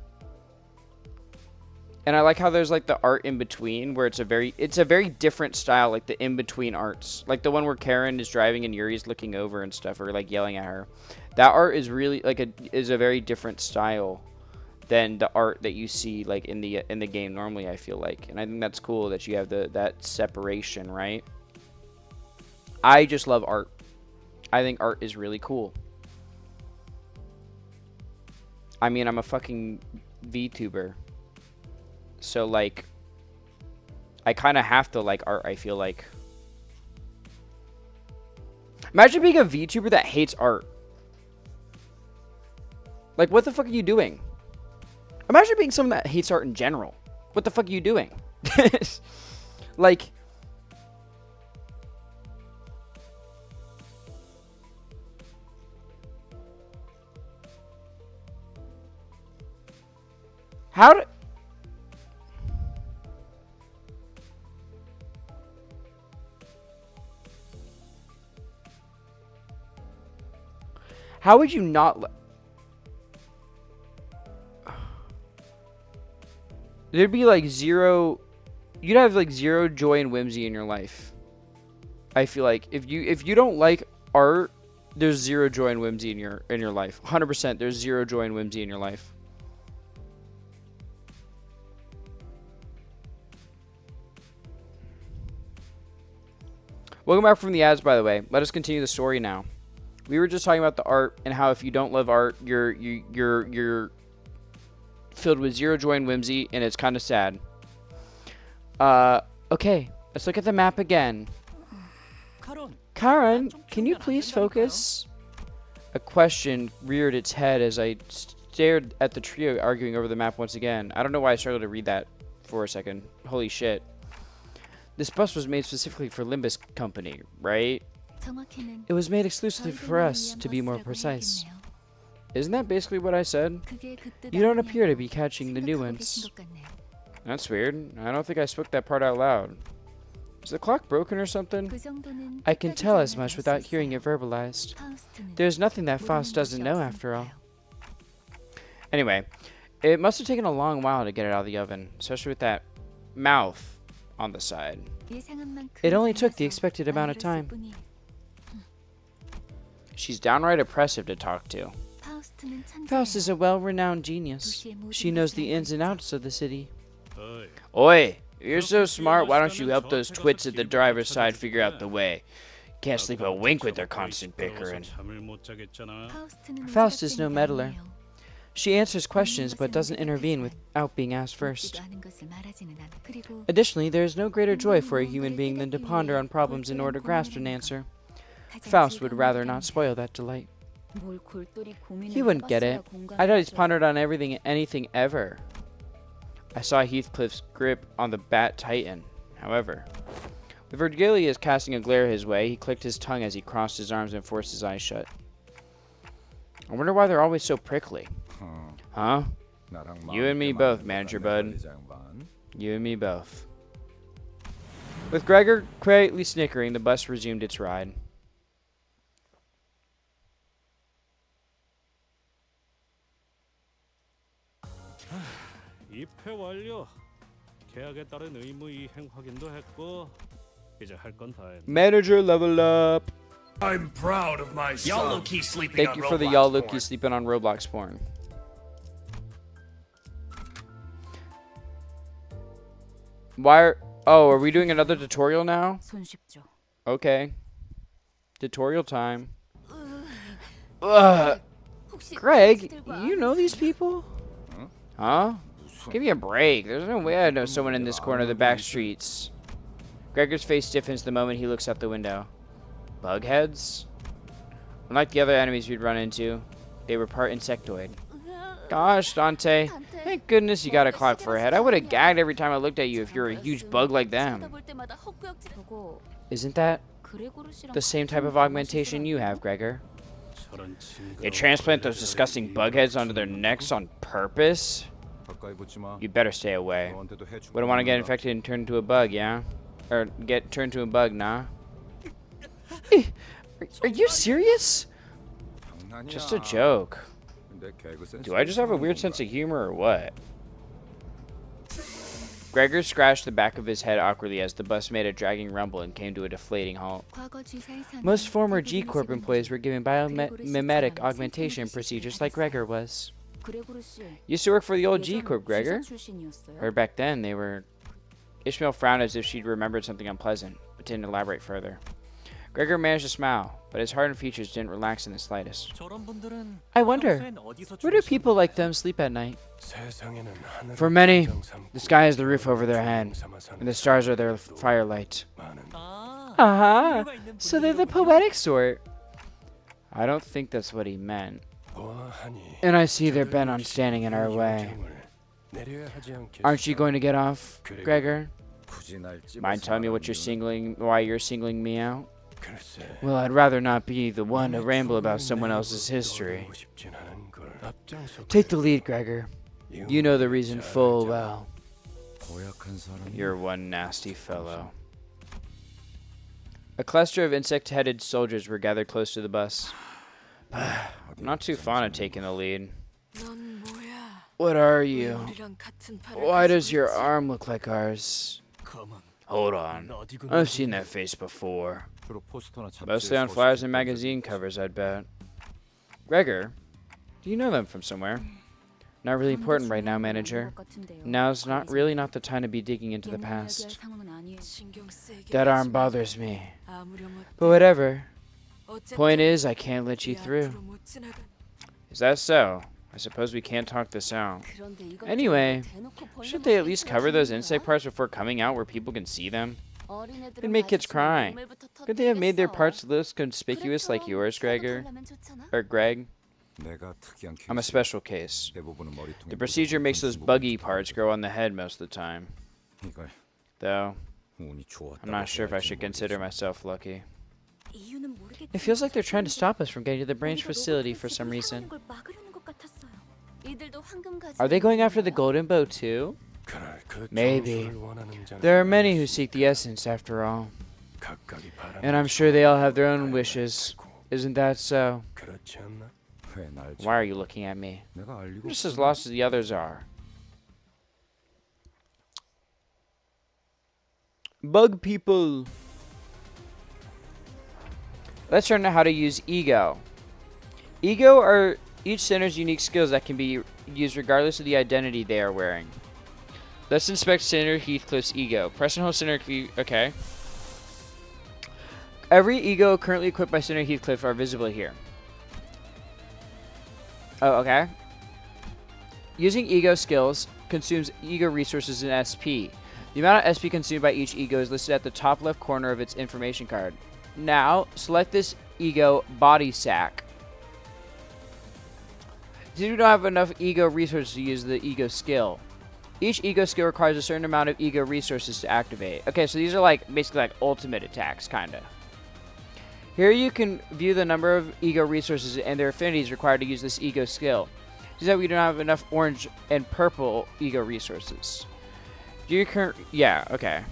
Speaker 1: And I like how there's like the art in between where it's a very different style, like the in-between arts. Like the one where Karen is driving and Yuri's looking over and stuff, or like yelling at her. That art is really like a very different style than the art that you see like in the game normally, I feel like. And I think that's cool that you have that separation, right? I just love art. I think art is really cool. I mean, I'm a fucking VTuber. So, like, I kind of have to like art, I feel like. Imagine being a VTuber that hates art. Like, what the fuck are you doing? Imagine being someone that hates art in general. What the fuck are you doing? Like... How would you not... There'd be like zero... You'd have like zero joy and whimsy in your life. I feel like if you don't like art, there's zero joy and whimsy in your life. 100%, there's zero joy and whimsy in your life. Welcome back from the ads, by the way. Let us continue the story now. We were just talking about the art and how if you don't love art, you're filled with zero joy and whimsy, and it's kind of sad. Okay, let's look at the map again. Karen, can you please focus? A question reared its head as I stared at the trio arguing over the map once again. I don't know why I struggled to read that. for a second. Holy shit. This bus was made specifically for Limbus Company, right?
Speaker 9: 정확히는
Speaker 1: It was made exclusively for
Speaker 9: 저희들만을
Speaker 1: us,
Speaker 9: 위한
Speaker 1: to be more
Speaker 9: 버스라고
Speaker 1: precise.
Speaker 9: 해야겠네요.
Speaker 1: Isn't that basically what I said?
Speaker 9: 그게 그 뜻
Speaker 1: You don't
Speaker 9: 아니냐고
Speaker 1: appear to be catching the new
Speaker 9: 생각하고 계신
Speaker 1: ones.
Speaker 9: 것 같네요.
Speaker 1: That's weird. I don't think I spoke that part out loud. Is the clock broken or something?
Speaker 9: 그 정도는
Speaker 1: I can
Speaker 9: 끝까지
Speaker 1: tell as
Speaker 9: 전달할
Speaker 1: much
Speaker 9: 수
Speaker 1: without
Speaker 9: 있어요.
Speaker 1: hearing it verbalized.
Speaker 9: 파우스트는
Speaker 1: There's nothing that
Speaker 9: 모르는
Speaker 1: Faust
Speaker 9: 것이
Speaker 1: doesn't know after all.
Speaker 9: 없으니까요.
Speaker 1: Anyway, it must have taken a long while to get it out of the oven, especially with that mouth on the side.
Speaker 9: 예상한 만큼
Speaker 1: It only took the
Speaker 9: 많아서
Speaker 1: expected amount of
Speaker 9: 만들었을
Speaker 1: time.
Speaker 9: 뿐이에요.
Speaker 1: She's downright oppressive to talk to.
Speaker 9: 파우스트는 천재예요.
Speaker 1: Faust is a well-renowned genius.
Speaker 9: 도시의 모든
Speaker 1: She knows
Speaker 9: 것을
Speaker 1: the
Speaker 9: 알고
Speaker 1: ins and
Speaker 9: 있죠.
Speaker 1: outs of the city.
Speaker 6: 어이,
Speaker 1: Oi, you're so smart, why don't you help those twits at the driver's side figure out the way? Can't sleep a wink with their constant bickering.
Speaker 6: 잠을 못 자겠잖아.
Speaker 9: 파우스트는
Speaker 1: Faust is no
Speaker 9: 의사가
Speaker 1: meddler.
Speaker 9: 아니에요.
Speaker 1: She answers questions but doesn't intervene without being asked first.
Speaker 9: 묻지도 않은 것을 말하지는 않아. 그리고
Speaker 1: Additionally, there is no greater joy for a human being than to ponder on problems in order to grasp an answer. Faust would rather not spoil that delight.
Speaker 9: 뭘 골똘히 고민을
Speaker 1: He wouldn't get it.
Speaker 9: 해봤어야 공감을
Speaker 1: I thought he's
Speaker 9: 하죠.
Speaker 1: pondered on everything and anything ever. I saw Heathcliff's grip on the bat tighten. However, with Virgilius casting a glare his way, he clicked his tongue as he crossed his arms and forced his eyes shut. I wonder why they're always so prickly. Huh?
Speaker 3: 나랑
Speaker 1: You and me
Speaker 3: 마음에
Speaker 1: both,
Speaker 3: 맞는
Speaker 1: manager
Speaker 3: 거란
Speaker 1: bud.
Speaker 3: 내 양반.
Speaker 1: You and me both. With Gregor quietly snickering, the bus resumed its ride.
Speaker 6: 입회 완료. 계약에 따른 의무 이행 확인도 했고 이제 할 건 다 했네.
Speaker 1: Manager level up.
Speaker 7: I'm proud of my son. Y'all low-key sleeping
Speaker 1: Thank
Speaker 7: on
Speaker 1: you for the
Speaker 7: Roblox
Speaker 1: y'all
Speaker 7: porn.
Speaker 1: looky sleeping on Roblox porn. Are we doing another tutorial now?
Speaker 9: 손쉽죠.
Speaker 1: Okay. Tutorial time. Ugh.
Speaker 9: 혹시
Speaker 1: Greg,
Speaker 9: 친구들과
Speaker 1: you know these people? Huh? Give me a break. There's no way I know someone in this corner of the back streets. Gregor's face stiffens the moment he looks out the window. Bugheads? Unlike the other enemies we'd run into, they were part insectoid. Gosh, Dante. Thank goodness you got a clock for a head. I would have gagged every time I looked at you if you were a huge bug like them.
Speaker 9: 저거
Speaker 1: Isn't that
Speaker 9: 그레고르 씨랑
Speaker 1: the same type
Speaker 9: 같은
Speaker 1: of augmentation
Speaker 9: 방식이라고요?
Speaker 1: you have, Gregor?
Speaker 6: 저런 징그러운
Speaker 1: They transplant those
Speaker 6: 벌레들을
Speaker 1: disgusting
Speaker 6: 일부러
Speaker 1: bugheads onto their
Speaker 6: 죽이는
Speaker 1: necks
Speaker 6: 거?
Speaker 1: on purpose?
Speaker 3: 가까이 붙지 마.
Speaker 1: You better stay away.
Speaker 3: 너한테도 해충
Speaker 1: Wouldn't want to get
Speaker 3: 먹는다.
Speaker 1: infected and turn into a bug, yeah? Or get turned to a bug, nah? Eh, are you serious?
Speaker 3: 장난이야.
Speaker 1: Just a joke.
Speaker 3: 내 개그 센스
Speaker 1: Do I just have a weird
Speaker 3: 이상한
Speaker 1: sense of
Speaker 3: 건가?
Speaker 1: humor or what? Gregor scratched the back of his head awkwardly as the bus made a dragging rumble and came to a deflating halt.
Speaker 9: 과거 G사에서는
Speaker 1: Most former
Speaker 9: 대부분의
Speaker 1: G-Corp
Speaker 9: 직원들이
Speaker 1: employees were given biomimetic augmentation procedures like Gregor was.
Speaker 9: 그레고르 씨
Speaker 1: Used to work for the old
Speaker 9: 예전
Speaker 1: G-Corp,
Speaker 9: G사
Speaker 1: Gregor?
Speaker 9: 출신이었어요?
Speaker 1: Or back then, they were... Ishmael frowned as if she'd remembered something unpleasant, but didn't elaborate further. Gregor managed to smile, but his hardened features didn't relax in the slightest.
Speaker 5: 저런 분들은
Speaker 1: I wonder,
Speaker 5: 평소엔 어디서
Speaker 1: where do
Speaker 5: 주무시는
Speaker 1: people like them sleep at night?
Speaker 6: 세상에는 하늘을
Speaker 1: For many,
Speaker 6: 가장 삼고
Speaker 1: the sky is the roof over their head,
Speaker 6: 삼아 사는
Speaker 1: and the stars are their firelight.
Speaker 6: 많은
Speaker 5: 아,
Speaker 1: Uh-huh.
Speaker 5: 이유가 있는
Speaker 1: So they're the
Speaker 5: 분들이로군요.
Speaker 1: poetic sort. I don't think that's what he meant.
Speaker 6: 보아하니
Speaker 1: And I see they're bent on standing in our way.
Speaker 6: 내려야 하지 않겠어?
Speaker 1: Aren't you going to get off, Gregor?
Speaker 3: 굳이 날 찝어서
Speaker 1: Mind telling me what
Speaker 3: 말하는
Speaker 1: why you're singling me out?
Speaker 6: 글쎄,
Speaker 1: Well, I'd rather not be the one to
Speaker 6: 남의
Speaker 1: ramble about
Speaker 6: 추억을
Speaker 1: someone
Speaker 6: 내려고
Speaker 1: else's history.
Speaker 6: 떠올리고 싶진 않은 걸. 앞장서
Speaker 1: Take the lead, Gregor. You know the reason full well.
Speaker 3: 고약한 사람이
Speaker 1: You're one nasty fellow. A cluster of insect-headed soldiers were gathered close to the bus. I'm not too fond of taking the lead.
Speaker 4: 넌 뭐야?
Speaker 1: What are
Speaker 4: 왜
Speaker 1: you?
Speaker 4: 우리랑 같은 팔을
Speaker 1: Why does
Speaker 4: 가지고
Speaker 1: your
Speaker 4: 있지?
Speaker 1: arm look like ours?
Speaker 5: 검은
Speaker 1: Hold on.
Speaker 5: 어디군
Speaker 1: I've seen that face before.
Speaker 3: 주로 포스터나 잡지에
Speaker 1: Mostly on
Speaker 3: 소식
Speaker 1: flyers and
Speaker 3: 듣던
Speaker 1: magazine
Speaker 3: 적이
Speaker 1: covers, I'd bet. Gregor, do you know them from somewhere? Not really important right now, manager. Now's not the time to be digging into the past.
Speaker 4: 신경 세게
Speaker 1: That
Speaker 4: 하지
Speaker 1: arm
Speaker 4: 마.
Speaker 1: bothers me.
Speaker 4: 아무렴 어때?
Speaker 1: But whatever.
Speaker 4: 어쨌든
Speaker 1: Point is, I can't let you
Speaker 4: 우리
Speaker 1: through.
Speaker 4: 앞으로 못 지나가.
Speaker 1: Is that so? I suppose we can't talk this out.
Speaker 9: 그런데 이것
Speaker 1: Anyway,
Speaker 9: 때문에 대놓고
Speaker 1: shouldn't they at
Speaker 9: 벌레
Speaker 1: least
Speaker 9: 먹이는
Speaker 1: cover those
Speaker 9: 거야?
Speaker 1: insect parts before coming out where people can see them?
Speaker 9: 어린애들은
Speaker 1: It'd make kids
Speaker 9: 마주치면
Speaker 1: cry.
Speaker 9: 눈물부터
Speaker 1: Could they have made their
Speaker 9: 터뜨리겠어.
Speaker 1: parts less conspicuous like
Speaker 9: 그래도
Speaker 1: yours,
Speaker 9: 저도
Speaker 1: Gregor?
Speaker 9: 보려면 좋잖아.
Speaker 1: Or Greg?
Speaker 3: 내가 특이한
Speaker 1: I'm a
Speaker 3: 케이스.
Speaker 1: special case.
Speaker 3: 대부분은 머리통에
Speaker 1: The procedure makes those
Speaker 3: 부분이
Speaker 1: buggy
Speaker 3: 들어가게
Speaker 1: parts grow on the head most of the time.
Speaker 3: 이걸
Speaker 1: Though,
Speaker 3: 운이 좋았다고
Speaker 1: I'm not sure if I
Speaker 3: 해야 할지
Speaker 1: should consider
Speaker 3: 모르겠어.
Speaker 1: myself lucky.
Speaker 9: 이유는 모르겠지만
Speaker 1: It feels like they're trying to stop us from getting to the branch
Speaker 9: 우리가
Speaker 1: facility
Speaker 9: 로봇을
Speaker 1: for some
Speaker 9: 지금
Speaker 1: reason.
Speaker 9: 사용하는 걸 막으려는 것 같았어요.
Speaker 2: 이들도 황금 가지.
Speaker 1: Are they going after the golden bow too?
Speaker 7: 그날 그
Speaker 1: Maybe.
Speaker 7: 정수를 원하는 자는
Speaker 1: There are many who seek the essence after all.
Speaker 7: 각각이 바라는
Speaker 1: And I'm sure they all have their own
Speaker 7: 바람을
Speaker 1: wishes.
Speaker 7: 알고.
Speaker 1: Isn't that so?
Speaker 7: 그렇지 않나?
Speaker 3: 왜날
Speaker 1: Why are you looking at me?
Speaker 3: 내가 알리고
Speaker 1: I'm just as lost as the others are. Bug people. Let's learn how to use ego. Ego are each sinner's unique skills that can be used regardless of the identity they are wearing. Let's inspect Sinner Heathcliff's ego. Press and hold Sinner. Okay. Every ego currently equipped by Sinner Heathcliff are visible here. Oh, okay. Using ego skills consumes ego resources in SP. The amount of SP consumed by each ego is listed at the top left corner of its information card. Now, select this ego body sack. You do not have enough ego resources to use the ego skill. Each ego skill requires a certain amount of ego resources to activate. Okay, so these are like basically like ultimate attacks, kinda. Here you can view the number of ego resources and their affinities required to use this ego skill. See that we don't have enough orange and purple ego resources. Do you yeah, okay.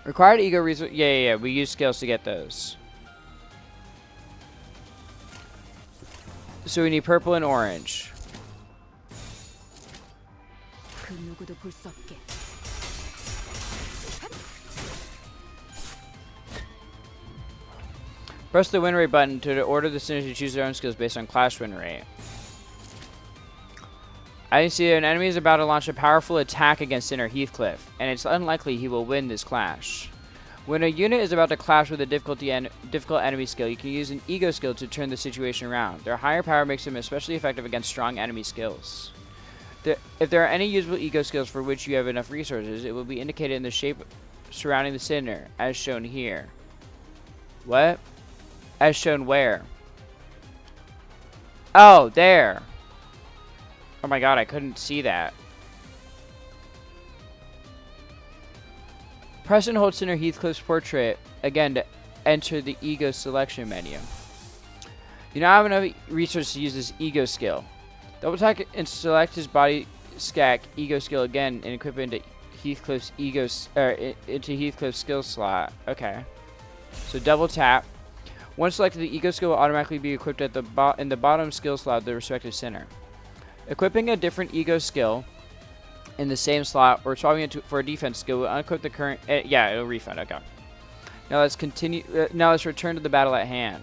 Speaker 1: Required ego resource. Yeah. We use skills to get those. So we need purple and orange.
Speaker 4: 그 누구도 볼 수 없게.
Speaker 1: Press the win rate button to order the sinners to choose their own skills based on clash win rate. I see an enemy is about to launch a powerful attack against Sinner Heathcliff, and it's unlikely he will win this clash. When a unit is about to clash with a difficult enemy skill, you can use an ego skill to turn the situation around. Their higher power makes them especially effective against strong enemy skills. If there are any usable ego skills for which you have enough resources, it will be indicated in the shape surrounding the sinner, as shown here. What? As shown where? Oh, there. Oh my god, I couldn't see that. Press and hold Sinner Heathcliff's portrait again to enter the ego selection menu. You now have enough resources to use this ego skill. Double tap and select his body stack ego skill again and equip it into Heathcliff's into Heathcliff's skill slot. Okay. So double tap. Once selected, the ego skill will automatically be equipped at in the bottom skill slot of the respective sinner. Equipping a different ego skill in the same slot or swapping it for a defense skill will unequip the current. Yeah, it'll refund. Okay. Now let's continue. Now let's return to the battle at hand.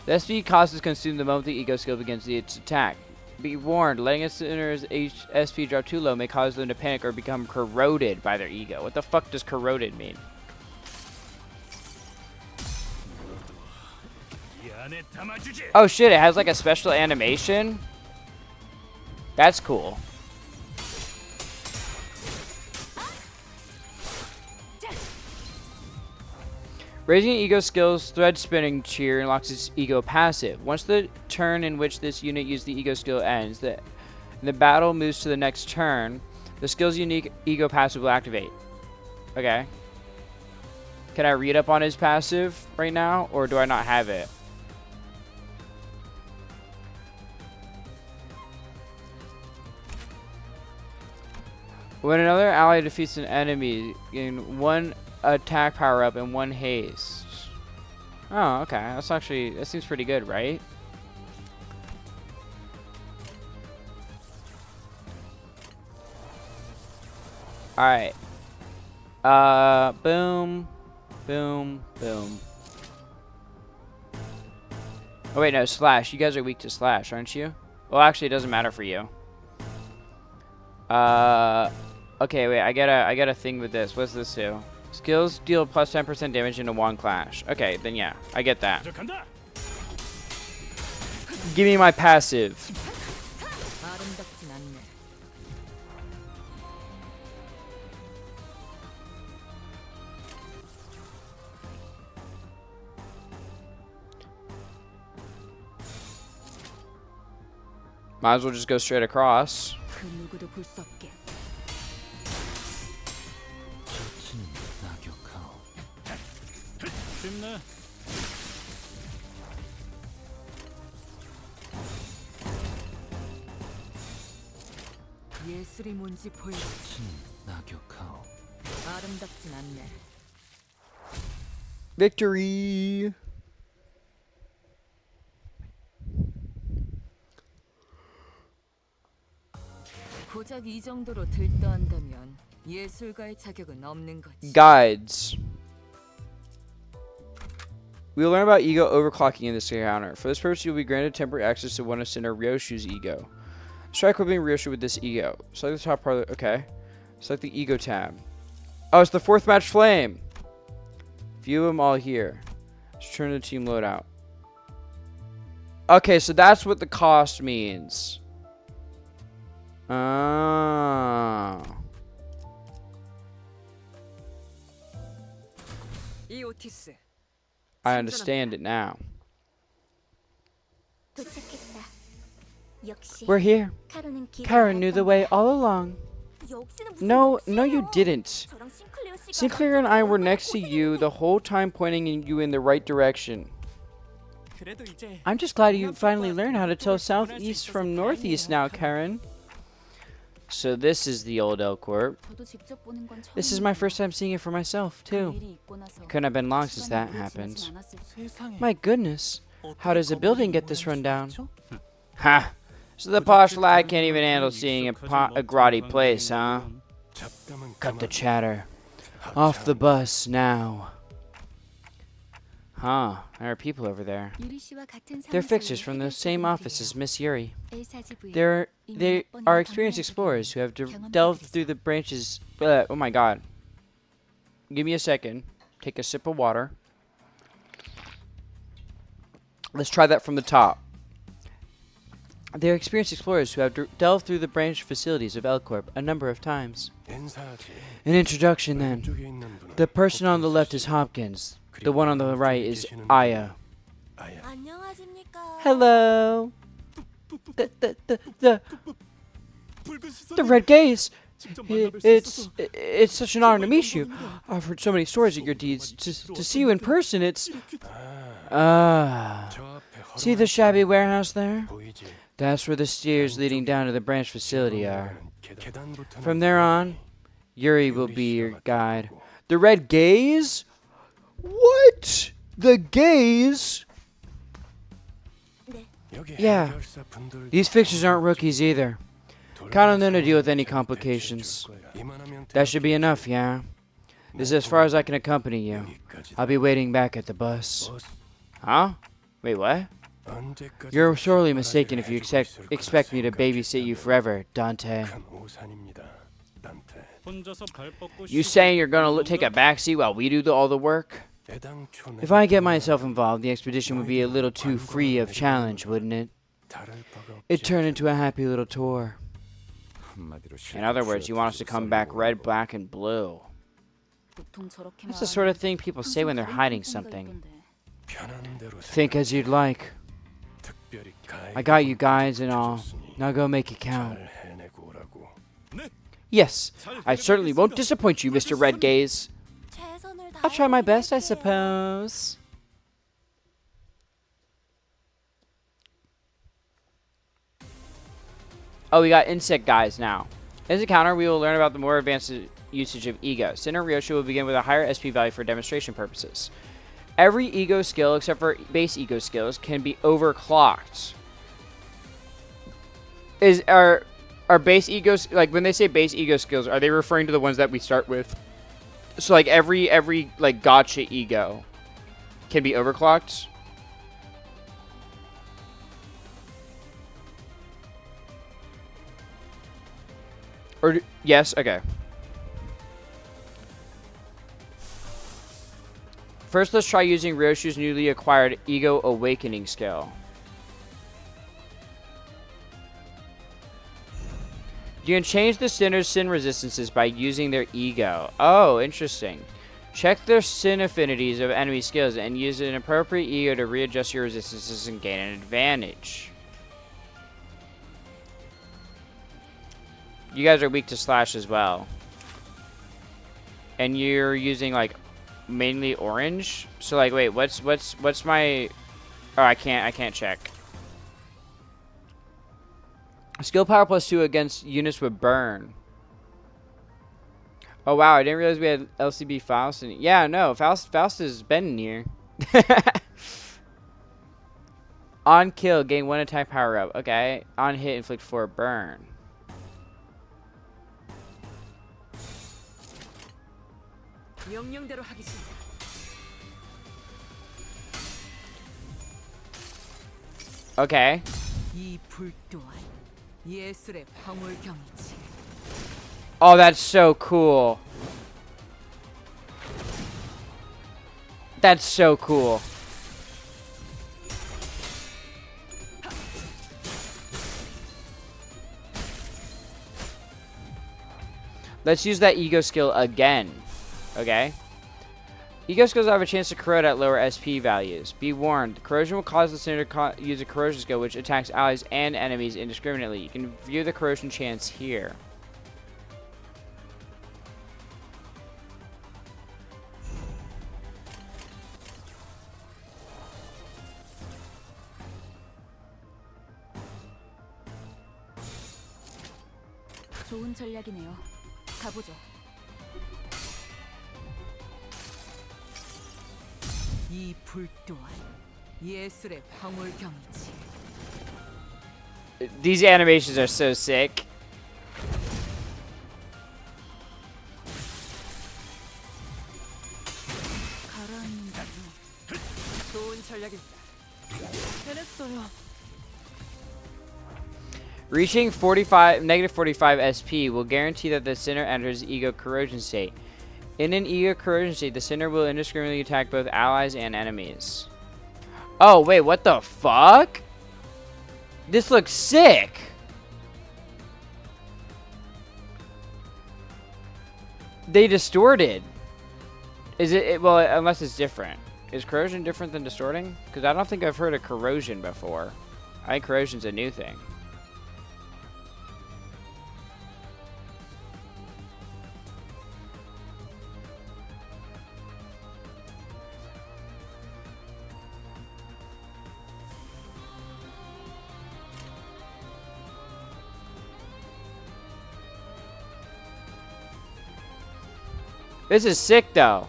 Speaker 1: The SP cost is consumed the moment the ego skill begins its attack. Be warned, letting a sinner's SP drop too low may cause them to panic or become corroded by their ego. What the fuck does corroded mean? Oh shit, it has like a special animation? That's cool. Raising ego skills thread spinning cheer unlocks its ego passive. Once the turn in which this unit used the ego skill ends, the battle moves to the next turn, the skill's unique ego passive will activate. Okay. Can I read up on his passive right now, or do I not have it? When another ally defeats an enemy, in one attack power up and one haste. Oh, okay. That seems pretty good, right? Alright. Boom. Boom. Boom. Oh wait, no, slash. You guys are weak to slash, aren't you? Well, actually, it doesn't matter for you. Okay, wait, I got a thing with this. What's this do? Skills deal plus 10% damage into one clash. Okay, then yeah, I get that. Give me my passive.
Speaker 4: 아름답진 않네.
Speaker 1: Might as well just go straight across.
Speaker 4: 그 누구도 볼 수 없게.
Speaker 8: 조치는 낙역하오.
Speaker 6: 쉽네.
Speaker 4: 예술이 뭔지 보여.
Speaker 8: 조치는 낙역하오.
Speaker 4: 아름답진 않네.
Speaker 1: Victory!
Speaker 4: 고작 이 정도로 들떠한다면 예술가의 자격은 없는 거지.
Speaker 1: Guides. We will learn about ego overclocking in this encounter. For this purpose, you will be granted temporary access to one of Sinner Ryoshu's ego. Try equipping Ryoshu with this ego. Select the top part of the... Okay. Select the ego tab. Oh, it's the 4th match flame! View them all here. Let's turn to the team loadout. Okay, so that's what the cost means.
Speaker 4: 이 오티스.
Speaker 1: I understand it now.
Speaker 9: 도착했다. 역시
Speaker 1: We're here.
Speaker 9: 카로는 길을
Speaker 1: Karen knew the way all along.
Speaker 9: 역시는 무슨
Speaker 1: No, no, you
Speaker 9: 역시예요.
Speaker 1: didn't.
Speaker 9: 저랑 싱클레어 씨가
Speaker 1: Sinclair and I were next to you the whole time pointing you in the right direction.
Speaker 5: 그래도 이제
Speaker 1: I'm just glad you finally learned how to tell southeast from northeast now, Karen. So this is the old Elcorp.
Speaker 9: 저도 직접 보는 건 처음이에요.
Speaker 1: This is my first time seeing it for myself,
Speaker 9: 그
Speaker 1: too.
Speaker 9: 일이 있고 나서
Speaker 1: Couldn't have been long since
Speaker 9: 시간이
Speaker 1: that
Speaker 9: 오래
Speaker 1: happened.
Speaker 9: 지나진 않았을 거예요.
Speaker 5: 세상에.
Speaker 1: My goodness. How does a building get this run down?
Speaker 5: 모양새가 있죠?
Speaker 1: Ha! So the posh lad can't even handle seeing a grotty place, huh? Cut the chatter. Off the bus now. Huh, there are people over there.
Speaker 9: 유리 씨와 같은
Speaker 1: They're
Speaker 9: 사무소에
Speaker 1: fixers from the same
Speaker 9: 해결사분들이에요.
Speaker 1: office as Miss Yuri.
Speaker 9: L4지부에
Speaker 1: They
Speaker 9: 이미 몇
Speaker 1: are
Speaker 9: 번이나
Speaker 1: experienced
Speaker 9: 방문한
Speaker 1: explorers
Speaker 9: 적이
Speaker 1: who have
Speaker 9: 있는
Speaker 1: delved
Speaker 9: 경험자들이죠.
Speaker 1: through the branches. Oh my god. Give me a second. Take a sip of water. Let's try that from the top. They are experienced explorers who have delved through the branch facilities of Elcorp a number of times. An introduction then. The person on the left is Hopkins. The one on the right is Aya.
Speaker 9: 안녕하십니까.
Speaker 1: Hello. The Red Gaze. It's such an honor to meet you. I've heard so many stories of your deeds. To see you in person, it's... See the shabby warehouse there? That's where the stairs leading down to the branch facility are. From there on, Yuri will be your guide. The Red Gaze? What? The Gaze? Yeah. These fixers aren't rookies either. Count on them to deal with any complications. That should be enough, yeah? This is as far as I can accompany you. I'll be waiting back at the bus. Huh? Wait, what? You're sorely mistaken if you expect me to babysit you forever, Dante. You saying you're gonna take a backseat while we do all the work? If I get myself involved, the expedition would be a little too free of challenge, wouldn't it? It'd turn into a happy little tour. In other words, you want us to come back red, black, and blue.
Speaker 9: 보통 저렇게
Speaker 1: That's the sort of thing people say when they're hiding something. Think as you'd like. I got you guys and all. Now go make it count. Yes, I certainly won't disappoint you, Mr. Red Gaze.
Speaker 9: 최선을
Speaker 1: I'll try my best, I
Speaker 9: 다해볼게요.
Speaker 1: suppose. Oh, we got insect guys now. In this encounter, we will learn about the more advanced usage of ego. Sinner Ryoshu will begin with a higher SP value for demonstration purposes. Every ego skill, except for base ego skills, can be overclocked. Are base egos, like when they say base ego skills, are they referring to the ones that we start with? So like every like gotcha ego can be overclocked? Or yes, okay. First, let's try using Ryoshu's newly acquired Ego Awakening skill. You can change the sinner's sin resistances by using their ego. Oh, interesting. Check their sin affinities of enemy skills and use an appropriate ego to readjust your resistances and gain an advantage. You guys are weak to slash as well. And you're using like mainly orange. So like, wait, what's my? Oh, I can't check. Skill power +2 against units with burn. Oh wow, I didn't realize we had LCB Faust. Yeah, no, Faust has been in here. On kill, gain 1 attack power up. Okay. On hit, inflict 4 burn.
Speaker 4: 명령대로 하겠습니다.
Speaker 1: Okay.
Speaker 4: 이 불 또한 예술의 황홀경이지.
Speaker 1: Oh, that's so cool. That's so cool. Let's use that ego skill again. Okay. Ego skills have a chance to corrode at lower SP values. Be warned, corrosion will cause the listener to use a corrosion skill which attacks allies and enemies indiscriminately. You can view the corrosion chance here.
Speaker 9: 좋은 전략이네요. 가보죠.
Speaker 4: 이 불 또한 예술의 황홀경이지.
Speaker 1: These animations are so sick.
Speaker 4: 가라앉는다고. 좋은 전략입니다. 해냈어요.
Speaker 1: Reaching negative 45 SP will guarantee that the sinner enters ego corrosion state. In an ego corrosion state, the sinner will indiscriminately attack both allies and enemies. Oh, wait, what the fuck? This looks sick. They distorted. Is it well, unless it's different. Is corrosion different than distorting? Because I don't think I've heard of corrosion before. I think corrosion's a new thing. This is sick, though.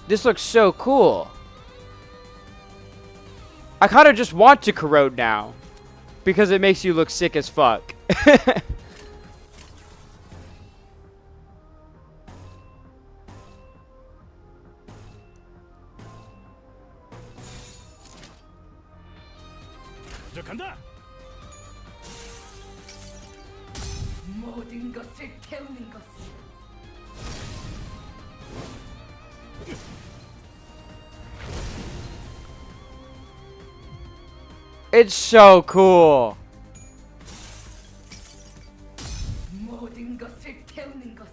Speaker 1: This looks so cool. I kind of just want to corrode now. Because it makes you look sick as fuck.
Speaker 7: 간다.
Speaker 4: 모든 것을 태우는 것.
Speaker 1: It's so cool.
Speaker 4: 모든 것을 태우는 것.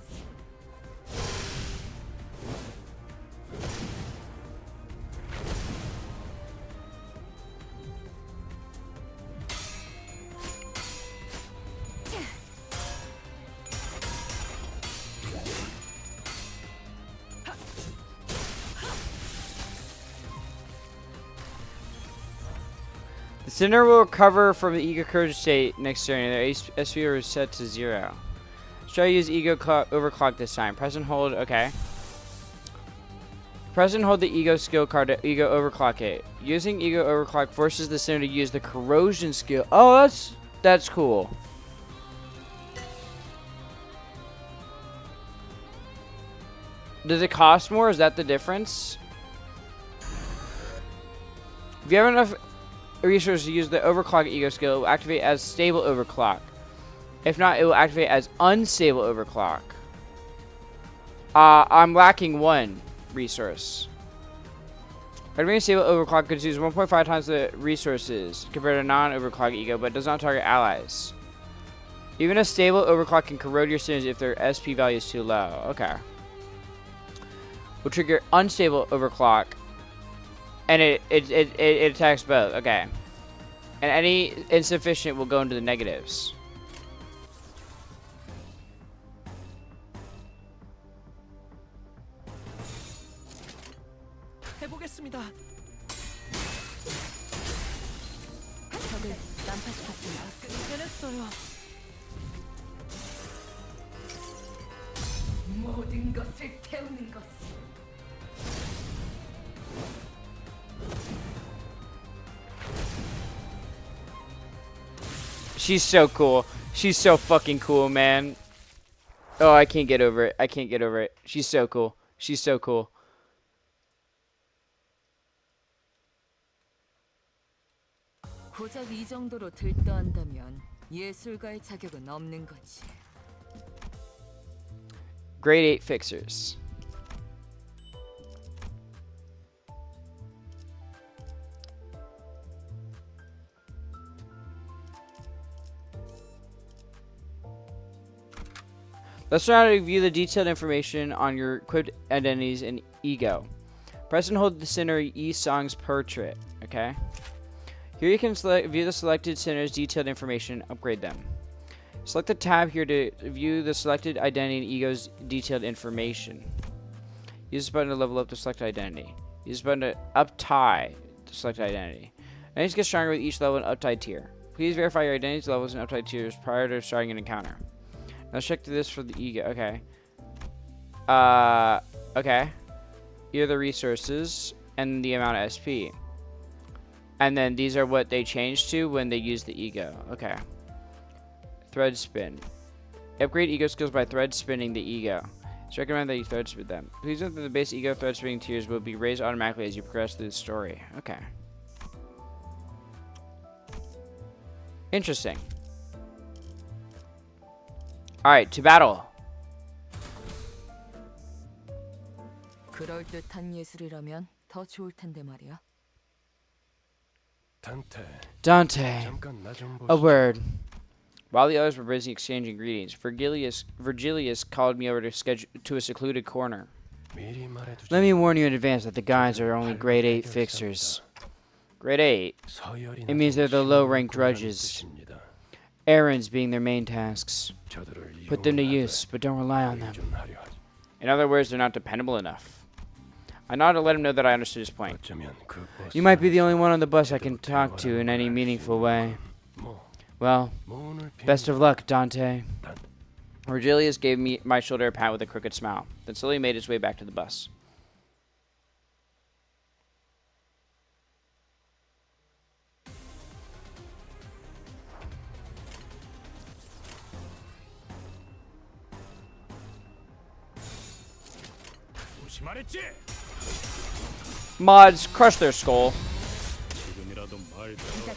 Speaker 1: The sinner will recover from the ego corrosion state next turn. Their SP is set to 0. Try to use ego overclock this time. Press and hold. Okay. Press and hold the ego skill card to ego overclock it. Using ego overclock forces the sinner to use the corrosion skill. Oh, that's cool. Does it cost more? Is that the difference? If you have enough resources to use the overclock ego skill, it will activate as stable overclock. If not, it will activate as unstable overclock. I'm lacking 1 resource. Activating stable overclock consumes 1.5 times the resources compared to non-overclock ego, but does not target allies. Even a stable overclock can corrode your sinners if their SP value is too low. Okay. Will trigger unstable overclock. And it attacks both. Okay. And any insufficient will go into the negatives.
Speaker 4: 감사합니다. 적을 난파시켰습니다. 끝내냈어요. 모든 것을 태우는 것.
Speaker 1: She's so cool. She's so fucking cool, man. Oh, I can't get over it. I can't get over it. She's so cool. She's so cool.
Speaker 4: 고작 이 정도로 들떠한다면 예술가의 자격은 없는 거지.
Speaker 1: Grade 8 fixers. Let's learn how to view the detailed information on your equipped identities and ego. Press and hold the center E Song's portrait. Okay. Here you can view the selected center's detailed information, upgrade them. Select the tab here to view the selected identity and ego's detailed information. Use this button to level up the selected identity. Use this button to up-tie the selected identity. Identities get stronger with each level and up-tie tier. Please verify your identities levels and up-tie tiers prior to starting an encounter. Let's check this for the ego. Okay. Okay. Here are the resources and the amount of SP. And then these are what they change to when they use the ego. Okay. Thread spin. Upgrade ego skills by thread spinning the ego. It's recommended that you thread spin them. Please note that the base ego thread spinning tiers will be raised automatically as you progress through the story. Okay. Interesting. Alright, to battle.
Speaker 4: 그럴듯한 예술이라면 더 좋을 텐데 말이야.
Speaker 1: Dante. A word. While the others were busy exchanging greetings, Virgilius called me over to a secluded corner. Let me warn you in advance that the guys are only grade 8 fixers. Grade 8? It means they're the low-ranked drudges. Errands being their main tasks. Put them to use, but don't rely on them. In other words, they're not dependable enough. I nodded to let him know that I understood his point. You might be the only one on the bus I can talk to in any meaningful way. Well, best of luck, Dante. Virgilius gave me my shoulder a pat with a crooked smile, then slowly made his way back to the bus. Mods, crush their skull.
Speaker 6: 지금이라도 말 들어.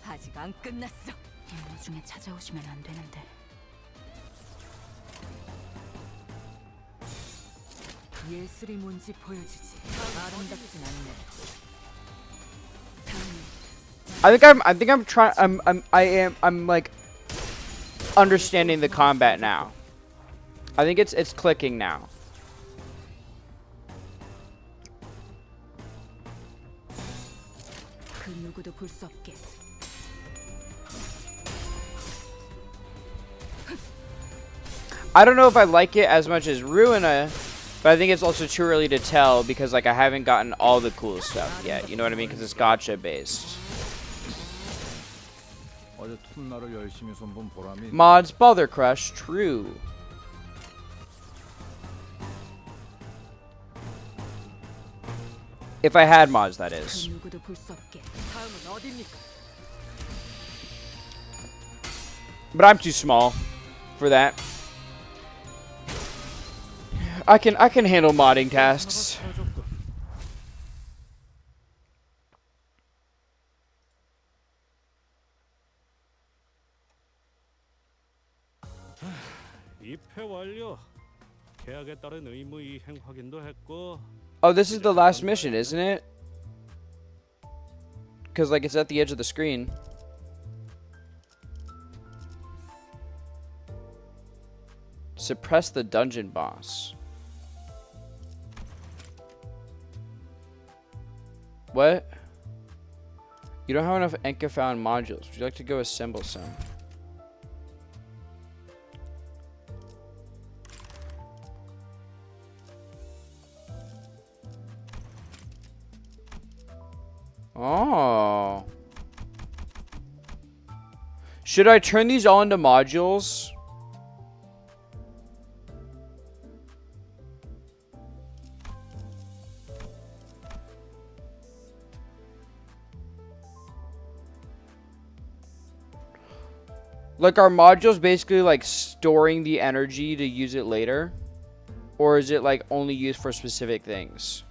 Speaker 4: 아직 안 끝났어.
Speaker 9: 임무 중에 찾아오시면 안 되는데.
Speaker 4: 예술이 뭔지 보여주지. 아름답진 않네.
Speaker 1: I'm like understanding the combat now. I think it's clicking now.
Speaker 4: 그 누구도 볼 수 없게.
Speaker 1: I don't know if I like it as much as Ruina, but I think it's also too early to tell because like I haven't gotten all the cool stuff yet. You know what I mean? Because it's gacha based.
Speaker 3: 어제 톱날을 열심히 손본 보람이
Speaker 1: Mods, Bother Crush, true. If I had mods, that is.
Speaker 4: 그 누구도 볼 수 없게. 다음은 어디입니까?
Speaker 1: But I'm too small for that. I can handle modding tasks.
Speaker 6: 입회 완료. 계약에 따른 의무 이행 확인도 했고.
Speaker 1: Oh, this is the last mission, isn't it? Because like it's at the edge of the screen. Suppress the dungeon boss. What? You don't have enough Enkafound modules. Would you like to go assemble some? Oh. Should I turn these all into modules? Like, are modules basically like storing the energy to use it later? Or is it like only used for specific things?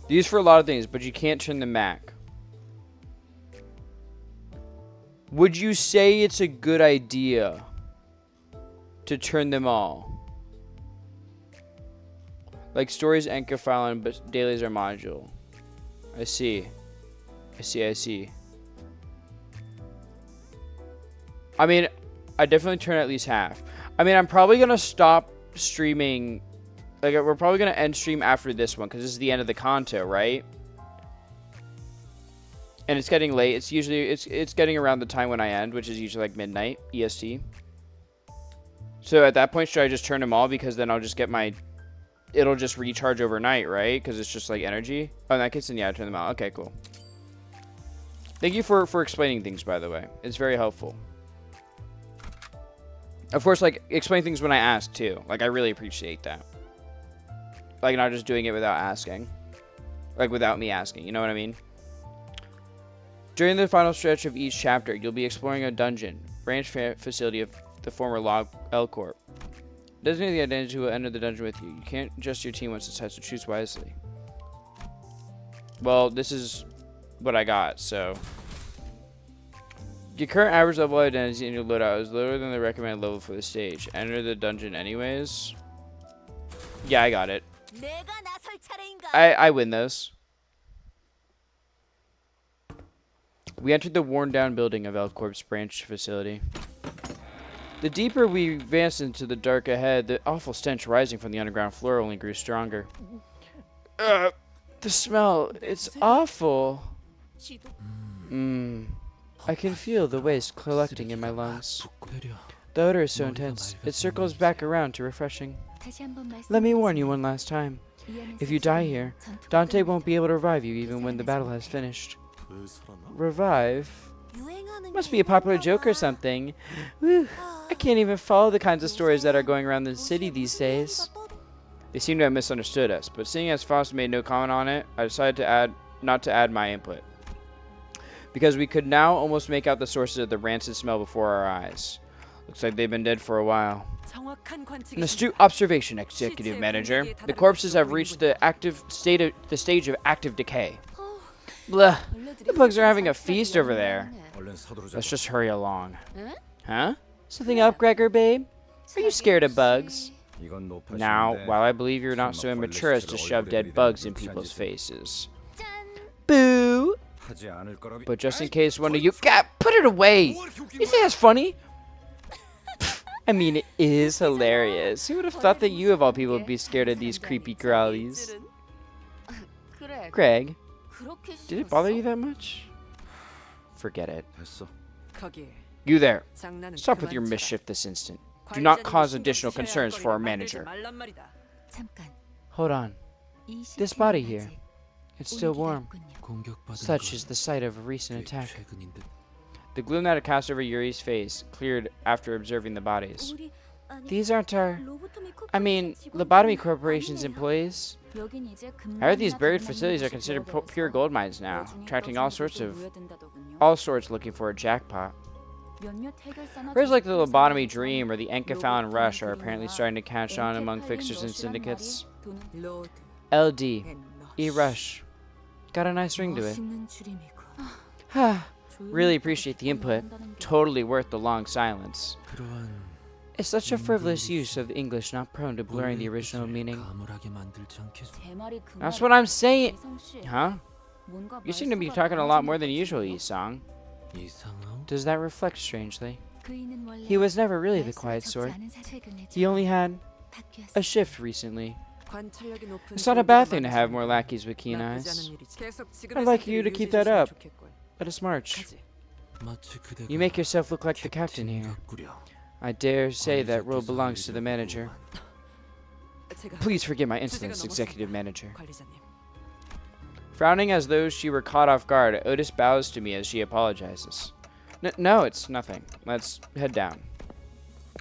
Speaker 1: They're used for a lot of things, but you can't turn them back. Would you say it's a good idea to turn them all? Like stories, anchor file, and dailies are module. I see. I see. I mean, I definitely turn at least half. I mean, I'm probably going to stop streaming. Like, we're probably going to end stream after this one, because this is the end of the content, right? And it's getting late. It's usually, it's getting around the time when I end, which is usually like midnight, EST. So at that point, should I just turn them all? Because then I'll just get my, it'll just recharge overnight, right? Because it's just like energy. Oh, in that case, then yeah, I turn them out. Okay, cool. Thank you for explaining things, by the way. It's very helpful. Of course, like, explain things when I ask, too. Like, I really appreciate that. Like, not just doing it without asking. Like, without me asking, you know what I mean? During the final stretch of each chapter, you'll be exploring a dungeon, branch facility of the former log L Corp. Designating the identity will enter the dungeon with you. You can't adjust your team once it's set, so choose wisely. Well, this is what I got, so. Your current average level identity in your loadout is lower than the recommended level for the stage. Enter the dungeon anyways. Yeah, I got it. I win those. We entered the worn-down building of L Corp's branch facility. The deeper we advanced into the dark ahead, the awful stench rising from the underground floor only grew stronger. The smell, it's awful. I can feel the waste collecting in my lungs. The odor is so intense, it circles back around to refreshing. Let me warn you one last time. If you die here, Dante won't be able to revive you even when the battle has finished. Revive? Must be a popular joke or something. Whew. I can't even follow the kinds of stories that are going around the city these days. They seem to have misunderstood us, but seeing as Faust made no comment on it, I decided not to add my input. Because we could now almost make out the sources of the rancid smell before our eyes. Looks like they've been dead for a while. An astute observation, Executive Manager. The corpses have reached the stage of active decay. Blah. The bugs are having a feast over there. Let's just hurry along. Huh? Something up, Gregor, babe? Are you scared of bugs? Now, while I believe you're not so immature as to shove dead bugs in people's faces. Boo! But just in case one of you... God, put it away! You think that's funny? I mean, it is hilarious. Who would have thought that you, of all people, would be scared of these creepy crawlies? Greg, did it bother you that much? Forget it. You there. Stop with your mischief this instant. Do not cause additional concerns for our manager. Hold on. This body here. It's still warm. Such is the site of a recent attack. The gloom that had cast over Yuri's face cleared after observing the bodies. These aren't our... I mean, Lobotomy Corporation's employees. I heard these buried facilities are considered pure gold mines now, attracting all sorts looking for a jackpot. Whereas like the Lobotomy Dream or the Enkephalian Rush are apparently starting to catch on among fixers and syndicates. LD. E-Rush. Got a nice ring to it. Ha. Really appreciate the input. Totally worth the long silence. It's such a frivolous use of English, not prone to blurring the original meaning. That's what I'm saying. Huh? You seem to be talking a lot more than usual, Yi-Sang. Does that reflect strangely? He was never really the quiet sort. He only had a shift recently.
Speaker 4: 관찰력이 높은
Speaker 1: It's not a bad thing to
Speaker 4: 조교가
Speaker 1: have more
Speaker 4: 많아서
Speaker 1: lackeys with keen
Speaker 4: 나쁘지
Speaker 1: eyes.
Speaker 4: 않은 일이지. 계속
Speaker 1: I'd
Speaker 4: 지금의
Speaker 1: like
Speaker 4: 상태를
Speaker 1: you to keep
Speaker 4: 유지해줬으면
Speaker 1: that up.
Speaker 4: 좋겠군.
Speaker 1: Let us march.
Speaker 4: 가지.
Speaker 5: 마치 그대가
Speaker 1: You make yourself look like the captain here.
Speaker 5: 같구려.
Speaker 1: I dare say that role belongs to the manager.
Speaker 4: 제가
Speaker 1: Please forgive my
Speaker 4: 주제가
Speaker 1: insolence,
Speaker 4: 넘었습니다,
Speaker 1: executive manager.
Speaker 4: 관리자님.
Speaker 1: Frowning as though she were caught off guard, Otis bows to me as she apologizes. No, it's nothing. Let's head down.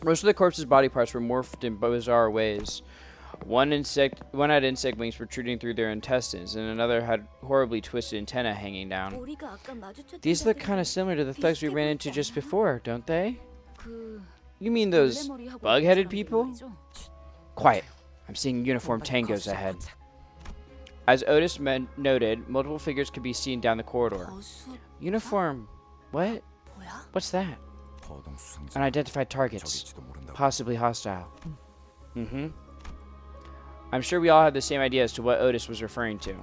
Speaker 1: Most of the corpse's body parts were morphed in bizarre ways. One had insect wings protruding through their intestines, and another had horribly twisted antennae hanging down.
Speaker 9: 우리가 아까 마주쳤던
Speaker 1: These look
Speaker 9: 애들이
Speaker 1: kind of similar to the thugs we ran into just before, don't they?
Speaker 9: 그
Speaker 1: You mean those
Speaker 9: 벌레머리하고
Speaker 1: bug-headed
Speaker 9: 있던
Speaker 1: people?
Speaker 9: 사람들 말이죠?
Speaker 1: Quiet. I'm seeing uniformed tangos ahead. As Otis noted, multiple figures could be seen down the corridor.
Speaker 9: 거수
Speaker 1: Uniform. What?
Speaker 9: 뭐야?
Speaker 1: What's that?
Speaker 3: 거동 수상자.
Speaker 1: Unidentified targets.
Speaker 3: 적일지도 모른다고.
Speaker 1: Possibly hostile. I'm sure we all had the same idea as to what Otis was referring to.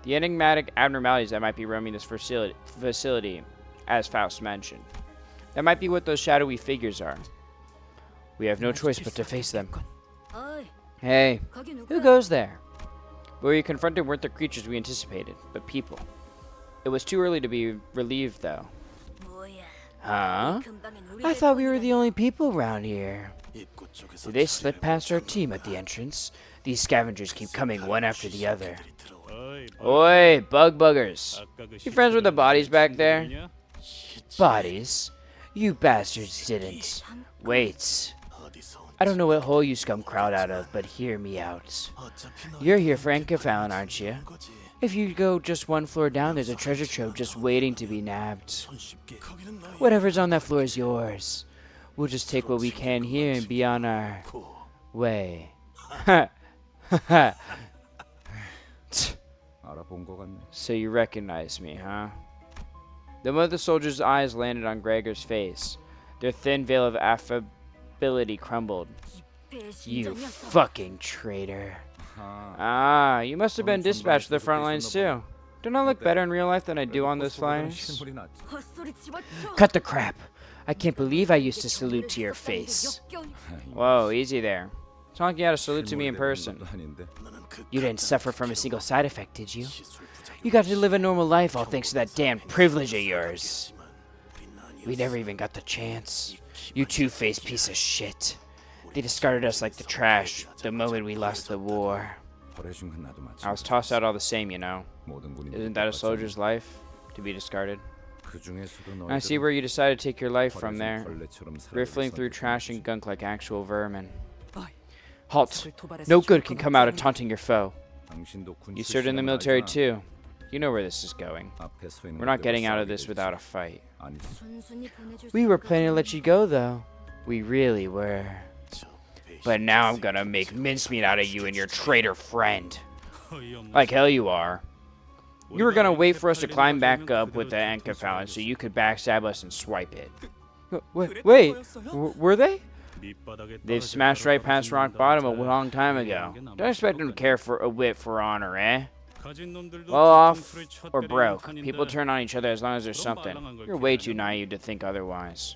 Speaker 1: The enigmatic abnormalities that might be roaming this facility, as Faust mentioned. That might be what those shadowy figures are. We have no choice but to face them.
Speaker 9: 어이,
Speaker 1: Hey,
Speaker 9: 거기 누구야?
Speaker 1: who goes there? What we confronted weren't the creatures we anticipated, but people. It was too early to be relieved, though.
Speaker 9: 뭐야?
Speaker 1: Huh?
Speaker 9: 금방엔
Speaker 1: I
Speaker 9: 우리들
Speaker 1: thought we were the
Speaker 9: 뿐이라뇨.
Speaker 1: only people around here.
Speaker 7: 입구 쪽에서
Speaker 1: Did they slip past our team at the entrance? These scavengers keep coming one after the other.
Speaker 6: 어이,
Speaker 1: Oi, bug buggers.
Speaker 6: 아까 그
Speaker 1: You friends with the bodies back there?
Speaker 6: 친구들이냐?
Speaker 1: Bodies? You bastards didn't. Wait.
Speaker 7: 어디서 온
Speaker 1: I don't know what hole you scum crawled out of, but hear me out.
Speaker 7: 어차피 너
Speaker 1: You're here for Fallon, aren't you?
Speaker 7: 거지.
Speaker 1: If you go just one floor down, there's a treasure trove just waiting to be nabbed.
Speaker 7: 손쉽게 거기는 너희
Speaker 1: Whatever's on that floor is yours. We'll just take what we can here and be on our
Speaker 7: 고.
Speaker 1: way.
Speaker 3: 알아본 것 같네.
Speaker 1: So you recognize me, huh? Then one of the soldiers' eyes landed on Gregor's face. Their thin veil of affability crumbled. You
Speaker 9: 배신자 녀석.
Speaker 1: fucking traitor.
Speaker 3: 아,
Speaker 1: Ah, you must have been dispatched to the front lines too. Don't I look better in real life than I do on those flyers?
Speaker 3: 실물이 낫지.
Speaker 9: 헛소리 집어쳐.
Speaker 1: Cut the crap. I can't believe I used to salute to your face. Whoa, easy there. It's not like you had to salute to me in person.
Speaker 3: 것도 아닌데.
Speaker 7: 너는 그
Speaker 1: You didn't suffer from a single side effect, did you?
Speaker 7: 기술 부자가
Speaker 1: You got to live a normal life all thanks to that damn privilege of yours. We never even got the chance. You two-faced piece of shit. They discarded us like the trash the moment we lost the war.
Speaker 3: 버려준 건 나도
Speaker 1: I was
Speaker 3: 마찬가지.
Speaker 1: tossed out all the same, you know.
Speaker 3: 모든 군인들이
Speaker 1: Isn't that a
Speaker 3: 똑같잖아.
Speaker 1: soldier's life? To be discarded?
Speaker 3: 그 중에서도
Speaker 1: And I see
Speaker 3: 너희들은
Speaker 1: where you decided to take your life from
Speaker 3: 버려진
Speaker 1: there.
Speaker 3: 벌레처럼 살아가기
Speaker 1: Riffling through
Speaker 3: 선택한
Speaker 1: trash
Speaker 3: 거지.
Speaker 1: and gunk like actual vermin.
Speaker 4: 어이,
Speaker 1: Halt.
Speaker 4: 저를 도발해서
Speaker 1: No good
Speaker 4: 죽을
Speaker 1: can
Speaker 4: 것
Speaker 1: come out of
Speaker 4: 같지 않니?
Speaker 1: taunting your foe.
Speaker 3: 당신도 군
Speaker 1: You served in the
Speaker 3: 출신이라면
Speaker 1: military
Speaker 3: 알잖아.
Speaker 1: too. You know where this is going.
Speaker 3: 앞에 서 있는
Speaker 1: We're not
Speaker 3: 그대로
Speaker 1: getting out of
Speaker 3: 싸우게
Speaker 1: this
Speaker 3: 돼
Speaker 1: without a
Speaker 3: 있지.
Speaker 1: fight.
Speaker 3: 아니지.
Speaker 9: 순순히 보내줄
Speaker 1: We were
Speaker 9: 생각은
Speaker 1: planning to let you go, though. We really were.
Speaker 7: 저
Speaker 1: But now I'm gonna make mincemeat out of you and your traitor friend.
Speaker 6: 어이없는
Speaker 1: Like hell you are. You were gonna
Speaker 6: 우리가
Speaker 1: wait for us to
Speaker 6: 이렇게
Speaker 1: climb
Speaker 6: 달리는
Speaker 1: back up
Speaker 6: 과정은
Speaker 1: with the
Speaker 6: 그대로
Speaker 1: Anchorfallon so
Speaker 6: 통솔하겠어.
Speaker 1: you could backstab us and swipe it.
Speaker 5: 그랬던
Speaker 1: Wait,
Speaker 5: 거였어요?
Speaker 1: were they?
Speaker 6: 밑바닥에
Speaker 1: They've
Speaker 6: 떨어질
Speaker 1: smashed right past rock
Speaker 6: 떨어진다.
Speaker 1: bottom a long time
Speaker 6: 잘
Speaker 1: ago.
Speaker 6: 이해한 게
Speaker 1: Don't expect them to
Speaker 6: 남았을
Speaker 1: care for a whit for honor, eh?
Speaker 6: 가진 놈들도
Speaker 1: Well off
Speaker 6: 뒤통수를
Speaker 1: or
Speaker 6: 쳤다리는
Speaker 1: broke.
Speaker 6: 판인데
Speaker 1: People turn on each other as long as there's
Speaker 6: 그럼
Speaker 1: something.
Speaker 6: 말랑한 걸
Speaker 1: You're way too
Speaker 6: 기대하냐고.
Speaker 1: naive to think otherwise.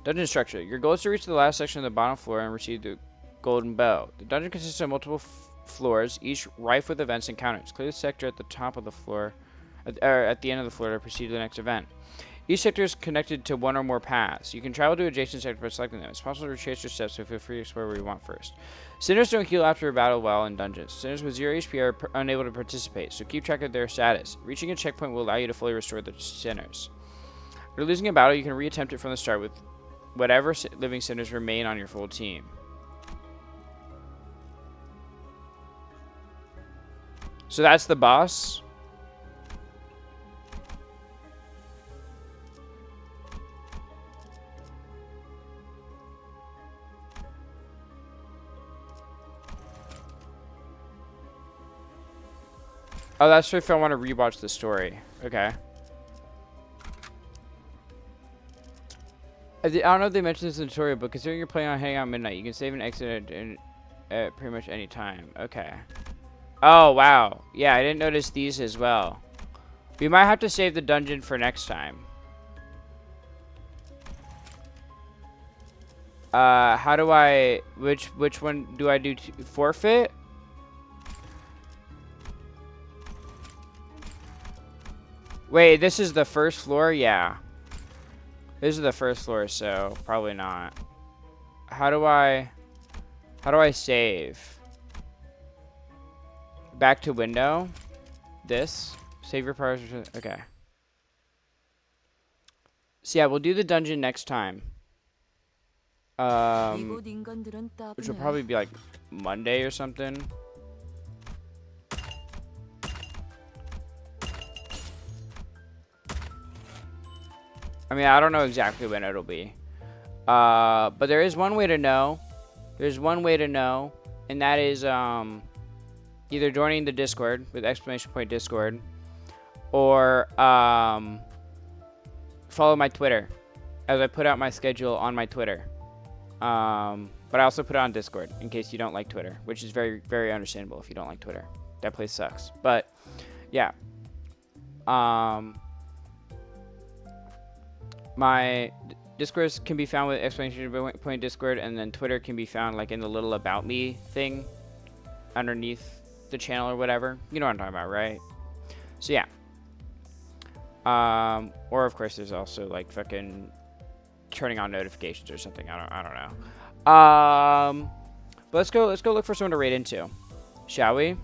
Speaker 1: Dungeon structure. Your goal is to reach the last section of the bottom floor and receive the golden bell. The dungeon consists of multiple floors, each rife with events and counters. Clear the sector at the top of the floor, at the end of the floor to proceed to the next event. Each sector is connected to one or more paths. You can travel to adjacent sectors by selecting them. It's possible to retrace your steps, so feel free to explore where you want first. Sinners don't heal after a battle while in dungeons. Sinners with 0 HP are unable to participate, so keep track of their status. Reaching a checkpoint will allow you to fully restore the sinners. If you're losing a battle, you can reattempt it from the start with whatever living sinners remain on your full team. So that's the boss. Oh, that's if I want to rewatch the story. Okay. I don't know if they mentioned this in the tutorial, but considering you're playing on Hangout Midnight, you can save and exit at pretty much any time. Okay. Oh, wow. Yeah, I didn't notice these as well. We might have to save the dungeon for next time. How do I, which one do I do? Forfeit? Wait, this is the first floor? Yeah. This is the first floor, so probably not. How do I save? Back to window. This. Save your progress. Okay. So yeah, we'll do the dungeon next time.
Speaker 4: 이곳 인간들은
Speaker 1: Which will
Speaker 4: 따분해.
Speaker 1: probably be like Monday or something. I mean, I don't know exactly when it'll be. But there is one way to know. There's one way to know, and that is either joining the Discord with exclamation point Discord, or follow my Twitter, as I put out my schedule on my Twitter. But I also put it on Discord in case you don't like Twitter, which is very, very understandable if you don't like Twitter. That place sucks. But yeah. My Discord can be found with exclamation point Discord, and then Twitter can be found like in the little about me thing underneath the channel or whatever. You know what I'm talking about, right? So yeah. Or of course there's also like fucking turning on notifications or something. I don't know. But let's go look for someone to raid into. Shall we?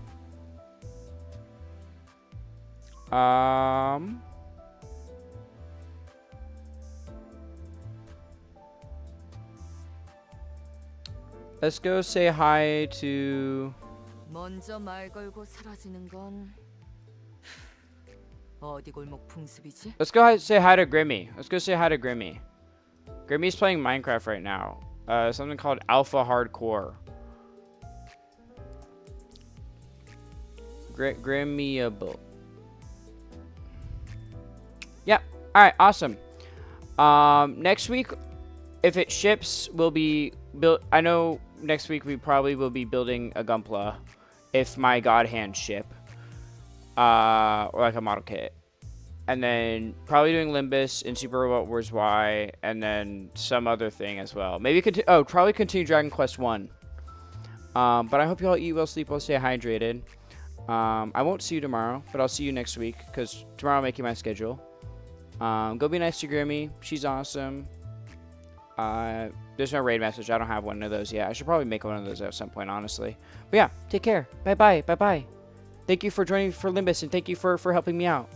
Speaker 1: Let's go say hi to...
Speaker 4: 먼저 말 걸고 사라지는 건 어디 골목 풍습이지?
Speaker 1: Let's go say hi to Grimmy. Let's go say hi to Grimmy. Grimmy's playing Minecraft right now. Something called Alpha Hardcore. Grimmyable. Yeah. Alright, awesome. Next week, if it ships, we'll be built. I know next week we probably will be building a Gunpla if my God Hand ship. Or like a model kit. And then probably doing Limbus and Super Robot Wars Y, and then some other thing as well. Maybe probably continue Dragon Quest 1. But I hope you all eat well, sleep well, stay hydrated. I won't see you tomorrow, but I'll see you next week because tomorrow I'm making my schedule. Go be nice to Grimmy. She's awesome. There's no raid message. I don't have one of those yet. I should probably make one of those at some point, honestly. But yeah, take care. Bye bye. Bye bye. Thank you for joining for Limbus, and thank you for helping me out.